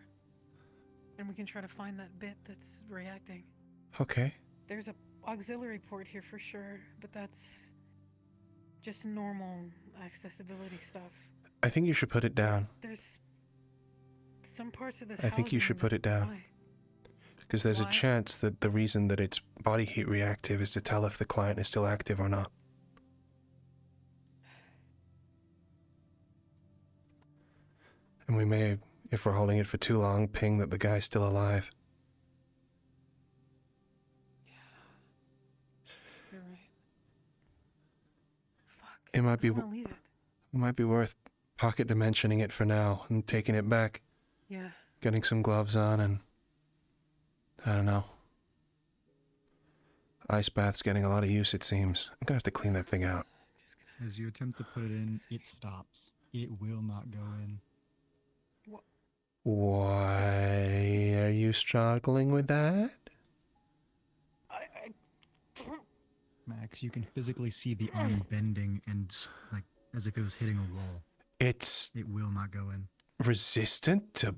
And we can try to find that bit that's reacting. Okay. There's a auxiliary port here for sure, but that's just normal accessibility stuff. I think you should put it down. There's some parts of the I think you should put it down. Why? Because there's a Why? chance that the reason that it's body heat reactive is to tell if the client is still active or not. And we may, if we're holding it for too long, ping that the guy's still alive. You're right. Fuck. It might be, I wanna leave it. it might be worth pocket dimensioning it for now and taking it back, Yeah. getting some gloves on, and I don't know. Ice bath's getting a lot of use, it seems. I'm gonna have to clean that thing out. As you attempt to put it in, it stops. It will not go in. Why are you struggling with that? I don't. Max, you can physically see the arm bending and like as if it was hitting a wall. It's It will not go in. resistant to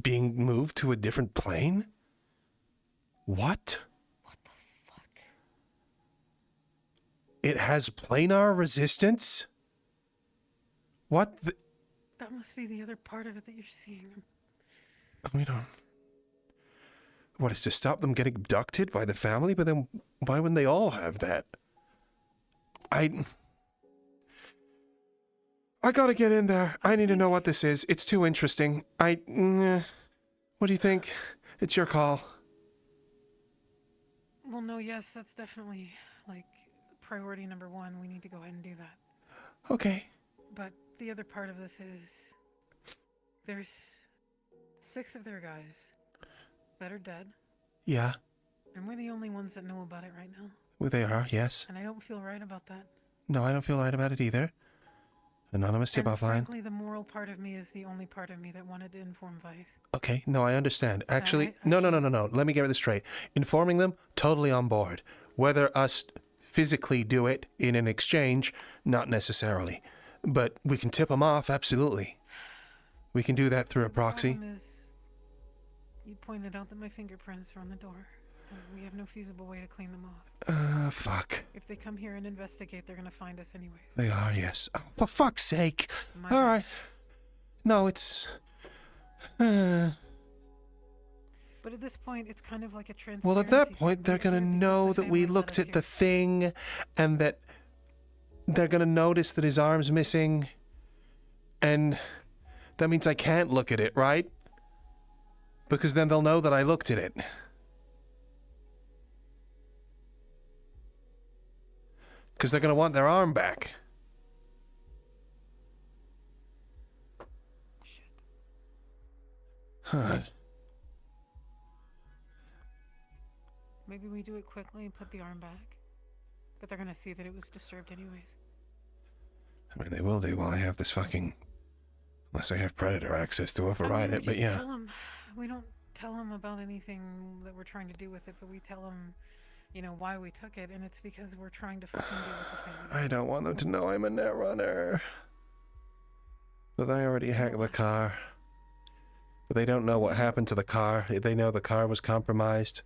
being moved to a different plane? What? What the fuck? It has planar resistance? What the... That must be the other part of it that you're seeing. We don't... What, is to stop them getting abducted by the family? But then why wouldn't they all have that? I gotta get in there. I need to know what this is. It's too interesting. What do you think? It's your call. Well, no, yes, that's definitely, like, priority number one. We need to go ahead and do that. Okay. But the other part of this is there's 6 of their guys that are dead, Yeah. and we're the only ones that know about it right now. Well, they are, yes. And I don't feel right about that. No, I don't feel right about it either. Anonymous tip And off line. frankly, the moral part of me is the only part of me that wanted to inform Vice. Okay, no, I understand. Actually, I- no. Let me get this straight. Informing them, totally on board. Whether us physically do it in an exchange, not necessarily. But we can tip them off, absolutely. We can do that through a The proxy. problem is, you pointed out that my fingerprints are on the door. And we have no feasible way to clean them off. Fuck. If they come here and investigate, they're gonna find us anyways. They are, yes. Oh, for fuck's sake. My All bad. right. No, it's... But at this point, it's kind of like a transparency. Well, at that thing. point, they're We're going to here because know the that we family let looked us at the here. thing and that they're going to notice that his arm's missing. And that means I can't look at it, right? Because then they'll know that I looked at it. Because they're going to want their arm back. Huh. Maybe we do it quickly and put the arm back. But they're gonna see that it was disturbed anyways. I mean, they will do while I have this fucking... Unless I have Predator access to override it, but just yeah. tell 'em- we don't tell them about anything that we're trying to do with it, but we tell them, you know, why we took it, and it's because we're trying to fucking deal with the family. I don't want them to know I'm a net runner. But I already hacked the car. But they don't know what happened to the car. They know the car was compromised.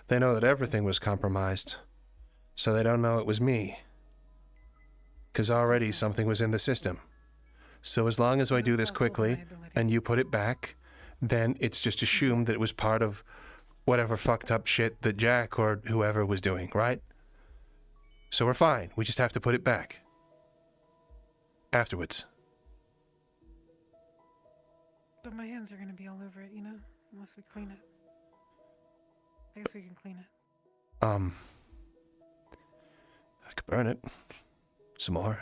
They know that everything was compromised. So they don't know it was me. Because already something was in the system. So as long as I do this quickly and you put it back, then it's just assumed that it was part of whatever fucked up shit that Jack or whoever was doing, right? So we're fine. We just have to put it back. Afterwards. But my hands are gonna be all over it, you know? Unless we clean it. I guess we can clean it. I could burn it. Some more.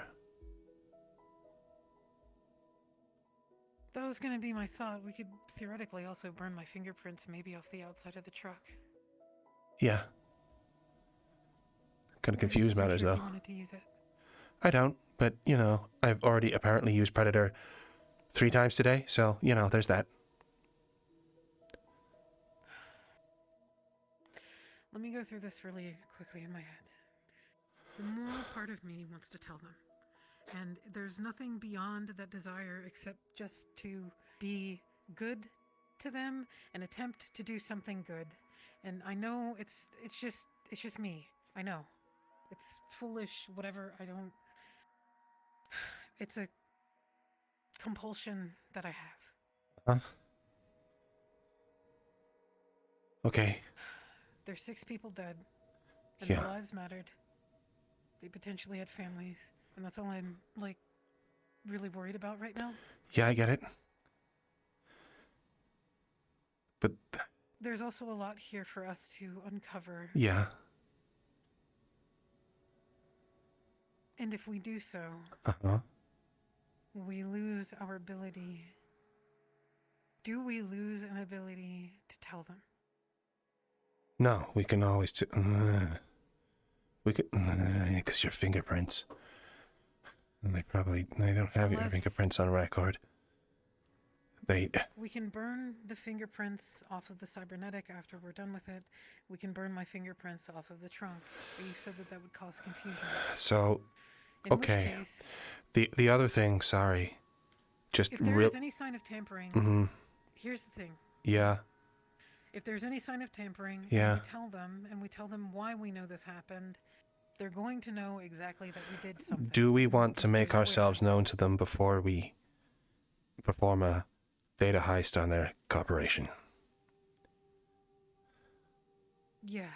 That was gonna be my thought. We could theoretically also burn my fingerprints maybe off the outside of the truck. Yeah. Kind of confused matters, If though. you wanted to use it. I don't, but, you know, I've already apparently used Predator 3 times today, so, you know, there's that. Let me go through this really quickly in my head. The moral part of me wants to tell them. And there's nothing beyond that desire except just to be good to them and attempt to do something good. And I know it's just me. I know. It's foolish, whatever. It's a compulsion that I have. Huh? Okay. There's 6 people dead, and Yeah. their lives mattered. They potentially had families, and that's all I'm, like, really worried about right now. Yeah, I get it. But... There's also a lot here for us to uncover. Yeah. And if we do so, Uh-huh. we lose our ability. Do we lose an ability to tell them? No, we can always... we could... Because your fingerprints. And they don't have your Unless- fingerprints on record. We can burn the fingerprints off of the cybernetic after we're done with it. We can burn my fingerprints off of the trunk. But you said that would cause confusion. So, In okay. which case, The other thing, sorry. Just if there is any sign of tampering, here's the thing. Yeah. If there's any sign of tampering, Yeah. and we tell them why we know this happened, they're going to know exactly that we did something. Do we want to Just make stay aware. ourselves known to them before we perform a data heist on their corporation? Yeah,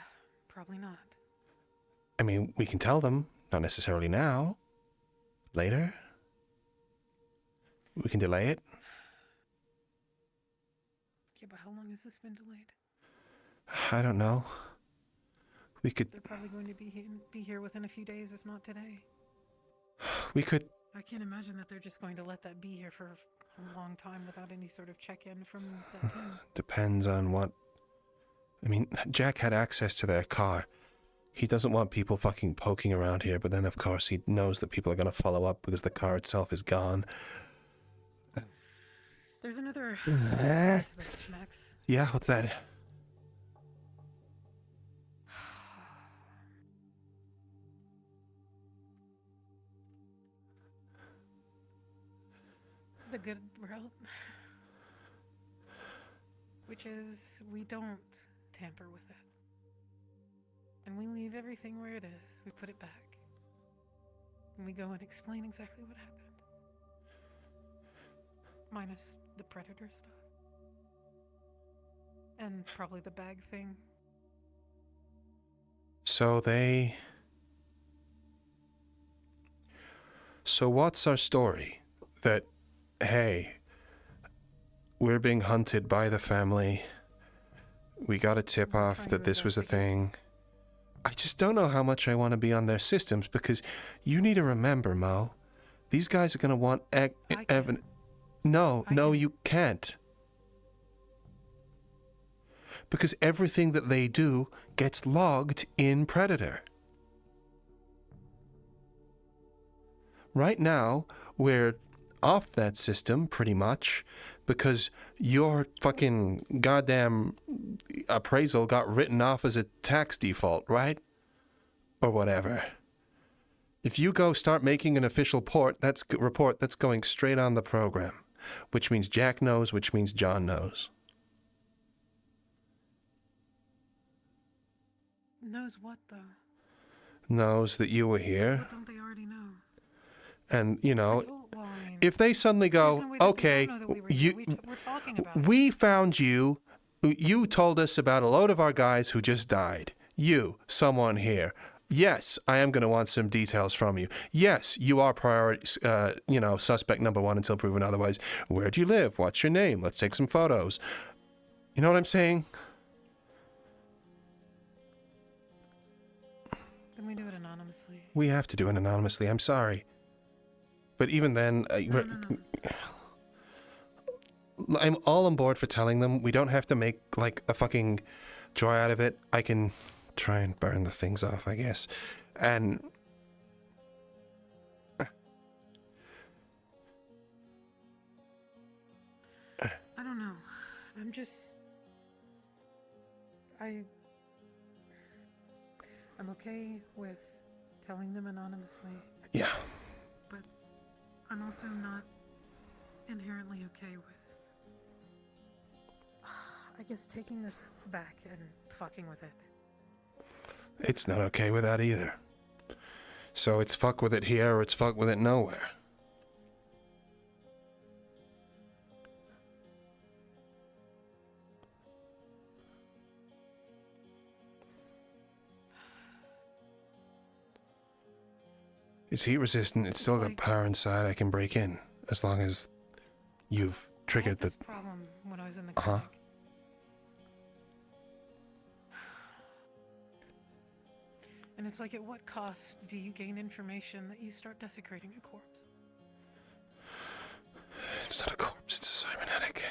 probably not. I mean, we can tell them, not necessarily now. Later? We can delay it. Yeah, but how long has this been delayed? I don't know. We could... They're probably going to be here within a few days, if not today. We could... I can't imagine that they're just going to let that be here for a long time without any sort of check-in from that team. Depends on what... I mean, Jack had access to their car. He doesn't want people fucking poking around here, but then of course he knows that people are going to follow up because the car itself is gone. There's another... Max. Yeah, what's that? The good route. Which is, we don't tamper with it. And we leave everything where it is. We put it back. And we go and explain exactly what happened. Minus the predator stuff. And probably the bag thing. So what's our story? That, hey, we're being hunted by the family. We got a tip off that this was a thing. I just don't know how much I want to be on their systems because you need to remember, Mo, these guys are going to want evidence. No, you can't. Because everything that they do gets logged in Predator. Right now, we're off that system, pretty much, because your fucking goddamn appraisal got written off as a tax default, right? Or whatever. If you go start making an official report, that's going straight on the program. Which means Jack knows, which means John knows. Knows what, though? Knows that you were here. What don't they already know? And, you know, Well, I mean, if they suddenly there's go, no way that we okay, don't know that we were here. We're talking about it. we found you, you told us about a load of our guys who just died. You, someone here. Yes, I am going to want some details from you. Yes, you are priority, suspect number 1 until proven otherwise. Where do you live? What's your name? Let's take some photos. You know what I'm saying? Then we do it anonymously. We have to do it anonymously. I'm sorry. But even then, No. I'm all on board for telling them. We don't have to make, like, a fucking joy out of it. I can try and burn the things off, I guess. And... I don't know. I'm just... I'm okay with telling them anonymously, yeah. but I'm also not inherently okay with, I guess, taking this back and fucking with it. It's not okay with that either. So it's fuck with it here or it's fuck with it nowhere. It's heat resistant. It's still got like- power inside. I can break in as long as you've I had triggered the. this problem when I was in the Uh-huh. clinic. And it's like, at what cost do you gain information that you start desecrating a corpse? It's not a corpse. It's a cybernetic.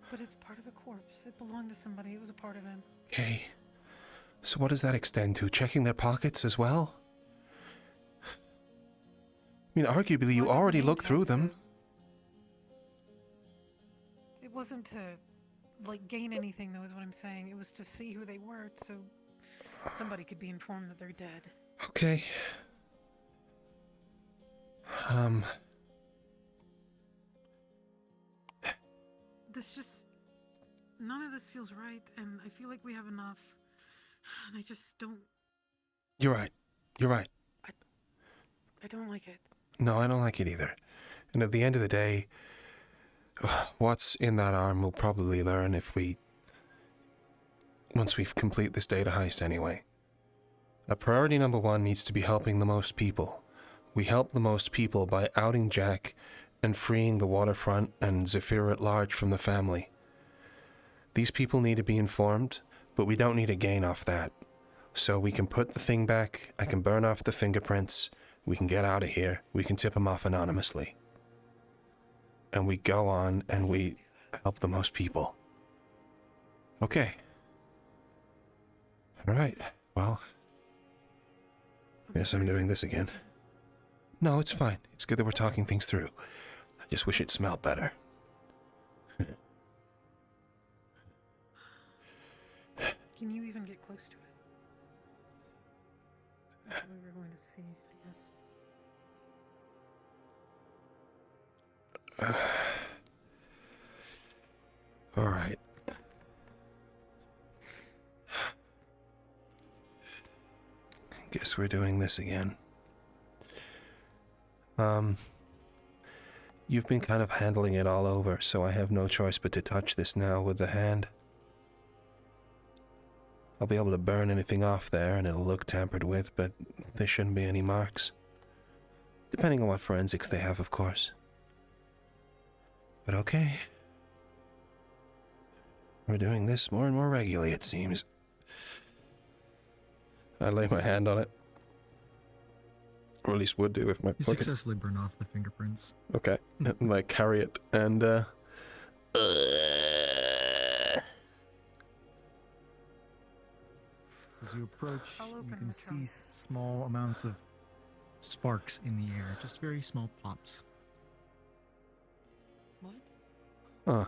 But it's part of a corpse. It belonged to somebody. It was a part of him. Okay. So what does that extend to? Checking their pockets as well? I mean, arguably, you Well, I got the already name looked through tags them. It wasn't to, like, gain anything, though, is what I'm saying. It was to see who they were, so somebody could be informed that they're dead. Okay. This just... None of this feels right, and I feel like we have enough. And I just don't... You're right. You're right. I don't like it. No, I don't like it either. And at the end of the day, what's in that arm we'll probably learn once we complete this data heist anyway. Priority number 1 needs to be helping the most people. We help the most people by outing Jack and freeing the waterfront and Zephyr at large from the family. These people need to be informed, but we don't need a gain off that. So we can put the thing back, I can burn off the fingerprints, we can get out of here, we can tip them off anonymously. And we go on and we help the most people. Okay. Alright, well, guess I'm doing this again. No, it's fine. It's good that we're talking things through. I just wish it smelled better. Can you even get close to it? That's what we were going to see, I guess. Alright. Guess we're doing this again. You've been kind of handling it all over, so I have no choice but to touch this now with the hand. I'll be able to burn anything off there and it'll look tampered with, but there shouldn't be any marks. Depending on what forensics they have, of course. But okay. We're doing this more and more regularly, it seems. I lay my hand on it. Or at least would do if my You pocket... successfully burn off the fingerprints. Okay. And like carry it and As you approach, I'll you open can the see trunk. small amounts of sparks in the air, just very small pops. What?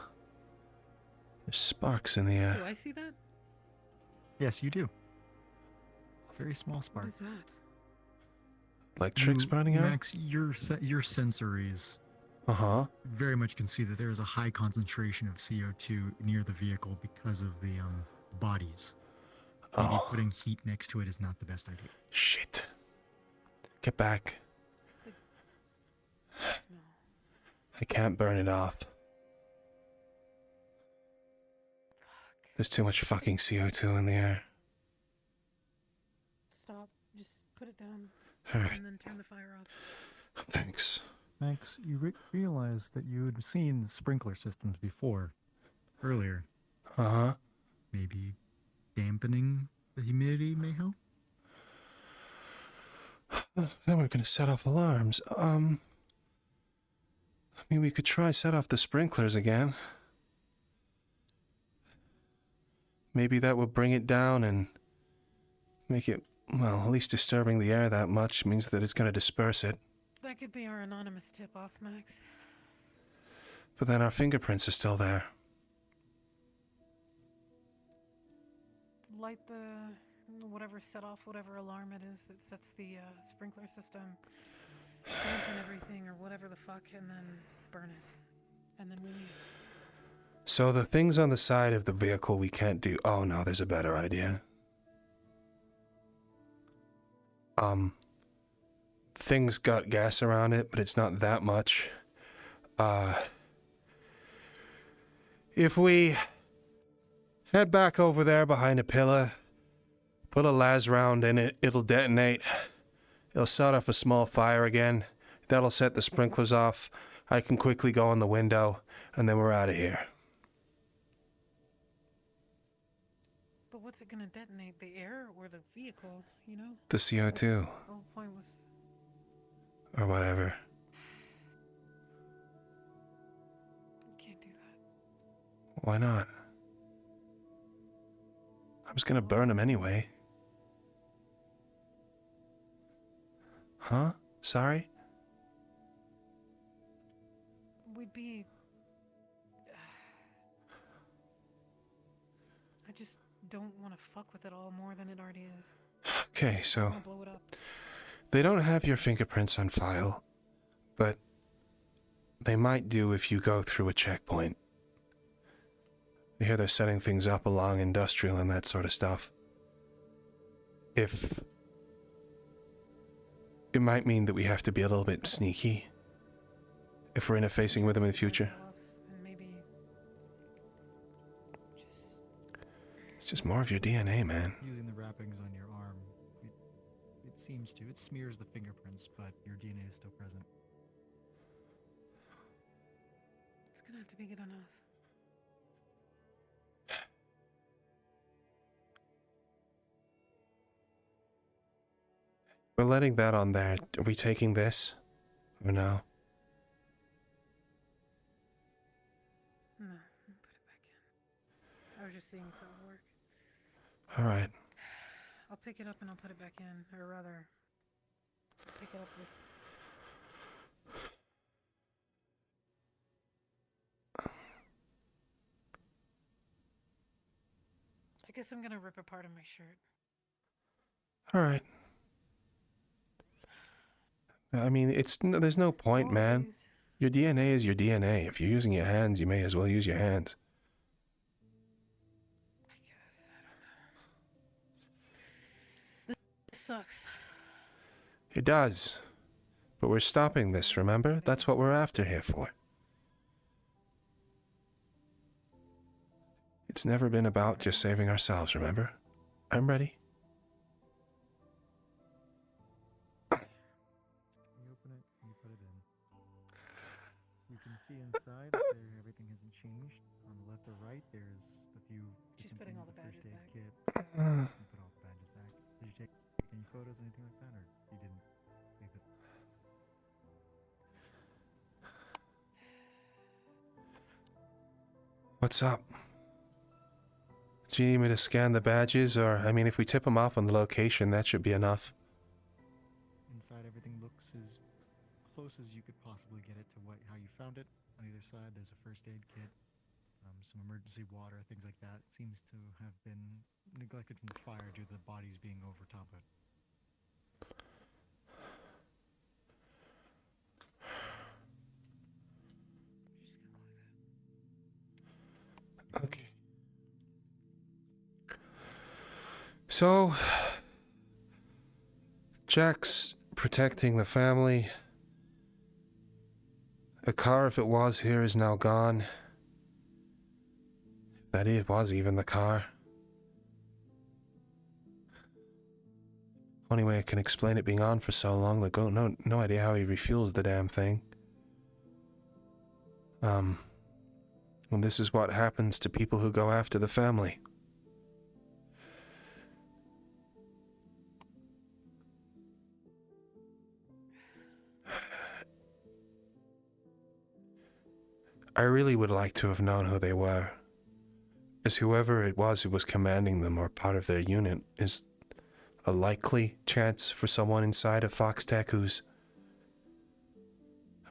There's sparks in the air. Do I see that? Yes, you do. Very small What is sparks. that? Like tricks burning out? Max, your sensories Uh-huh. very much can see that there is a high concentration of CO2 near the vehicle because of the bodies. Maybe Oh, putting heat next to it is not the best idea. shit. Get back. Smell. I can't burn it off. There's too much fucking CO2 in the air. Stop. Just put it down Alright, and then turn the fire off. thanks. Max, you realize that you had seen sprinkler systems before, earlier. Uh-huh. Maybe dampening the humidity may help? Then we're gonna set off alarms. I mean, we could try set off the sprinklers again. Maybe that would bring it down and make it, well, at least disturbing the air that much means that it's gonna disperse it. That could be our anonymous tip-off, Max. But then our fingerprints are still there. Light the whatever alarm it is that sets the sprinkler system, dampen everything or whatever the fuck, and then burn it. And then we leave. So the things on the side of the vehicle we can't do. Oh no, there's a better idea. Things got gas around it, but it's not that much. If we head back over there behind a pillar, put a las round in it, it'll detonate, It'll start up a small fire again. That'll set the sprinklers off. I can quickly go in the window, and then we're out of here. But what's it gonna detonate? The air or the vehicle, you know? The CO2. The whole point was... Or whatever. You can't do that. Why not? I was gonna burn him anyway. Huh? Sorry? We'd be... I just don't want to fuck with it all more than it already is. Okay, I so wanna blow it up. they don't have your fingerprints on file, but they might do if you go through a checkpoint. I hear they're setting things up along industrial and that sort of stuff. If... It might mean that we have to be a little bit sneaky if we're interfacing with them in the future. And maybe... just... It's just more of your DNA, man. Using the wrappings on your arm, it seems to. It smears the fingerprints, but your DNA is still present. It's gonna have to be good enough. We're letting that on there. Are we taking this? Or no? No, put it back in. I was just seeing if that would work. Alright. I'll pick it up and I'll put it back in. Or rather, pick it up with... I guess I'm gonna rip a part of my shirt. Alright. I mean, there's no point, man. Always. Your DNA is your DNA. If you're using your hands, you may as well use your hands. I guess. I don't know. This sucks. It does. But we're stopping this, remember? That's what we're after here for. It's never been about just saving ourselves, remember? I'm ready. You open it, and you put it in. You can see inside there everything hasn't changed. On the left or right, there's a few She's different putting things, all the a first badges aid back. kit. You put all the badges back. Did you take any photos, anything like that, or you didn't leave it? What's up? Do you need me to scan the badges, or, I mean, if we tip them off on the location, that should be enough. Inside, everything looks as close as you could possibly get it to how you found it. On either side, there's a first aid kit, some emergency water, things like that. Seems to have been neglected from the fire due to the bodies being over top of it. Okay. So, Jack's protecting the family. A car, if it was here, is now gone. That it was even the car. Only way I can explain it being on for so long, like, oh, no idea how he refuels the damn thing. And this is what happens to people who go after the family. I really would like to have known who they were, as whoever it was who was commanding them or part of their unit is a likely chance for someone inside of FoxTec who's...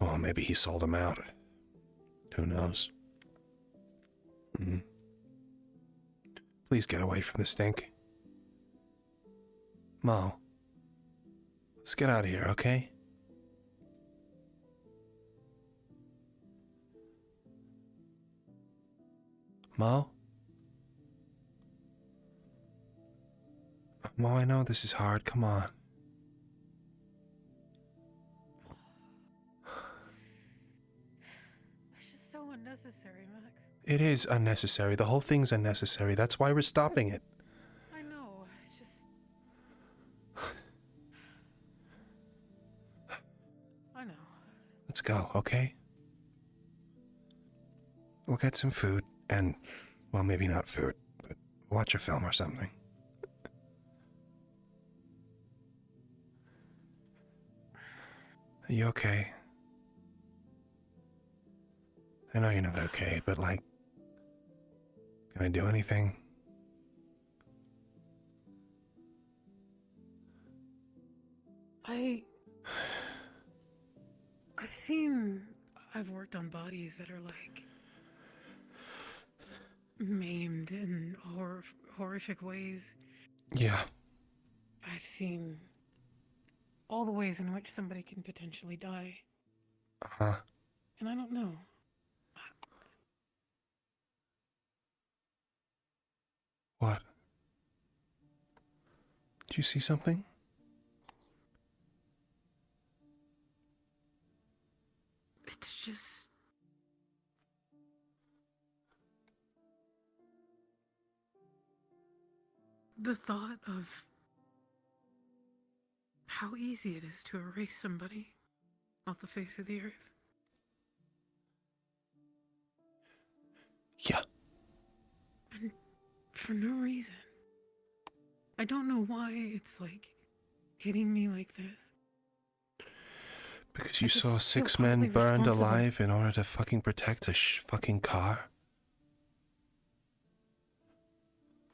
Well, maybe he sold them out. Who knows? Please get away from the stink. Mo, let's get out of here, okay? Mo? Mo, I know this is hard. Come on. It's just so unnecessary, Max. It is unnecessary. The whole thing's unnecessary. That's why we're stopping it. I know. It's just... let's go, okay? We'll get some food and, well, maybe not food, but watch a film or something. Are you okay? I know you're not okay, but like, can I do anything? I've worked on bodies that are like maimed in horrific ways. Yeah. I've seen all the ways in which somebody can potentially die. Uh-huh. And I don't know. What? Did you see something? It's just... the thought of how easy it is to erase somebody off the face of the earth. Yeah. And for no reason. I don't know why it's like hitting me like this. Because you saw 6 men burned alive in order to fucking protect a fucking car?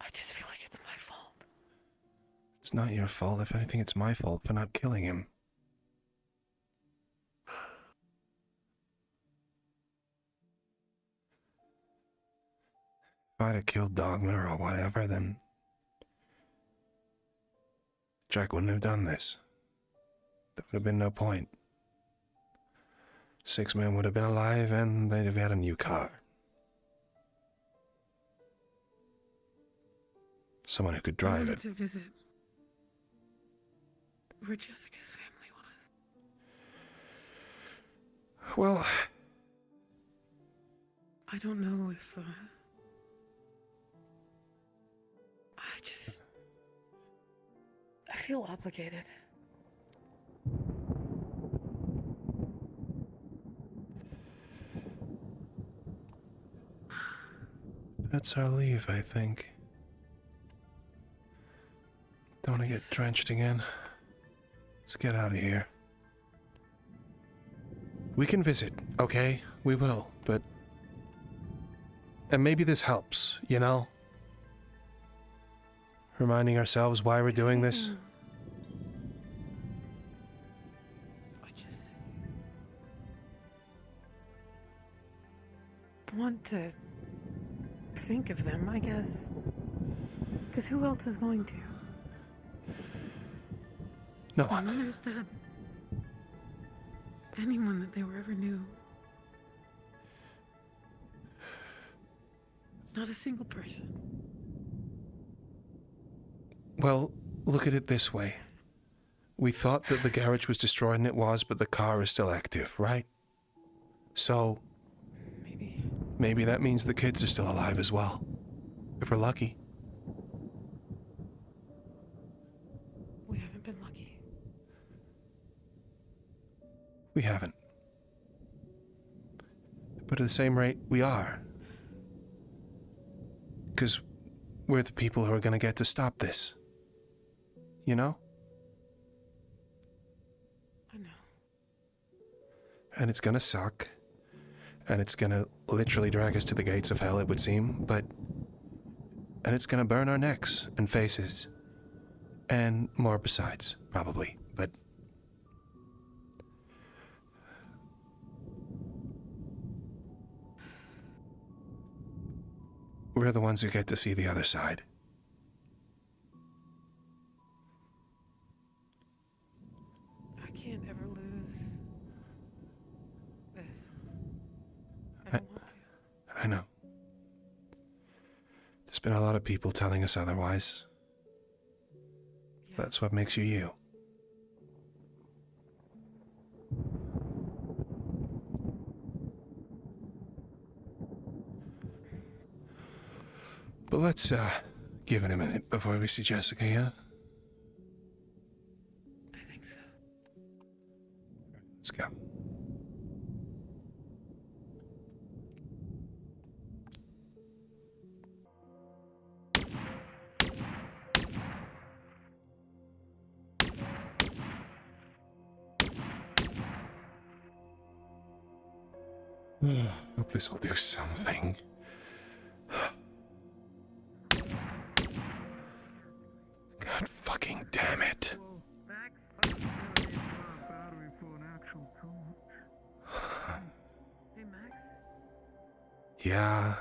I just feel like it's my fault. It's not your fault. If anything, it's my fault for not killing him. If I'd have killed Dogma or whatever, then Jack wouldn't have done this. There would have been no point. 6 men would have been alive and they'd have had a new car. Someone who could drive it. To visit where Jessica's family was. Well, I don't know if I feel obligated. that's our leave, I think. Don't want to get drenched again. Let's get out of here. We can visit, okay? We will, but... and maybe this helps, you know? Reminding ourselves why we're doing this. I want to think of them, I guess. Because who else is going to? No My one. mother's dead. Anyone that they were ever knew. Not a single person. Well, look at it this way. We thought that the garage was destroyed, and it was, but the car is still active, right? So... maybe that means the kids are still alive as well. If we're lucky. We haven't been lucky. We haven't. But at the same rate, we are. Because we're the people who are going to get to stop this. You know? I know. And it's going to suck. And it's going to literally drag us to the gates of hell, it would seem. But... and it's going to burn our necks and faces. And more besides, probably. But... we're the ones who get to see the other side. I can't ever lose this. I don't want to. I know. There's been a lot of people telling us otherwise. Yeah. That's what makes you you. But let's, give it a minute before we see Jessica, yeah? I think so. Let's go. Hope this will do something. God fucking damn it. Hey, Max. Yeah.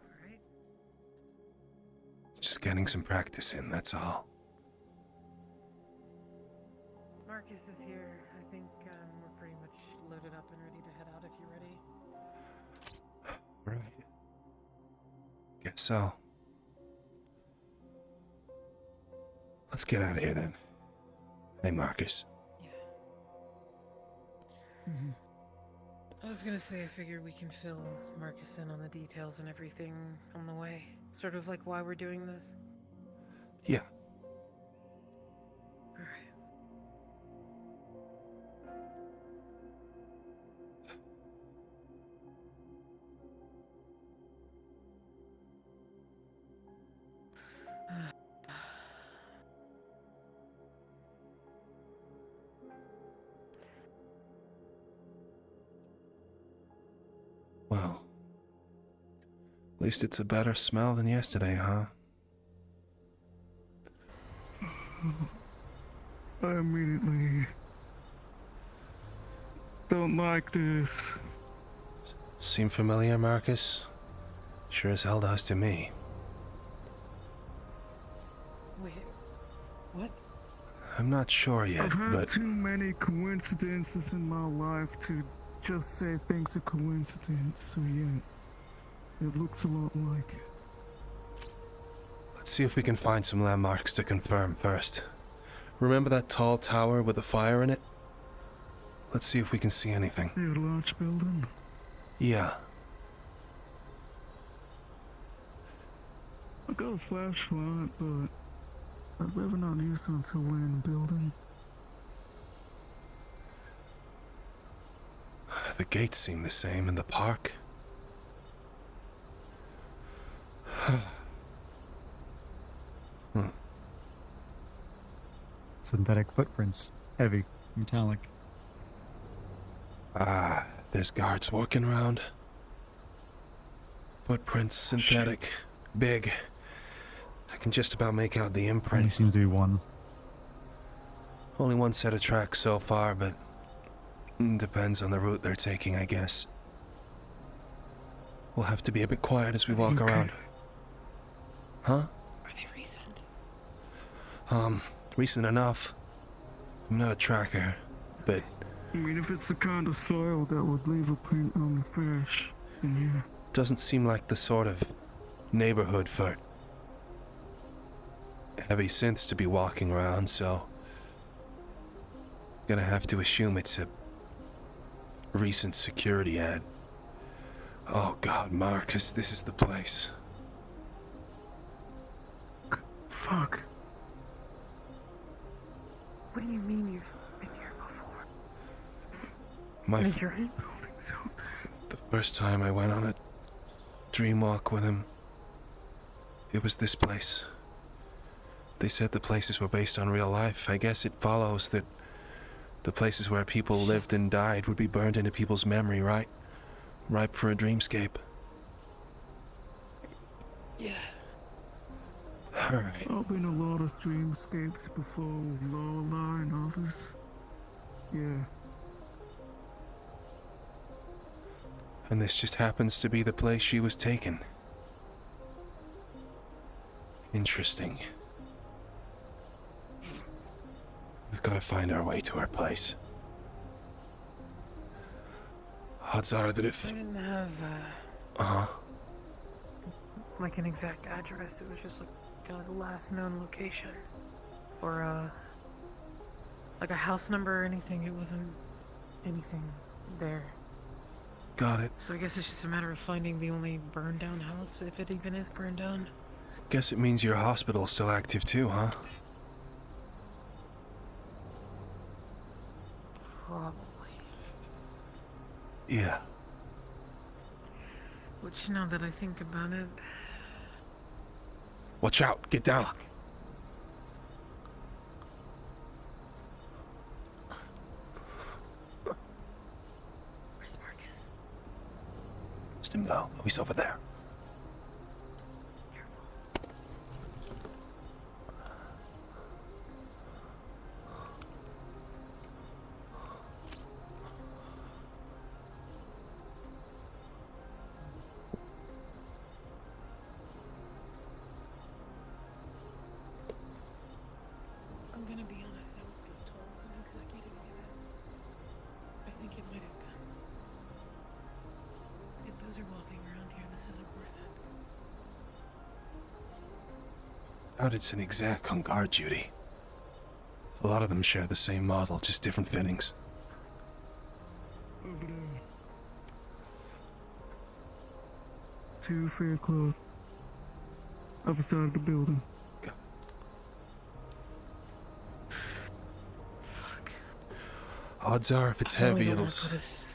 Alright. Just getting some practice in, that's all. Marcus is here. I think we're pretty much loaded up and ready to head out if you're ready. Right. Guess so. Let's get out of here then. Hey, Marcus. Yeah. I was gonna say I figure we can fill Marcus in on the details and everything on the way. Sort of like why we're doing this. Yeah. Alright. Well. At least it's a better smell than yesterday, huh? I immediately don't like this. Seem familiar, Marcus? Sure as hell does to me. Wait. What? I'm not sure yet, I've had but too many coincidences in my life to just say things are coincidence, so yeah, it looks a lot like it. let's see if we can find some landmarks to confirm first. Remember that tall tower with a fire in it? Let's see if we can see anything. The large building? Yeah. I got a flashlight, but I'd rather not use it until we're in the building. The gates seem the same in the park. Synthetic footprints. Heavy. Metallic. Ah, there's guards walking around. Footprints, synthetic, big. I can just about make out the Only imprint. seems to be one. Only one set of tracks so far, but depends on the route they're taking, I guess. We'll have to be a bit quiet as we walk around. Huh? Are they recent? Recent enough. I'm not a tracker, but I mean, if it's the kind of soil that would leave a print on the fish, then yeah. doesn't seem like the sort of neighborhood for heavy synths to be walking around, so gonna have to assume it's a recent security ad. Oh God, Marcus, this is the place. Fuck. What do you mean you've been here before? My In a f- dream? Buildings out there. the first time I went on a dream walk with him, it was this place. They said the places were based on real life. I guess it follows that the places where people lived and died would be burned into people's memory, right? Ripe for a dreamscape. Yeah. Alright. I've been a lot of dreamscapes before with Lola and others. Yeah. And this just happens to be the place she was taken. Interesting. We've got to find our way to her place. Odds are that if... I didn't have, Uh-huh. like an exact address. It was just like kind of the last known location. Or, like a house number or anything. It wasn't anything there. Got it. So I guess it's just a matter of finding the only burned down house, if it even is burned down. Guess it means your hospital's still active too, huh? Probably. Yeah. Which, now that I think about it... Watch out! Get down! Fuck. lost him, though. Oh, he's over there. I'm gonna be honest, I was told as an executive unit. I think it might have been. If those are walking around here, this isn't worth it. Doubt it's an exec on guard duty. A lot of them share the same model, just different fittings. Over there. 2 fair club. Other side of the building. Fuck. Odds are, if it's I really heavy, don't wanna put us-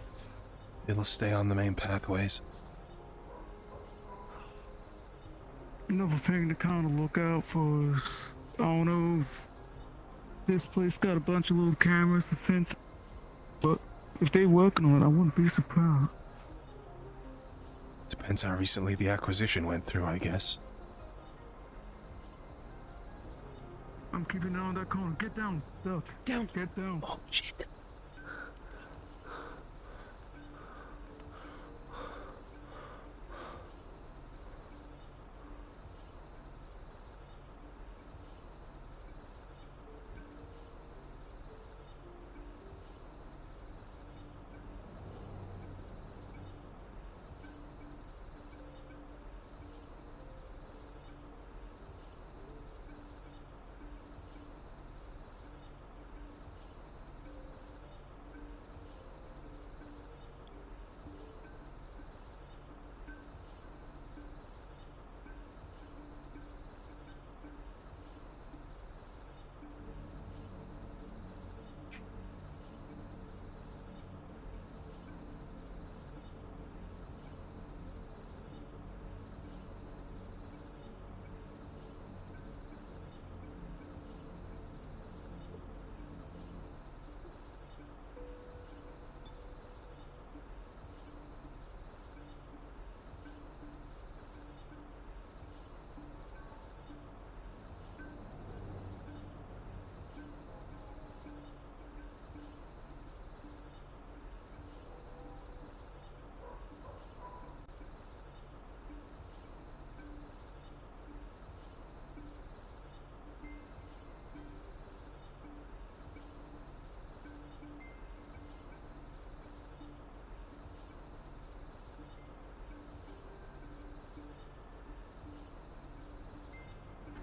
it'll stay on the main pathways. Another thing to kind of look out for is, I don't know if this place got a bunch of little cameras and sensors, but if they working on it, I wouldn't be surprised. Depends how recently the acquisition went through, I guess. I'm keeping an eye on that corner. Get down, Duck. Down. Get down. Oh, shit.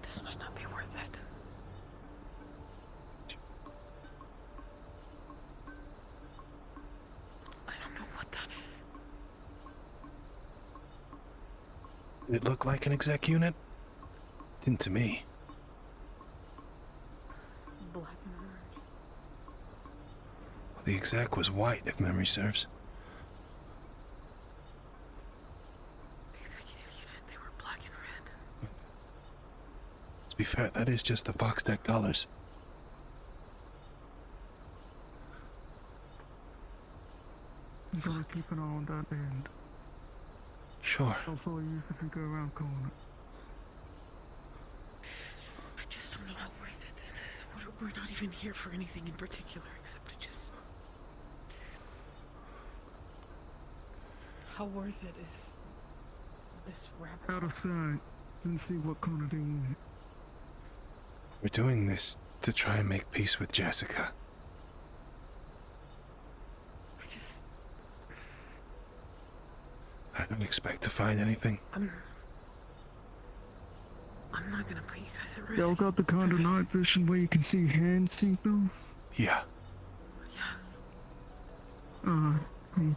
This might not be worth it. I don't know what that is. Did it look like an exec unit? Didn't to me. It's black and orange. The exec was white, if memory serves. Executive unit, they were black and red. To be fair, that is just the FoxTec dollars. You gotta keep an eye on that end. Sure. I'll follow you if you go around corner. I just don't know how worth it this is. We're not even here for anything in particular except to just... How worth it is this rabbit Out of sight. Then see what corner they want. We're doing this to try and make peace with Jessica. I just... I don't expect to find anything. I'm not gonna put you guys at risk. Y'all got the kind of night vision where you can see hand signals? Yeah. Yeah. Cool.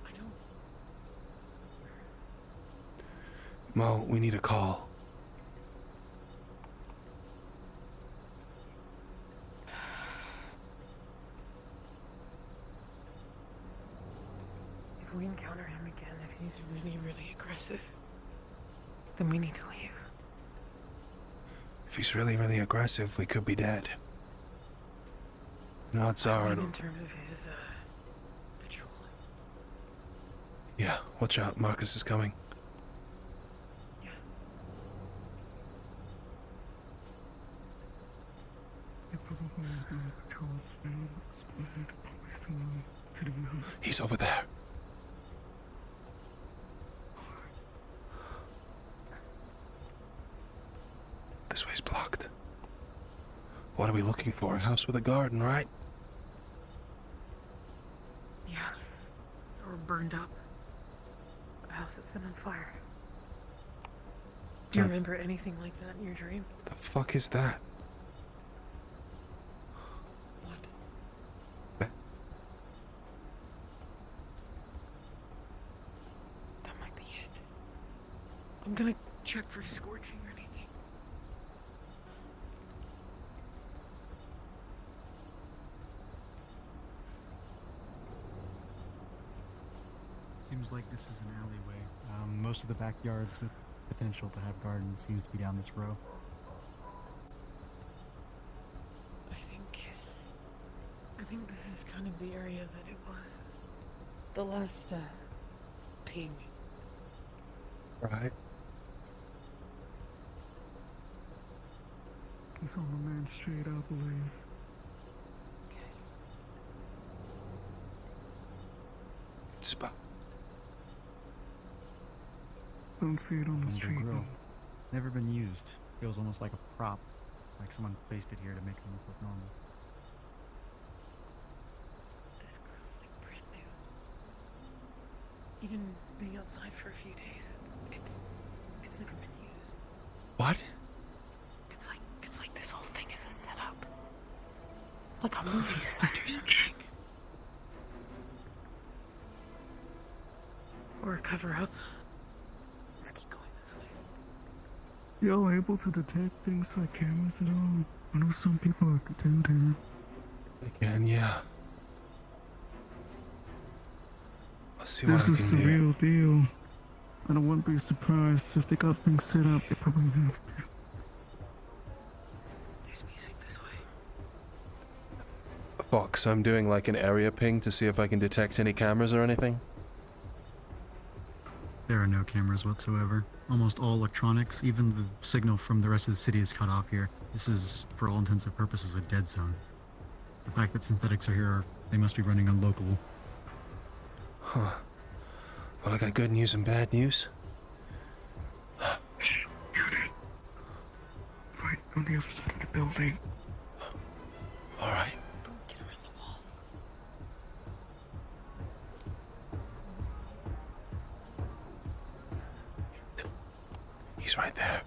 I don't... Mo, we need a call. If we encounter him again, if he's really, really aggressive, then we need to leave. If he's really, really aggressive, we could be dead. Odds I are mean, it'll... in terms of his, patrol. Yeah, watch out, Marcus is coming. Yeah. You're probably doing patrols around. Probably someone to the moon. He's over there. This way's blocked. What are we looking for? A house with a garden, right? Yeah. Or burned up. A house that's been on fire. Do you remember anything like that in your dream? The fuck is that? What? That might be it. I'm gonna check for scorching or anything. Seems like this is an alleyway. Most of the backyards with potential to have gardens seems to be down this row. I think this is kind of the area that it was. The last, ping. Right. He's on the main street, I believe. Good spot. Don't see it on the Humble street. grill. though. Never been used. Feels almost like a prop. Like someone placed it here to make things look normal. This grill's like brand new. Even being outside for a few days, it's never been used. What? It's like this whole thing is a setup. Like a movie set or something. Or a cover-up. Let's keep going this way. Y'all able to detect things like cameras at all? I know some people are doing that. Again, yeah. I'll see This what I is can the do. real deal. And I wouldn't be surprised if they got things set up. They probably have. There's music this way. Fox, I'm doing like an area ping to see if I can detect any cameras or anything. There are no cameras whatsoever. Almost all electronics, even the signal from the rest of the city is cut off here. This is, for all intents and purposes, a dead zone. The fact that synthetics are here, they must be running on local. Huh. Well, I got good news and bad news. Shh, got it. Right on the other side of the building. Alright. Get around the wall. He's right there.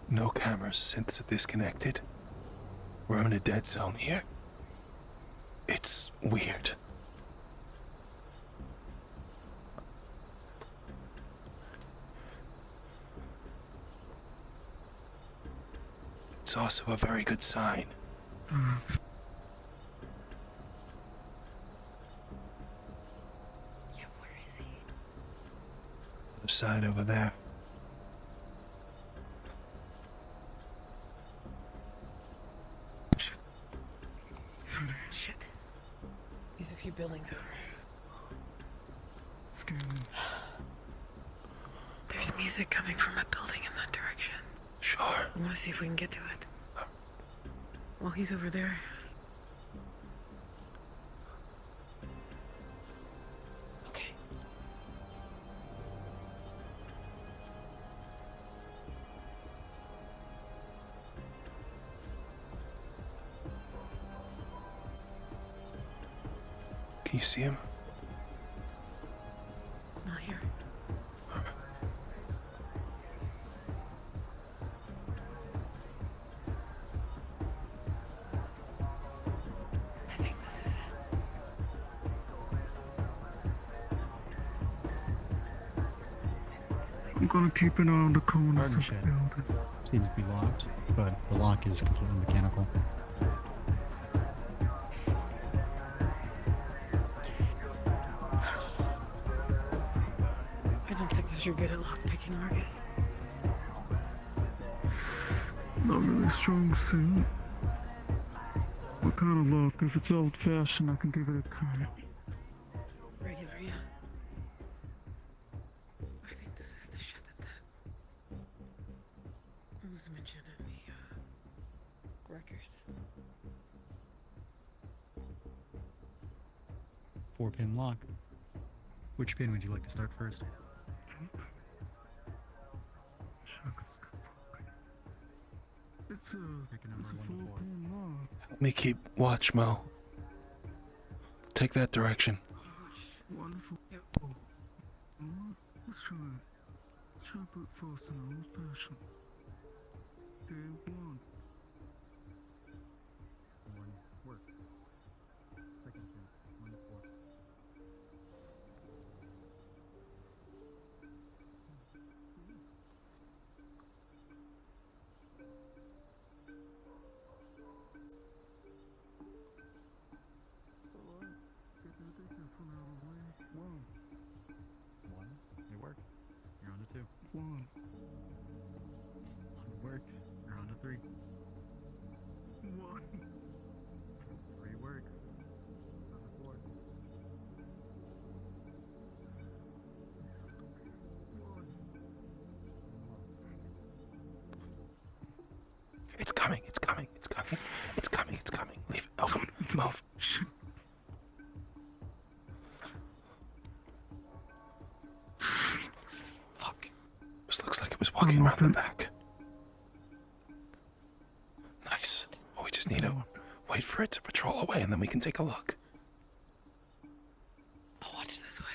No cameras since disconnected. We're in a dead zone here. It's weird. It's also a very good sign. Yeah, where is he? Other side over there. Sorry, Shit. He's a few buildings over. scared me. There's music coming from a building in that direction. Sure. I want to see if we can get to it. Well, he's over there. Okay. Can you see him? Not here. I think this is it. gonna keep an eye on the corners Garden of the shed. building. Seems to be locked, but the lock is completely mechanical. I don't suppose you're good at lockpicking, Marcus. Not really strong suit. What kind of lock? If it's old-fashioned, I can give it a crack. Regular, yeah. I think this is the shit that was mentioned in the records. 4-pin lock. Which pin would you like to start first? Shucks. It's a Pick a number 1 to 4. 4-pin lock. Help me keep watch, Mo. Take that direction. Wonderful. Yep. Oh. Let's try it. Try brute force in an old-fashioned. Day 1. 1 work. Second pin, 1 to 4. One. 1. It worked. You're on to 2. 1. 1 works. You're on to 3. 1. 3 works. On to 4. 1. It's coming, it's coming, it's coming, it's coming, it's coming. Leave it open. Move. Shit. Fuck. This looks like it was walking around the back. Nice. Well, we just need to wait for it to patrol away and then we can take a look. I'll watch this way.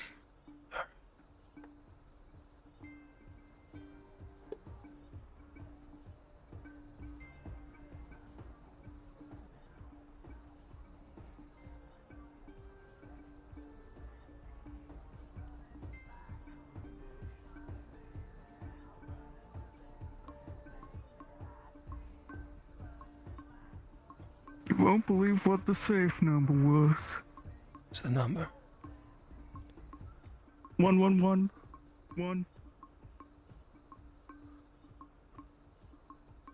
You won't believe what the safe number was. What's the number? 111. 1.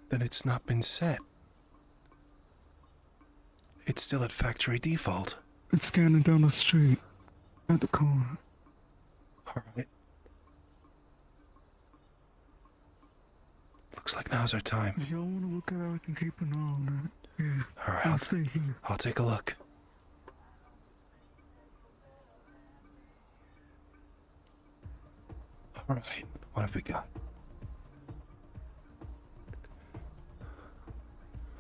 Then it's not been set. It's still at factory default. It's scanning down the street. At the corner. Alright. Looks like now's our time. If y'all wanna look at it, I can keep an eye on it. Yeah. Alright, I'll stay here. I'll take a look. Alright, what have we got?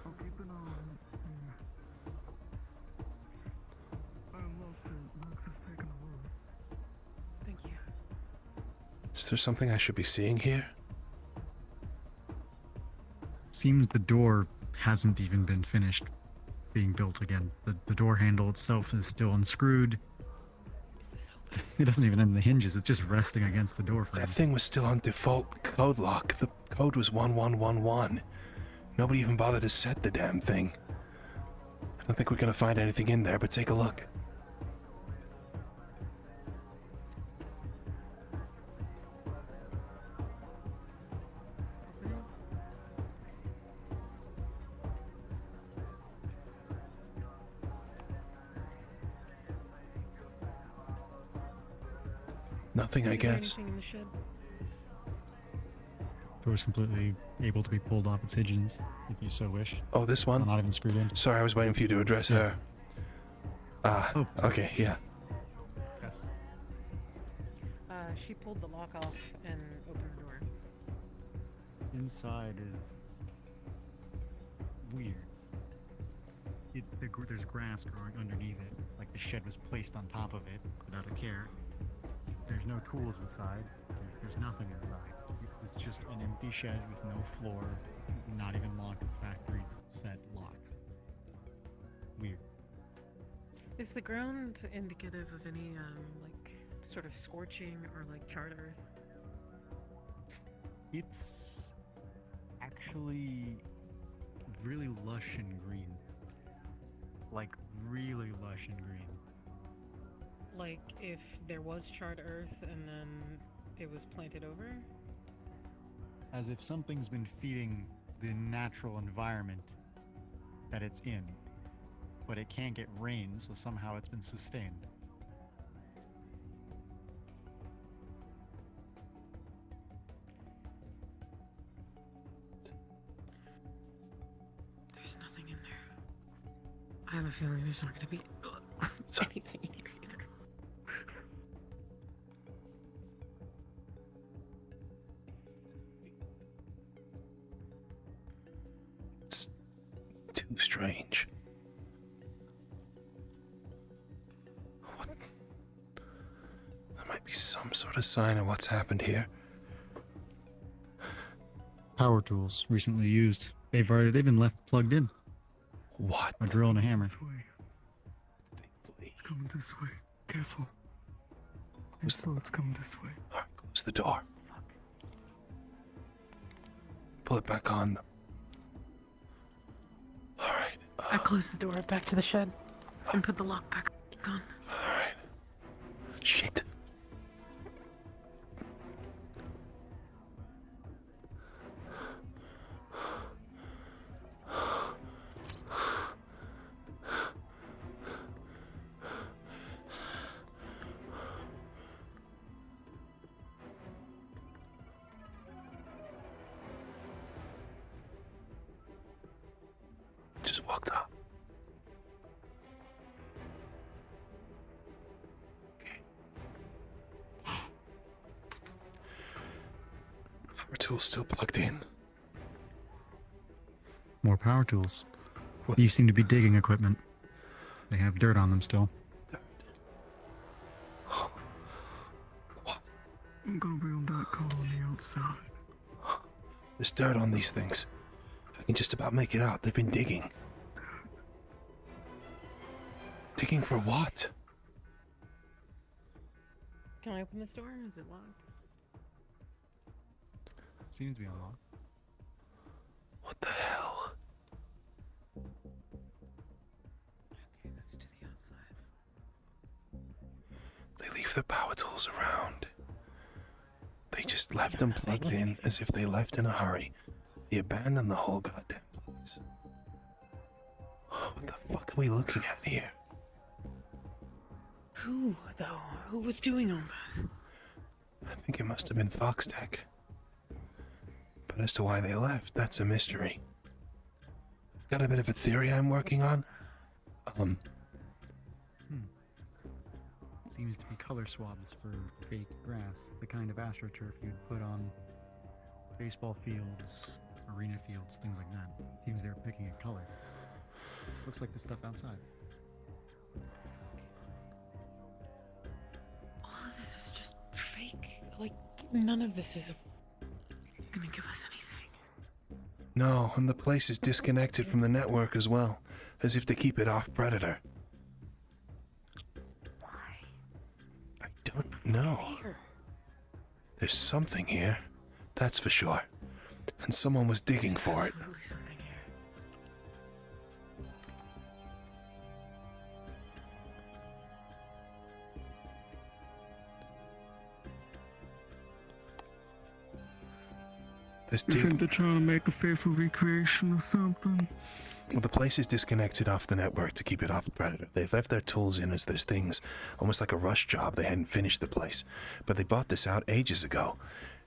I'll keep an eye on it. Yeah. I lost it. Max is taking a look. Thank you. Is there something I should be seeing here? Seems the door hasn't even been finished being built again. The door handle itself is still unscrewed. It doesn't even have the hinges, it's just resting against the door frame. That thing was still on default code lock. The code was 1111. Nobody even bothered to set the damn thing. I don't think we're gonna find anything in there, but take a look. Nothing, I Is there guess. anything in the shed? Door's completely able to be pulled off its hinges, if you so wish. Oh, this one? Not even screwed in. Sorry, I was waiting for you to address her. Oh. Okay, yeah. Yes. She pulled the lock off and opened the door. Inside is weird. There's grass growing underneath it, like the shed was placed on top of it without a care. There's no tools inside. There's nothing inside. It's just an empty shed with no floor, not even locked with factory set locks. Weird. Is the ground indicative of any, like, sort of scorching or, like, charred earth? It's actually really lush and green. Like, really lush and green. Like if there was charred earth and then it was planted over? As if something's been feeding the natural environment that it's in, but it can't get rain, so somehow it's been sustained. There's nothing in there. I have a feeling there's not gonna be anything in here either. It's too strange. What? There might be some sort of sign of what's happened here. Power tools recently used. They've been left plugged in. What? A drill and a hammer. This way. Flee. It's coming this way. Careful. Close So it's coming this way. Alright, close the door. Pull it back on. Alright. I closed the door back to the shed and put the lock back on. Alright. Shit. Just walked up. Okay. Power tool's still plugged in. More power tools. What? These seem to be digging equipment. They have dirt on them still. What? I'm gonna be on that car on the outside. There's dirt on these things. I can just about make it out. They've been digging. Digging for what? Can I open this door? Is it locked? Seems to be unlocked. What the hell? Okay, that's to the outside. They leave the power tools around. They just left them plugged in as if they left in a hurry. They abandoned the whole goddamn place. What the fuck are we looking at here? Who, though? Who was doing all this? I think it must have been FoxTec. But as to why they left, that's a mystery. Got a bit of a theory I'm working on. Seems to be color swabs for fake grass, the kind of astroturf you'd put on baseball fields, arena fields, things like that. Seems they're picking a color. Looks like the stuff outside. All of this is just fake. Like, none of this is gonna give us anything. No, and the place is disconnected from the network as well, as if to keep it off Predator. Why? I don't know. It's here. There's something here, that's for sure. And someone was digging for it. Absolutely something here. There's You think dig- they're trying to make a faithful recreation or something? Well, the place is disconnected off the network to keep it off the Predator. They've left their tools in as there's things, almost like a rush job. They hadn't finished the place. But they bought this out ages ago.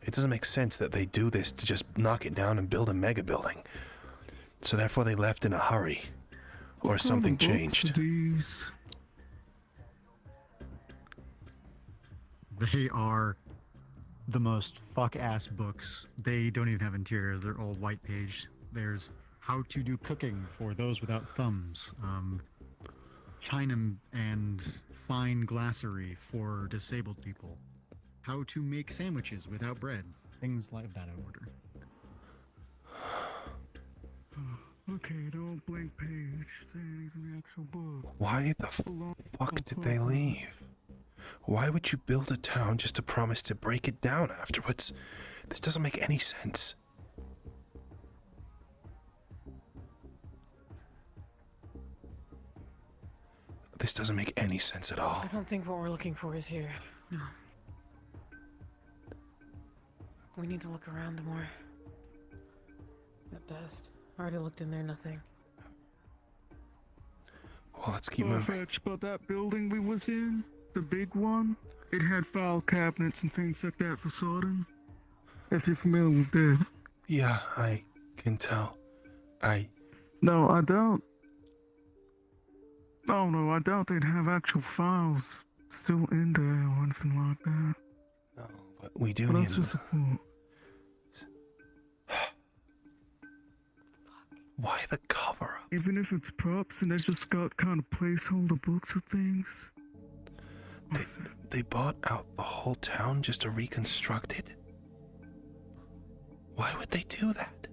It doesn't make sense that they do this to just knock it down and build a mega building. So therefore they left in a hurry. Or something What kind of books changed. are these? They are the most fuck-ass books. They don't even have interiors. They're all white page. There's how to do cooking for those without thumbs. China and fine glassery for disabled people. How to make sandwiches without bread. Things like that order. Okay, they're on blank page. They ain't even the actual book. Why the fuck did they leave? Why would you build a town just to promise to break it down afterwards? This doesn't make any sense. This doesn't make any sense at all. I don't think what we're looking for is here. No. We need to look around more. At best. Already looked in there, nothing. Well, let's keep moving. Fetch, but that building we was in, the big one, it had file cabinets and things like that for sorting. If you're familiar with that. Yeah, I can tell. No, I don't. Oh no, I doubt they'd have actual files still in there or anything like that. No, but we do But need that's just a thought. Why the cover up? Even if it's props and they just got kind of placeholder books of things. They bought out the whole town just to reconstruct it? Why would they do that?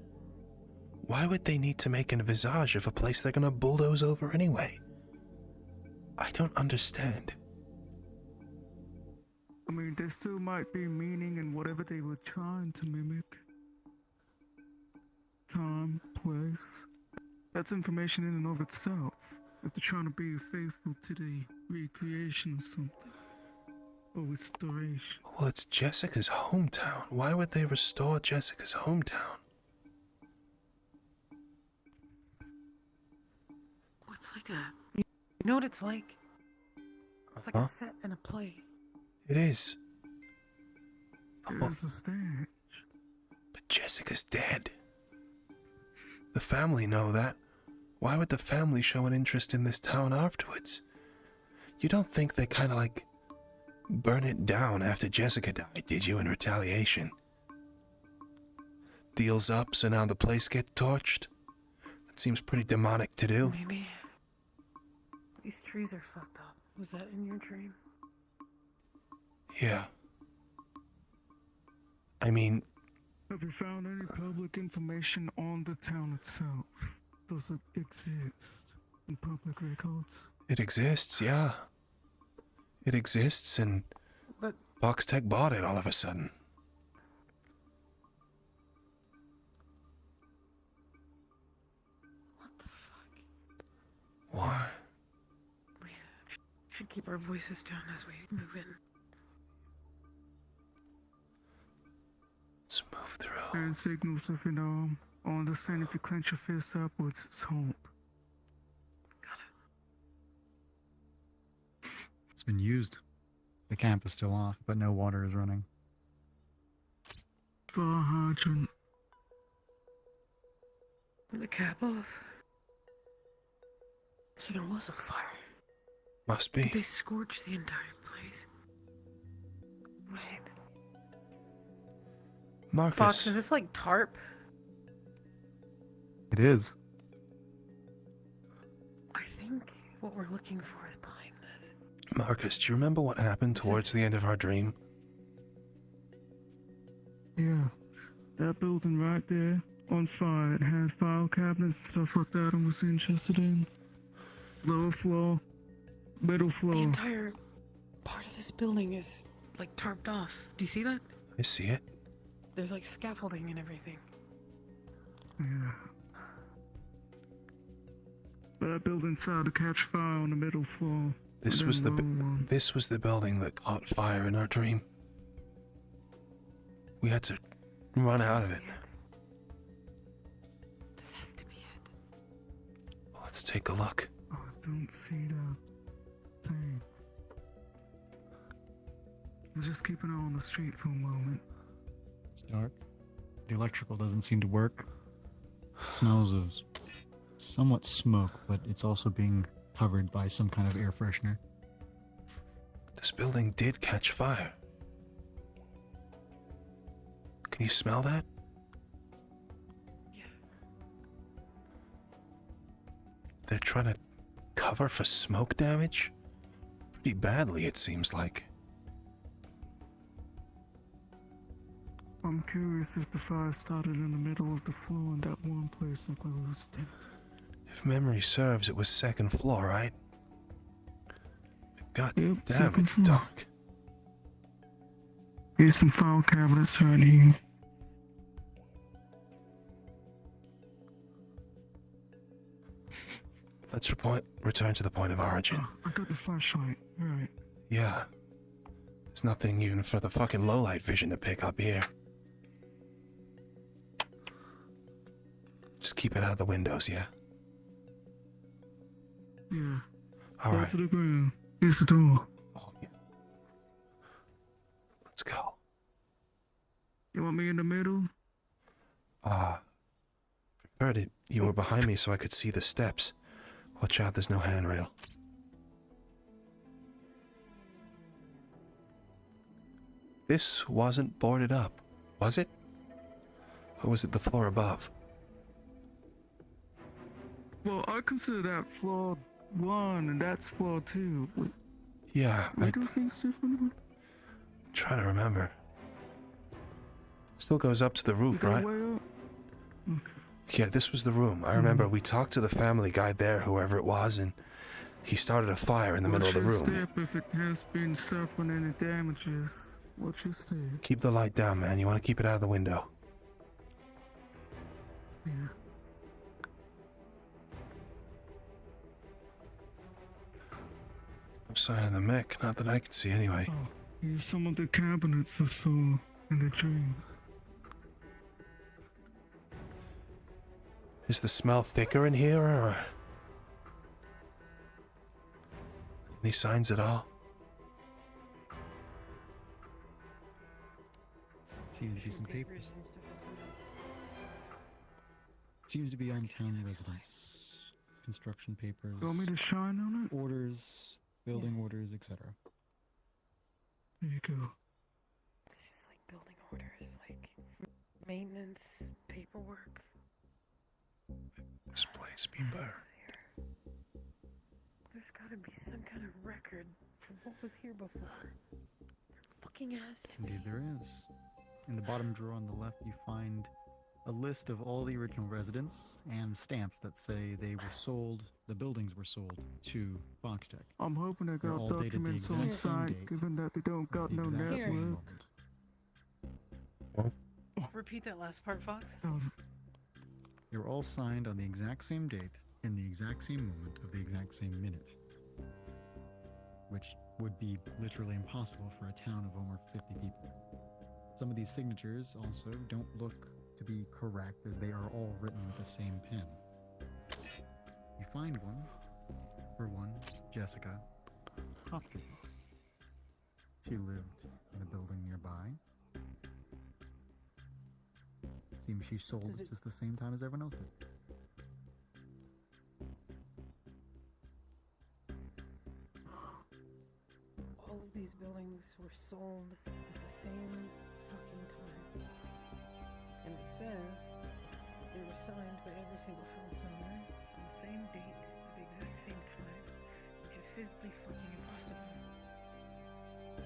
Why would they need to make an visage of a place they're gonna bulldoze over anyway? I don't understand. I mean, there still might be meaning in whatever they were trying to mimic. Time, place. That's information in and of itself. If they're trying to be faithful to the recreation of something. Or restoration. Well, it's Jessica's hometown. Why would they restore Jessica's hometown? What's like a... You know what it's like? It's like a set and a play. It is. There's a stage. But Jessica's dead. The family know that. Why would the family show an interest in this town afterwards? You don't think they kind of like burn it down after Jessica died, did you, in retaliation? Deals up so now the place gets torched? That seems pretty demonic to do. Maybe. These trees are fucked up. Was that in your dream? Yeah. I mean... Have you found any public information on the town itself? Does it exist in public records? It exists, yeah. It exists, and But FoxTec bought it all of a sudden. what the fuck? Why? We should keep our voices down as we move in. Let's move through. And signals if you know 'em. I understand if you clench your fists upwards, it's hope. Got it. It's been used. The camp is still off, but no water is running. Fire hydrant. The cap off. So there was a fire. Must be. They scorched the entire place. Right. Marcus. Fox, is this like tarp? It is. I think what we're looking for is behind this. Marcus, do you remember what happened towards the end of our dream? Yeah. That building right there, on fire. It had file cabinets and stuff like that I was interested in. Lower floor, middle The floor. entire part of this building is like tarped off. Do you see that? I see it. There's like scaffolding and everything. Yeah. That building started to catch fire on the middle floor. This and was the then lower one. this was the building that caught fire in our dream. We had to run out of it. This has to be it. Let's take a look. Oh, I don't see that thing. We'll just keep an eye on the street for a moment. It's dark. The electrical doesn't seem to work. Smells of somewhat smoke, but it's also being covered by some kind of air freshener. This building did catch fire. Can you smell that? Yeah. They're trying to cover for smoke damage? Pretty badly, it seems like. I'm curious if the fire started in the middle of the floor in that one place like we was in. If memory serves, it was second floor, right? God Yep, damn, second it's floor. dark. Here's some file cabinets right here. return to the point of origin. Oh, I got the flashlight. Alright. Yeah. There's nothing even for the fucking low-light vision to pick up here. Just keep it out of the windows, yeah? Yeah. Alright. To the ground. Here's the door. Oh, yeah. Let's go. You want me in the middle? Preferred it. You were behind me so I could see the steps. Watch out, there's no handrail. This wasn't boarded up, was it? Or was it the floor above? Well, I consider that floor 1 and that's floor 2. Wait, Yeah, we do things differently? try to remember. Still goes up to the roof, You go right? way up? Yeah, this was the room. I remember we talked to the family guy there, whoever it was, and he started a fire in the middle of the Watch your room. step if it has been suffering any damages. Watch your step. Keep the light down, man. You want to keep it out of the window. Yeah. No sign of the mech, not that I can see anyway. Oh, here's some of the cabinets I saw in the dream. Is the smell thicker in here, or any signs at all? Seems to be some papers. Papers and stuff, isn't it? Seems to be on town residents. Construction papers. You want me to shine on it? Orders, building orders, etc. There you go. It's just like building orders, like maintenance, paperwork. This place be burned. There's gotta be some kind of record for what was here before. Fucking has to be. Indeed there is. In the bottom drawer on the left you find a list of all the original residents and stamps that say they were sold, the buildings were sold to FoxTec. I'm hoping they They're got all dated the documents on exact same site, date, given that they don't got the no exact Here. same network. moment. Repeat that last part, Fox. They were all signed on the exact same date, in the exact same moment of the exact same minute. Which would be literally impossible for a town of over 50 people. Some of these signatures also don't look to be correct, as they are all written with the same pen. You find one, for one, Jessica Hopkins. She lived in a building nearby. Seems she sold Does it it- just the same time as everyone else did. All of these buildings were sold at the same fucking time. And it says they were signed by every single house owner on the same date at the exact same time, which is physically fucking impossible.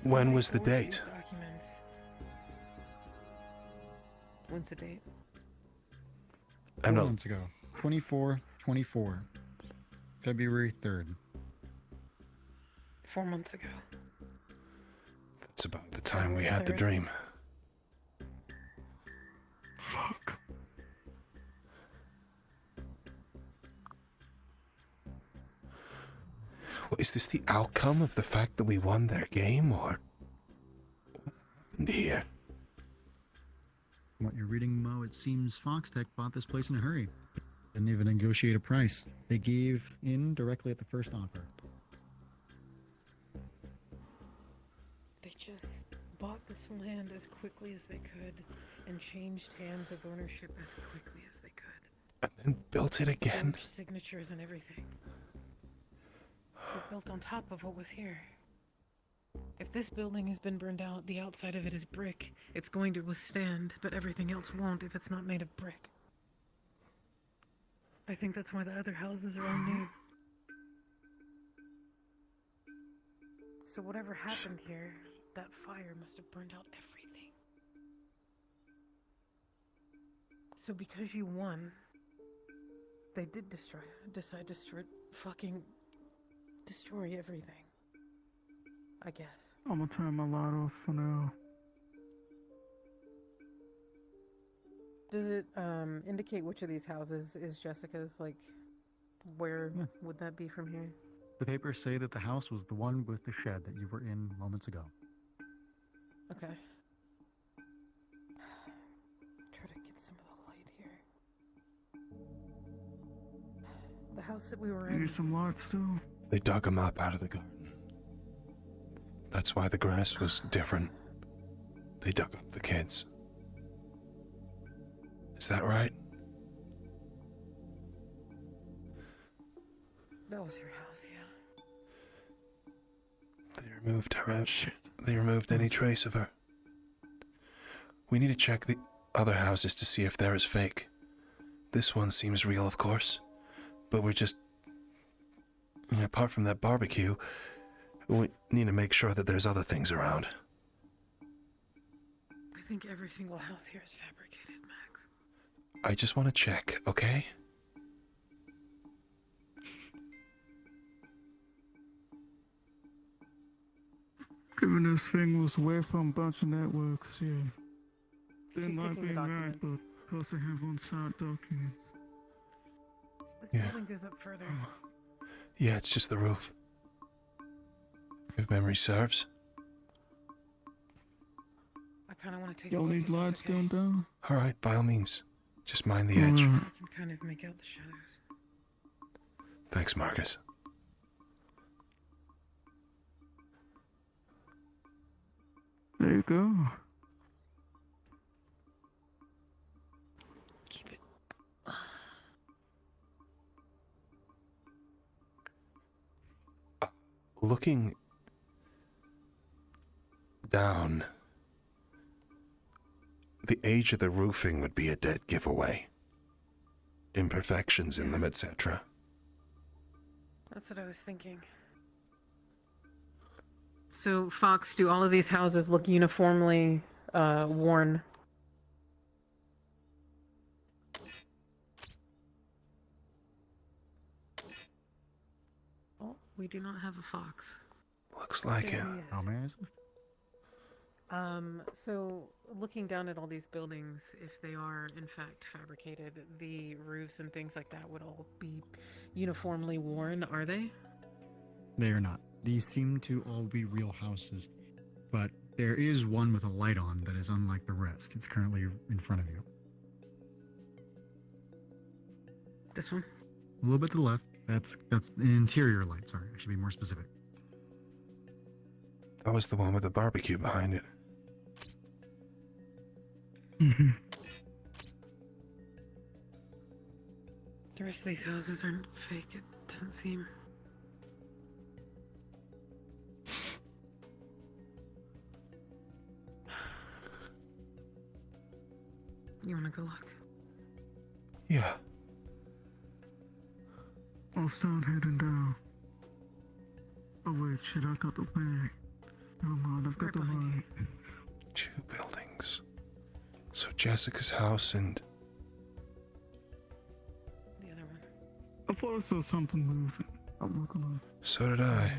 When was the Forged these date? Documents. When's the date? I'm 4 not. months ago. 24/24. February 3rd. 4 months ago. That's about the time we had the dream. Fuck. Well, is this the outcome of the fact that we won their game, or what happened here? From what you're reading, Mo, it seems FoxTec bought this place in a hurry. Didn't even negotiate a price. They gave in directly at the first offer. They just bought this land as quickly as they could and changed hands of ownership as quickly as they could. And then built it again? Forged signatures and everything. They built on top of what was here. If this building has been burned out, the outside of it is brick. It's going to withstand, but everything else won't if it's not made of brick. I think that's why the other houses are all new. So whatever happened here, that fire must have burned out everything. So because you won, they did decide to fucking destroy everything. I guess. I'm gonna turn my light off for now. Does it indicate which of these houses is Jessica's, like, Where Yes. would that be from here? The papers say that the house was the one with the shed that you were in moments ago. Okay. Try to get some of the light here. The house that we were You in. need some light still? They dug him up out of the garden. That's why the grass was different. They dug up the kids. Is that right? That was your house, yeah. They removed her out. Shit. They removed any trace of her. We need to check the other houses to see if they're as fake. This one seems real, of course, but we're just... apart from that barbecue, we need to make sure that there's other things around. I think every single house here is fabricated, Max. I just want to check, okay? Given this thing was away from a bunch of networks, yeah. They She's might taking be the right, documents. but because they have on-site documents. This Yeah. building goes up further. Yeah, it's just the roof. If memory serves. I kind of want to take Y'all a look need if that's lights okay. going down? All right, by all means. Just mind the edge. Alright. I can kind of make out the shadows. Thanks, Marcus. There you go. Keep it. Looking down, the age of the roofing would be a dead giveaway. Imperfections in them, etc. That's what I was thinking. So, Fox, do all of these houses look uniformly worn? Oh, we do not have a fox. Looks like it. There he is. How may I assist? So looking down at all these buildings, if they are in fact fabricated, the roofs and things like that would all be uniformly worn, are they? They are not. These seem to all be real houses, but there is one with a light on that is unlike the rest. It's currently in front of you. This one? A little bit to the left. That's the interior light. Sorry, I should be more specific. That was the one with the barbecue behind it. The rest of these houses aren't fake, it doesn't seem. You wanna go look? Yeah. I'll start heading down. Oh wait, shit, I got the bag. Never mind, I've got Right the behind money. 2 buildings. So Jessica's house and... The other one. I thought I saw something moving. I'm not gonna... So did I.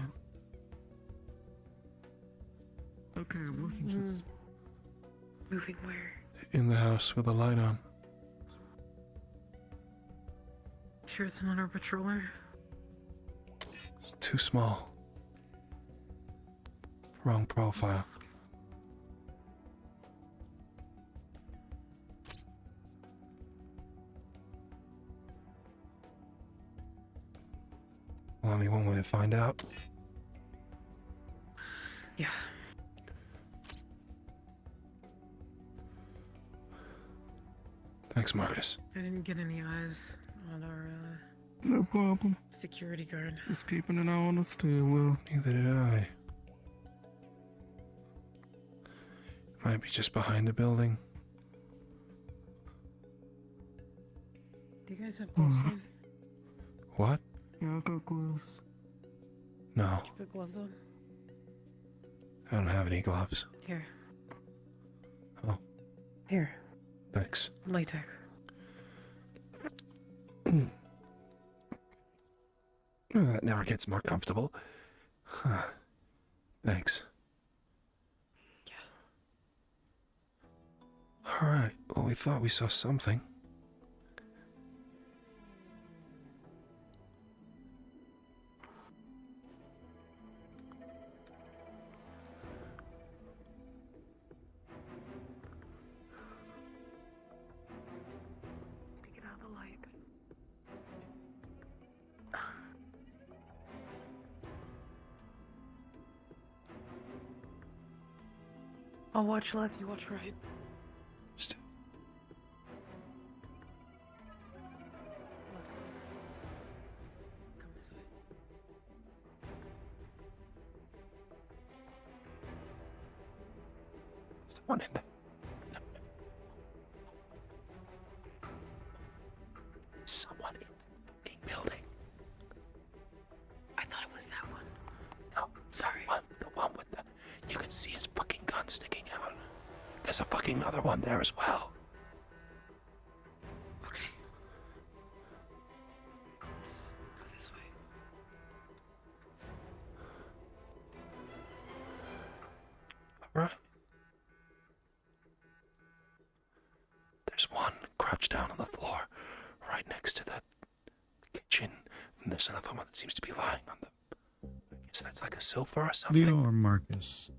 Okay, it wasn't just... Moving where? In the house with the light on. Sure it's not our patroller? Too small. Wrong profile. Well, only one way to find out. Yeah. Thanks, Marcus. I didn't get any eyes on our No problem. security guard. Just keeping an eye on the stairwell. Neither did I. Might be just behind the building. Do you guys have gloves on? What? Yeah, I got gloves. No, Did you put gloves on? I don't have any gloves. Here. Oh. Here. Thanks. Latex. Oh, that never gets more comfortable. Huh. Thanks. Alright, well, we thought we saw something. the light. I'll watch left, you watch right. Just Come this way. someone in there. Someone in the fucking building. I thought it was that one. No, Sorry. the one with the. You can see his fucking gun sticking out. There's a fucking other one there as well. Okay. Let's go this way. Alright. There's one crouched down on the floor, right next to the kitchen, and there's another one that seems to be lying on the. I guess that's like a sofa or something. Leo or Marcus,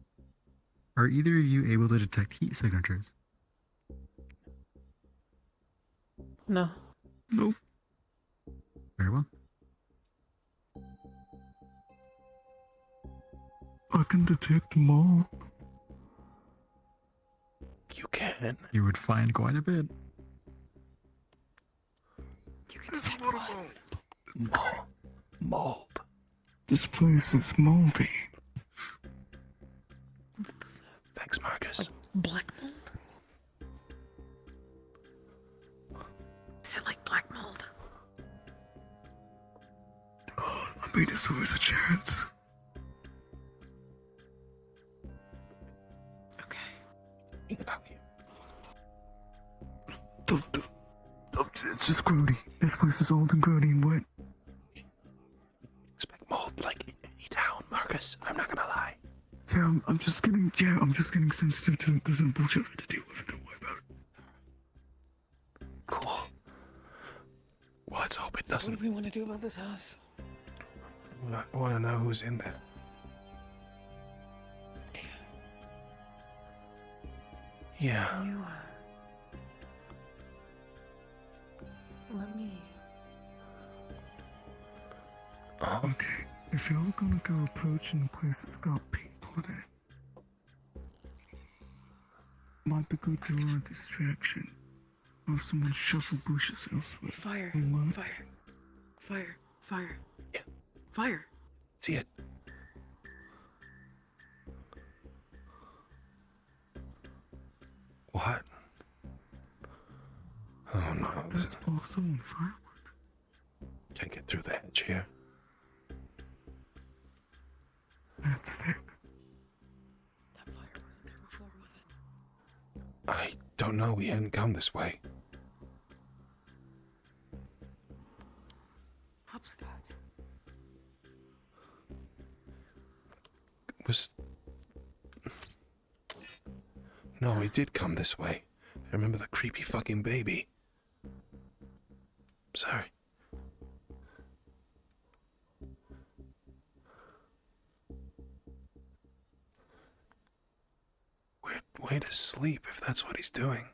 are either of you able to detect heat signatures? No. Nope. Very well. I can detect them all. You can. You would find quite a bit. You can detect what? Mold. This place is moldy. Thanks, Marcus. Black mold? Is it like black mold? I mean, there's always a chance. Okay. About you. Don't, it's just grody. This place is old and grody and wet. Expect mold like in any town, Marcus. I'm not gonna lie. Yeah, I'm just getting sensitive to it because I'm bullshit to deal with it. Don't worry about it. Cool. Well, let's hope it What doesn't. do we want to do about this house? I want to know who's in there. Yeah. You, let me... Okay, if you're gonna go approaching a place that's got people in it, might be good to learn distraction. Or if someone shuffle bushes elsewhere. Fire. What? Fire. Fire. Fire. Yeah. Fire. See it. What? Oh no, this That's is, also on firewood. can't get through the hedge here. That's thick. That fire wasn't there before, was it? I don't know, we hadn't come this way. Hopscotch. Was... No, we did come this way. I remember the creepy fucking baby. Sorry. Weird way to sleep if that's what he's doing.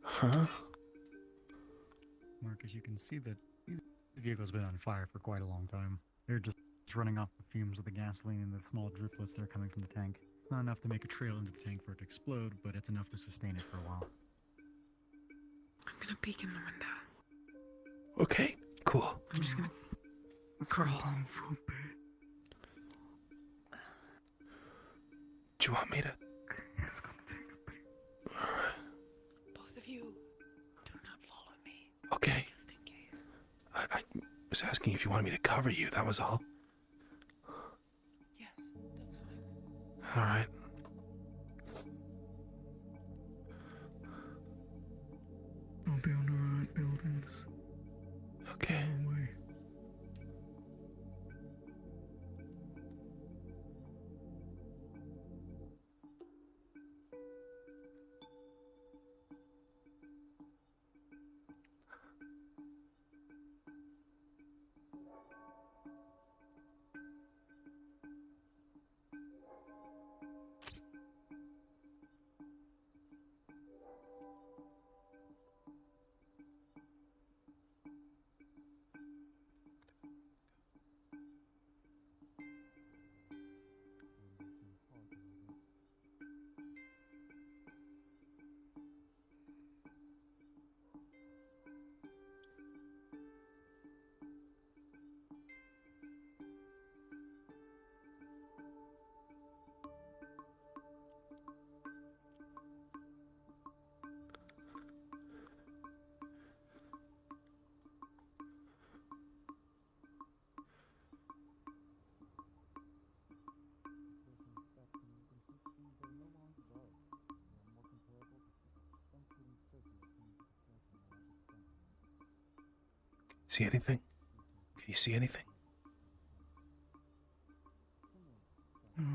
Huh? Marcus, you can see that these vehicles have been on fire for quite a long time. They're just running off the fumes of the gasoline and the small driplets that are coming from the tank. It's not enough to make a trail into the tank for it to explode, but it's enough to sustain it for a while. I'm gonna peek in the window. Okay, cool. I'm just gonna crawl. Down for a bit. Do you want me to? It's gonna take a bit. Both of you, do not follow me. Okay. Just in case. I was asking if you wanted me to cover you, that was all. Yes, that's fine. Alright. I'll be on the right buildings. Okay. Don't worry. See anything? Can you see anything? No.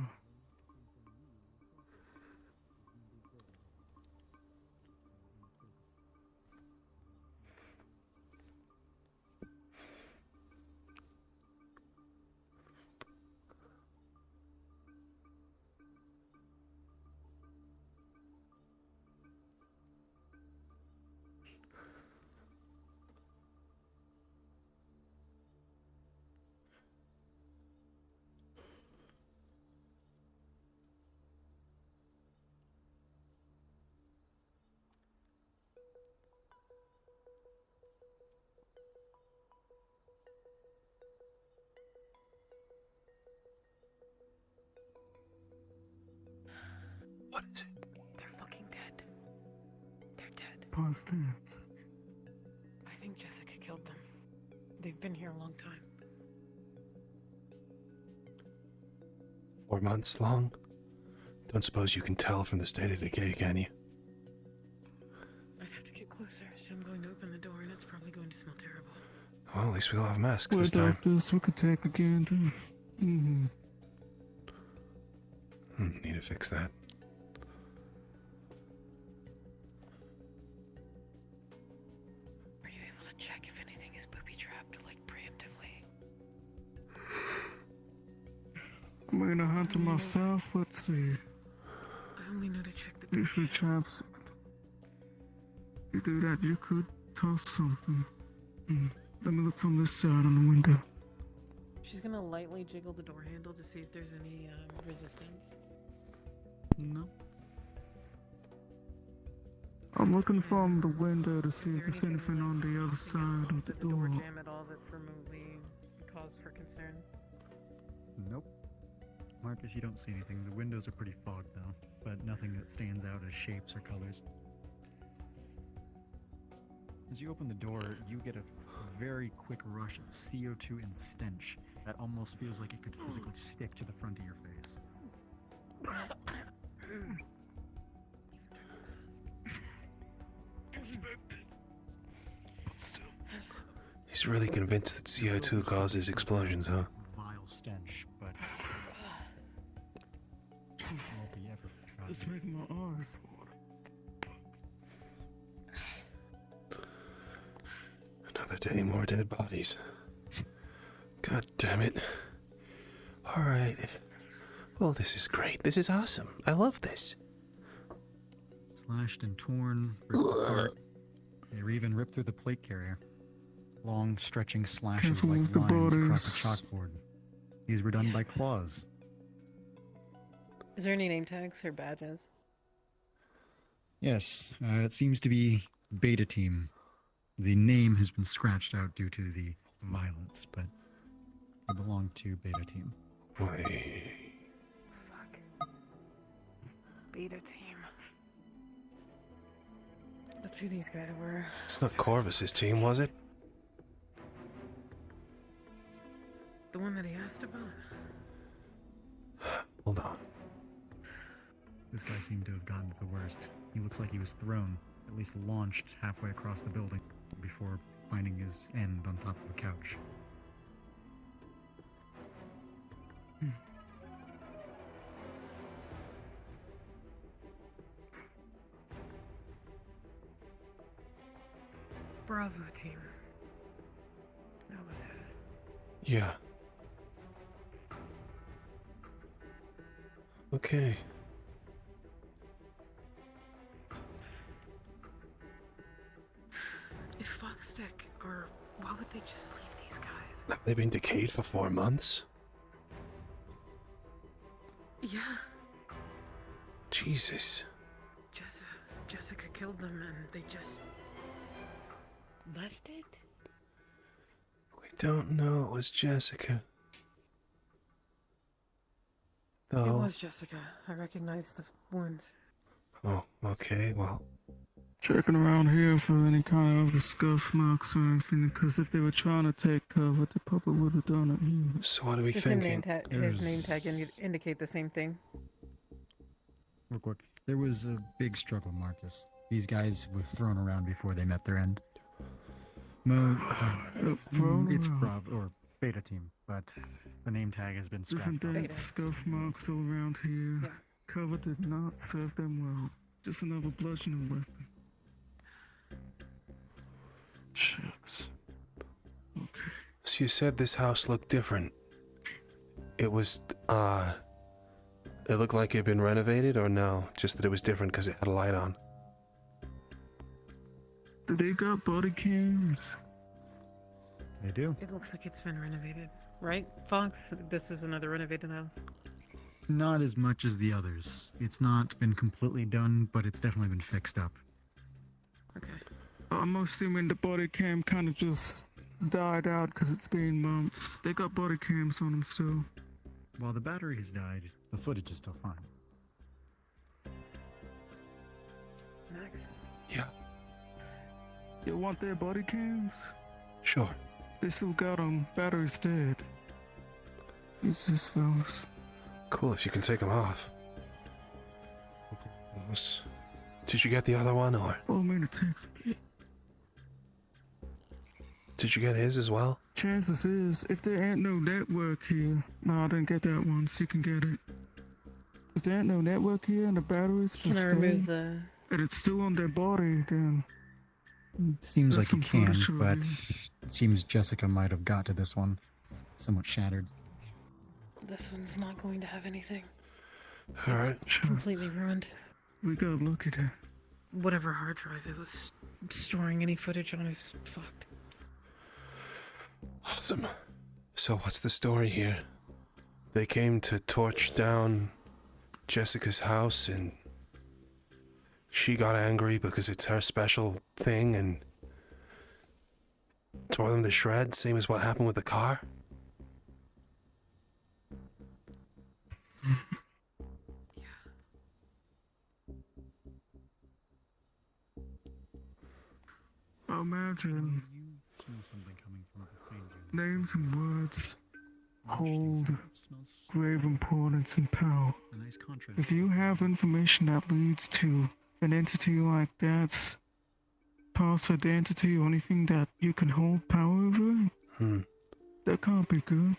What is it? They're fucking dead. They're dead. Pause tense. I think Jessica killed them. They've been here a long time. 4 months long? Don't suppose you can tell from the state of decay, can you? I'd have to get closer, so I'm going to open the door and it's probably going to smell terrible. Well, at least we'll have masks Well, this time. doctors, we could take again, too. Mm-hmm. Need to fix that. Are you able to check if anything is booby-trapped, like, preemptively? I'm gonna hunt them myself. Let's see. I only know to check the Usually traps. You do that, you could toss something. Let me look from this side on the window. She's gonna lightly jiggle the door handle to see if there's any resistance. No. I'm looking from the window to see Is if there there's anything on the other side of the the door door. jam at all that's remotely cause for concern? Nope. Marcus, you don't see anything. The windows are pretty fogged, though, but nothing that stands out as shapes or colors. As you open the door, you get a very quick rush of CO2 and stench that almost feels like it could physically stick to the front of your face. He's really convinced that CO2 causes explosions, huh? Vile stench, but won't be ever forgotten. It's making my eyes water. Another day, more dead bodies. God damn it. Alright. Well, this is great. This is awesome. I love this. Slashed and torn, ripped apart. They were even ripped through the plate carrier. Long, stretching slashes Careful like with the lines across bodies. a chalkboard. These were done by claws. Is there any name tags or badges? Yes, it seems to be Beta Team. The name has been scratched out due to the violence, but it belonged to Beta Team. Wait. Fuck. Beta team. That's who these guys were. It's not Corvus's team, was it? The one that he asked about? Hold on. This guy seemed to have gotten to the worst. He looks like he was thrown, at least launched halfway across the building before finding his end on top of a couch. Bravo team. That was his. Yeah. Okay. If FoxTec, or why would they just leave these guys? They've been decayed for 4 months? Yeah, Jesus. Jessica killed them and they just left it? We don't know it was Jessica. It Though. was Jessica. I recognized the wounds. Oh, okay, well. Checking around here for any kind of other scuff marks or anything, because if they were trying to take cover, they probably would have done it here. So what are we His thinking? name tag indicate the same thing. Real quick, there was a big struggle, Marcus. These guys were thrown around before they met their end. Mo, thrown it's around. Bravo or Beta team, but the name tag has been Different scratched off. dates, scuff marks all around here. Yeah. Cover did not serve them well. Just another bludgeoning weapon. Shucks. Okay. So you said this house looked different. It was, it looked like it had been renovated, or no? Just that it was different because it had a light on. They got body cams. They do. It looks like it's been renovated, right, Fox? This is another renovated house. Not as much as the others. It's not been completely done, but it's definitely been fixed up. Okay. I'm assuming the body cam kind of just died out because it's been months. They got body cams on them still. While the battery has died, the footage is still fine. Max? Yeah, You want their body cams? sure. They still got them. Battery's dead. Jesus, fellas. Cool, if you can take them off. Those. Did you get the other one, or Oh, man, it takes a bit. did you get his as well? Chances is, if there ain't no network here, no, I didn't get that one, so you can get it. If there ain't no network here and the battery's Can just I dead, remove the... and it's still on their body, then Seems There's like you some can, footage of but it. it seems Jessica might have got to this one. Somewhat shattered. This one's not going to have anything. Alright. Completely ruined. we got lucky there. Whatever hard drive it was storing any footage on is fucked. Awesome. So what's the story here? They came to torch down Jessica's house and she got angry because it's her special thing and tore them to shreds, same as what happened with the car? Imagine You smell something coming from behind you. names and words hold Smells grave importance and power. a nice contrast. If you have information that leads to an entity like that's past identity or anything that you can hold power over, that can't be good.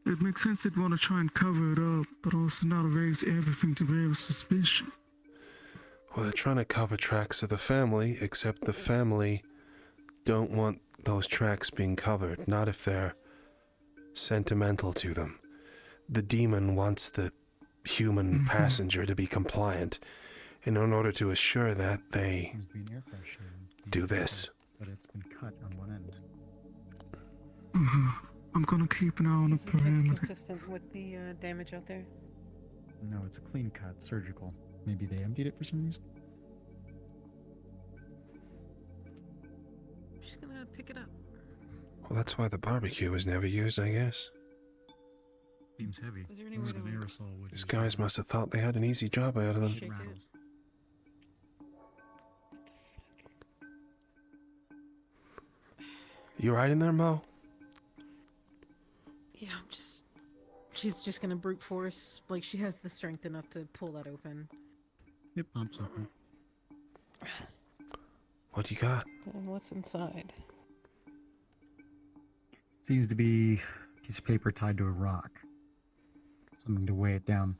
It makes sense they'd want to try and cover it up, but also not raise everything to raise suspicion. Well, they're trying to cover tracks of the family, except the family don't want those tracks being covered, not if they're sentimental to them. The demon wants the human passenger to be compliant, and in order to assure that, they Seems to be an air freshener. do this. But it's been cut on one end. I'm gonna keep an eye on the It's parameter. consistent with the damage out there. No, it's a clean cut, surgical. Maybe they emptied it for some reason? I'm just gonna pick it up. Well, that's why the barbecue was never used, I guess. Seems heavy. Is there any More way than to- aerosol would These usually guys must have thought they had an easy job out of them. Shake it. rattles. You right in there, Mo? Yeah, I'm just... She's just gonna brute force. Like, she has the strength enough to pull that open. It pops open. What do you got? And what's inside? Seems to be a piece of paper tied to a rock. Something to weigh it down.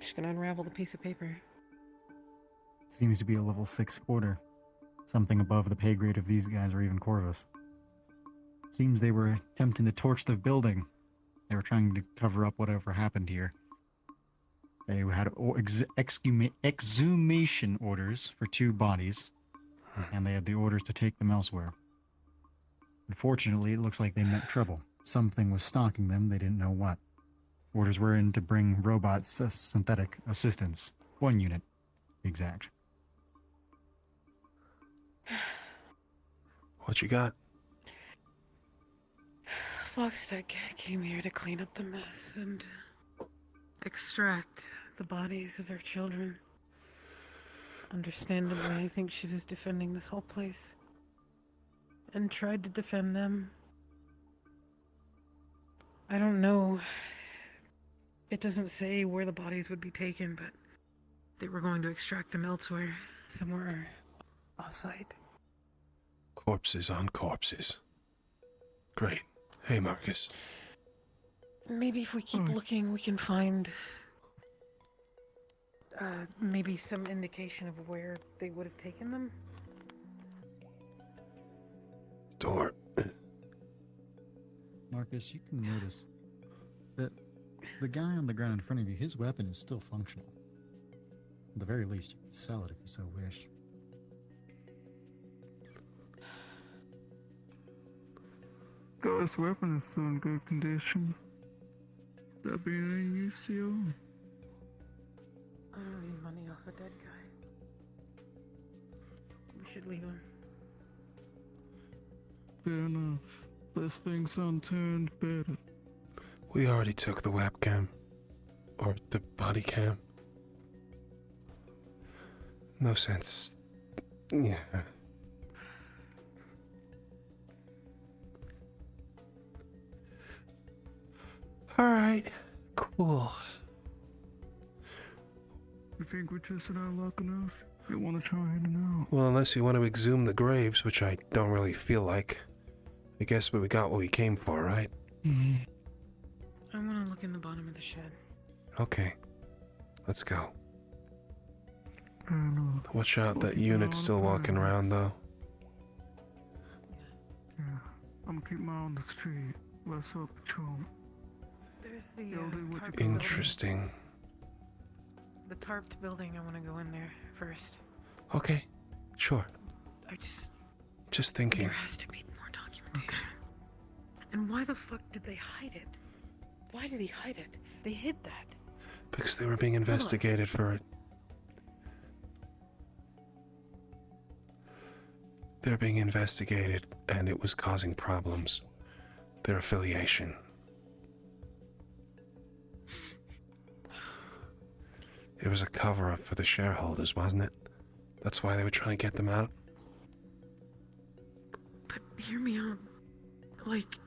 Just gonna unravel the piece of paper. Seems to be a level 6 quarter. Something above the pay grade of these guys or even Corvus. Seems they were attempting to torch the building. They were trying to cover up whatever happened here. They had exhumation orders for 2 bodies, and they had the orders to take them elsewhere. Unfortunately, it looks like they met trouble. Something was stalking them, they didn't know what. Orders were in to bring robots, synthetic assistants. 1 unit, to be exact. What you got? FoxTec came here to clean up the mess and extract the bodies of their children. Understandably, I think she was defending this whole place and tried to defend them. I don't know. It doesn't say where the bodies would be taken, but They were going to extract them elsewhere, somewhere off-site. Corpses on corpses. Great. Hey, Marcus. Maybe if we keep looking, we can find maybe some indication of where they would have taken them. Door. Marcus, you can notice that the guy on the ground in front of you, his weapon is still functional. At the very least, you can sell it if you so wish. Guy's weapon is still in good condition. That being any use to you? I don't need money off a dead guy. We should leave him. Fair enough. Less things unturned, better. We already took the webcam. Or the body cam. No sense. Yeah. Alright. Cool. You think we tested our luck enough? You want to try heading out? Well, unless you want to exhume the graves, which I don't really feel like. I guess we got what we came for, right? Mm-hmm. I want to look in the bottom of the shed. Okay. Let's go. Fair enough. Watch out, that Keep an eye unit's on still the walking fire. around, though. Yeah. I'm gonna keep my eye on the street. Let's up patrol. There's the Yo, dude, what you tarped doing? Interesting. The tarped building. I want to go in there first. Okay. Sure. I just... Just There thinking. has to be more documentation. And why the fuck did they hide it? Why did he hide it? They hid that. Because they were being investigated for it. They're being investigated, and it was causing problems. Their affiliation. It was a cover-up for the shareholders, wasn't it? That's why they were trying to get them out. But hear me out. Like,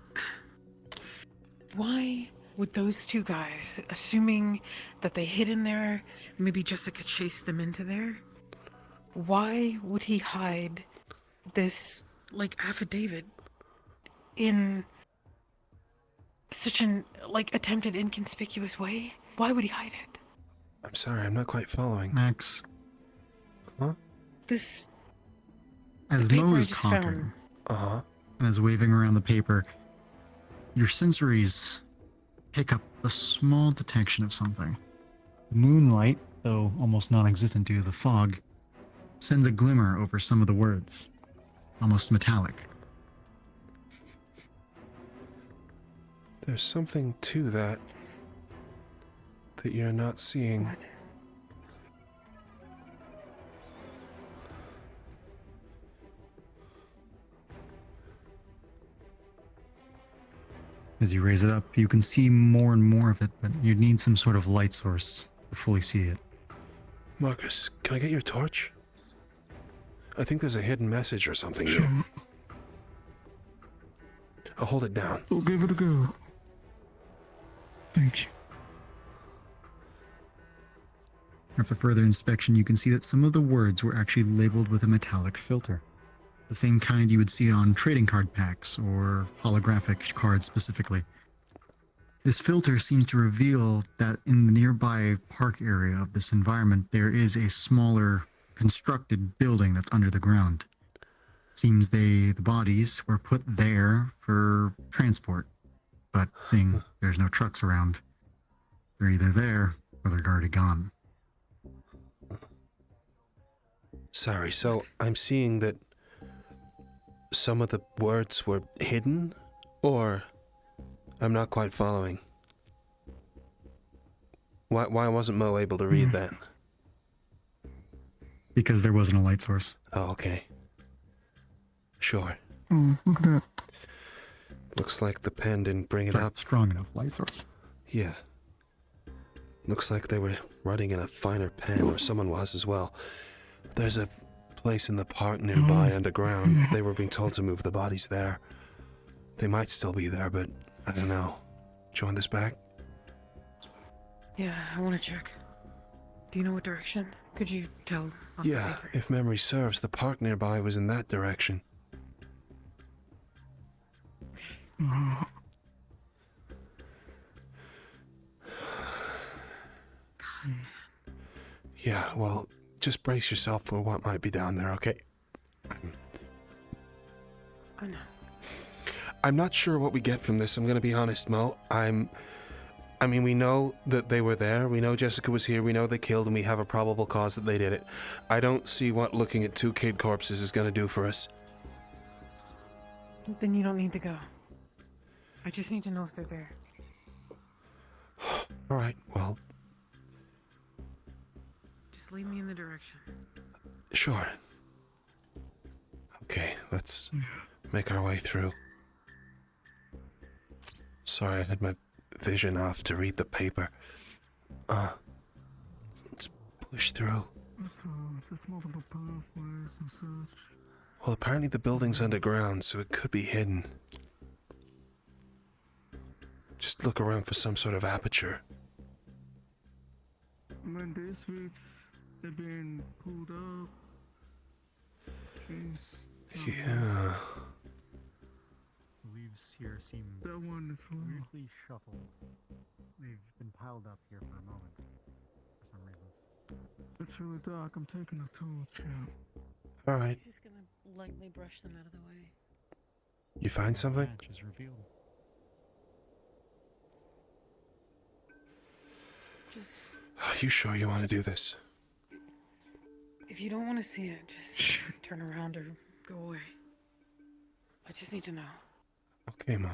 why would those two guys, assuming that they hid in there, maybe Jessica chased them into there, why would he hide this, like, affidavit in such an, like, attempted inconspicuous way? Why would he hide it? I'm sorry, I'm not quite following. Max, Huh? This as paper Mo I is just talking found. Uh-huh. and is waving around the paper, your sensories pick up a small detection of something. The moonlight, though almost non-existent due to the fog, sends a glimmer over some of the words, almost metallic. There's something to that you're not seeing. What? As you raise it up, you can see more and more of it, but you'd need some sort of light source to fully see it. Marcus, can I get your torch? I think there's a hidden message or something Sure. here. I'll hold it down. We'll give it a go. Thank you. After further inspection, you can see that some of the words were actually labeled with a metallic filter. The same kind you would see on trading card packs or holographic cards specifically. This filter seems to reveal that in the nearby park area of this environment, there is a smaller constructed building that's under the ground. Seems the bodies were put there for transport, but seeing there's no trucks around, they're either there or they're already gone. Sorry, so I'm seeing that some of the words were hidden, or I'm not quite following. Why wasn't Mo able to read that? Because there wasn't a light source. Oh, okay. Sure. Oh, look at that. Looks like the pen didn't bring it up. Strong enough light source. Yeah. Looks like they were writing in a finer pen, or someone was as well. There's a place in the park nearby underground. They were being told to move the bodies there. They might still be there, but I don't know. Do you want this back? Yeah, I want to check. Do you know what direction? Could you tell off the Yeah, paper? if memory serves, the park nearby was in that direction. Uh, Yeah, well, just brace yourself for what might be down there, okay? I know. I'm not sure what we get from this, I'm gonna be honest, Mo. I mean, we know that they were there, we know Jessica was here, we know they killed, and we have a probable cause that they did it. I don't see what looking at 2 kid corpses is gonna do for us. Then you don't need to go. I just need to know if they're there. Alright, well, Just lead me in the direction. sure. Okay, let's make our way through. Sorry, I had my vision off to read the paper. Let's push through. There's multiple pathways and such. Well, apparently the building's underground, so it could be hidden. Just look around for some sort of aperture. Man, these streets, they're being pulled up. Jeez. Yeah. The leaves here seem That one as well. weirdly shuffled. They've been piled up here for a moment, for some reason. It's really dark. I'm taking a torch out. Alright. Just gonna lightly brush them out of the way. You find something? Match is revealed. Just, Are you sure you want to do this? if you don't want to see it, just turn around or go away. I just need to know. Okay, Mo.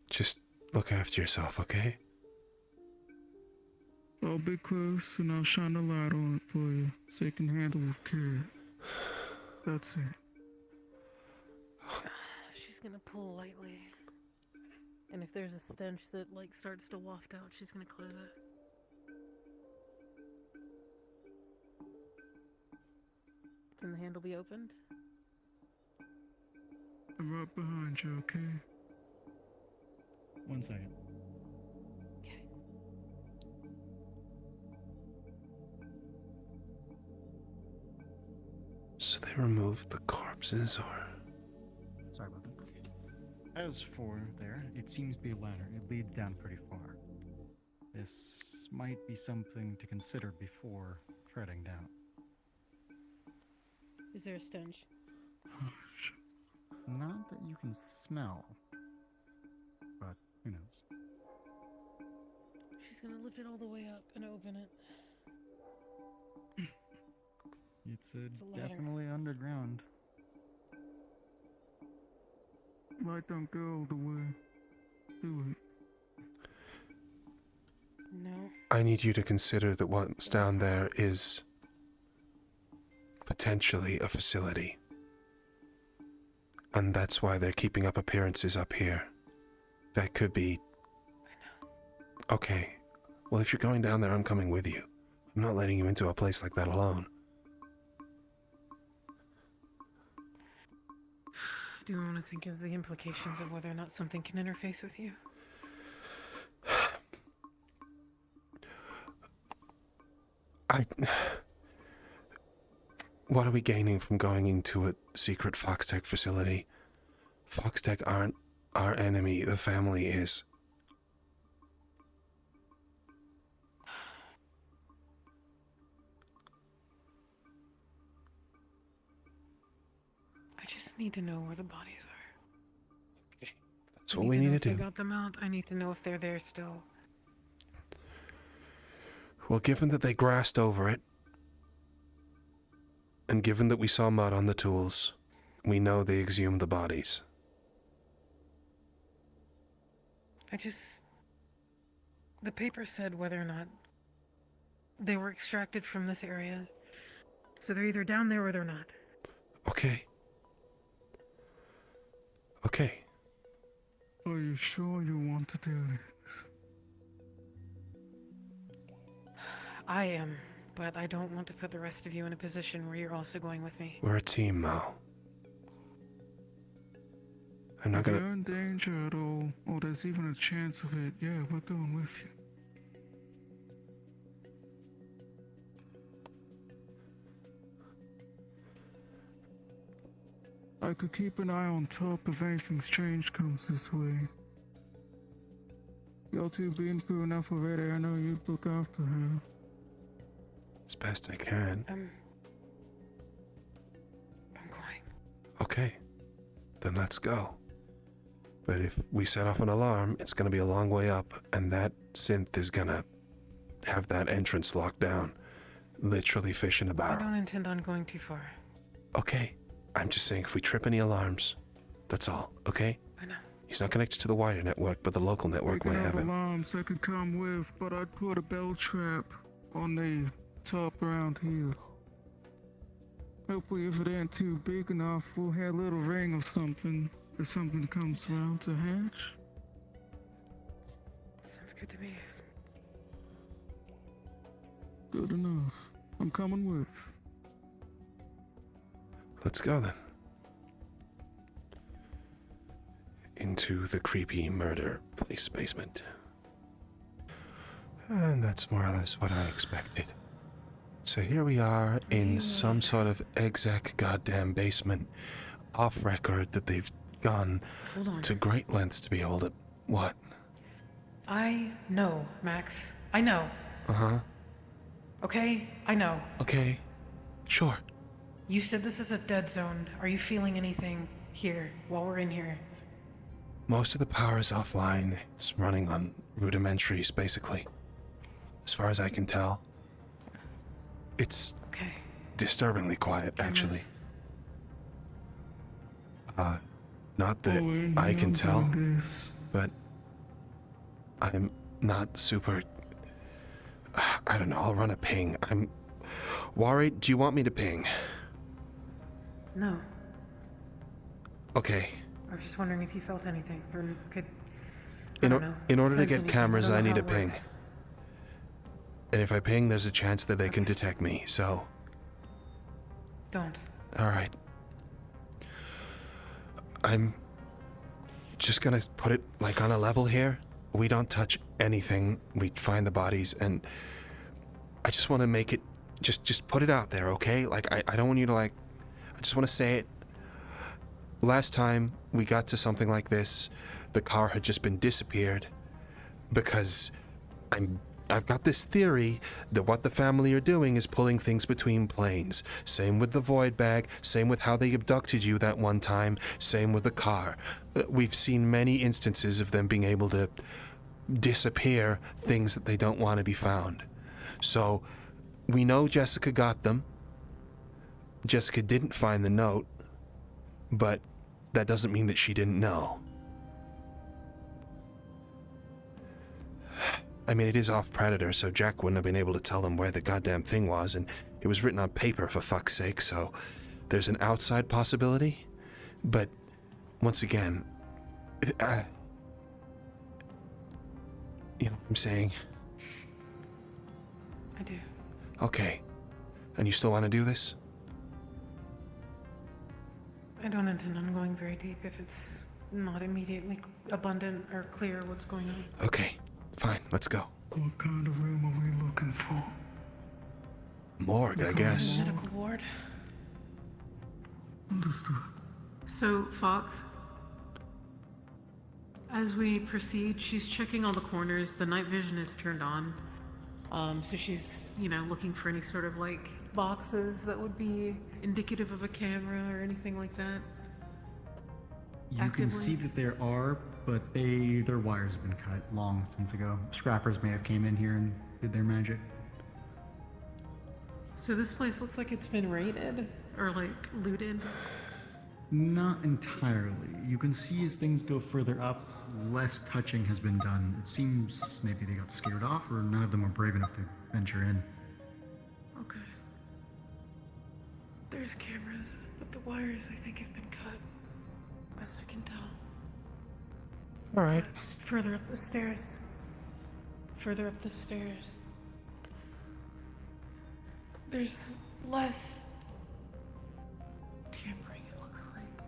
Just look after yourself, okay? I'll be close and I'll shine a light on it for you so you can handle with care. That's it. She's gonna pull lightly. And if there's a stench that, like, starts to waft out, she's gonna close it. Can the handle be opened? I'm right behind you, okay? 1 second. Okay. So they removed the corpses, or... Sorry about that. As for there, it seems to be a ladder. It leads down pretty far. This might be something to consider before treading down. Is there a stench? Not that you can smell, but who knows? She's gonna lift it all the way up and open it. It's a ladder. definitely underground. Light don't go all the way. Do it. No. I need you to consider that what's down there is potentially a facility. And that's why they're keeping up appearances up here. That could be... Okay. Well, if you're going down there, I'm coming with you. I'm not letting you into a place like that alone. Do you want to think of the implications of whether or not something can interface with you? What are we gaining from going into a secret FoxTec facility? FoxTec aren't our enemy, the family is. I just need to know where the bodies are. Okay. That's what I we know need if to they do. got them out. I need to know if they're there still. Well, given that they grassed over it, and given that we saw mud on the tools, we know they exhumed the bodies. The paper said whether or not they were extracted from this area. So they're either down there or they're not. Okay. Okay. Are you sure you want to do this? I am, but I don't want to put the rest of you in a position where you're also going with me. We're a team, Mo. I'm not If gonna... you're in danger at all, or there's even a chance of it, yeah, we're going with you. I could keep an eye on top if anything strange comes this way. Y'all two been through enough already. I know you'd look after her. As best I can. I'm going. Okay, then let's go. But if we set off an alarm, it's gonna be a long way up, and that synth is gonna have that entrance locked down. Literally fish in a I barrel. don't intend on going too far. Okay, I'm just saying if we trip any alarms, that's all, okay? I know. He's not connected to the wider network, but the local network Speaking might of have it. alarms I could come with, but I'd put a bell trap on the top around here. Hopefully if it ain't too big enough, we'll have a little ring or something if something comes around to hatch. Sounds good to me. Good enough. I'm coming with. Let's go then. Into the creepy murder place basement. And that's more or less what I expected. So here we are in some sort of exec goddamn basement, off record, that they've gone Hold on. to great lengths to be able to... What? I know, Max. I know. Uh-huh. Okay? I know. Okay. Sure. You said this is a dead zone. Are you feeling anything here while we're in here? Most of the power is offline. It's running on rudimentaries, basically. As far as I can tell. It's Okay. disturbingly quiet, actually. Not that Oh, I can I'm tell, doing this. but I'm not super... I don't know, I'll run a ping. I'm... Worried, do you want me to ping? No. Okay. I was just wondering if you felt anything, or could... In order to sense get anything. cameras, don't I know need how a it ping. works. And if I ping, there's a chance that they can detect me, so... Don't. Alright. I'm just gonna put it, like, on a level here. We don't touch anything. We find the bodies, and I just want to make it... Just put it out there, okay? Like, I don't want you to, like... I just want to say it. Last time we got to something like this, the car had just been disappeared because I've got this theory that what the family are doing is pulling things between planes. Same with the void bag, same with how they abducted you that one time, same with the car. We've seen many instances of them being able to disappear things that they don't want to be found. So, we know Jessica got them. Jessica didn't find the note, but that doesn't mean that she didn't know. I mean, it is off Predator, so Jack wouldn't have been able to tell them where the goddamn thing was, and it was written on paper, for fuck's sake, so there's an outside possibility. But, once again, you know what I'm saying? I do. Okay. And you still want to do this? I don't intend on going very deep if it's not immediately abundant or clear what's going on. Okay. Fine, let's go. What kind of room are we looking for? Morgue, I guess. Medical ward. Understood. So, Fox, as we proceed, she's checking all the corners. The night vision is turned on. So she's, looking for any sort of, boxes that would be indicative of a camera or anything like that. You can see that there are, but their wires have been cut long since ago. Scrappers may have came in here and did their magic. So this place looks like it's been raided or, looted. Not entirely. You can see as things go further up, less touching has been done. It seems maybe they got scared off, or none of them were brave enough to venture in. Okay. There's cameras, but the wires, I think, have been cut. Best I can tell. Alright. Further up the stairs. Further up the stairs. There's less tampering, it looks like.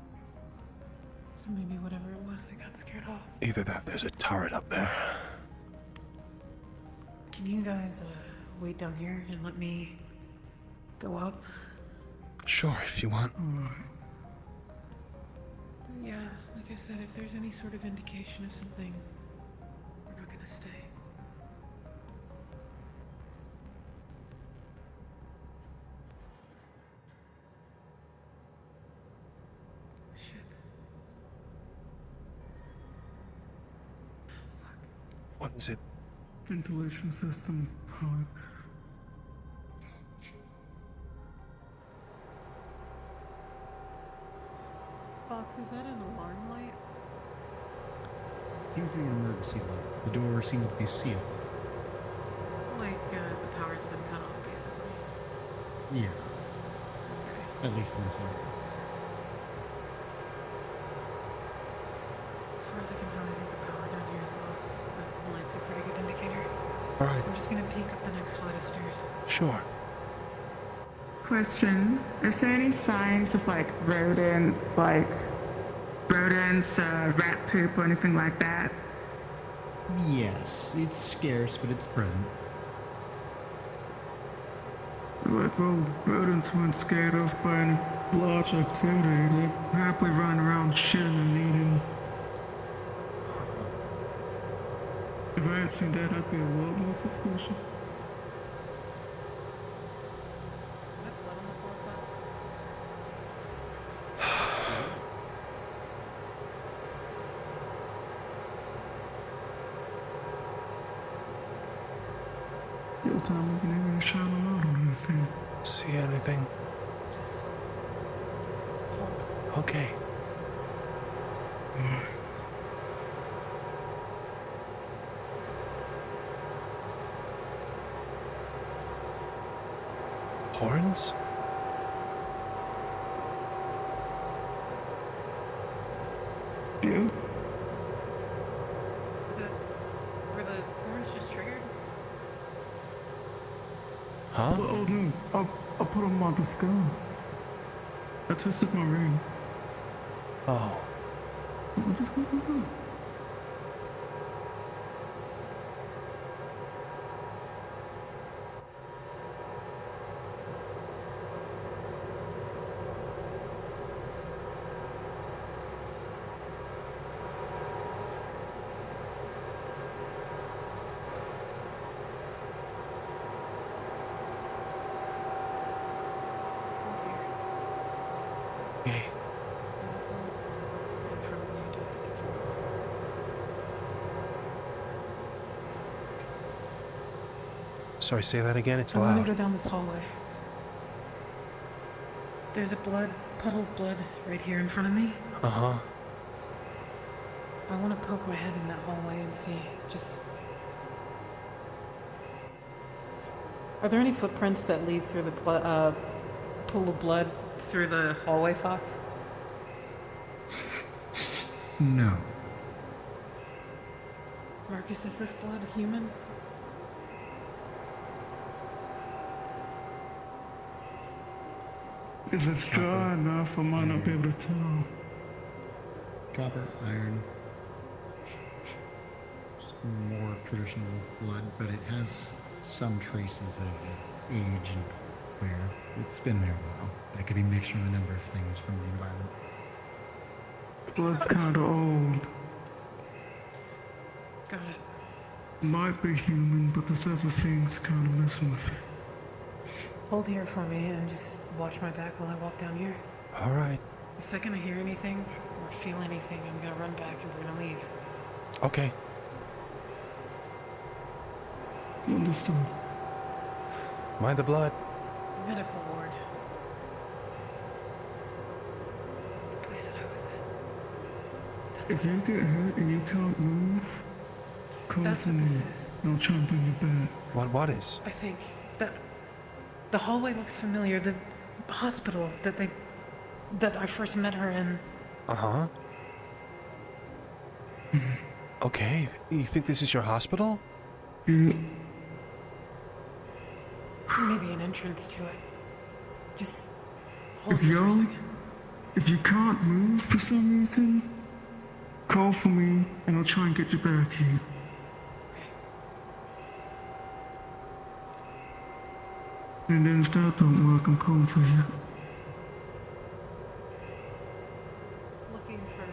So maybe whatever it was, they got scared off. Either that, there's a turret up there. Can you guys wait down here and let me go up? Sure, if you want. Yeah, like I said, if there's any sort of indication of something, we're not gonna stay. Shit. Fuck. What is it? Ventilation system pipes. Fox, is that an alarm light? Seems to be an emergency light. The door seems to be sealed. Like, the power's been cut off, basically. Yeah, Okay. at least inside. As far as I can tell, I think the power down here is off. That light's a pretty good indicator. Alright, I'm just gonna peek up the next flight of stairs. sure. Question: is there any signs of like rodents, rat poop, or anything like that? Yes, it's scarce, but it's present. Like, well, rodents weren't scared off by any large activity. They're happily running around shitting and eating. If I had seen that, I'd be a lot more suspicious. Yo, Tom, we can even shine a light on anything. See anything? Okay. Horns? Yeah. Is it were the horns just triggered? Huh? Oh no, I put on my disguise. I twisted my ring. Oh. Okay. There's a hole in front of you to a step forward. Sorry, say that again? It's I want to go loud. down this hallway. There's a puddle of blood right here in front of me. Uh-huh. I want to poke my head in that hallway and see, just... Are there any footprints that lead through the pool of blood through the hallway, Fox? No. Marcus, is this blood human? If it's dry enough, I might not be able to tell. Copper, iron. Just more traditional blood, but it has some traces of age and wear. It's been there a while. That could be mixed from a number of things from the environment. Blood's kinda old. Got it. Might be human, but there's other things kinda messing with it. Hold here for me and just watch my back while I walk down here. Alright. The second I hear anything or feel anything, I'm gonna run back and we're gonna leave. Okay. Understood. Mind the blood. Medical ward. The place that I was at. That's If what you this get is. hurt and you can't move, call That's for what me, this is. and I'll try and bring you back. What is? I think that the hallway looks familiar. The hospital that I first met her in. Uh-huh. Okay. You think this is your hospital? Yeah. Maybe an entrance to it. Just hold If here for a y'all, second. if you can't move for some reason, call for me, and I'll try and get you back here. And then if that don't work, I'm calling for you. Looking for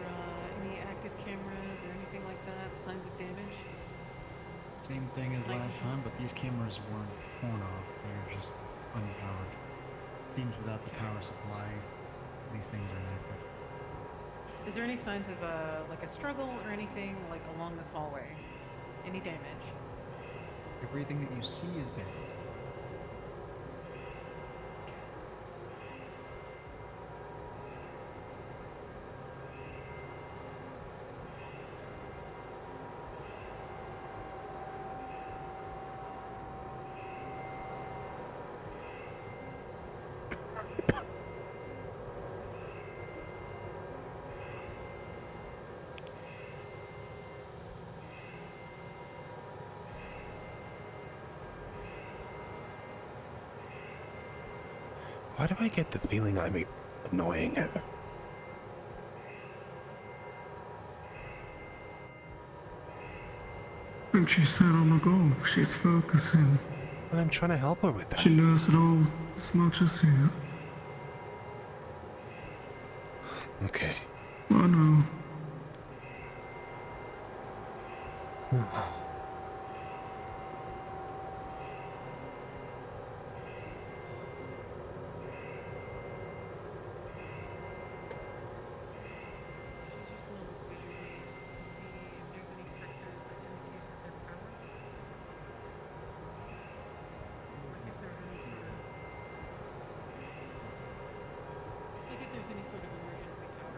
these cameras weren't torn off, they're just unpowered. It seems without the power supply, these things are inactive. Is there any signs of like a struggle or anything like along this hallway? Any damage? Everything that you see is there. Why do I get the feeling I'm annoying her? I think she's set on the goal. She's focusing. And I'm trying to help her with that. She knows it all as much as you. Okay. I know.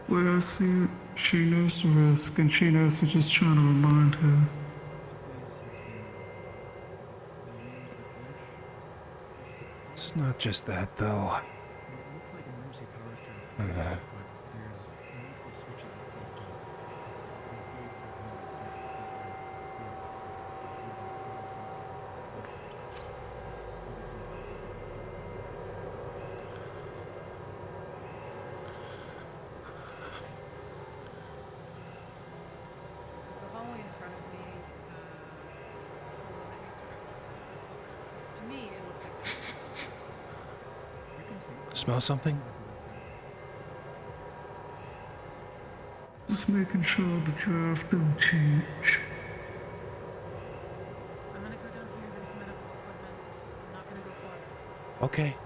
Where I see it, she knows the risk, and she knows you're just trying to remind her. It's not just that, though. The hallway in front of me, to me, it looks like Smell something? Just making sure the draft don't change. I'm gonna go down here. There's medical equipment. I'm not gonna go far. Okay.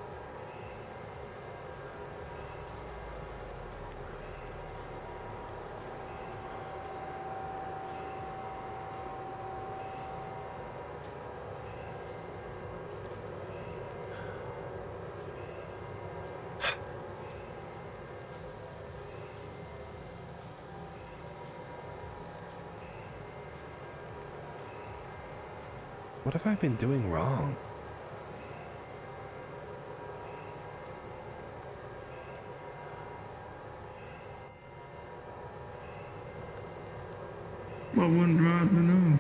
What have I been doing wrong? I wouldn't rather know.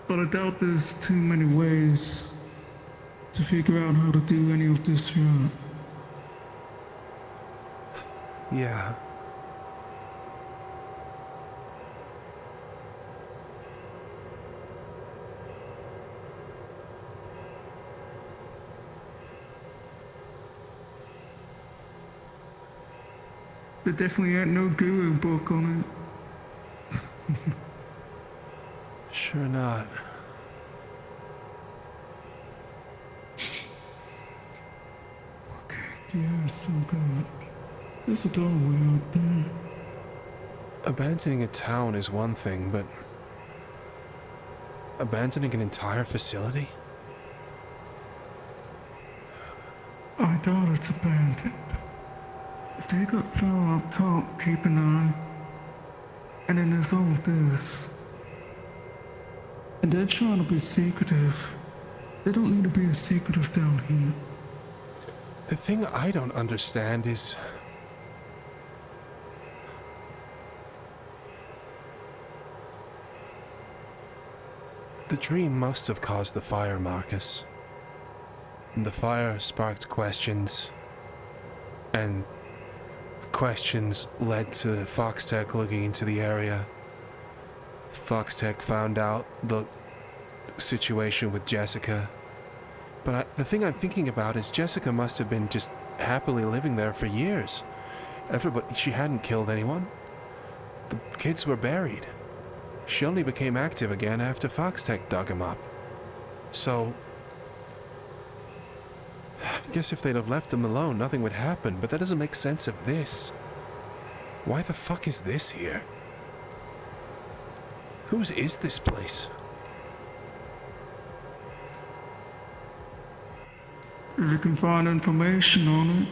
But I doubt there's too many ways to figure out how to do any of this right. Yeah. There definitely ain't no guru book on it. Sure not. Okay, yeah, so good. There's a doorway out there. Abandoning a town is one thing, but abandoning an entire facility? I doubt it's abandoned. If they got fell up top, keep an eye. And then there's all this. And they're trying to be secretive. They don't need to be as secretive down here. The thing I don't understand is... the dream must have caused the fire, Marcus. And the fire sparked questions. And questions led to FoxTec looking into the area. FoxTec found out the situation with Jessica. But the thing I'm thinking about is Jessica must have been just happily living there for years. She hadn't killed anyone. The kids were buried. She only became active again after FoxTec dug him up. So, I guess if they'd have left him alone, nothing would happen, but that doesn't make sense of this. Why the fuck is this here? Whose is this place? If you can find information on it,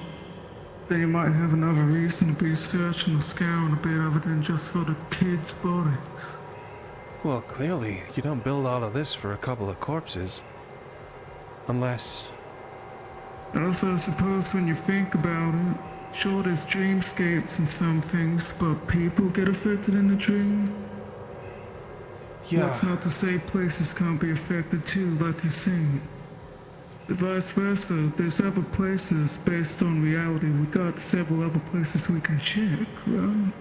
then you might have another reason to be searching or scouring a bit other than just for the kids' bodies. Well, clearly, you don't build all of this for a couple of corpses. Unless... Also, I suppose when you think about it, sure there's dreamscapes and some things, but people get affected in the dream. Yeah. That's not to say places can't be affected too, like you say. Vice versa, there's other places based on reality. We got several other places we can check, right?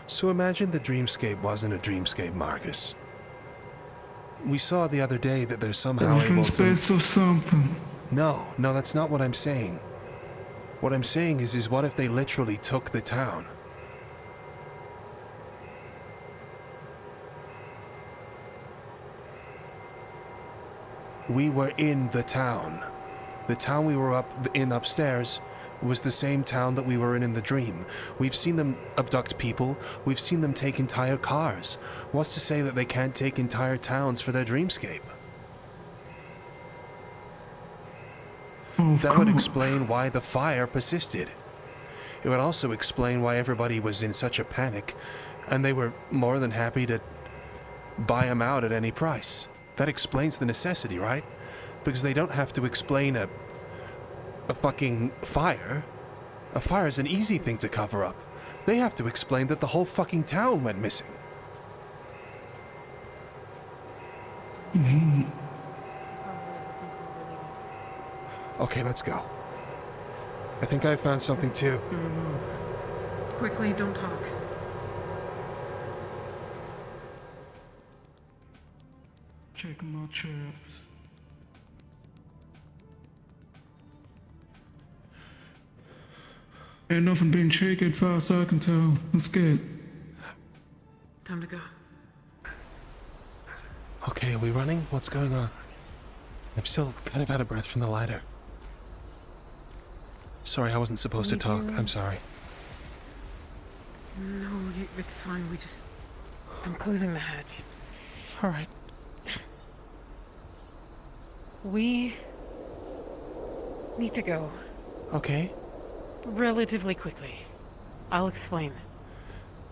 So imagine the dreamscape wasn't a dreamscape, Marcus. We saw the other day that they're somehow able Everything's to... based on something. No, that's not what I'm saying. What I'm saying is what if they literally took the town? We were in the town. The town we were in upstairs was the same town that we were in the dream. We've seen them abduct people. We've seen them take entire cars. What's to say that they can't take entire towns for their dreamscape? That would explain why the fire persisted. It would also explain why everybody was in such a panic, and they were more than happy to buy them out at any price. That explains the necessity, right? Because they don't have to explain a fucking fire. A fire is an easy thing to cover up. They have to explain that the whole fucking town went missing. Okay, let's go. I think I found something too. Quickly, don't talk. Checking my traps. Ain't nothing being shaken as far as I can tell. Let's get. Time to go. Okay, are we running? What's going on? I'm still kind of out of breath from the ladder. Sorry, I wasn't supposed to talk. I'm sorry. No, it's fine. I'm closing the hatch. All right. We need to go. Okay. Relatively quickly. I'll explain.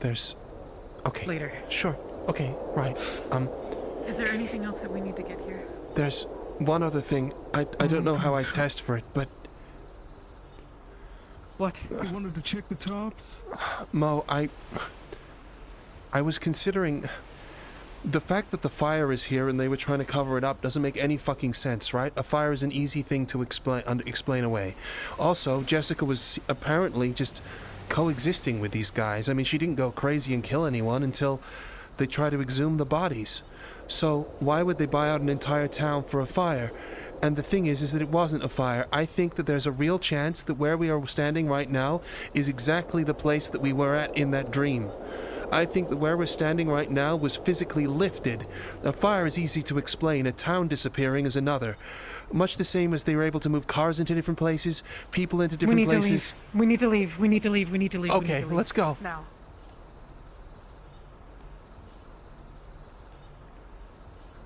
Okay. Later. Sure. Okay, right. Is there anything else that we need to get here? There's one other thing. I don't know how I test for it, but... What? You wanted to check the tops? Mo, I was considering... The fact that the fire is here and they were trying to cover it up doesn't make any fucking sense, right? A fire is an easy thing to explain away. Also, Jessica was apparently just coexisting with these guys. I mean, she didn't go crazy and kill anyone until they tried to exhume the bodies. So, why would they buy out an entire town for a fire? And the thing is that it wasn't a fire. I think that there's a real chance that where we are standing right now is exactly the place that we were at in that dream. I think that where we're standing right now was physically lifted. A fire is easy to explain, a town disappearing is another. Much the same as they were able to move cars into different places, people into different places. We need to leave. Okay, let's go. Now.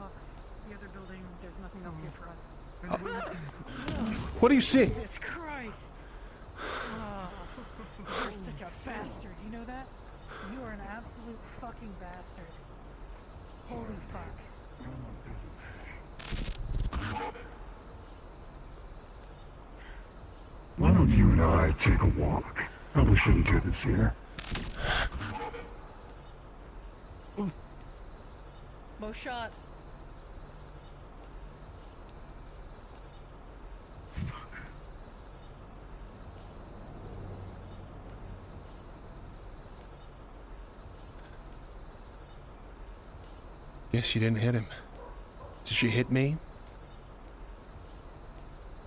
Look, the other building, there's nothing else here for us. What do you see? Jesus Christ! Oh, you're such a bastard, you know that? You are an absolute fucking bastard. Holy fuck. Why don't you and I take a walk? Probably shouldn't do this here. Mo shot. Guess you didn't hit him. Did she hit me?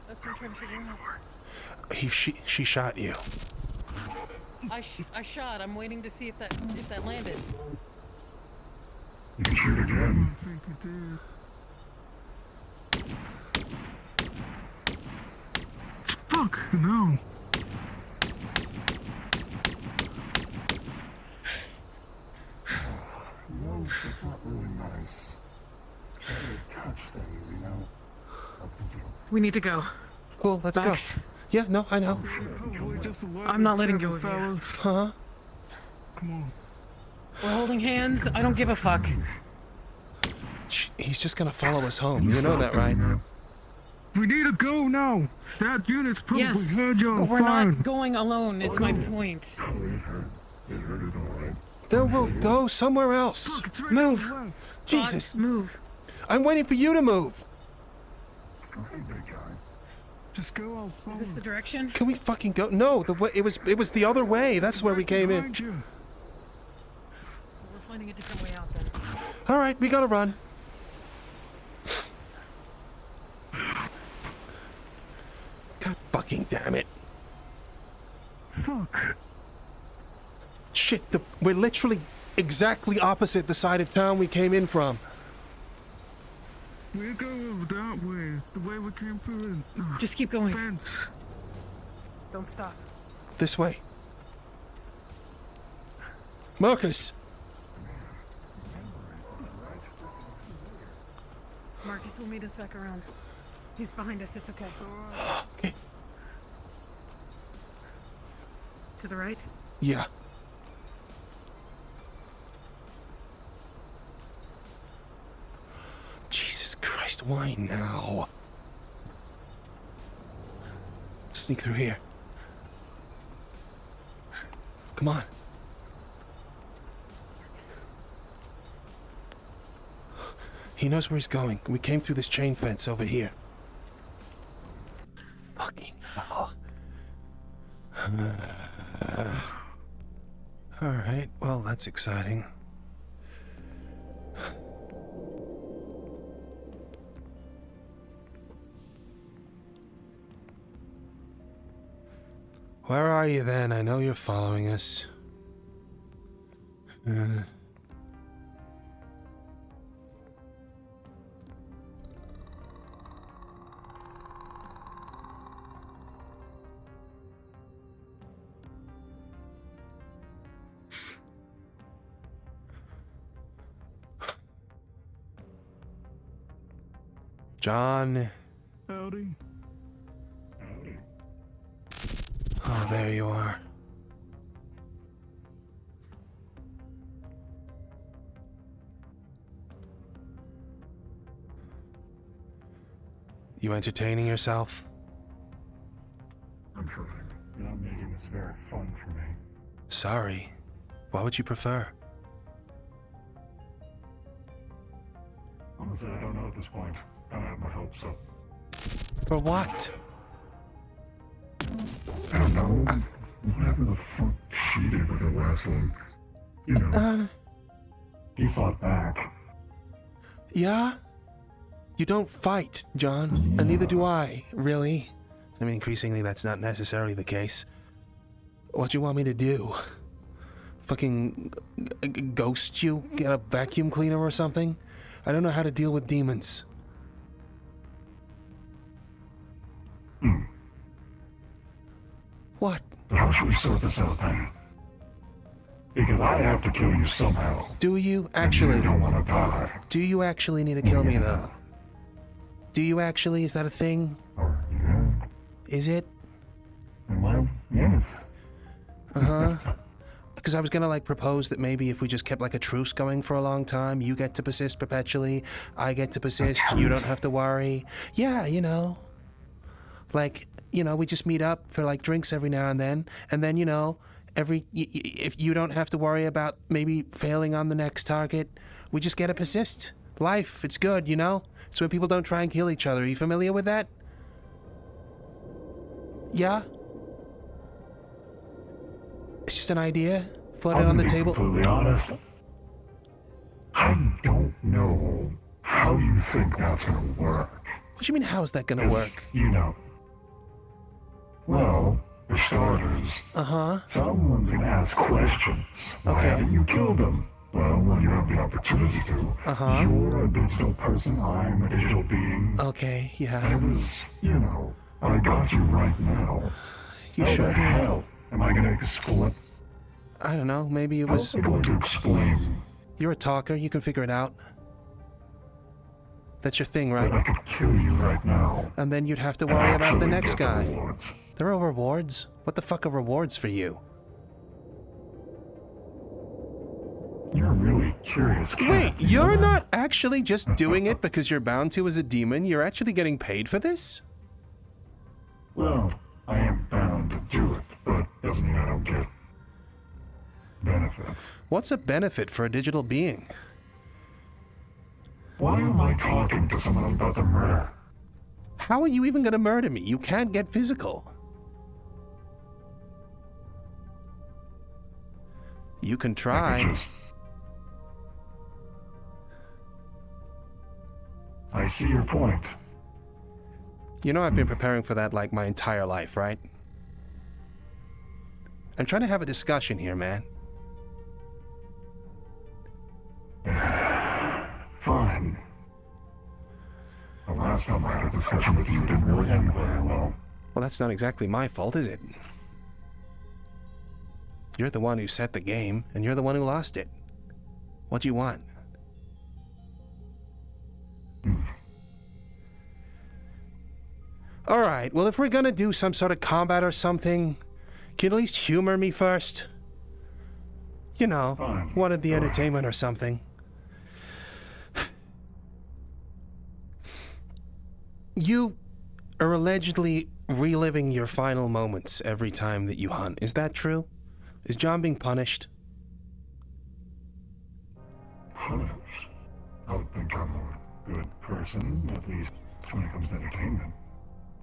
That's what I'm trying to figure out. She shot you. I shot. I'm waiting to see if that landed. You can shoot again. I think it did. Fuck, no. You know, it's not really nice. Trying to touch things, you know? I'm thinking, We need to go. Cool, let's Max, go. Yeah, no, I know. I'm not letting go of you. fellas. Huh? Come on. We're holding hands. I don't give a fuck. He's just gonna follow us home. You know that, right? We need to go now. That unit's probably Yes, heard y'all but we're fired. not going alone, is my point. it hurt it all right. Then we'll go somewhere else. Fuck, it's right Move. to the left. Jesus, Move. I'm waiting for you to move. Go ahead, big guy. Just go out Is forward. this the direction? Can we fucking go? No, the way it was the other way. That's where we came in. Behind you. We're finding a different way out then. All right, we gotta run. God fucking damn it! Fuck. Shit, we're literally exactly opposite the side of town we came in from. We go that way. The way we came through the Just keep going. fence. Don't stop. This way. Marcus! Marcus will meet us back around. He's behind us. It's okay. Okay. To the right? Yeah. Jesus Christ, why now? Sneak through here. Come on. He knows where he's going. We came through this chain fence over here. Fucking hell. Alright, well, that's exciting. Where are you then? I know you're following us. John. Howdy. Oh, there you are. You entertaining yourself? I'm trying. You're not making this very fun for me. Sorry. What would you prefer? Honestly, I don't know at this point. I don't have my hopes up. For what? I don't know. Whatever the fuck she did with her last one. You know. He fought back. Yeah? You don't fight, John, and neither do I, really. I mean, increasingly that's not necessarily the case. What you want me to do? Fucking ghost you? Get a vacuum cleaner or something? I don't know how to deal with demons. What? So how should we sort this out then? Because I have to kill you somehow. Do you And actually? you don't want to die. Do you actually need to kill me, though? Do you actually? Is that a thing? Or, yeah. Is it? Well, yes. Because I was gonna, like, propose that maybe if we just kept, like, a truce going for a long time, you get to persist perpetually, I get to persist, you don't have to worry. Yeah, you know. Like, you know, we just meet up for, like, drinks every now and then, you know, if you don't have to worry about maybe failing on the next target, we just get to persist. Life, it's good, you know? It's when people don't try and kill each other. Are you familiar with that? Yeah? It's just an idea floated on the table. To be completely honest, I don't know how you think that's gonna work. What do you mean, how is that gonna work? You know. Well, for starters, Uh-huh. someone's gonna ask questions. Why Okay. haven't you killed them? Well, when you have the opportunity to. Uh-huh. You're a digital person, I'm a digital being. Okay, yeah. I was, I got you right now. You How sure the did. hell am I gonna explain? I don't know, maybe it was... How's it going to explain? You're a talker, you can figure it out. That's your thing, That I right? could kill you right now. And then you'd have to and worry about the actually next get the guy. rewards. There are rewards? What the fuck are rewards for you? You're a really curious cat. Wait, you know you're that? not actually just doing it because you're bound to as a demon? You're actually getting paid for this? Well, I am bound to do it, but doesn't mean I don't get benefits. What's a benefit for a digital being? Why am I talking to someone about the murder? How are you even gonna murder me? You can't get physical. You can I try. could just... I see your point. You know I've been preparing for that like my entire life, right? I'm trying to have a discussion here, man. Fine. The last time I had a discussion with you didn't really end very well. Well, that's not exactly my fault, is it? You're the one who set the game, and you're the one who lost it. What do you want? Alright, well if we're gonna do some sort of combat or something, can you at least humor me first? You know, Fine. wanted the Sure. entertainment or something. You are allegedly reliving your final moments every time that you hunt. Is that true? Is John being punished? Punished? I would think I'm a good person, at least when it comes to entertainment.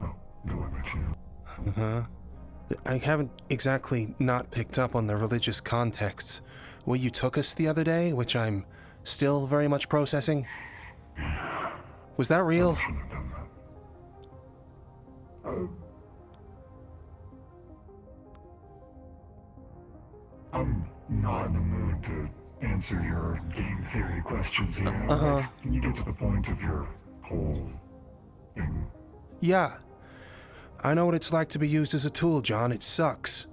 Oh, do I met you? Uh-huh. I haven't exactly not picked up on the religious context where you took us the other day, which I'm still very much processing. Was that real? I shouldn't have done that. I'm not in the mood to answer your game theory questions here. Uh-huh. Can you get to the point of your whole thing? Yeah. I know what it's like to be used as a tool, John. It sucks.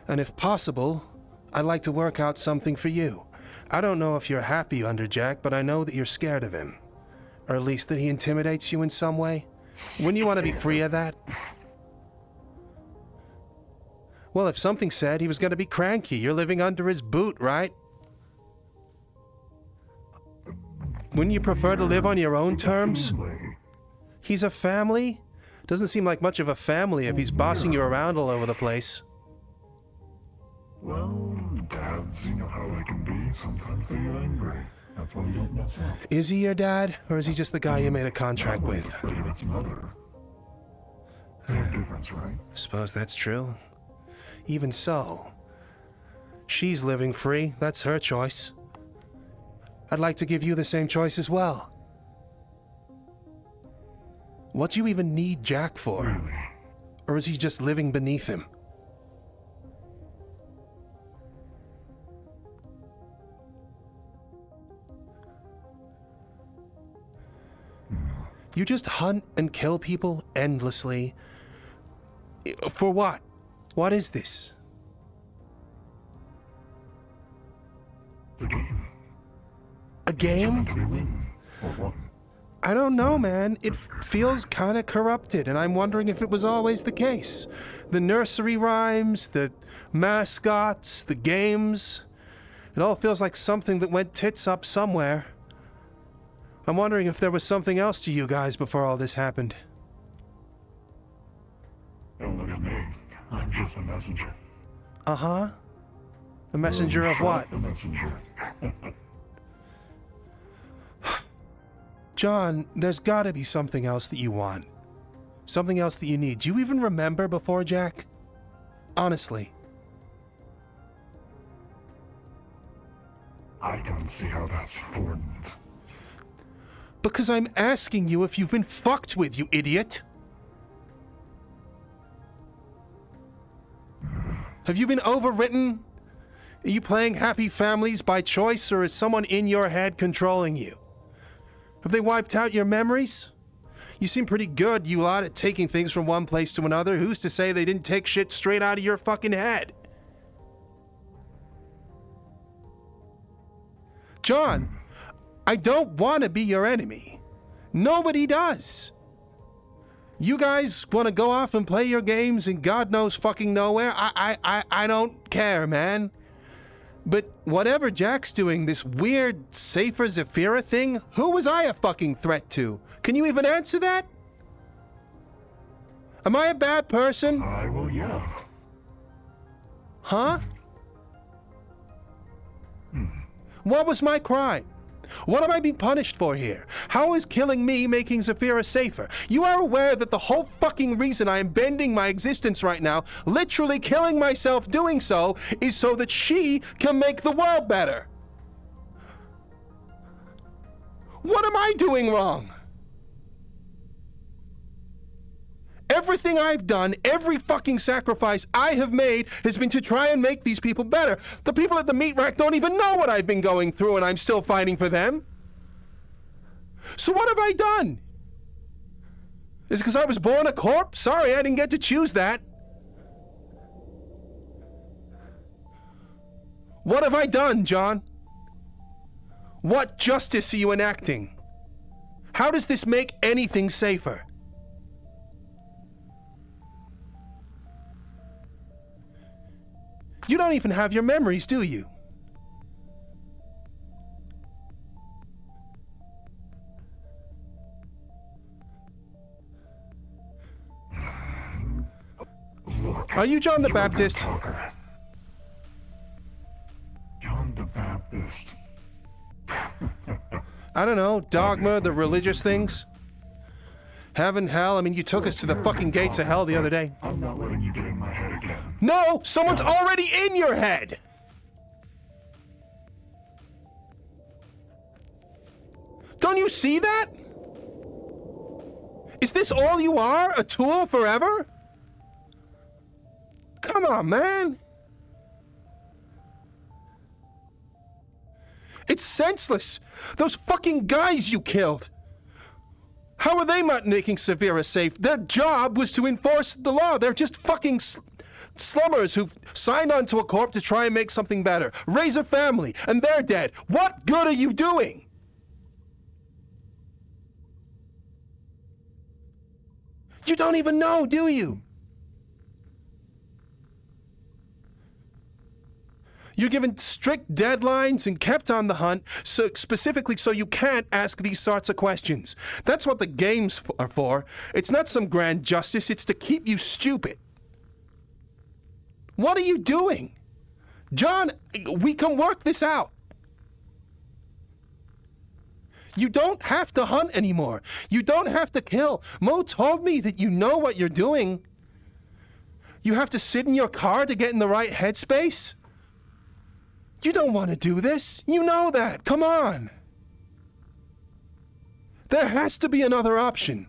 And if possible, I'd like to work out something for you. I don't know if you're happy under Jack, but I know that you're scared of him. Or at least that he intimidates you in some way. Wouldn't you want to be free of that? Well, if something said he was going to be cranky, you're living under his boot, right? Wouldn't you prefer to live on your own terms? He's a family? Doesn't seem like much of a family if he's bossing you around all over the place. Well, dads, you know how they can be. Sometimes they get angry. That's why you don't mess up. Is he your dad, or is he just the guy you made a contract with? Afraid of its mother. No difference, right? Suppose that's true. Even so, she's living free. That's her choice. I'd like to give you the same choice as well. What do you even need Jack for? Really? Or is he just living beneath him? You just hunt and kill people endlessly. For what? What is this? The game. A game? To be written. Or what? I don't know, man. It feels kind of corrupted, and I'm wondering if it was always the case. The nursery rhymes, the mascots, the games. It all feels like something that went tits up somewhere. I'm wondering if there was something else to you guys before all this happened. Don't look at me. I'm just a messenger. Uh-huh. A messenger of what? The messenger. John, there's gotta be something else that you want. Something else that you need. Do you even remember before Jack? Honestly. I don't see how that's important. Because I'm asking you if you've been fucked with, you idiot. Have you been overwritten? Are you playing happy families by choice, or is someone in your head controlling you? Have they wiped out your memories? You seem pretty good, you lot, at taking things from one place to another. Who's to say they didn't take shit straight out of your fucking head? John, I don't want to be your enemy. Nobody does. You guys want to go off and play your games in God knows fucking nowhere? I don't care, man. But whatever Jack's doing, this weird Safer Zafira thing, who was I a fucking threat to? Can you even answer that? Am I a bad person? I will yell. Huh? What was my crime? What am I being punished for here? How is killing me making Zafira safer? You are aware that the whole fucking reason I am bending my existence right now, literally killing myself doing so, is so that she can make the world better. What am I doing wrong? Everything I've done, every fucking sacrifice I have made has been to try and make these people better. The people at the meat rack don't even know what I've been going through, and I'm still fighting for them. So what have I done? Is it because I was born a corpse? Sorry, I didn't get to choose that. What have I done, John? What justice are you enacting? How does this make anything safer? You don't even have your memories, do you? Look, Are you John the Baptist? Tucker. John the Baptist. I don't know, dogma, the religious things? Heaven, hell, I mean, you took us to the fucking gates of hell the other day. I'm not letting you get in my head again. No, someone's already in your head! Don't you see that? Is this all you are? A tool forever? Come on, man. It's senseless. Those fucking guys you killed. How are they not making Siberia safe? Their job was to enforce the law. They're just fucking slummers who've signed on to a corp to try and make something better. Raise a family, and they're dead. What good are you doing? You don't even know, do you? You're given strict deadlines and kept on the hunt, so specifically so you can't ask these sorts of questions. That's what the games are for. It's not some grand justice, it's to keep you stupid. What are you doing? John, we can work this out. You don't have to hunt anymore. You don't have to kill. Mo told me that you know what you're doing. You have to sit in your car to get in the right headspace? You don't want to do this. You know that. Come on. There has to be another option.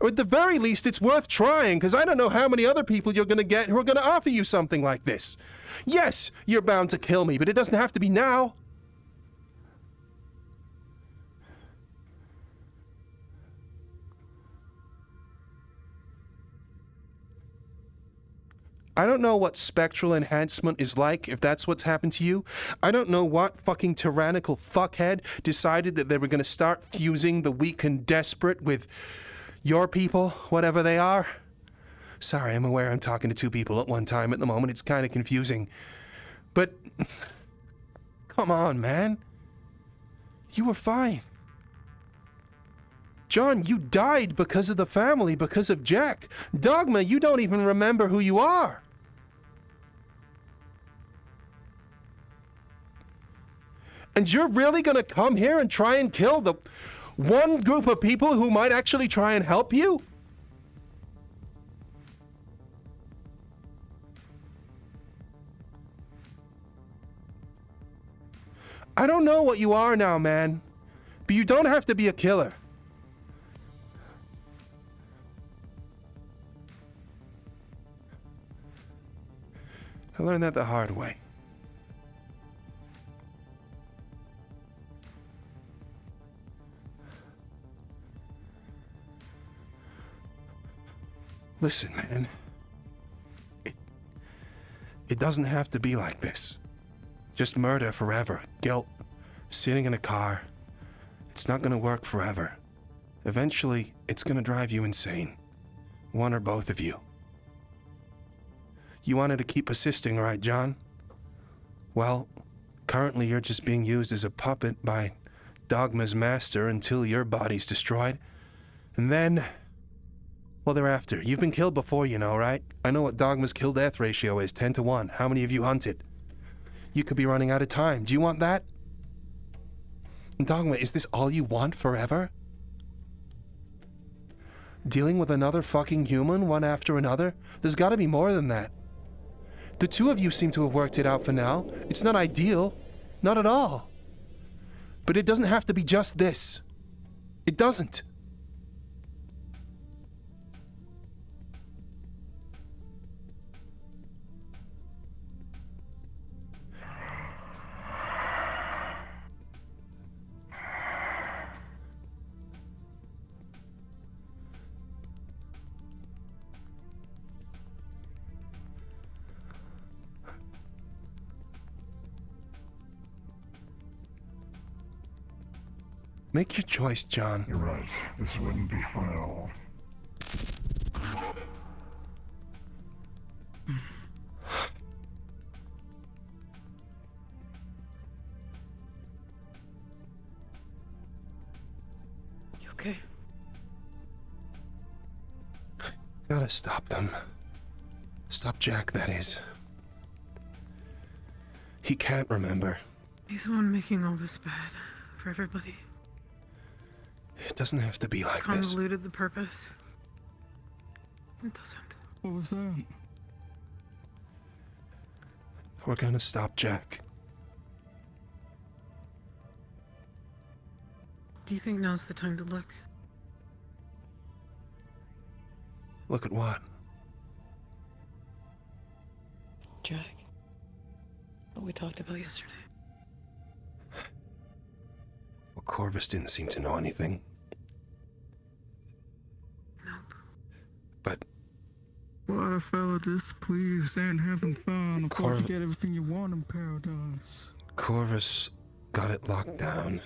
Or at the very least, it's worth trying, because I don't know how many other people you're going to get who are going to offer you something like this. Yes, you're bound to kill me, but it doesn't have to be now. I don't know what spectral enhancement is like, if that's what's happened to you. I don't know what fucking tyrannical fuckhead decided that they were going to start fusing the weak and desperate with your people, whatever they are. Sorry, I'm aware I'm talking to two people at one time at the moment. It's kind of confusing. But, come on, man. You were fine. John, you died because of the family, because of Jack. Dogma, you don't even remember who you are. And you're really gonna come here and try and kill the one group of people who might actually try and help you? I don't know what you are now, man, but you don't have to be a killer. I learned that the hard way. Listen, man. It doesn't have to be like this. Just murder forever. Guilt. Sitting in a car. It's not gonna work forever. Eventually, it's gonna drive you insane. One or both of you. You wanted to keep persisting, right, John? Well, currently you're just being used as a puppet by Dogma's master until your body's destroyed. And then... well, thereafter. You've been killed before, you know, right? I know what Dogma's kill-death ratio is, 10 to 1. How many of you hunted? You could be running out of time. Do you want that? And Dogma, is this all you want forever? Dealing with another fucking human, one after another? There's gotta be more than that. The two of you seem to have worked it out for now. It's not ideal. Not at all. But it doesn't have to be just this. It doesn't. Make your choice, John. You're right. This wouldn't be fun at all. You okay? Gotta stop them. Stop Jack, that is. He can't remember. He's the one making all this bad for everybody. It doesn't have to be like this. Convoluted the purpose. It doesn't. What was that? We're gonna stop Jack. Do you think now's the time to look? Look at what? Jack. What we talked about yesterday. Well, Corvus didn't seem to know anything. Nope. But Why the fella displeased and having fun? Of course, you Corv- get everything you want in paradise. Corvus got it locked down.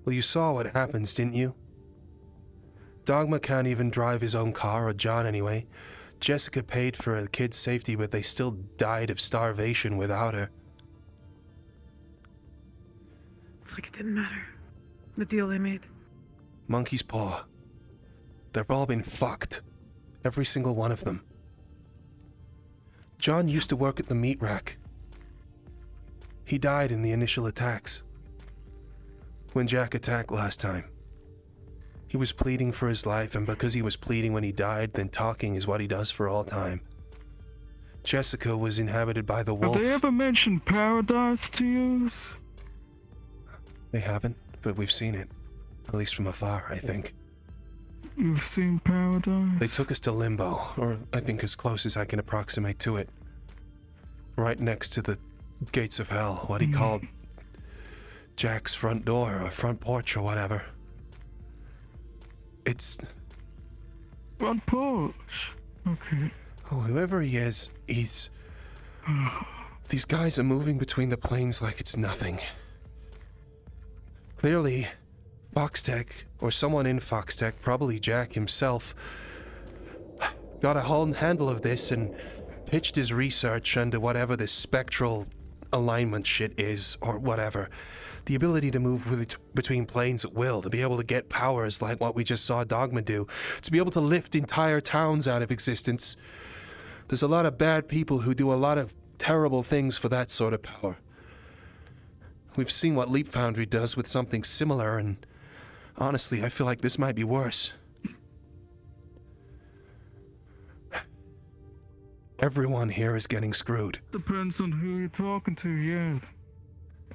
Well, you saw what happens, didn't you? Dogma can't even drive his own car, or John anyway. Jessica paid for a kid's safety, but they still died of starvation without her. It's like it didn't matter. The deal they made. Monkey's paw. They've all been fucked. Every single one of them. John used to work at the meat rack. He died in the initial attacks. When Jack attacked last time. He was pleading for his life, and because he was pleading when he died, then talking is what he does for all time. Jessica was inhabited by the wolf. Have they ever mentioned paradise to you? They haven't, but we've seen it. At least from afar, I think. You've seen paradise? They took us to Limbo, or I think as close as I can approximate to it. Right next to the gates of hell, what he called Jack's front door, or front porch, or whatever. It's... Front porch. Okay. oh, whoever he is, he's... these guys are moving between the planes like it's nothing. Clearly, FoxTec, or someone in FoxTec, probably Jack himself, got a whole handle of this and pitched his research into whatever this spectral alignment shit is, or whatever. The ability to move between planes at will, to be able to get powers like what we just saw Dogma do, to be able to lift entire towns out of existence. There's a lot of bad people who do a lot of terrible things for that sort of power. We've seen what Leap Foundry does with something similar, and honestly, I feel like this might be worse. Everyone here is getting screwed. Depends on who you're talking to, yeah.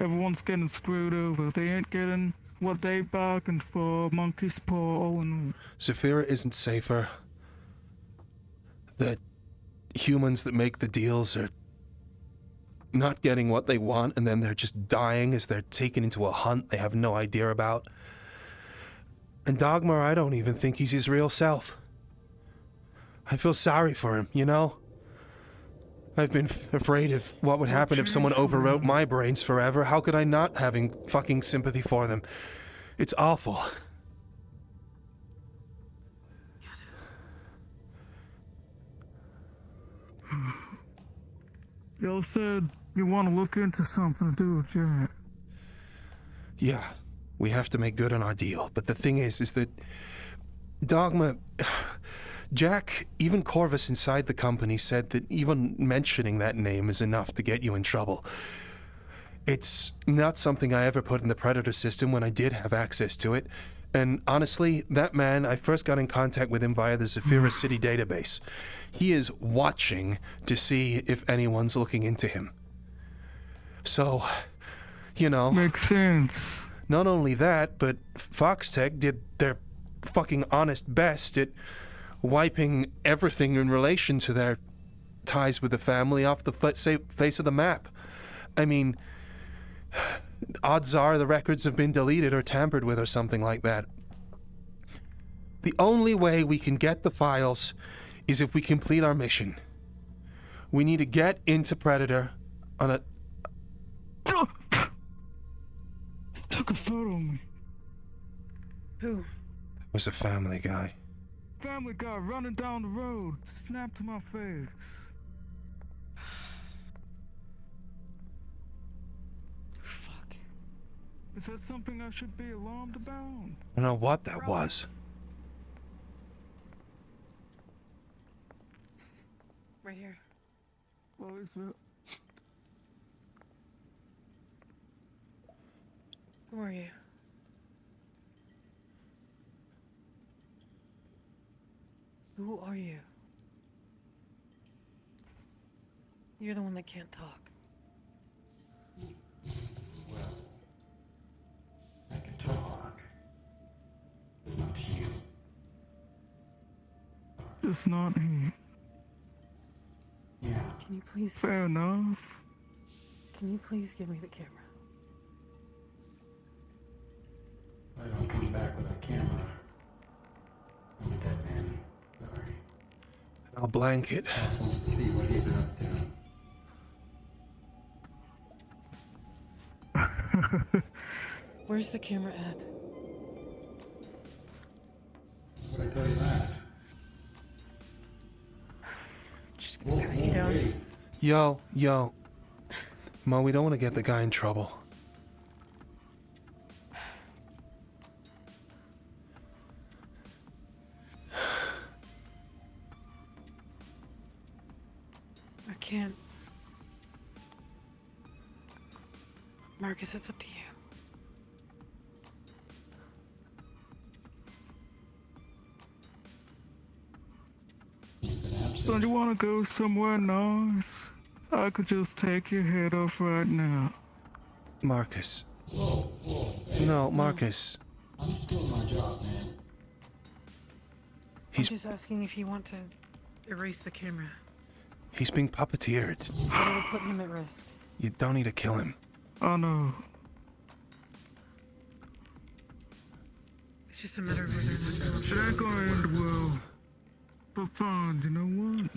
Everyone's getting screwed over. They ain't getting what they bargained for. Monkey's paw, all in all. Siberia isn't safer. The humans that make the deals are not getting what they want, and then they're just dying as they're taken into a hunt they have no idea about. And Dogma, I don't even think he's his real self. I feel sorry for him, you know? I've been afraid of what would happen if someone overwrote my brains forever. How could I not having fucking sympathy for them? It's awful. Yeah, it is. Y'all said you want to look into something to do with Jack. Yeah, we have to make good on our deal. But the thing is that Dogma... Jack, even Corvus inside the company said that even mentioning that name is enough to get you in trouble. It's not something I ever put in the Predator system when I did have access to it. And honestly, that man, I first got in contact with him via the Zephyra City database. He is watching to see if anyone's looking into him. So, you know... Makes sense. Not only that, but FoxTec did their fucking honest best at wiping everything in relation to their ties with the family off the face of the map. I mean, odds are the records have been deleted or tampered with or something like that. The only way we can get the files is if we complete our mission. We need to get into Predator on a... Took a photo of me. Who? It was a family guy. Family guy running down the road. Snapped to my face. Fuck. Is that something I should be alarmed about? I don't know what that was. Right here. What is it? Who are you? Who are you? You're the one that can't talk. Well, I can talk. It's not you. It's not him. Yeah. Can you please... Fair enough. Can you please give me the camera? I don't come back with a camera. I'm a dead man. Sorry. I'll blanket. Boss wants to see what he's been up to. Where's the camera at? What I tell you that? Just gonna pat you down. Yo. Mo, we don't want to get the guy in trouble. I can't. Marcus, it's up to you. Don't you want to go somewhere nice? I could just take your head off right now. Marcus. Whoa, hey, No, Marcus. I'm just doing my job, man. He's I'm just asking if you want to erase the camera. He's being puppeteered. So it'll put him at risk. You don't need to kill him. Oh no. It's just a matter of whether or not It ain't gonna end well. But fine, you know what?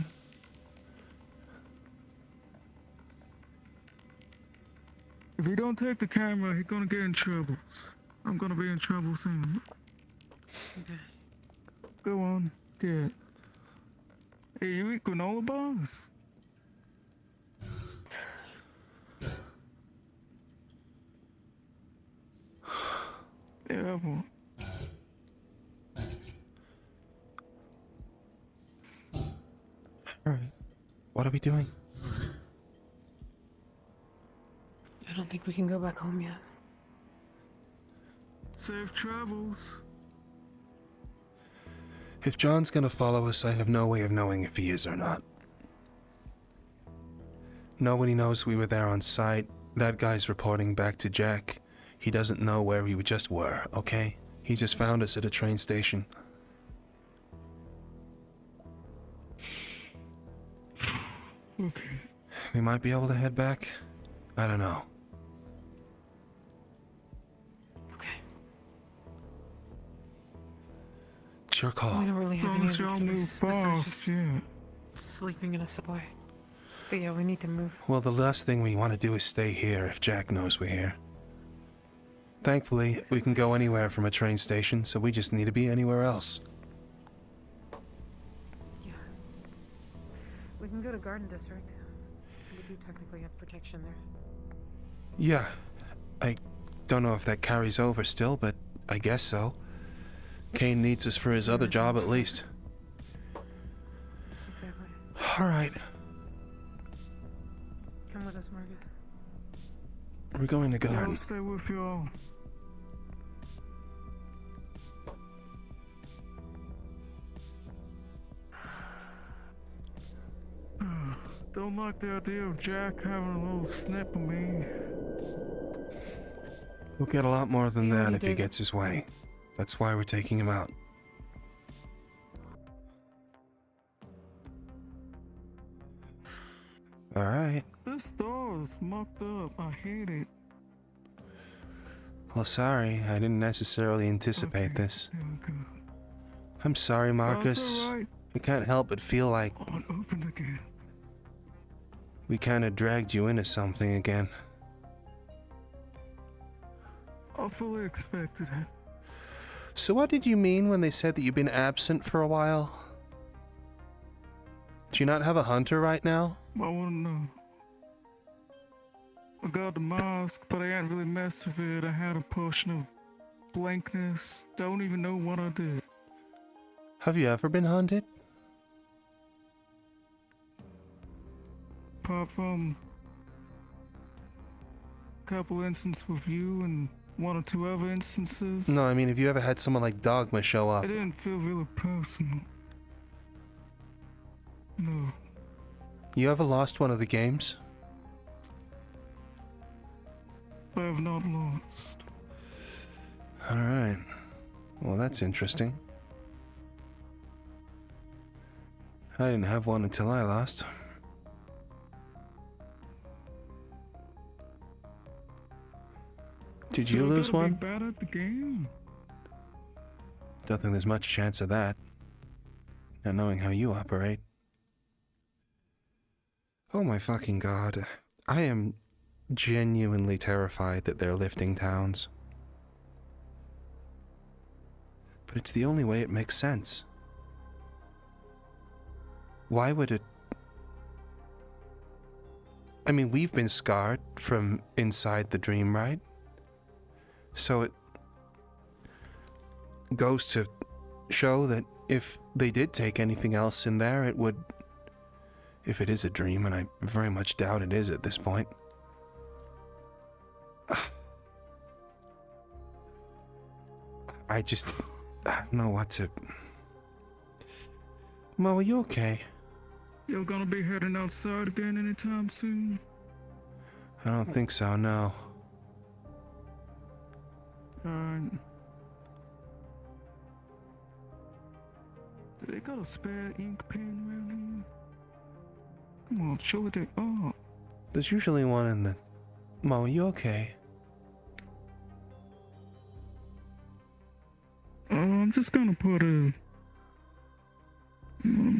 If he don't take the camera, he's gonna get in trouble. I'm gonna be in trouble soon. Okay. Go on, get. Hey, you eat granola bars? Yeah, well. Thanks. Alright. What are we doing? I don't think we can go back home yet. Safe travels. If John's gonna follow us, I have no way of knowing if he is or not. Nobody knows we were there on site. That guy's reporting back to Jack. He doesn't know where we just were, okay? He just found us at a train station. Okay. We might be able to head back. I don't know. Okay. It's your call. We don't really As have long any as y'all other move choice besides fast, just yeah. sleeping in a subway. But yeah, we need to move. Well, the last thing we want to do is stay here if Jack knows we're here. Thankfully, we can go anywhere from a train station, so we just need to be anywhere else. Yeah. We can go to Garden District. We do technically have protection there. Yeah. I don't know if that carries over still, but I guess so. Kane needs us for his other job at least. Exactly. Alright. Come with us, Marcus. We're going to I'll Garden. stay with y'all. Don't like the idea of Jack having a little snip of me. He'll get a lot more than You that already if he did. gets his way. That's why we're taking him out. Alright. This door is mucked up. I hate it. Well, sorry. I didn't necessarily anticipate Okay, this. yeah, okay. I'm sorry, Marcus. That's alright. I can't help but feel like Oh, it opened again. we kind of dragged you into something again. I fully expected it. So what did you mean when they said that you've been absent for a while? Do you not have a hunter right now? I wanna know. I got the mask, but I ain't really messed with it. I had a potion of blankness. Don't even know what I did. Have you ever been hunted? Apart from a couple instances with you and one or two other instances. No, I mean, have you ever had someone like Dogma show up? It didn't feel really personal. No. You ever lost one of the games? I have not lost. Alright. Well, that's interesting. I didn't have one until I lost. Did you So I lose gotta one? be bad at the game? Don't think there's much chance of that. Not knowing how you operate. Oh my fucking god. I am genuinely terrified that they're lifting towns. But it's the only way it makes sense. Why would it... I mean, we've been scarred from inside the dream, right? So it goes to show that if they did take anything else in there, it would... If it is a dream, and I very much doubt it is at this point. I just... I don't know what to... Mo, are you okay? You're gonna be heading outside again anytime soon? I don't think so, no. Do they got a spare ink pen around here? Come on, show it up. There's usually one in the... Mo, are you okay? I'm just gonna put a...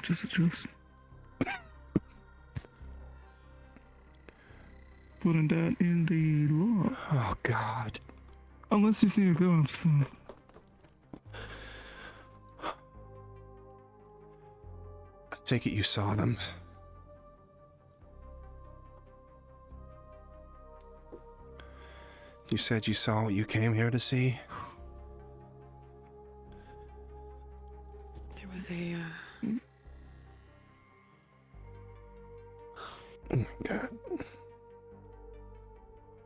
just adjust. Putting that in the lock. Oh, God. Unless you see a ghost, so... I take it you saw them. You said you saw what you came here to see? There was a, Oh my god.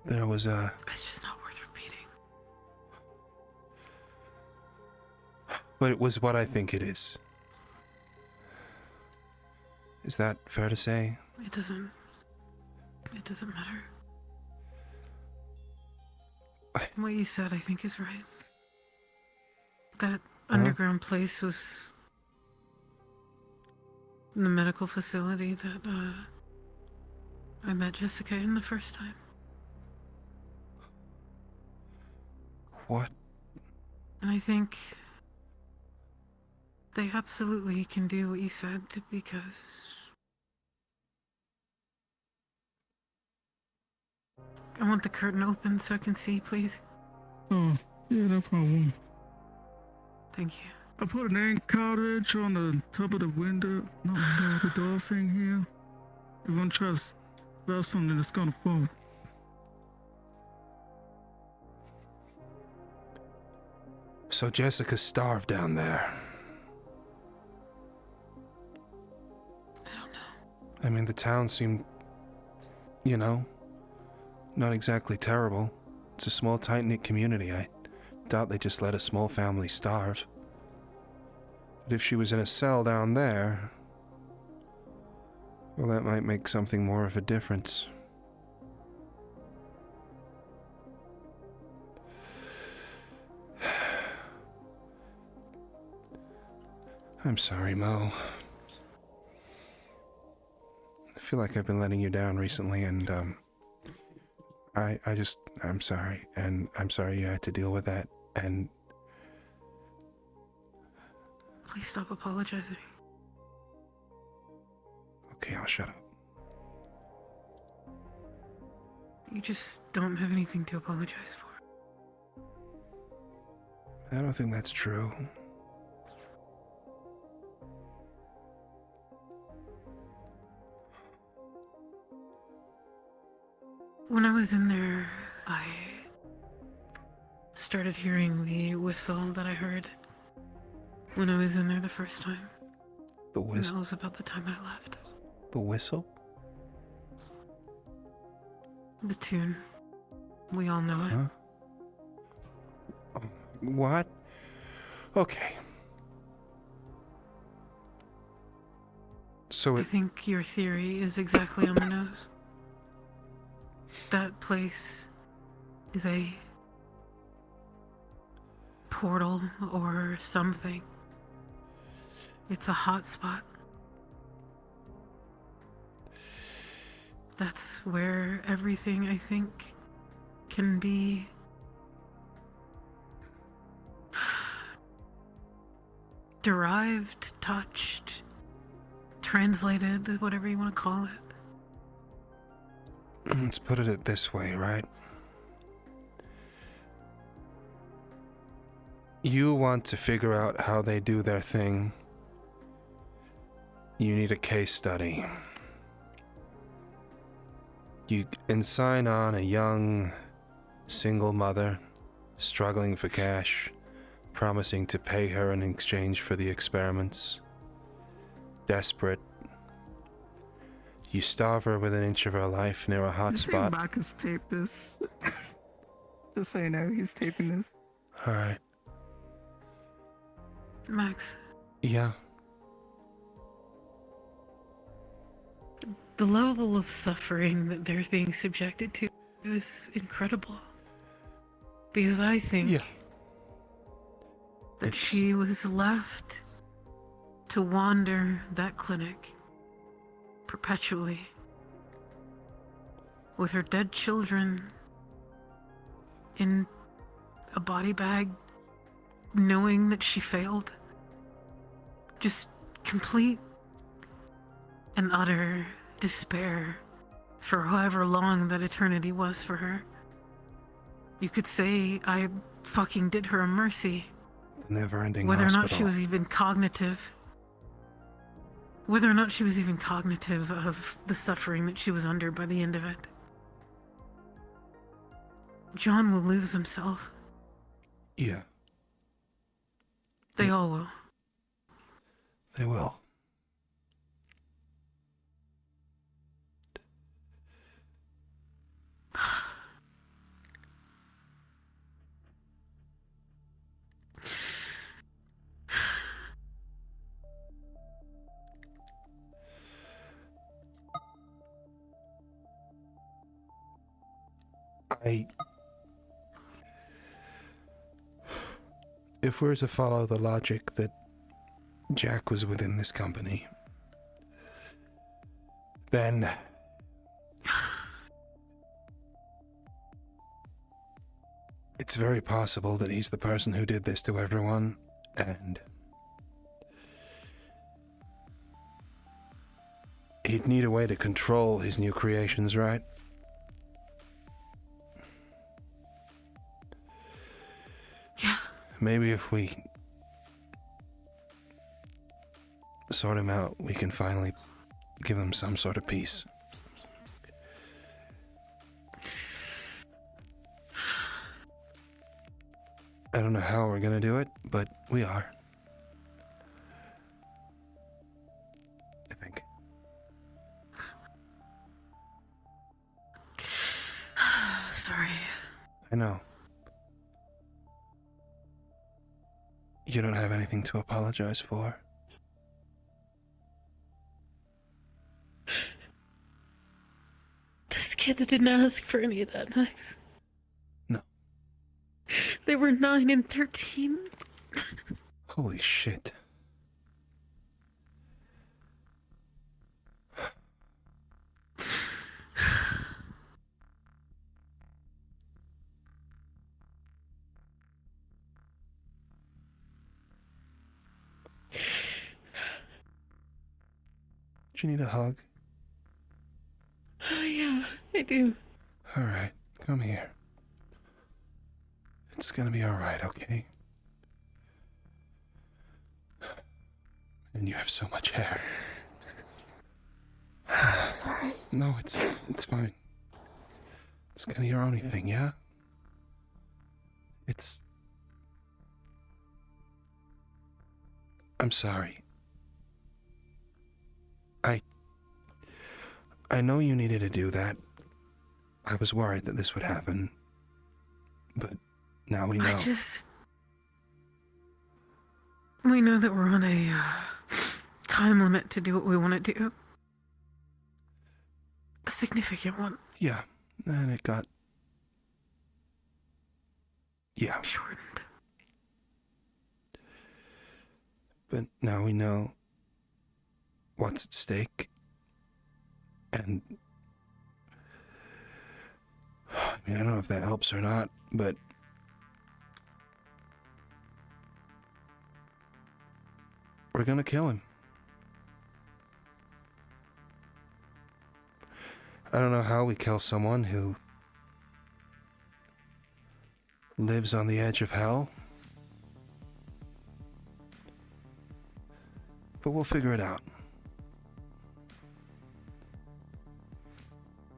There was a... It's just not worth repeating. But it was what I think it is. Is that fair to say? It doesn't matter. What you said, I think, is right. That underground place was the medical facility that, I met Jessica in the first time. What? And I think they absolutely can do what you said because I want the curtain open so I can see, please. Oh, yeah, no problem. Thank you. I put an ink cartridge on the top of the window, not window, the door thing here. If one tries to spell something, it's gonna fall. So Jessica starved down there. I don't know. I mean, the town seemed, you know, not exactly terrible. It's a small, tight-knit community. I doubt they just let a small family starve. But if she was in a cell down there, well, that might make something more of a difference. I'm sorry, Mo. I feel like I've been letting you down recently, and, I'm sorry, and I'm sorry you had to deal with that, and... Please stop apologizing. Okay, I'll shut up. You just don't have anything to apologize for. I don't think that's true. When I was in there, I started hearing the whistle that I heard when I was in there the first time. The And whistle? that was about the time I left. The whistle? The tune. We all know it. Huh? What? Okay. So I it... think your theory is exactly on the nose. That place is a portal or something. It's a hot spot. That's where everything, I think, can be derived, touched, translated, whatever you want to call it. Let's put it this way, right? You want to figure out how they do their thing. You need a case study. You sign on a young, single mother, struggling for cash, promising to pay her in exchange for the experiments. Desperate. You starve her within an inch of her life near a hot spot. Marcus taped this. Just so you know, he's taping this. Alright. Max, Yeah. the level of suffering that they're being subjected to is incredible. Because I think Yeah. that It's- she was left to wander that clinic perpetually with her dead children in a body bag, knowing that she failed. Just complete and utter despair for however long that eternity was for her. You could say I fucking did her a mercy. The never-ending Whether or hospital. not she was even cognitive. Whether or not she was even cognitive of the suffering that she was under by the end of it. John will lose himself. Yeah, They all will. they will. If we're to follow the logic that Jack was within this company, then It's very possible that he's the person who did this to everyone, and he'd need a way to control his new creations, right? Yeah. Maybe if we sort him out, we can finally give him some sort of peace. I don't know how we're gonna do it, but we are. I think. Sorry. I know. You don't have anything to apologize for. Those kids didn't ask for any of that, Max. No. They were 9 and 13. Holy shit. Do you need a hug? Oh, yeah, I do. Alright, come here. It's gonna be alright, okay? And you have so much hair. Sorry. No, it's fine. It's kind of your only thing, yeah? I'm sorry. I know you needed to do that. I was worried that this would happen. But now we know. We know that we're on a time limit to do what we want to do. A significant one. Yeah, and it got... Yeah. Shortened. But now we know what's at stake. And... I mean, I don't know if that helps or not, but... we're gonna kill him. I don't know how we kill someone who lives on the edge of hell, but we'll figure it out.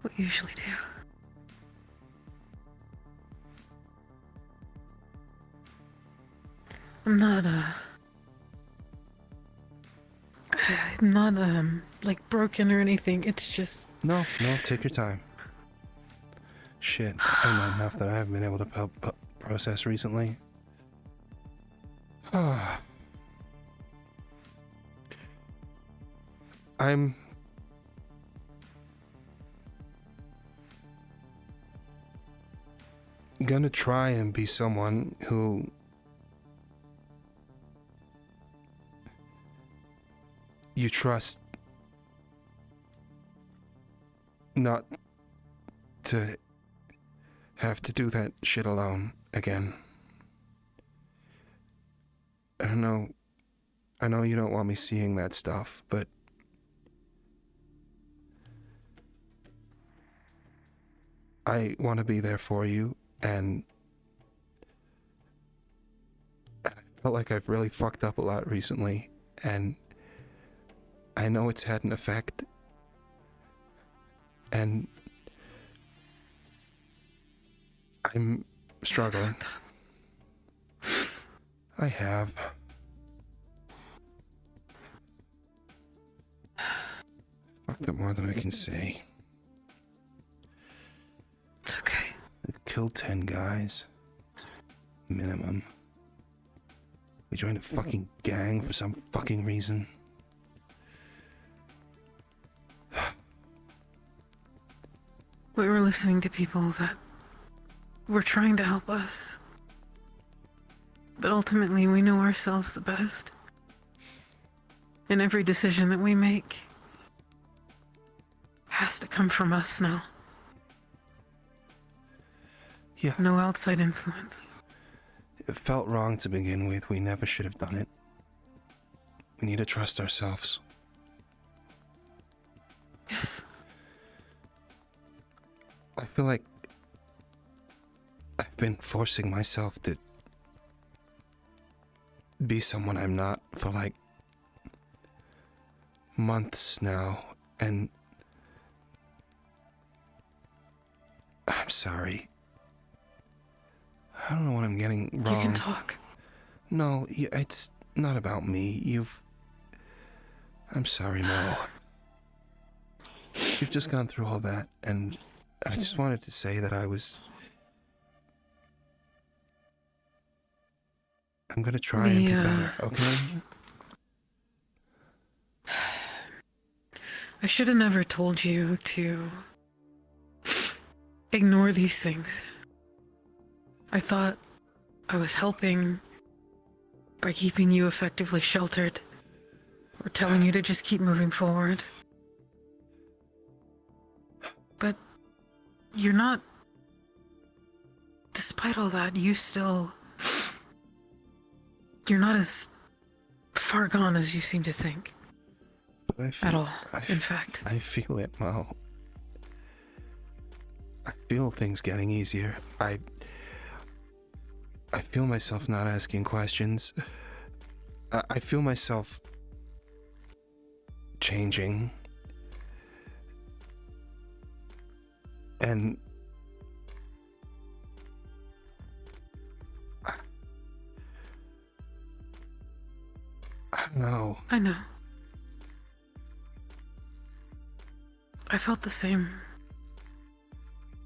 We usually do. I'm not, like, broken or anything. It's just... No, take your time. Shit, I know enough that I haven't been able to process recently. I'm... gonna try and be someone who... you trust not to have to do that shit alone again. I know you don't want me seeing that stuff, but I want to be there for you, and I felt like I've really fucked up a lot recently, and I know it's had an effect, and I'm struggling. I have. Fucked up more than I can say. It's okay. I killed 10 guys. Minimum. We joined a fucking gang for some fucking reason. We were listening to people that were trying to help us. But ultimately, we know ourselves the best. And every decision that we make has to come from us now. Yeah, No outside influence. it felt wrong to begin with. We never should have done it. We need to trust ourselves. Yes. I feel like I've been forcing myself to be someone I'm not for like months now, and I'm sorry. I don't know what I'm getting wrong. You can talk. No, it's not about me. I'm sorry, Mo. You've just gone through all that, and I just wanted to say that I'm gonna try and be better, okay? I should have never told you to ignore these things. I thought I was helping by keeping you effectively sheltered, or telling you to just keep moving forward. But you're not... Despite all that, you're not as far gone as you seem to think. At all, in fact. I feel it, Mo. I feel things getting easier. I feel myself not asking questions. I feel myself changing. And I don't know. I know. I felt the same.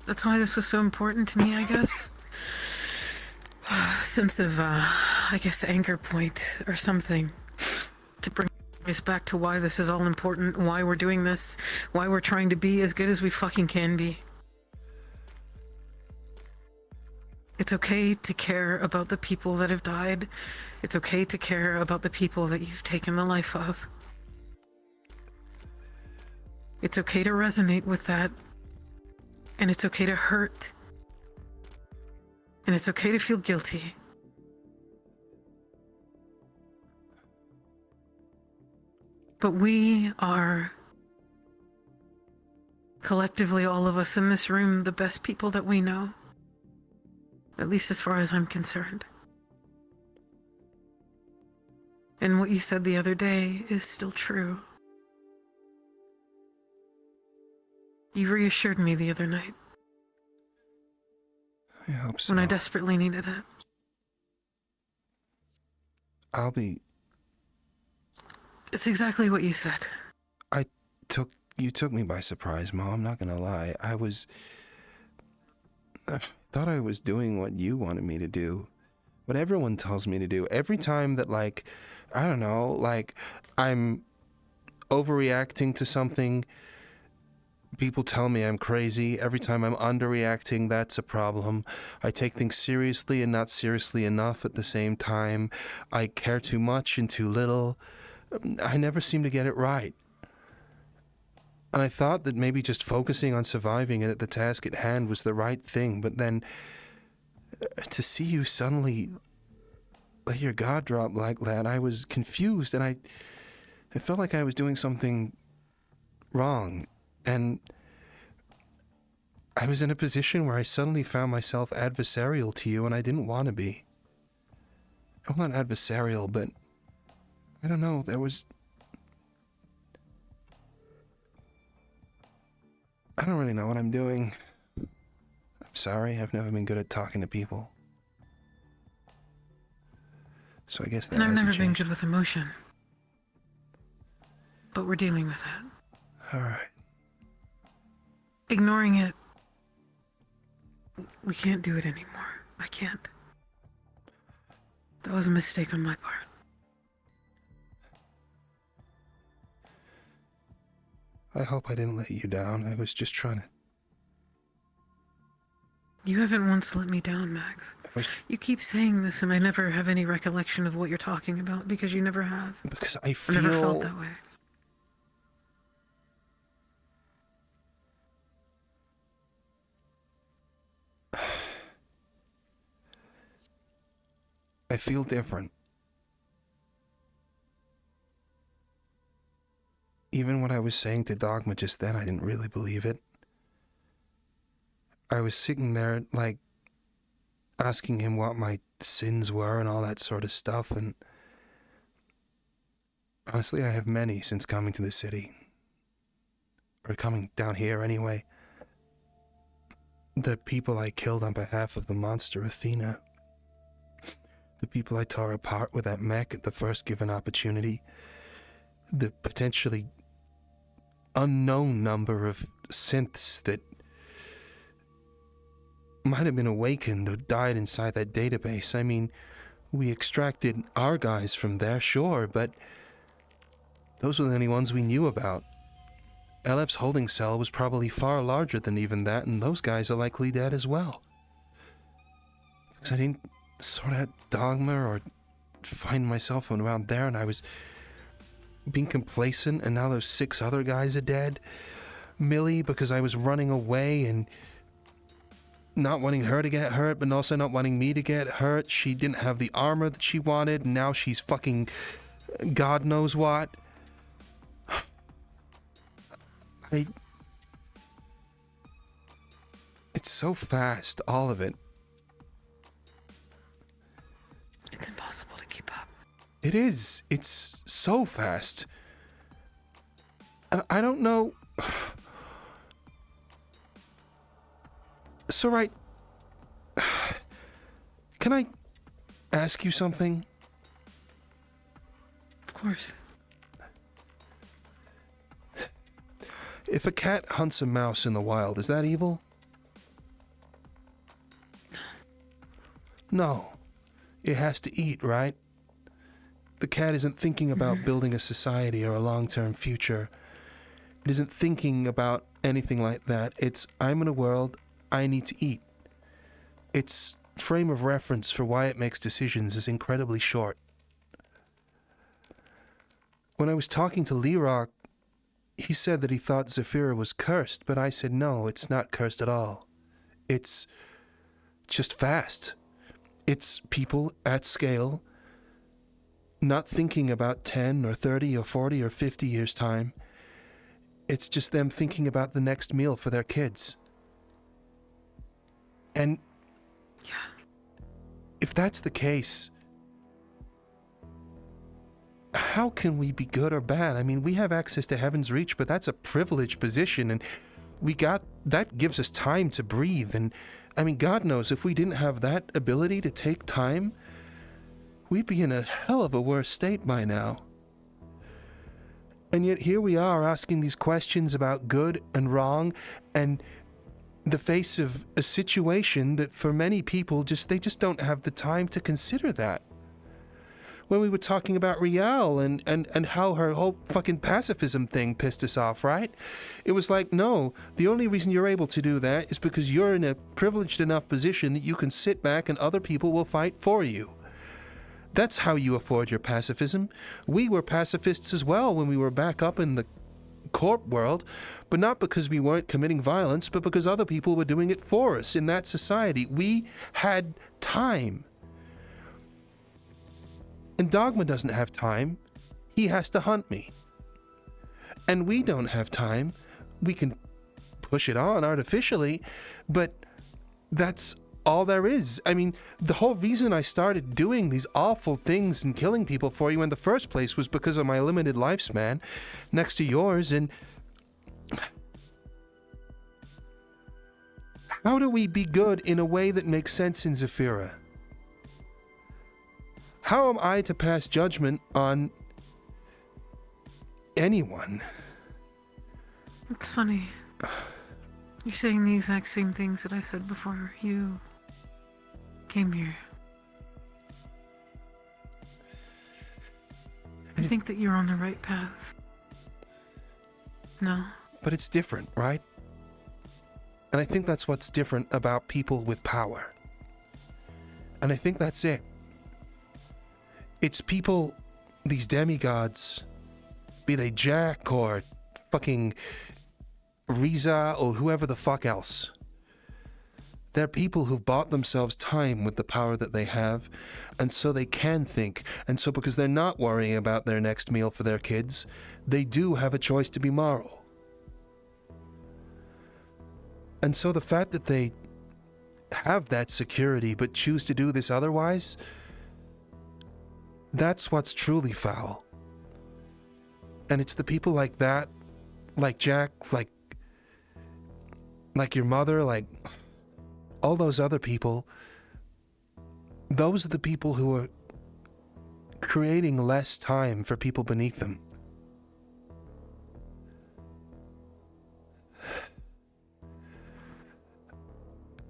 That's why this was so important to me, I guess. Sense of, I guess, anchor point or something to bring us back to why this is all important, why we're doing this, why we're trying to be as good as we fucking can be. It's okay to care about the people that have died. It's okay to care about the people that you've taken the life of. It's okay to resonate with that. And it's okay to hurt. And it's okay to feel guilty. But we are, collectively, all of us in this room, the best people that we know. At least as far as I'm concerned. And what you said the other day is still true. You reassured me the other night. I hope so. When I desperately needed it. It's exactly what you said. You took me by surprise, Mo. I'm not gonna lie. I thought I was doing what you wanted me to do. What everyone tells me to do. Every time that, like, I don't know, like, I'm overreacting to something, people tell me I'm crazy. Every time I'm underreacting, that's a problem. I take things seriously and not seriously enough at the same time. I care too much and too little. I never seem to get it right. And I thought that maybe just focusing on surviving and at the task at hand was the right thing, but then to see you suddenly let your guard drop like that, I was confused, and I felt like I was doing something wrong. And I was in a position where I suddenly found myself adversarial to you, and I didn't want to be. Well, not adversarial, but I don't know, I don't really know what I'm doing. I'm sorry, I've never been good at talking to people. So I guess that And I've hasn't never been changed. good with emotion. But we're dealing with that. Alright. Ignoring it, we can't do it anymore. I can't. That was a mistake on my part. I hope I didn't let you down. I was just trying to... You haven't once let me down, Max. You keep saying this, and I never have any recollection of what you're talking about, because you never have. Because I feel... I never felt that way. I feel different. Even when I was saying to Dogma just then, I didn't really believe it. I was sitting there, like, asking him what my sins were and all that sort of stuff, and honestly, I have many since coming to the city. Or coming down here, anyway. The people I killed on behalf of the monster Athena. The people I tore apart with that mech at the first given opportunity. The potentially unknown number of synths that might have been awakened or died inside that database. I mean, we extracted our guys from there, sure, but those were the only ones we knew about. LF's holding cell was probably far larger than even that, and those guys are likely dead as well. Because I didn't sort out Dogma or find myself around there, and I was being complacent, and now those 6 other guys are dead. Millie, because I was running away and not wanting her to get hurt, but also not wanting me to get hurt. She didn't have the armor that she wanted, and now she's fucking God knows what. It's so fast, all of it. It's impossible to keep up. It is. It's so fast. And I don't know. So, right. Can I ask you something? Of course. If a cat hunts a mouse in the wild, is that evil? No. It has to eat, right? The cat isn't thinking about building a society or a long-term future. It isn't thinking about anything like that. It's, I'm in a world, I need to eat. Its frame of reference for why it makes decisions is incredibly short. When I was talking to Lerock, he said that he thought Zephyra was cursed, but I said no, it's not cursed at all. It's just fast. It's people at scale, not thinking about 10 or 30 or 40 or 50 years' time. It's just them thinking about the next meal for their kids. And if that's the case, how can we be good or bad? I mean, we have access to Heaven's Reach, but that's a privileged position, and that gives us time to breathe. And I mean, God knows, if we didn't have that ability to take time, we'd be in a hell of a worse state by now. And yet here we are asking these questions about good and wrong, and the face of a situation that for many people they just don't have the time to consider that. When we were talking about Rial and how her whole fucking pacifism thing pissed us off, right? It was like, no, the only reason you're able to do that is because you're in a privileged enough position that you can sit back and other people will fight for you. That's how you afford your pacifism. We were pacifists as well when we were back up in the corp world, but not because we weren't committing violence, but because other people were doing it for us in that society. We had time. And Dogma doesn't have time. He has to hunt me. And we don't have time. We can push it on artificially, but that's all there is. I mean, the whole reason I started doing these awful things and killing people for you in the first place was because of my limited lifespan next to yours. And how do we be good in a way that makes sense in Zephyra? How am I to pass judgment on anyone? It's funny. You're saying the exact same things that I said before you came here. I think that you're on the right path. No? But it's different, right? And I think that's what's different about people with power. And I think that's it. It's people, these demigods, be they Jack or fucking Riza or whoever the fuck else. They're people who've bought themselves time with the power that they have, and so they can think. And so because they're not worrying about their next meal for their kids, they do have a choice to be moral. And so the fact that they have that security but choose to do this otherwise, that's what's truly foul. And it's the people like that, like Jack, like your mother, like all those other people, those are the people who are creating less time for people beneath them.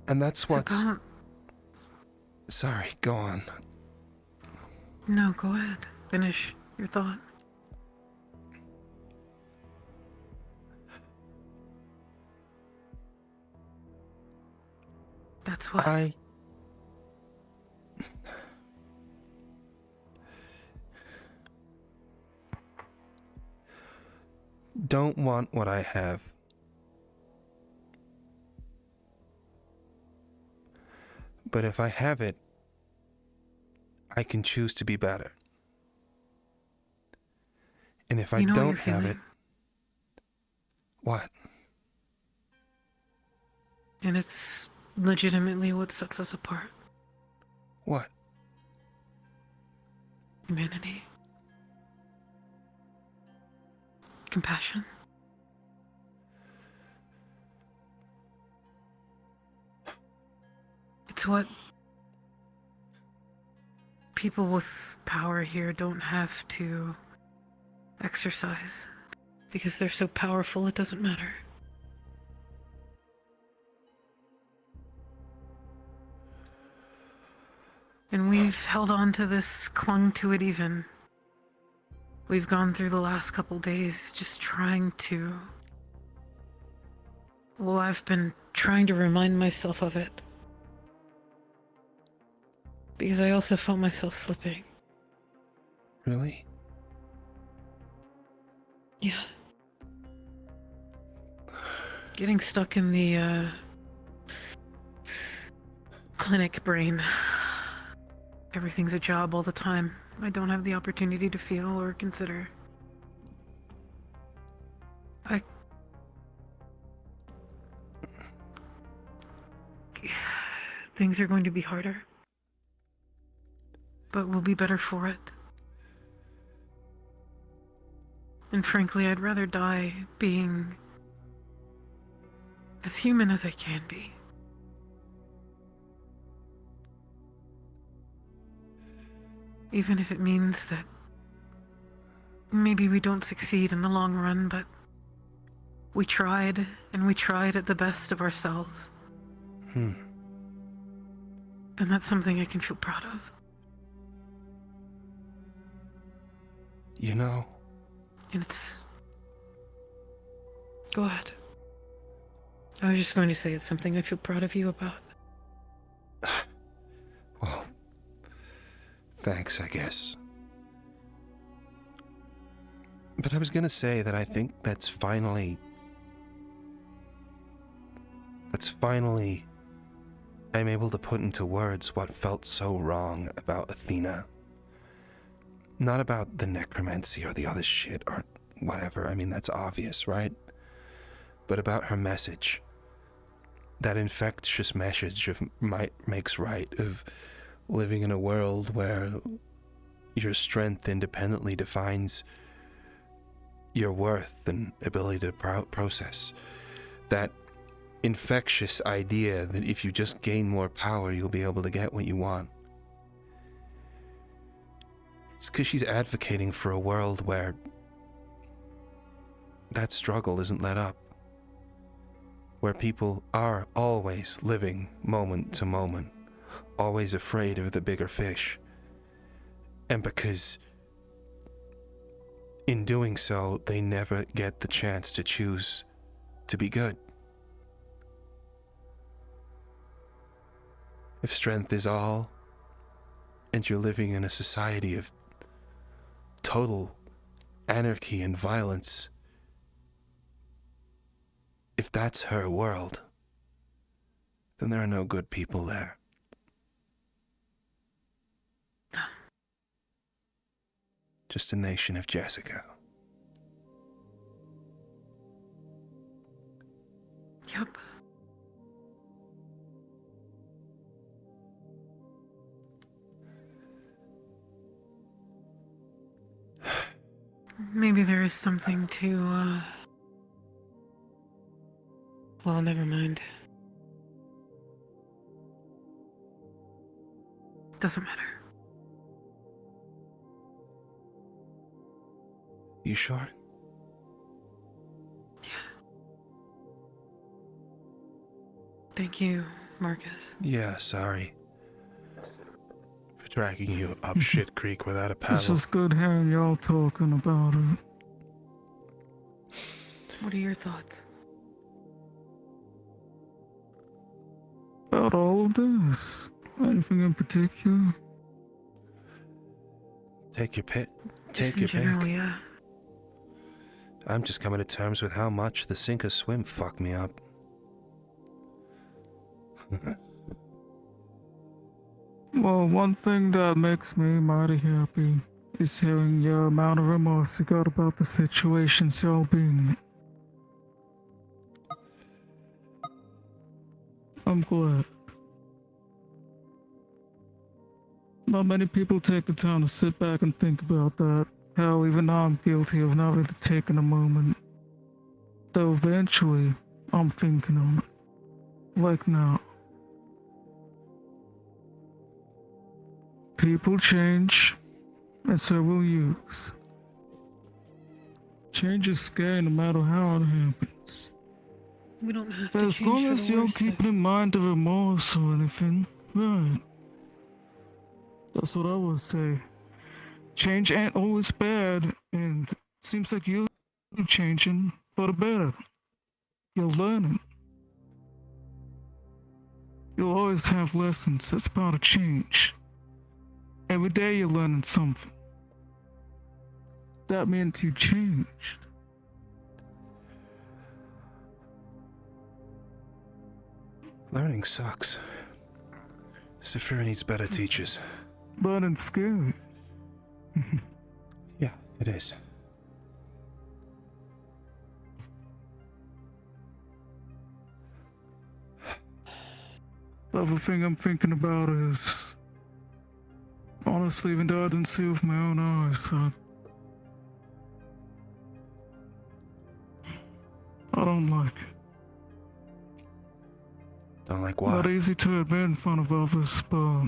And that's what's... Sorry, go on. No, go ahead. Finish your thought. That's what... I don't want what I have. But if I have it, I can choose to be better. And if I don't have it, what? And it's legitimately what sets us apart. What? Humanity. Compassion. It's what people with power here don't have to exercise because they're so powerful it doesn't matter. And we've held on to this, clung to it even. We've gone through the last couple days just trying to... Well, I've been trying to remind myself of it. Because I also felt myself slipping. Really? Yeah. Getting stuck in the, clinic brain. Everything's a job all the time. I don't have the opportunity to feel or consider. Things are going to be harder. But we'll be better for it. And frankly, I'd rather die being as human as I can be. Even if it means that maybe we don't succeed in the long run, but we tried, and we tried at the best of ourselves. And that's something I can feel proud of. You know... And it's... Go ahead. I was just going to say it's something I feel proud of you about. Well, thanks, I guess. But I was gonna say that I think that's finally I'm able to put into words what felt so wrong about Athena. Not about the necromancy or the other shit or whatever. I mean, that's obvious, right? But about her message. That infectious message of might makes right, of living in a world where your strength independently defines your worth and ability to process. That infectious idea that if you just gain more power, you'll be able to get what you want. It's because she's advocating for a world where that struggle isn't let up. Where people are always living moment to moment, always afraid of the bigger fish. And because in doing so, they never get the chance to choose to be good. If strength is all, and you're living in a society of total anarchy and violence, if that's her world, then there are no good people there. Just a nation of Jessica. Yep. Maybe there is something to, well, never mind. Doesn't matter. You sure? Yeah. Thank you, Marcus. Yeah, sorry. For dragging you up shit creek without a paddle. It's just good hearing y'all talking about it. What are your thoughts? About all of this? Anything in particular? Take your pick. Just Take in your general, pick. yeah. I'm just coming to terms with how much the sink or swim fucked me up. Well, one thing that makes me mighty happy is hearing your amount of remorse you got about the situations y'all been in. I'm glad. Not many people take the time to sit back and think about that. Hell, even I'm guilty of not really taking a moment. Though eventually, I'm thinking on it. Like now. People change, and so will you. Change is scary no matter how it happens. We don't have But to as change long for as the you don't worse, keep though. in mind the remorse or anything, right? That's what I would say. Change ain't always bad, and seems like you're changing for the better. You're learning. You'll always have lessons. That's part of change. Every day you're learning something. That means you changed. Learning sucks. Siberia needs better teachers. Learning's scary. Yeah, it is. The other thing I'm thinking about is, honestly, even though I didn't see it with my own eyes, I don't like it. Don't like Not what? easy to admit in front of others, but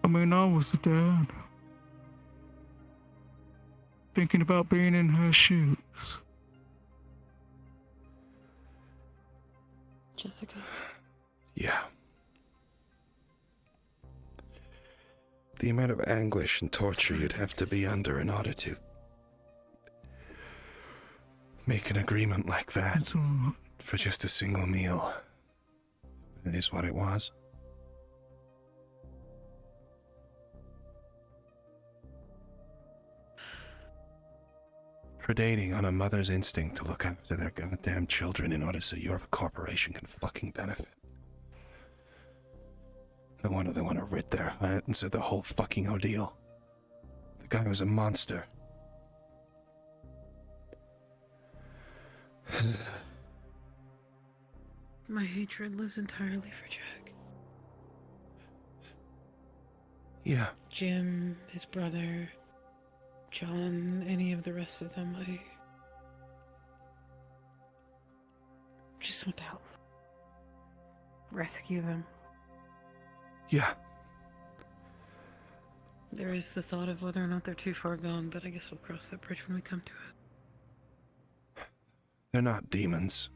I mean, I was the dad. Thinking about being in her shoes. Jessica. Yeah. The amount of anguish and torture you'd have to be under in order to make an agreement like that It's alright. for just a single meal. It is what it was. Predating on a mother's instinct to look after their goddamn children in order so your corporation can fucking benefit. No wonder they want to rid their hands of the whole fucking ordeal. The guy was a monster. My hatred lives entirely for Jack. Yeah. Jim, his brother, John, any of the rest of them, I just want to help them. Rescue them. Yeah. There is the thought of whether or not they're too far gone, but I guess we'll cross that bridge when we come to it. They're not demons.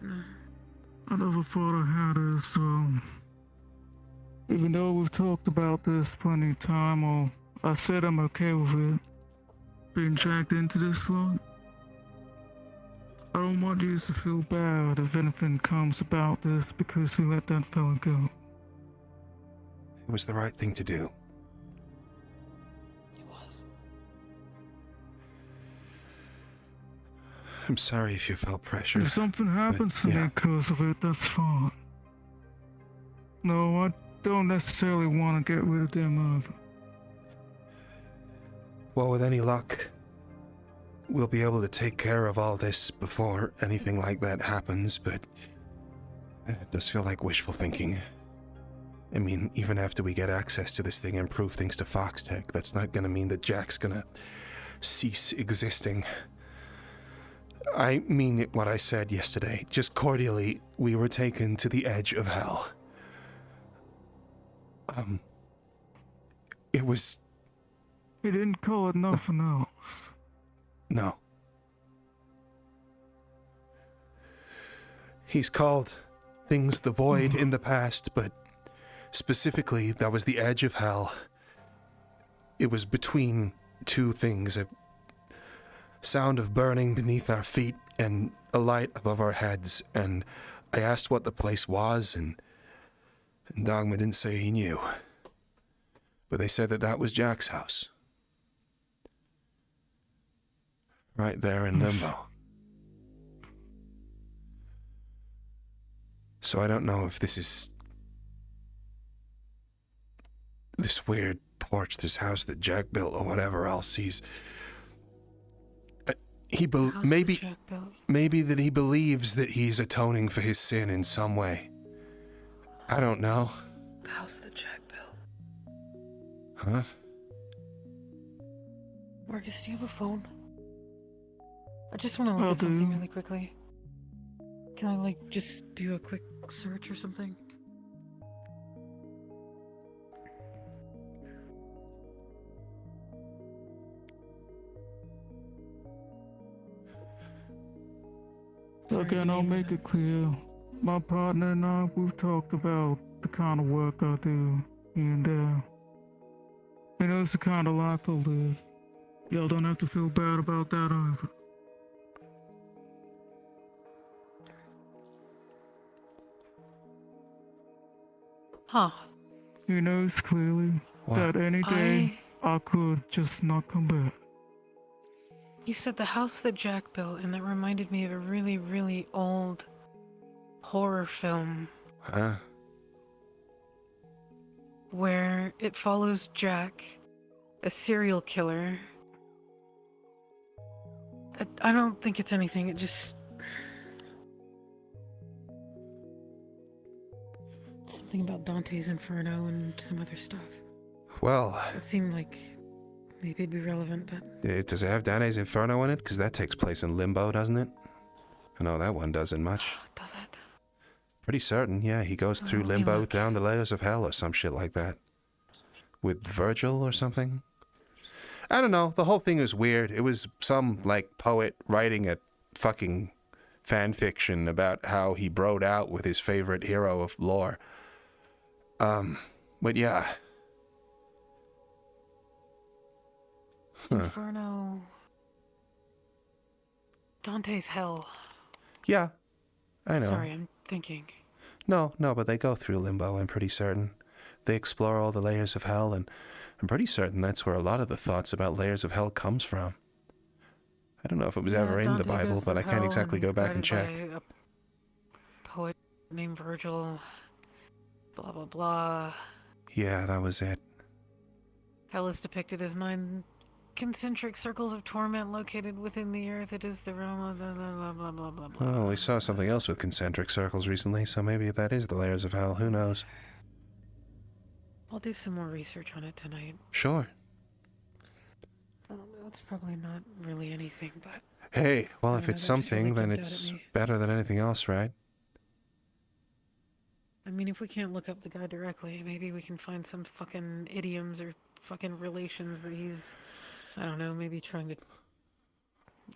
No. I never thought I had it as well. Even though we've talked about this plenty of time, or I said I'm okay with it, being dragged into this lot. I don't want you to feel bad if anything comes about this because we let that fella go. It was the right thing to do. It was. I'm sorry if you felt pressure. If something happens to yeah. me because of it, that's fine. No, I don't necessarily want to get rid of them either. Well, with any luck, we'll be able to take care of all this before anything like that happens, but it does feel like wishful thinking. I mean, even after we get access to this thing and prove things to FoxTec, that's not gonna mean that Jack's gonna cease existing. I mean what I said yesterday. Just cordially, we were taken to the edge of hell. It was... He didn't call it nothing else. No. He's called things the void in the past, but specifically, that was the edge of hell. It was between two things, a sound of burning beneath our feet and a light above our heads, and I asked what the place was, and Dogma didn't say he knew. But they said that that was Jack's house. Right there in limbo. So I don't know if this is... this weird porch, this house that Jack built or whatever else. He's... maybe that he believes that he's atoning for his sin in some way. I don't know. The house that Jack built. Huh? Marcus, do you have a phone? I just want to look at something really quickly. Can I, like, just do a quick search or something? Again, I'll make it clear. My partner and I, we've talked about the kind of work I do here and there. You know, it's the kind of life I live. Y'all don't have to feel bad about that either. Huh. He knows clearly that any day I could just not come back. You said the house that Jack built, and that reminded me of a really, really old horror film. Huh? Where it follows Jack, a serial killer. I don't think it's anything, it just... something about Dante's Inferno and some other stuff. Well... It seemed like maybe it'd be relevant, but... Does it have Dante's Inferno in it? Because that takes place in Limbo, doesn't it? I know that one doesn't much. Does it? Pretty certain, yeah. He goes through Limbo down the layers of hell or some shit like that. With Virgil or something? I don't know. The whole thing was weird. It was some, like, poet writing a fucking fan fiction about how he broed out with his favorite hero of lore. But yeah. Inferno... Dante's Hell. Yeah, I know. Sorry, I'm thinking. No, but they go through Limbo, I'm pretty certain. They explore all the layers of hell, and I'm pretty certain that's where a lot of the thoughts about layers of hell comes from. I don't know if it was ever in the Bible, but I can't exactly go back and check. A poet named Virgil, blah blah blah. Yeah, that was it. Hell is depicted as 9 concentric circles of torment located within the earth. It is the realm of blah blah blah blah blah blah. Well, we saw something else with concentric circles recently, so maybe that is the layers of hell. Who knows? I'll do some more research on it tonight. Sure. That's probably not really anything, but... Hey, well, if it's something, then it's better than anything else, right? I mean, if we can't look up the guy directly, maybe we can find some fucking idioms or fucking relations that he's, I don't know, maybe trying to...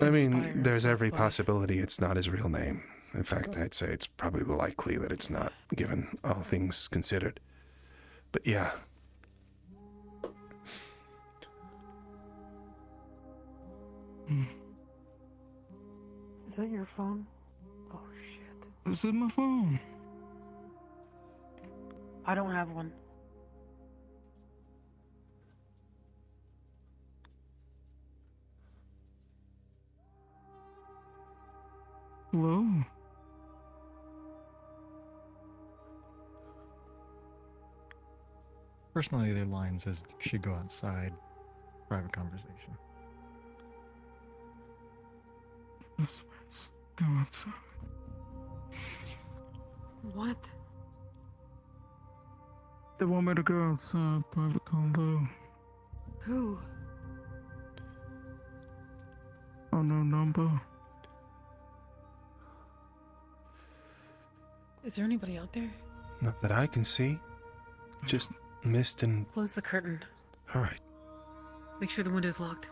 I mean, there's every possibility it's not his real name. In fact, I'd say it's probably likely that it's not, given all things considered. But yeah. Is that your phone? Oh, shit. It's in my phone. I don't have one. Hello? Personally, their line says you should go outside. Private conversation. Let's go outside. What? They want me to go outside, private convo. Who? Unknown number. Is there anybody out there? Not that I can see. Just mist and... Close the curtain. Alright. Make sure the window's locked.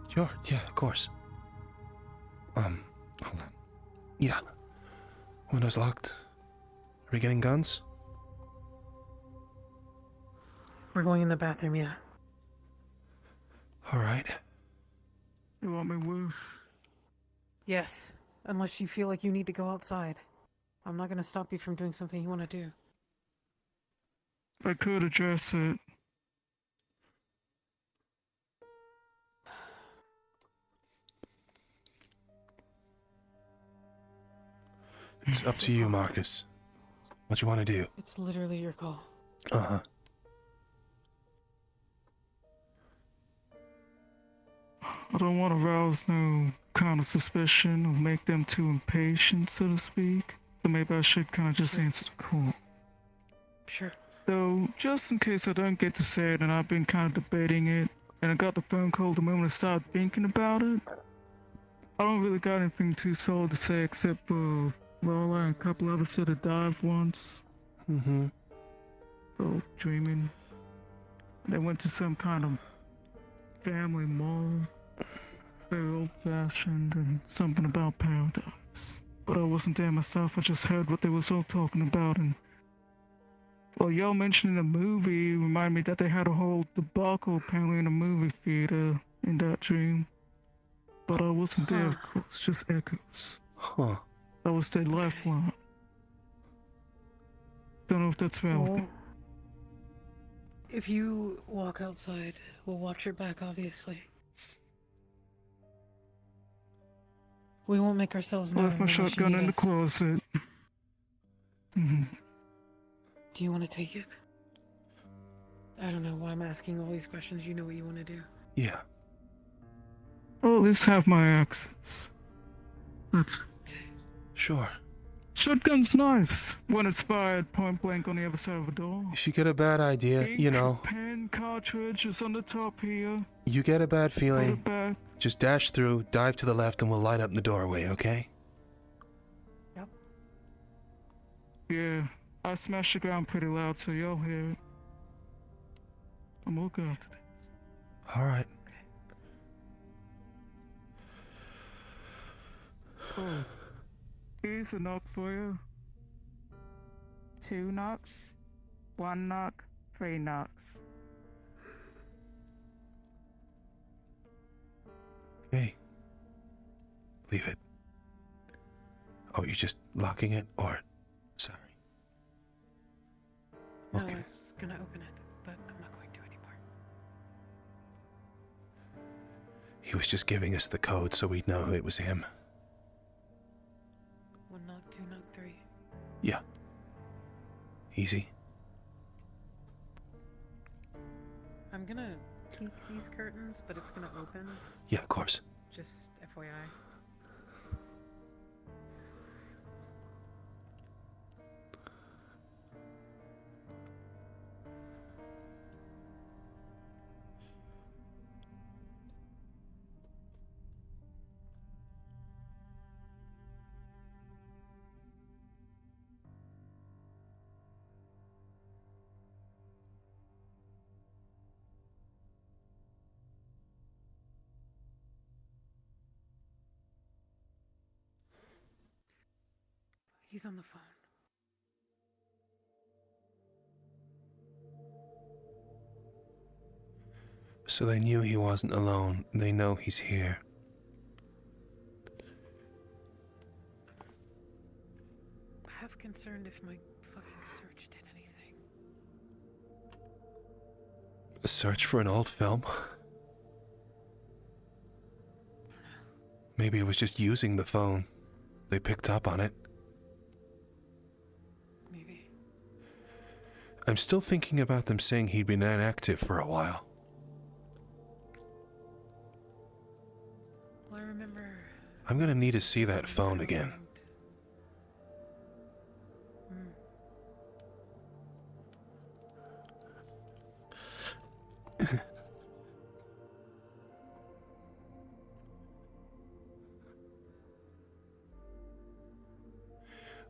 Sure, yeah, of course. Hold on. Yeah. Window's locked. Are we getting guns? We're going in the bathroom, yeah. Alright. You want me with? Yes. Unless you feel like you need to go outside. I'm not gonna stop you from doing something you want to do. I could address it. It's up to you, Marcus. What you want to do? It's literally your call. Uh-huh. I don't want to rouse no kind of suspicion or make them too impatient, so to speak. So maybe I should kind of just answer the call. Sure. Though, just in case I don't get to say it and I've been kind of debating it, and I got the phone call the moment I started thinking about it, I don't really got anything too solid to say except for Lola and a couple others said I dived once. Mm-hmm. So, dreaming. They went to some kind of family mall. Very old-fashioned and something about paradise. But I wasn't there myself, I just heard what they was all talking about and... Well, y'all mentioning the movie reminded me that they had a whole debacle apparently in a movie theater in that dream. But I wasn't there, of course, just echoes. Huh. That was their lifeline. Don't know if that's relevant. Well, if you walk outside, we'll watch your back, obviously. We won't make ourselves known. I left my unless you shotgun need in the us. closet. Do you want to take it? I don't know why I'm asking all these questions. You know what you want to do. Yeah. I'll at least have my access. That's... Sure. Shotgun's nice when it's fired point blank on the other side of a door. If you get a bad idea, Ink, you know, pen, cartridge is on the top here. you get a bad Put it feeling, back. just dash through, dive to the left, and we'll light up in the doorway, okay? Yep. Yeah, I smashed the ground pretty loud, so y'all hear it. I'm all good after this. Alright. Oh, here's a knock for you. 2 knocks, 1 knock, 3 knocks. Okay. Leave it. Oh, you're just locking it? Or... Sorry. No, Okay. I was gonna open it, but I'm not going to anymore. He was just giving us the code so we'd know it was him. 1 knock, 2 knock, 3. Yeah. Easy. I'm gonna peek these curtains, but it's gonna open. Yeah, of course. Just FYI. He's on the phone. So they knew he wasn't alone. They know he's here. I have concerned if my fucking search did anything. A search for an old film? Maybe it was just using the phone. They picked up on it. Maybe. I'm still thinking about them saying he'd been inactive for a while. Well, I remember... I'm gonna need to see that phone again.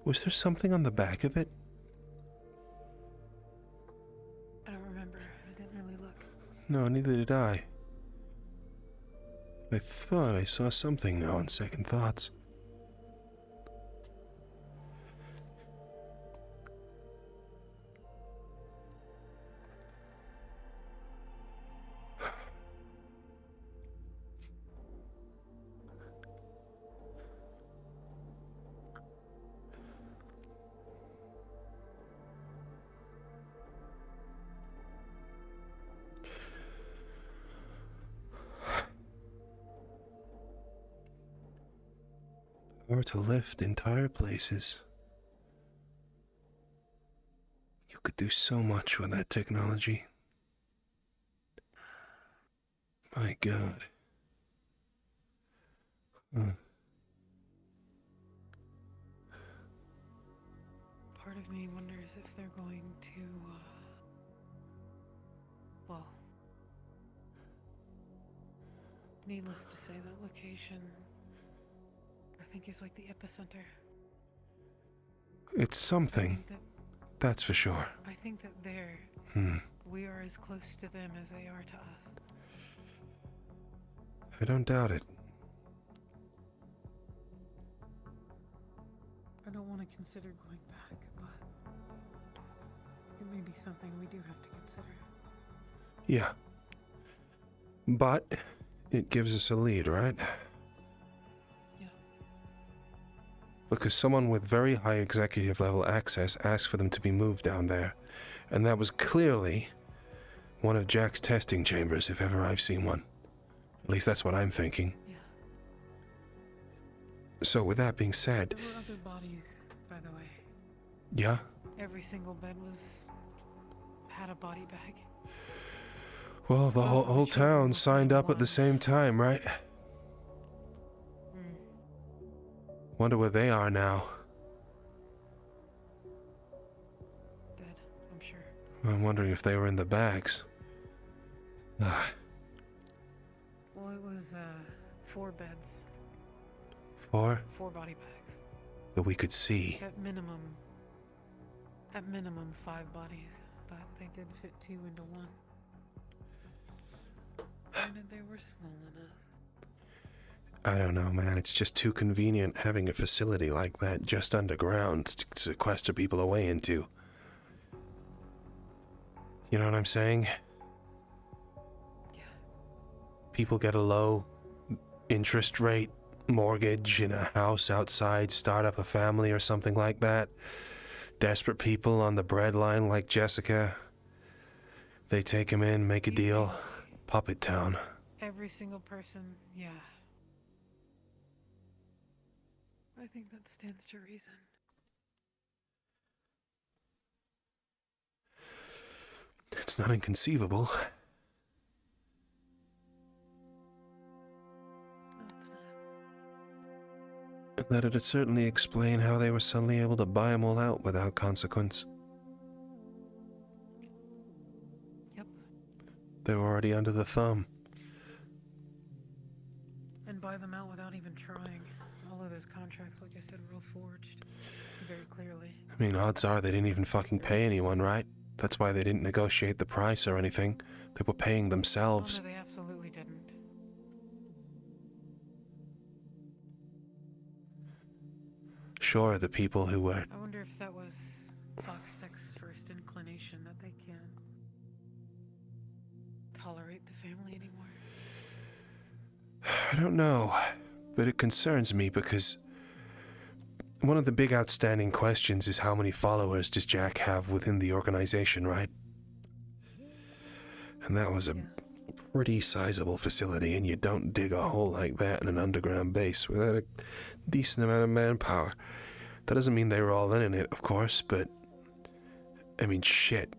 Was there something on the back of it? I don't remember. I didn't really look. No, neither did I. I thought I saw something now on second thoughts. Power to lift entire places. You could do so much with that technology. My God. Part of me wonders if they're going to, well, needless to say, that location, I think, is like the epicenter. It's something, that's for sure. I think that we are as close to them as they are to us. I don't doubt it. I don't want to consider going back, but it may be something we do have to consider. Yeah. But it gives us a lead, right? Yeah. Because someone with very high executive level access asked for them to be moved down there. And that was clearly one of Jack's testing chambers, if ever I've seen one. At least that's what I'm thinking. Yeah. So with that being said... There were other bodies, by the way. Yeah? Every single bed had a body bag. Well, the whole town signed up at the same time, right? Wonder where they are now. Dead, I'm sure. I'm wondering if they were in the bags. Well, it was 4 beds. 4? 4 body bags. That we could see. At minimum 5 bodies, but they did fit 2 into 1. Granted, they were small enough. I don't know, man. It's just too convenient having a facility like that just underground to sequester people away into. You know what I'm saying? Yeah. People get a low interest rate mortgage in a house outside, start up a family or something like that. Desperate people on the breadline like Jessica. They take him in, make a deal. Puppet town. Every single person, yeah. I think that stands to reason. It's not inconceivable. No, it's not. And that it'd certainly explain how they were suddenly able to buy them all out without consequence. Yep. They were already under the thumb. And buy them out without even trying. All of those contracts, like I said, were all forged. Very clearly. I mean, odds are they didn't even fucking pay anyone, right? That's why they didn't negotiate the price or anything. They were paying themselves. Oh, no, they absolutely didn't. Sure, the people who were... I wonder if that was FoxTec's first inclination that they can't tolerate the family anymore. I don't know, but it concerns me because one of the big outstanding questions is how many followers does Jack have within the organization, right? And that was a pretty sizable facility, and you don't dig a hole like that in an underground base without a decent amount of manpower. That doesn't mean they were all in it, of course, but I mean, shit.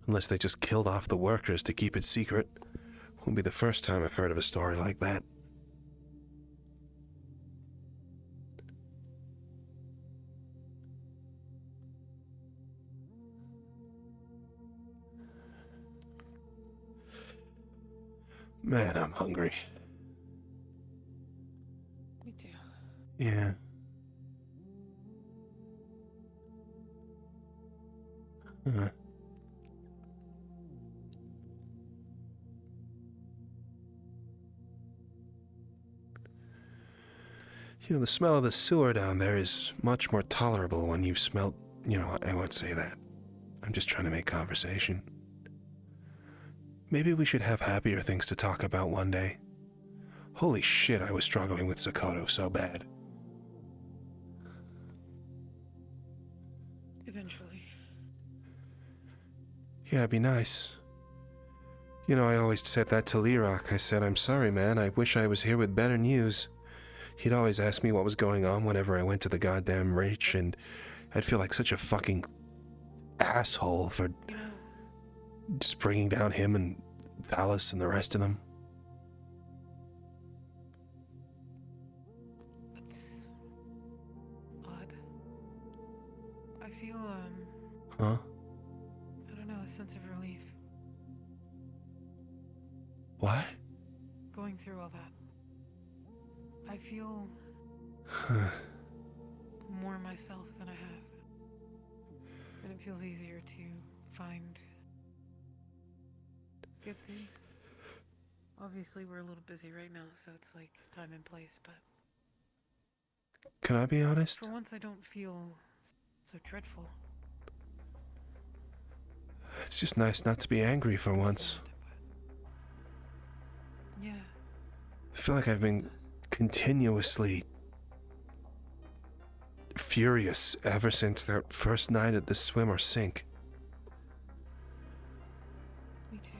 Unless they just killed off the workers to keep it secret. Won't be the first time I've heard of a story like that. Man, I'm hungry. Me too. Yeah. Huh. You know, the smell of the sewer down there is much more tolerable when you've smelt... You know, I won't say that. I'm just trying to make conversation. Maybe we should have happier things to talk about one day. Holy shit, I was struggling with Sokoto so bad. Eventually. Yeah, it'd be nice. You know, I always said that to Lerock. I said, I'm sorry, man. I wish I was here with better news. He'd always ask me what was going on whenever I went to the goddamn Reach, and I'd feel like such a fucking asshole for just bringing down him and Dallas and the rest of them. It's odd. I feel, Huh? I don't know, a sense of relief What? going through all that. I feel more myself than I have. And it feels easier to find good things. Obviously, we're a little busy right now, so it's like time and place, but Can I be honest? for once I don't feel so dreadful. It's just nice not to be angry for once. Yeah. I feel like I've been continuously furious ever since that first night at the swim or sink. Me too.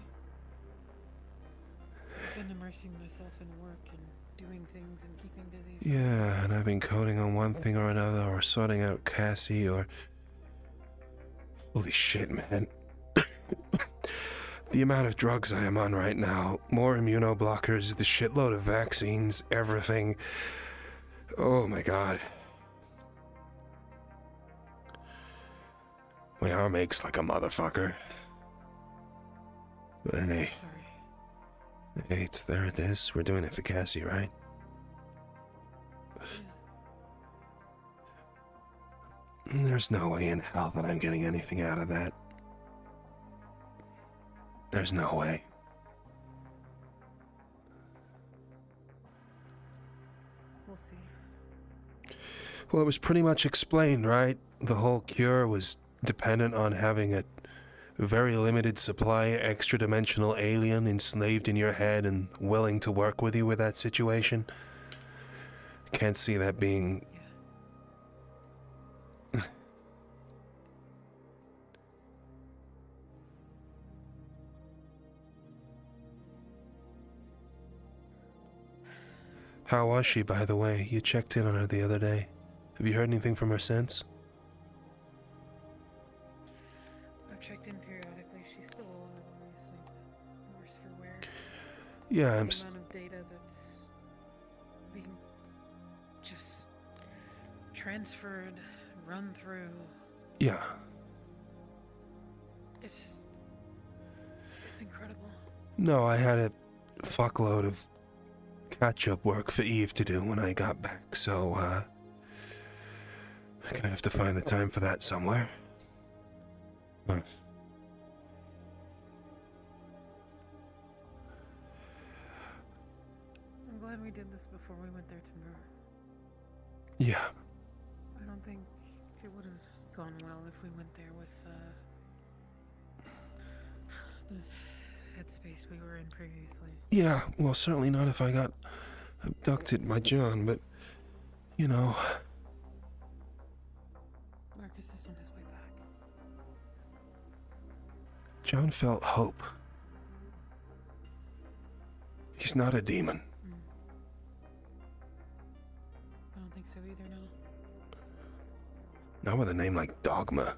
I've been immersing myself in work and doing things and keeping busy. So Yeah, and I've been coding on one thing or another, or sorting out Cassie, or... Holy shit, man. The amount of drugs I am on right now, more immunoblockers, the shitload of vaccines, everything. Oh my god. My arm aches like a motherfucker. But hey, sorry. hey, there it is. We're doing it for Cassie, right? There's no way in hell that I'm getting anything out of that. There's no way. We'll see. Well, it was pretty much explained, right? The whole cure was dependent on having a very limited supply extra-dimensional alien enslaved in your head and willing to work with you with that situation. Can't see that being... How was she, by the way? You checked in on her the other day. Have you heard anything from her since? I've checked in periodically. She's still alive, obviously, but worse for wear. Yeah, The I'm... amount of data that's being just transferred, run through. Yeah. It's incredible. No, I had a fuckload of catch-up work for Eve to do when I got back, so, I'm gonna have to find the time for that somewhere. I'm glad we did this before we went there tomorrow. Yeah. I don't think it would have gone well if we went there with the headspace we were in previously. Yeah, well, certainly not if I got abducted by John, but, you know... Marcus is on his way back. John felt hope. He's not a demon. I don't think so either, no. Not with a name like Dogma.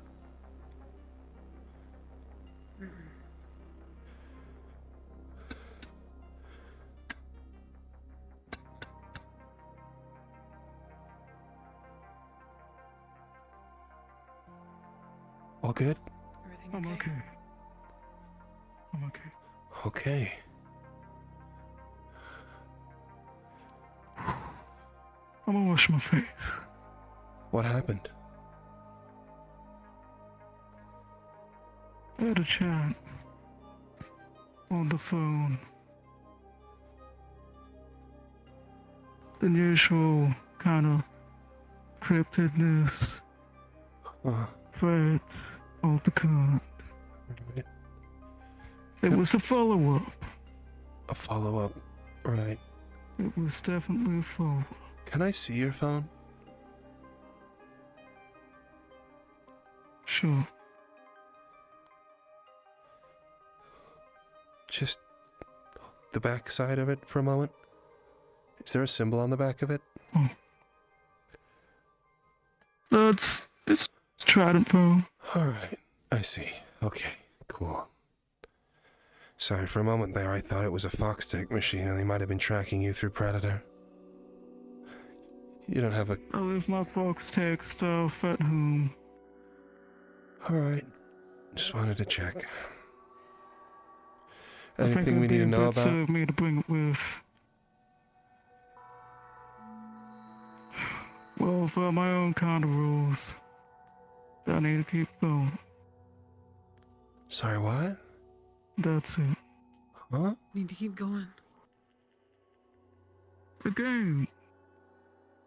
All good? Everything I'm okay. I'm okay. Okay. I'm gonna wash my face. What happened? I had a chat on the phone. The usual kind of cryptidness, threats, all the kind. Right. It was a follow-up. A follow-up, right. It was definitely a follow-up. Can I see your phone? Sure. Just the back side of it for a moment. Is there a symbol on the back of it? It's Trident phone. Alright, I see. Okay, cool. Sorry, for a moment there I thought it was a FoxTec machine and they might have been tracking you through Predator. You don't have a... I leave my FoxTec stuff at home. Alright, just wanted to check. I think Anything we it'd need be to a know bit silly about? of me to bring it with. Well, for my own kind of rules, I need to keep going. Sorry, what? That's it. Huh? Need to keep going. The game.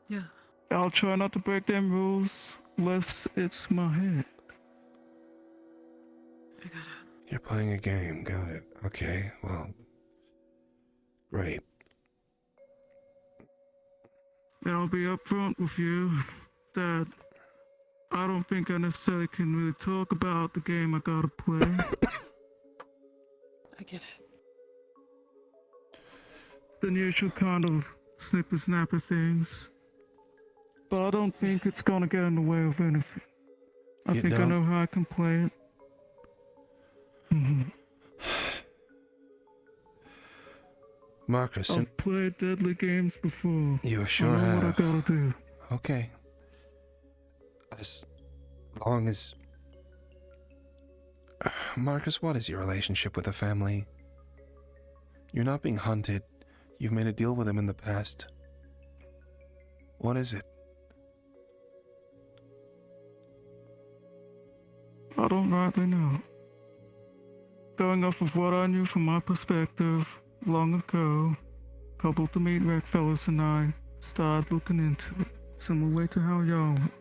Yeah. I'll try not to break them rules unless it's my head. I got it. You're playing a game, got it. Okay, well... Great. And I'll be upfront with you that I don't think I necessarily can really talk about the game I gotta play. I get it. The usual kind of snipper snapper things. But I don't think it's gonna get in the way of anything. I You think I don't? know how I can play it. Marcus, I've played deadly games before. you sure I know have. what I gotta do. Okay. As long as... Marcus, what is your relationship with the family? You're not being hunted. You've made a deal with them in the past. What is it? I don't rightly know. Going off of what I knew from my perspective, long ago, a couple of the meat rack fellas and I started looking into it, similar way to how y'all went.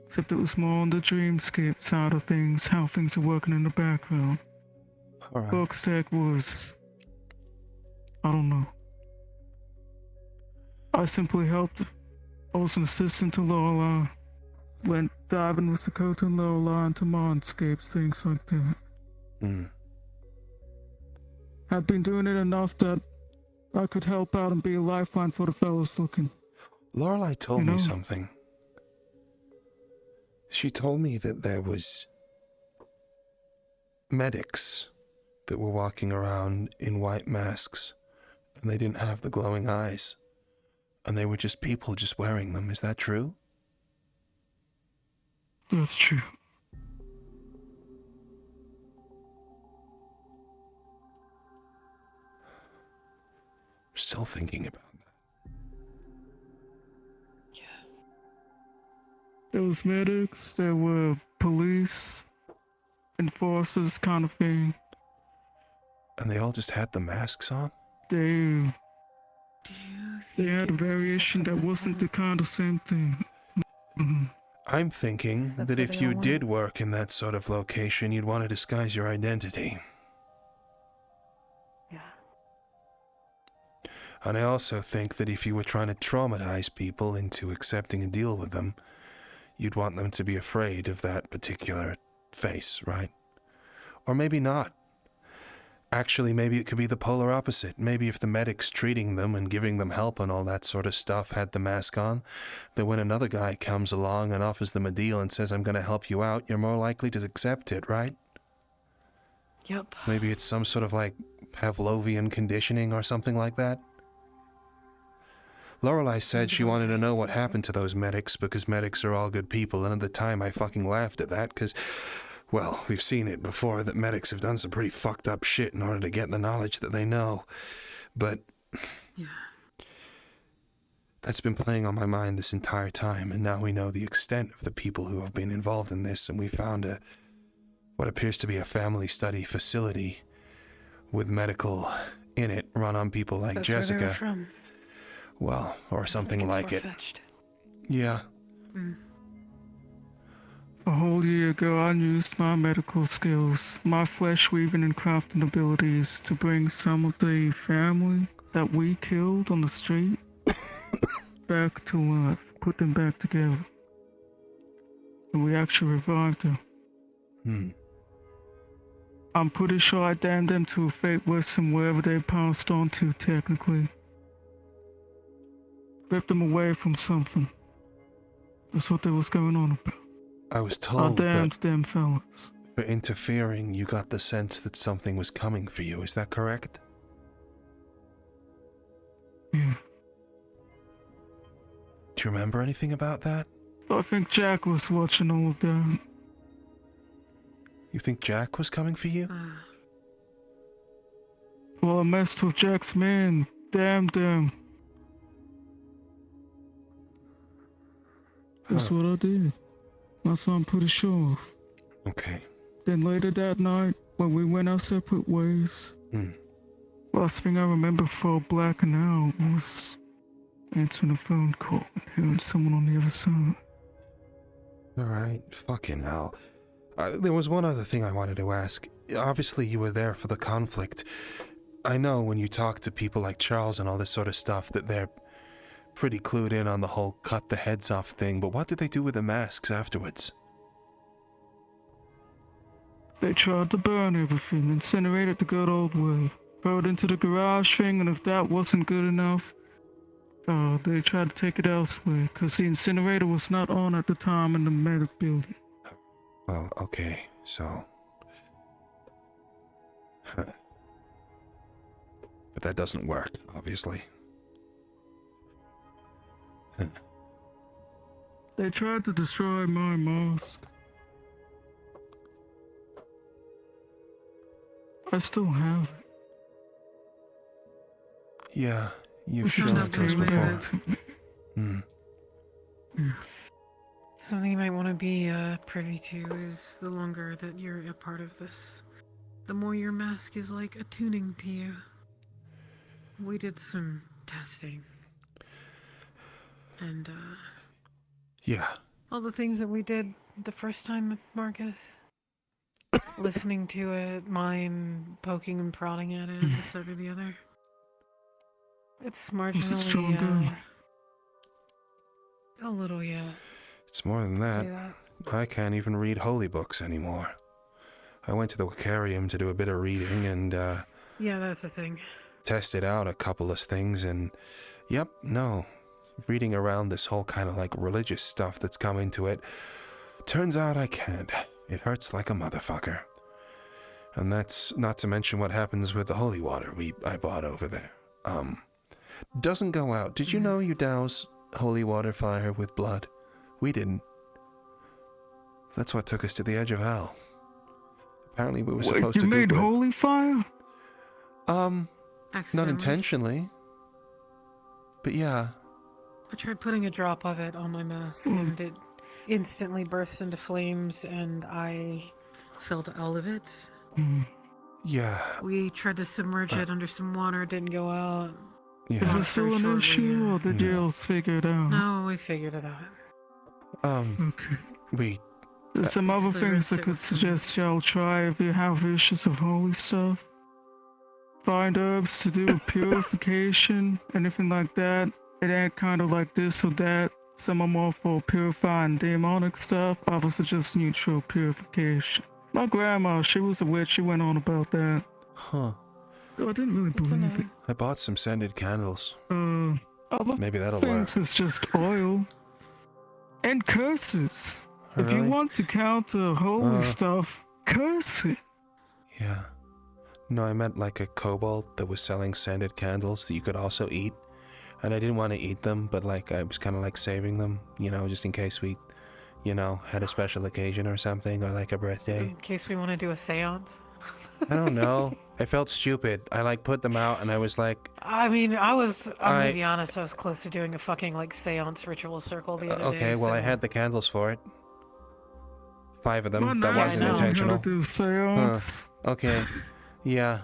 Except it was more on the dreamscape side of things, how things are working in the background. Alright. FoxTec was... I don't know. I simply helped. I was an assistant to Lorelei. Went diving with Dakota and Lorelei into Mindscapes, things like that. I've been doing it enough that I could help out and be a lifeline for the fellas looking. Lorelei told me something. She told me that there was medics that were walking around in white masks, and they didn't have the glowing eyes, and they were just people just wearing them. Is that true? That's true. I'm still thinking about that. There was medics, there were police, enforcers kind of thing. And they all just had the masks on? They had a it's variation that wasn't the kind of same thing. I'm thinking That's that why if they you all did work in that sort of location, you'd want to disguise your identity. Yeah. And I also think that if you were trying to traumatize people into accepting a deal with them, you'd want them to be afraid of that particular face, right? Or maybe not. Actually, maybe it could be the polar opposite. Maybe if the medics treating them and giving them help and all that sort of stuff had the mask on, then when another guy comes along and offers them a deal and says, I'm going to help you out, you're more likely to accept it, right? Yep. Maybe it's some sort of like Pavlovian conditioning or something like that. Lorelei said she wanted to know what happened to those medics because medics are all good people, and at the time I fucking laughed at that because, well, we've seen it before that medics have done some pretty fucked up shit in order to get the knowledge that they know. But Yeah. that's been playing on my mind this entire time, and now we know the extent of the people who have been involved in this, and we found what appears to be a family study facility with medical in it, run on people like That's Jessica. where they were from. Well, or something like it. Far-fetched. Yeah. A whole year ago, I used my medical skills, my flesh weaving and crafting abilities to bring some of the family that we killed on the street back to life, put them back together. And we actually revived them. I'm pretty sure I damned them to a fate worse than wherever they passed on to, technically. Ripped them away from something. That's what there was going on about. I was I told damned that them fellas. for interfering, you got the sense that something was coming for you. Is that correct? Yeah. Do you remember anything about that? I think Jack was watching all of that. You think Jack was coming for you? Well, I messed with Jack's man. Damn them. That's what I did. That's what I'm pretty sure of. Okay. Then later that night, when we went our separate ways, last thing I remember for blacking out was answering a phone call and hearing someone on the other side. Alright, fucking hell. There was one other thing I wanted to ask. Obviously, you were there for the conflict. I know when you talk to people like Charles and all this sort of stuff that they're pretty clued in on the whole cut the heads off thing, but what did they do with the masks afterwards? They tried to burn everything, incinerate it the good old way. Throw it into the garage thing, and if that wasn't good enough, they tried to take it elsewhere, because the incinerator was not on at the time in the medic building. Well, okay, so... But that doesn't work, obviously. They tried to destroy my mask. I still have it. Yeah, you've We should shown not it to us be before. Something you might want to be privy to is the longer that you're a part of this, the more your mask is like attuning to you. We did some testing. And, Yeah. All the things that we did the first time, Marcus. Listening to it, mine poking and prodding at it, this, that, or the other. It's Is it stronger? A little, yeah. It's more than Say that. that. I can't even read holy books anymore. I went to the Wicarium to do a bit of reading and, Yeah, that's the thing. tested out a couple of things and, yep, no. Reading around this whole kind of like religious stuff that's come into it, turns out I can't. It hurts like a motherfucker. And that's not to mention what happens with the holy water I bought over there. Doesn't go out. Did you know you douse holy water fire with blood? We didn't. That's what took us to the edge of hell. Apparently we were supposed to You made Google it. holy fire? Not accidentally. intentionally. But yeah. I tried putting a drop of it on my mask, and it instantly burst into flames, and I felt all of it. Yeah. We tried to submerge it under some water, it didn't go out. Is Yeah. it still an issue, or did you else figure it out? No, we figured it out. Okay. We There's some other basically things I rinsed it could with some- suggest y'all try if you have issues of holy stuff. Find herbs to do with purification, anything like that. It ain't kind of like this or that. Some are more for purifying demonic stuff, others are just neutral purification. My grandma, she was a witch. She went on about that. Huh. I didn't really believe it. I bought some scented candles. Other Maybe that'll work. things is just oil. And curses. Oh, If you really? want to counter holy stuff, curse it. Yeah. No, I meant like a kobold that was selling scented candles that you could also eat. And I didn't want to eat them, but like I was kind of like saving them, you know, just in case we, you know, had a special occasion or something, or like a birthday. In case we want to do a seance. I don't know. I felt stupid. I like put them out and I was like, I mean, I'm gonna be honest, I was close to doing a fucking like seance ritual circle the other day. okay, well so... I had the candles for it. 5 of them. Well, That now wasn't I know intentional. how to do seance. Okay. Yeah.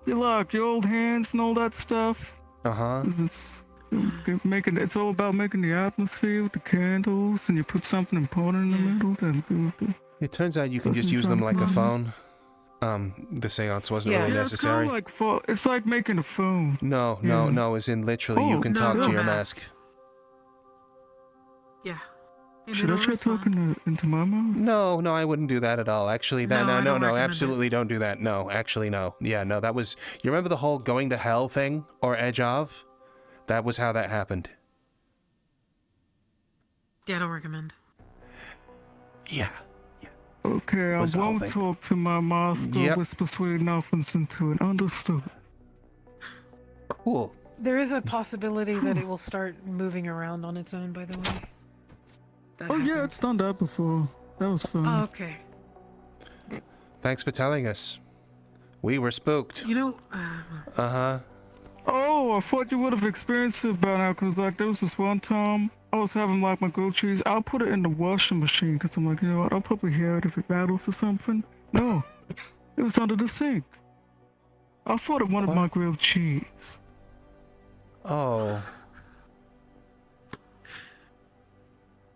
You like your old hands and all that stuff. Uh-huh. It's all about making the atmosphere with the candles, and you put something important in the middle. It turns out you can just use them like a phone. The seance wasn't really necessary. It's like making a phone. No, as in literally you can no, talk no to your mask. mask. Yeah. Should I try talking into my mouth? No, I wouldn't do that at all. Actually, No, I don't recommend absolutely don't do that. No, actually, no. Yeah, no, that was... You remember the whole going to hell thing? Or edge of? That was how that happened. Yeah, I don't recommend. Yeah. Okay, I Was the whole won't thing. talk to my mask or Yep. whisper sweet nothings into it. Understood. Cool. There is a possibility that it will start moving around on its own, by the way. That Oh yeah, happened. it's done that before. That was fun. Oh, okay. Thanks for telling us. We were spooked. You know, Uh-huh. Oh, I thought you would have experienced it by now, because like there was this one time I was having like my grilled cheese. I'll put it in the washing machine because I'm like, you know what, I'll probably hear it if it rattles or something. No, it was under the sink. I thought it wanted my grilled cheese. Oh.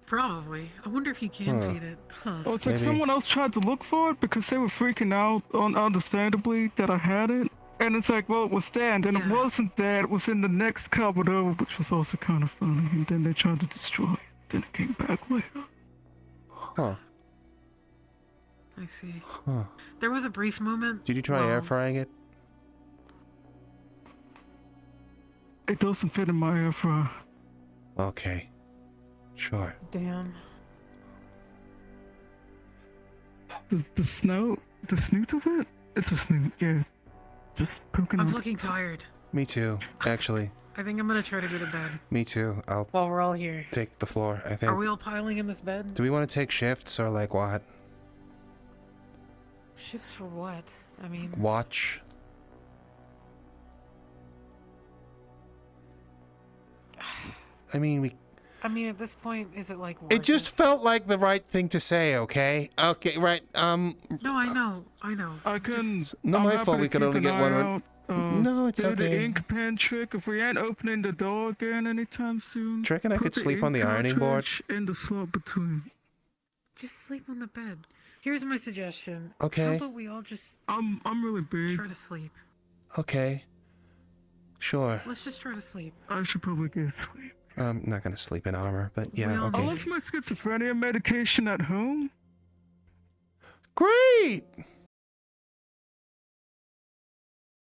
probably. I wonder if you can feed it. Huh. Oh, it's like Maybe. someone else tried to look for it because they were freaking out, understandably, that I had it. And it's like, well, it was there, and then it wasn't there. It was in the next cupboard over, which was also kind of funny. And then they tried to destroy it. Then it came back later. Huh. I see. Huh. There was a brief moment. Did you try air frying it? It doesn't fit in my air fryer. Okay. Sure. Damn. The snoot of it? It's a snoot, yeah. Just poking I'm out. looking tired. Me too, actually. I think I'm gonna try to go to bed. Me too. I'll While we're all here. take the floor, I think. Are we all piling in this bed? Do we want to take shifts or like what? Shifts for what? I mean... Watch? I mean, at this point, is it like... it just felt like the right thing to say, okay? Okay, right, No, I know. I can... not I'm my happy fault to we could keep only an get eye one. out, No, it's do the okay. ink pen trick. If we ain't opening the door again anytime soon, Do you reckon I put could the sleep on ink the ironing board? cartridge in the slot between. Just sleep on the bed. Here's my suggestion. Okay. How about we all just I'm really big. Try to sleep. Okay. Sure. Let's just try to sleep. I should probably get sleep. I'm not gonna sleep in armor, but yeah, Well, I okay. left my schizophrenia medication at home. Great!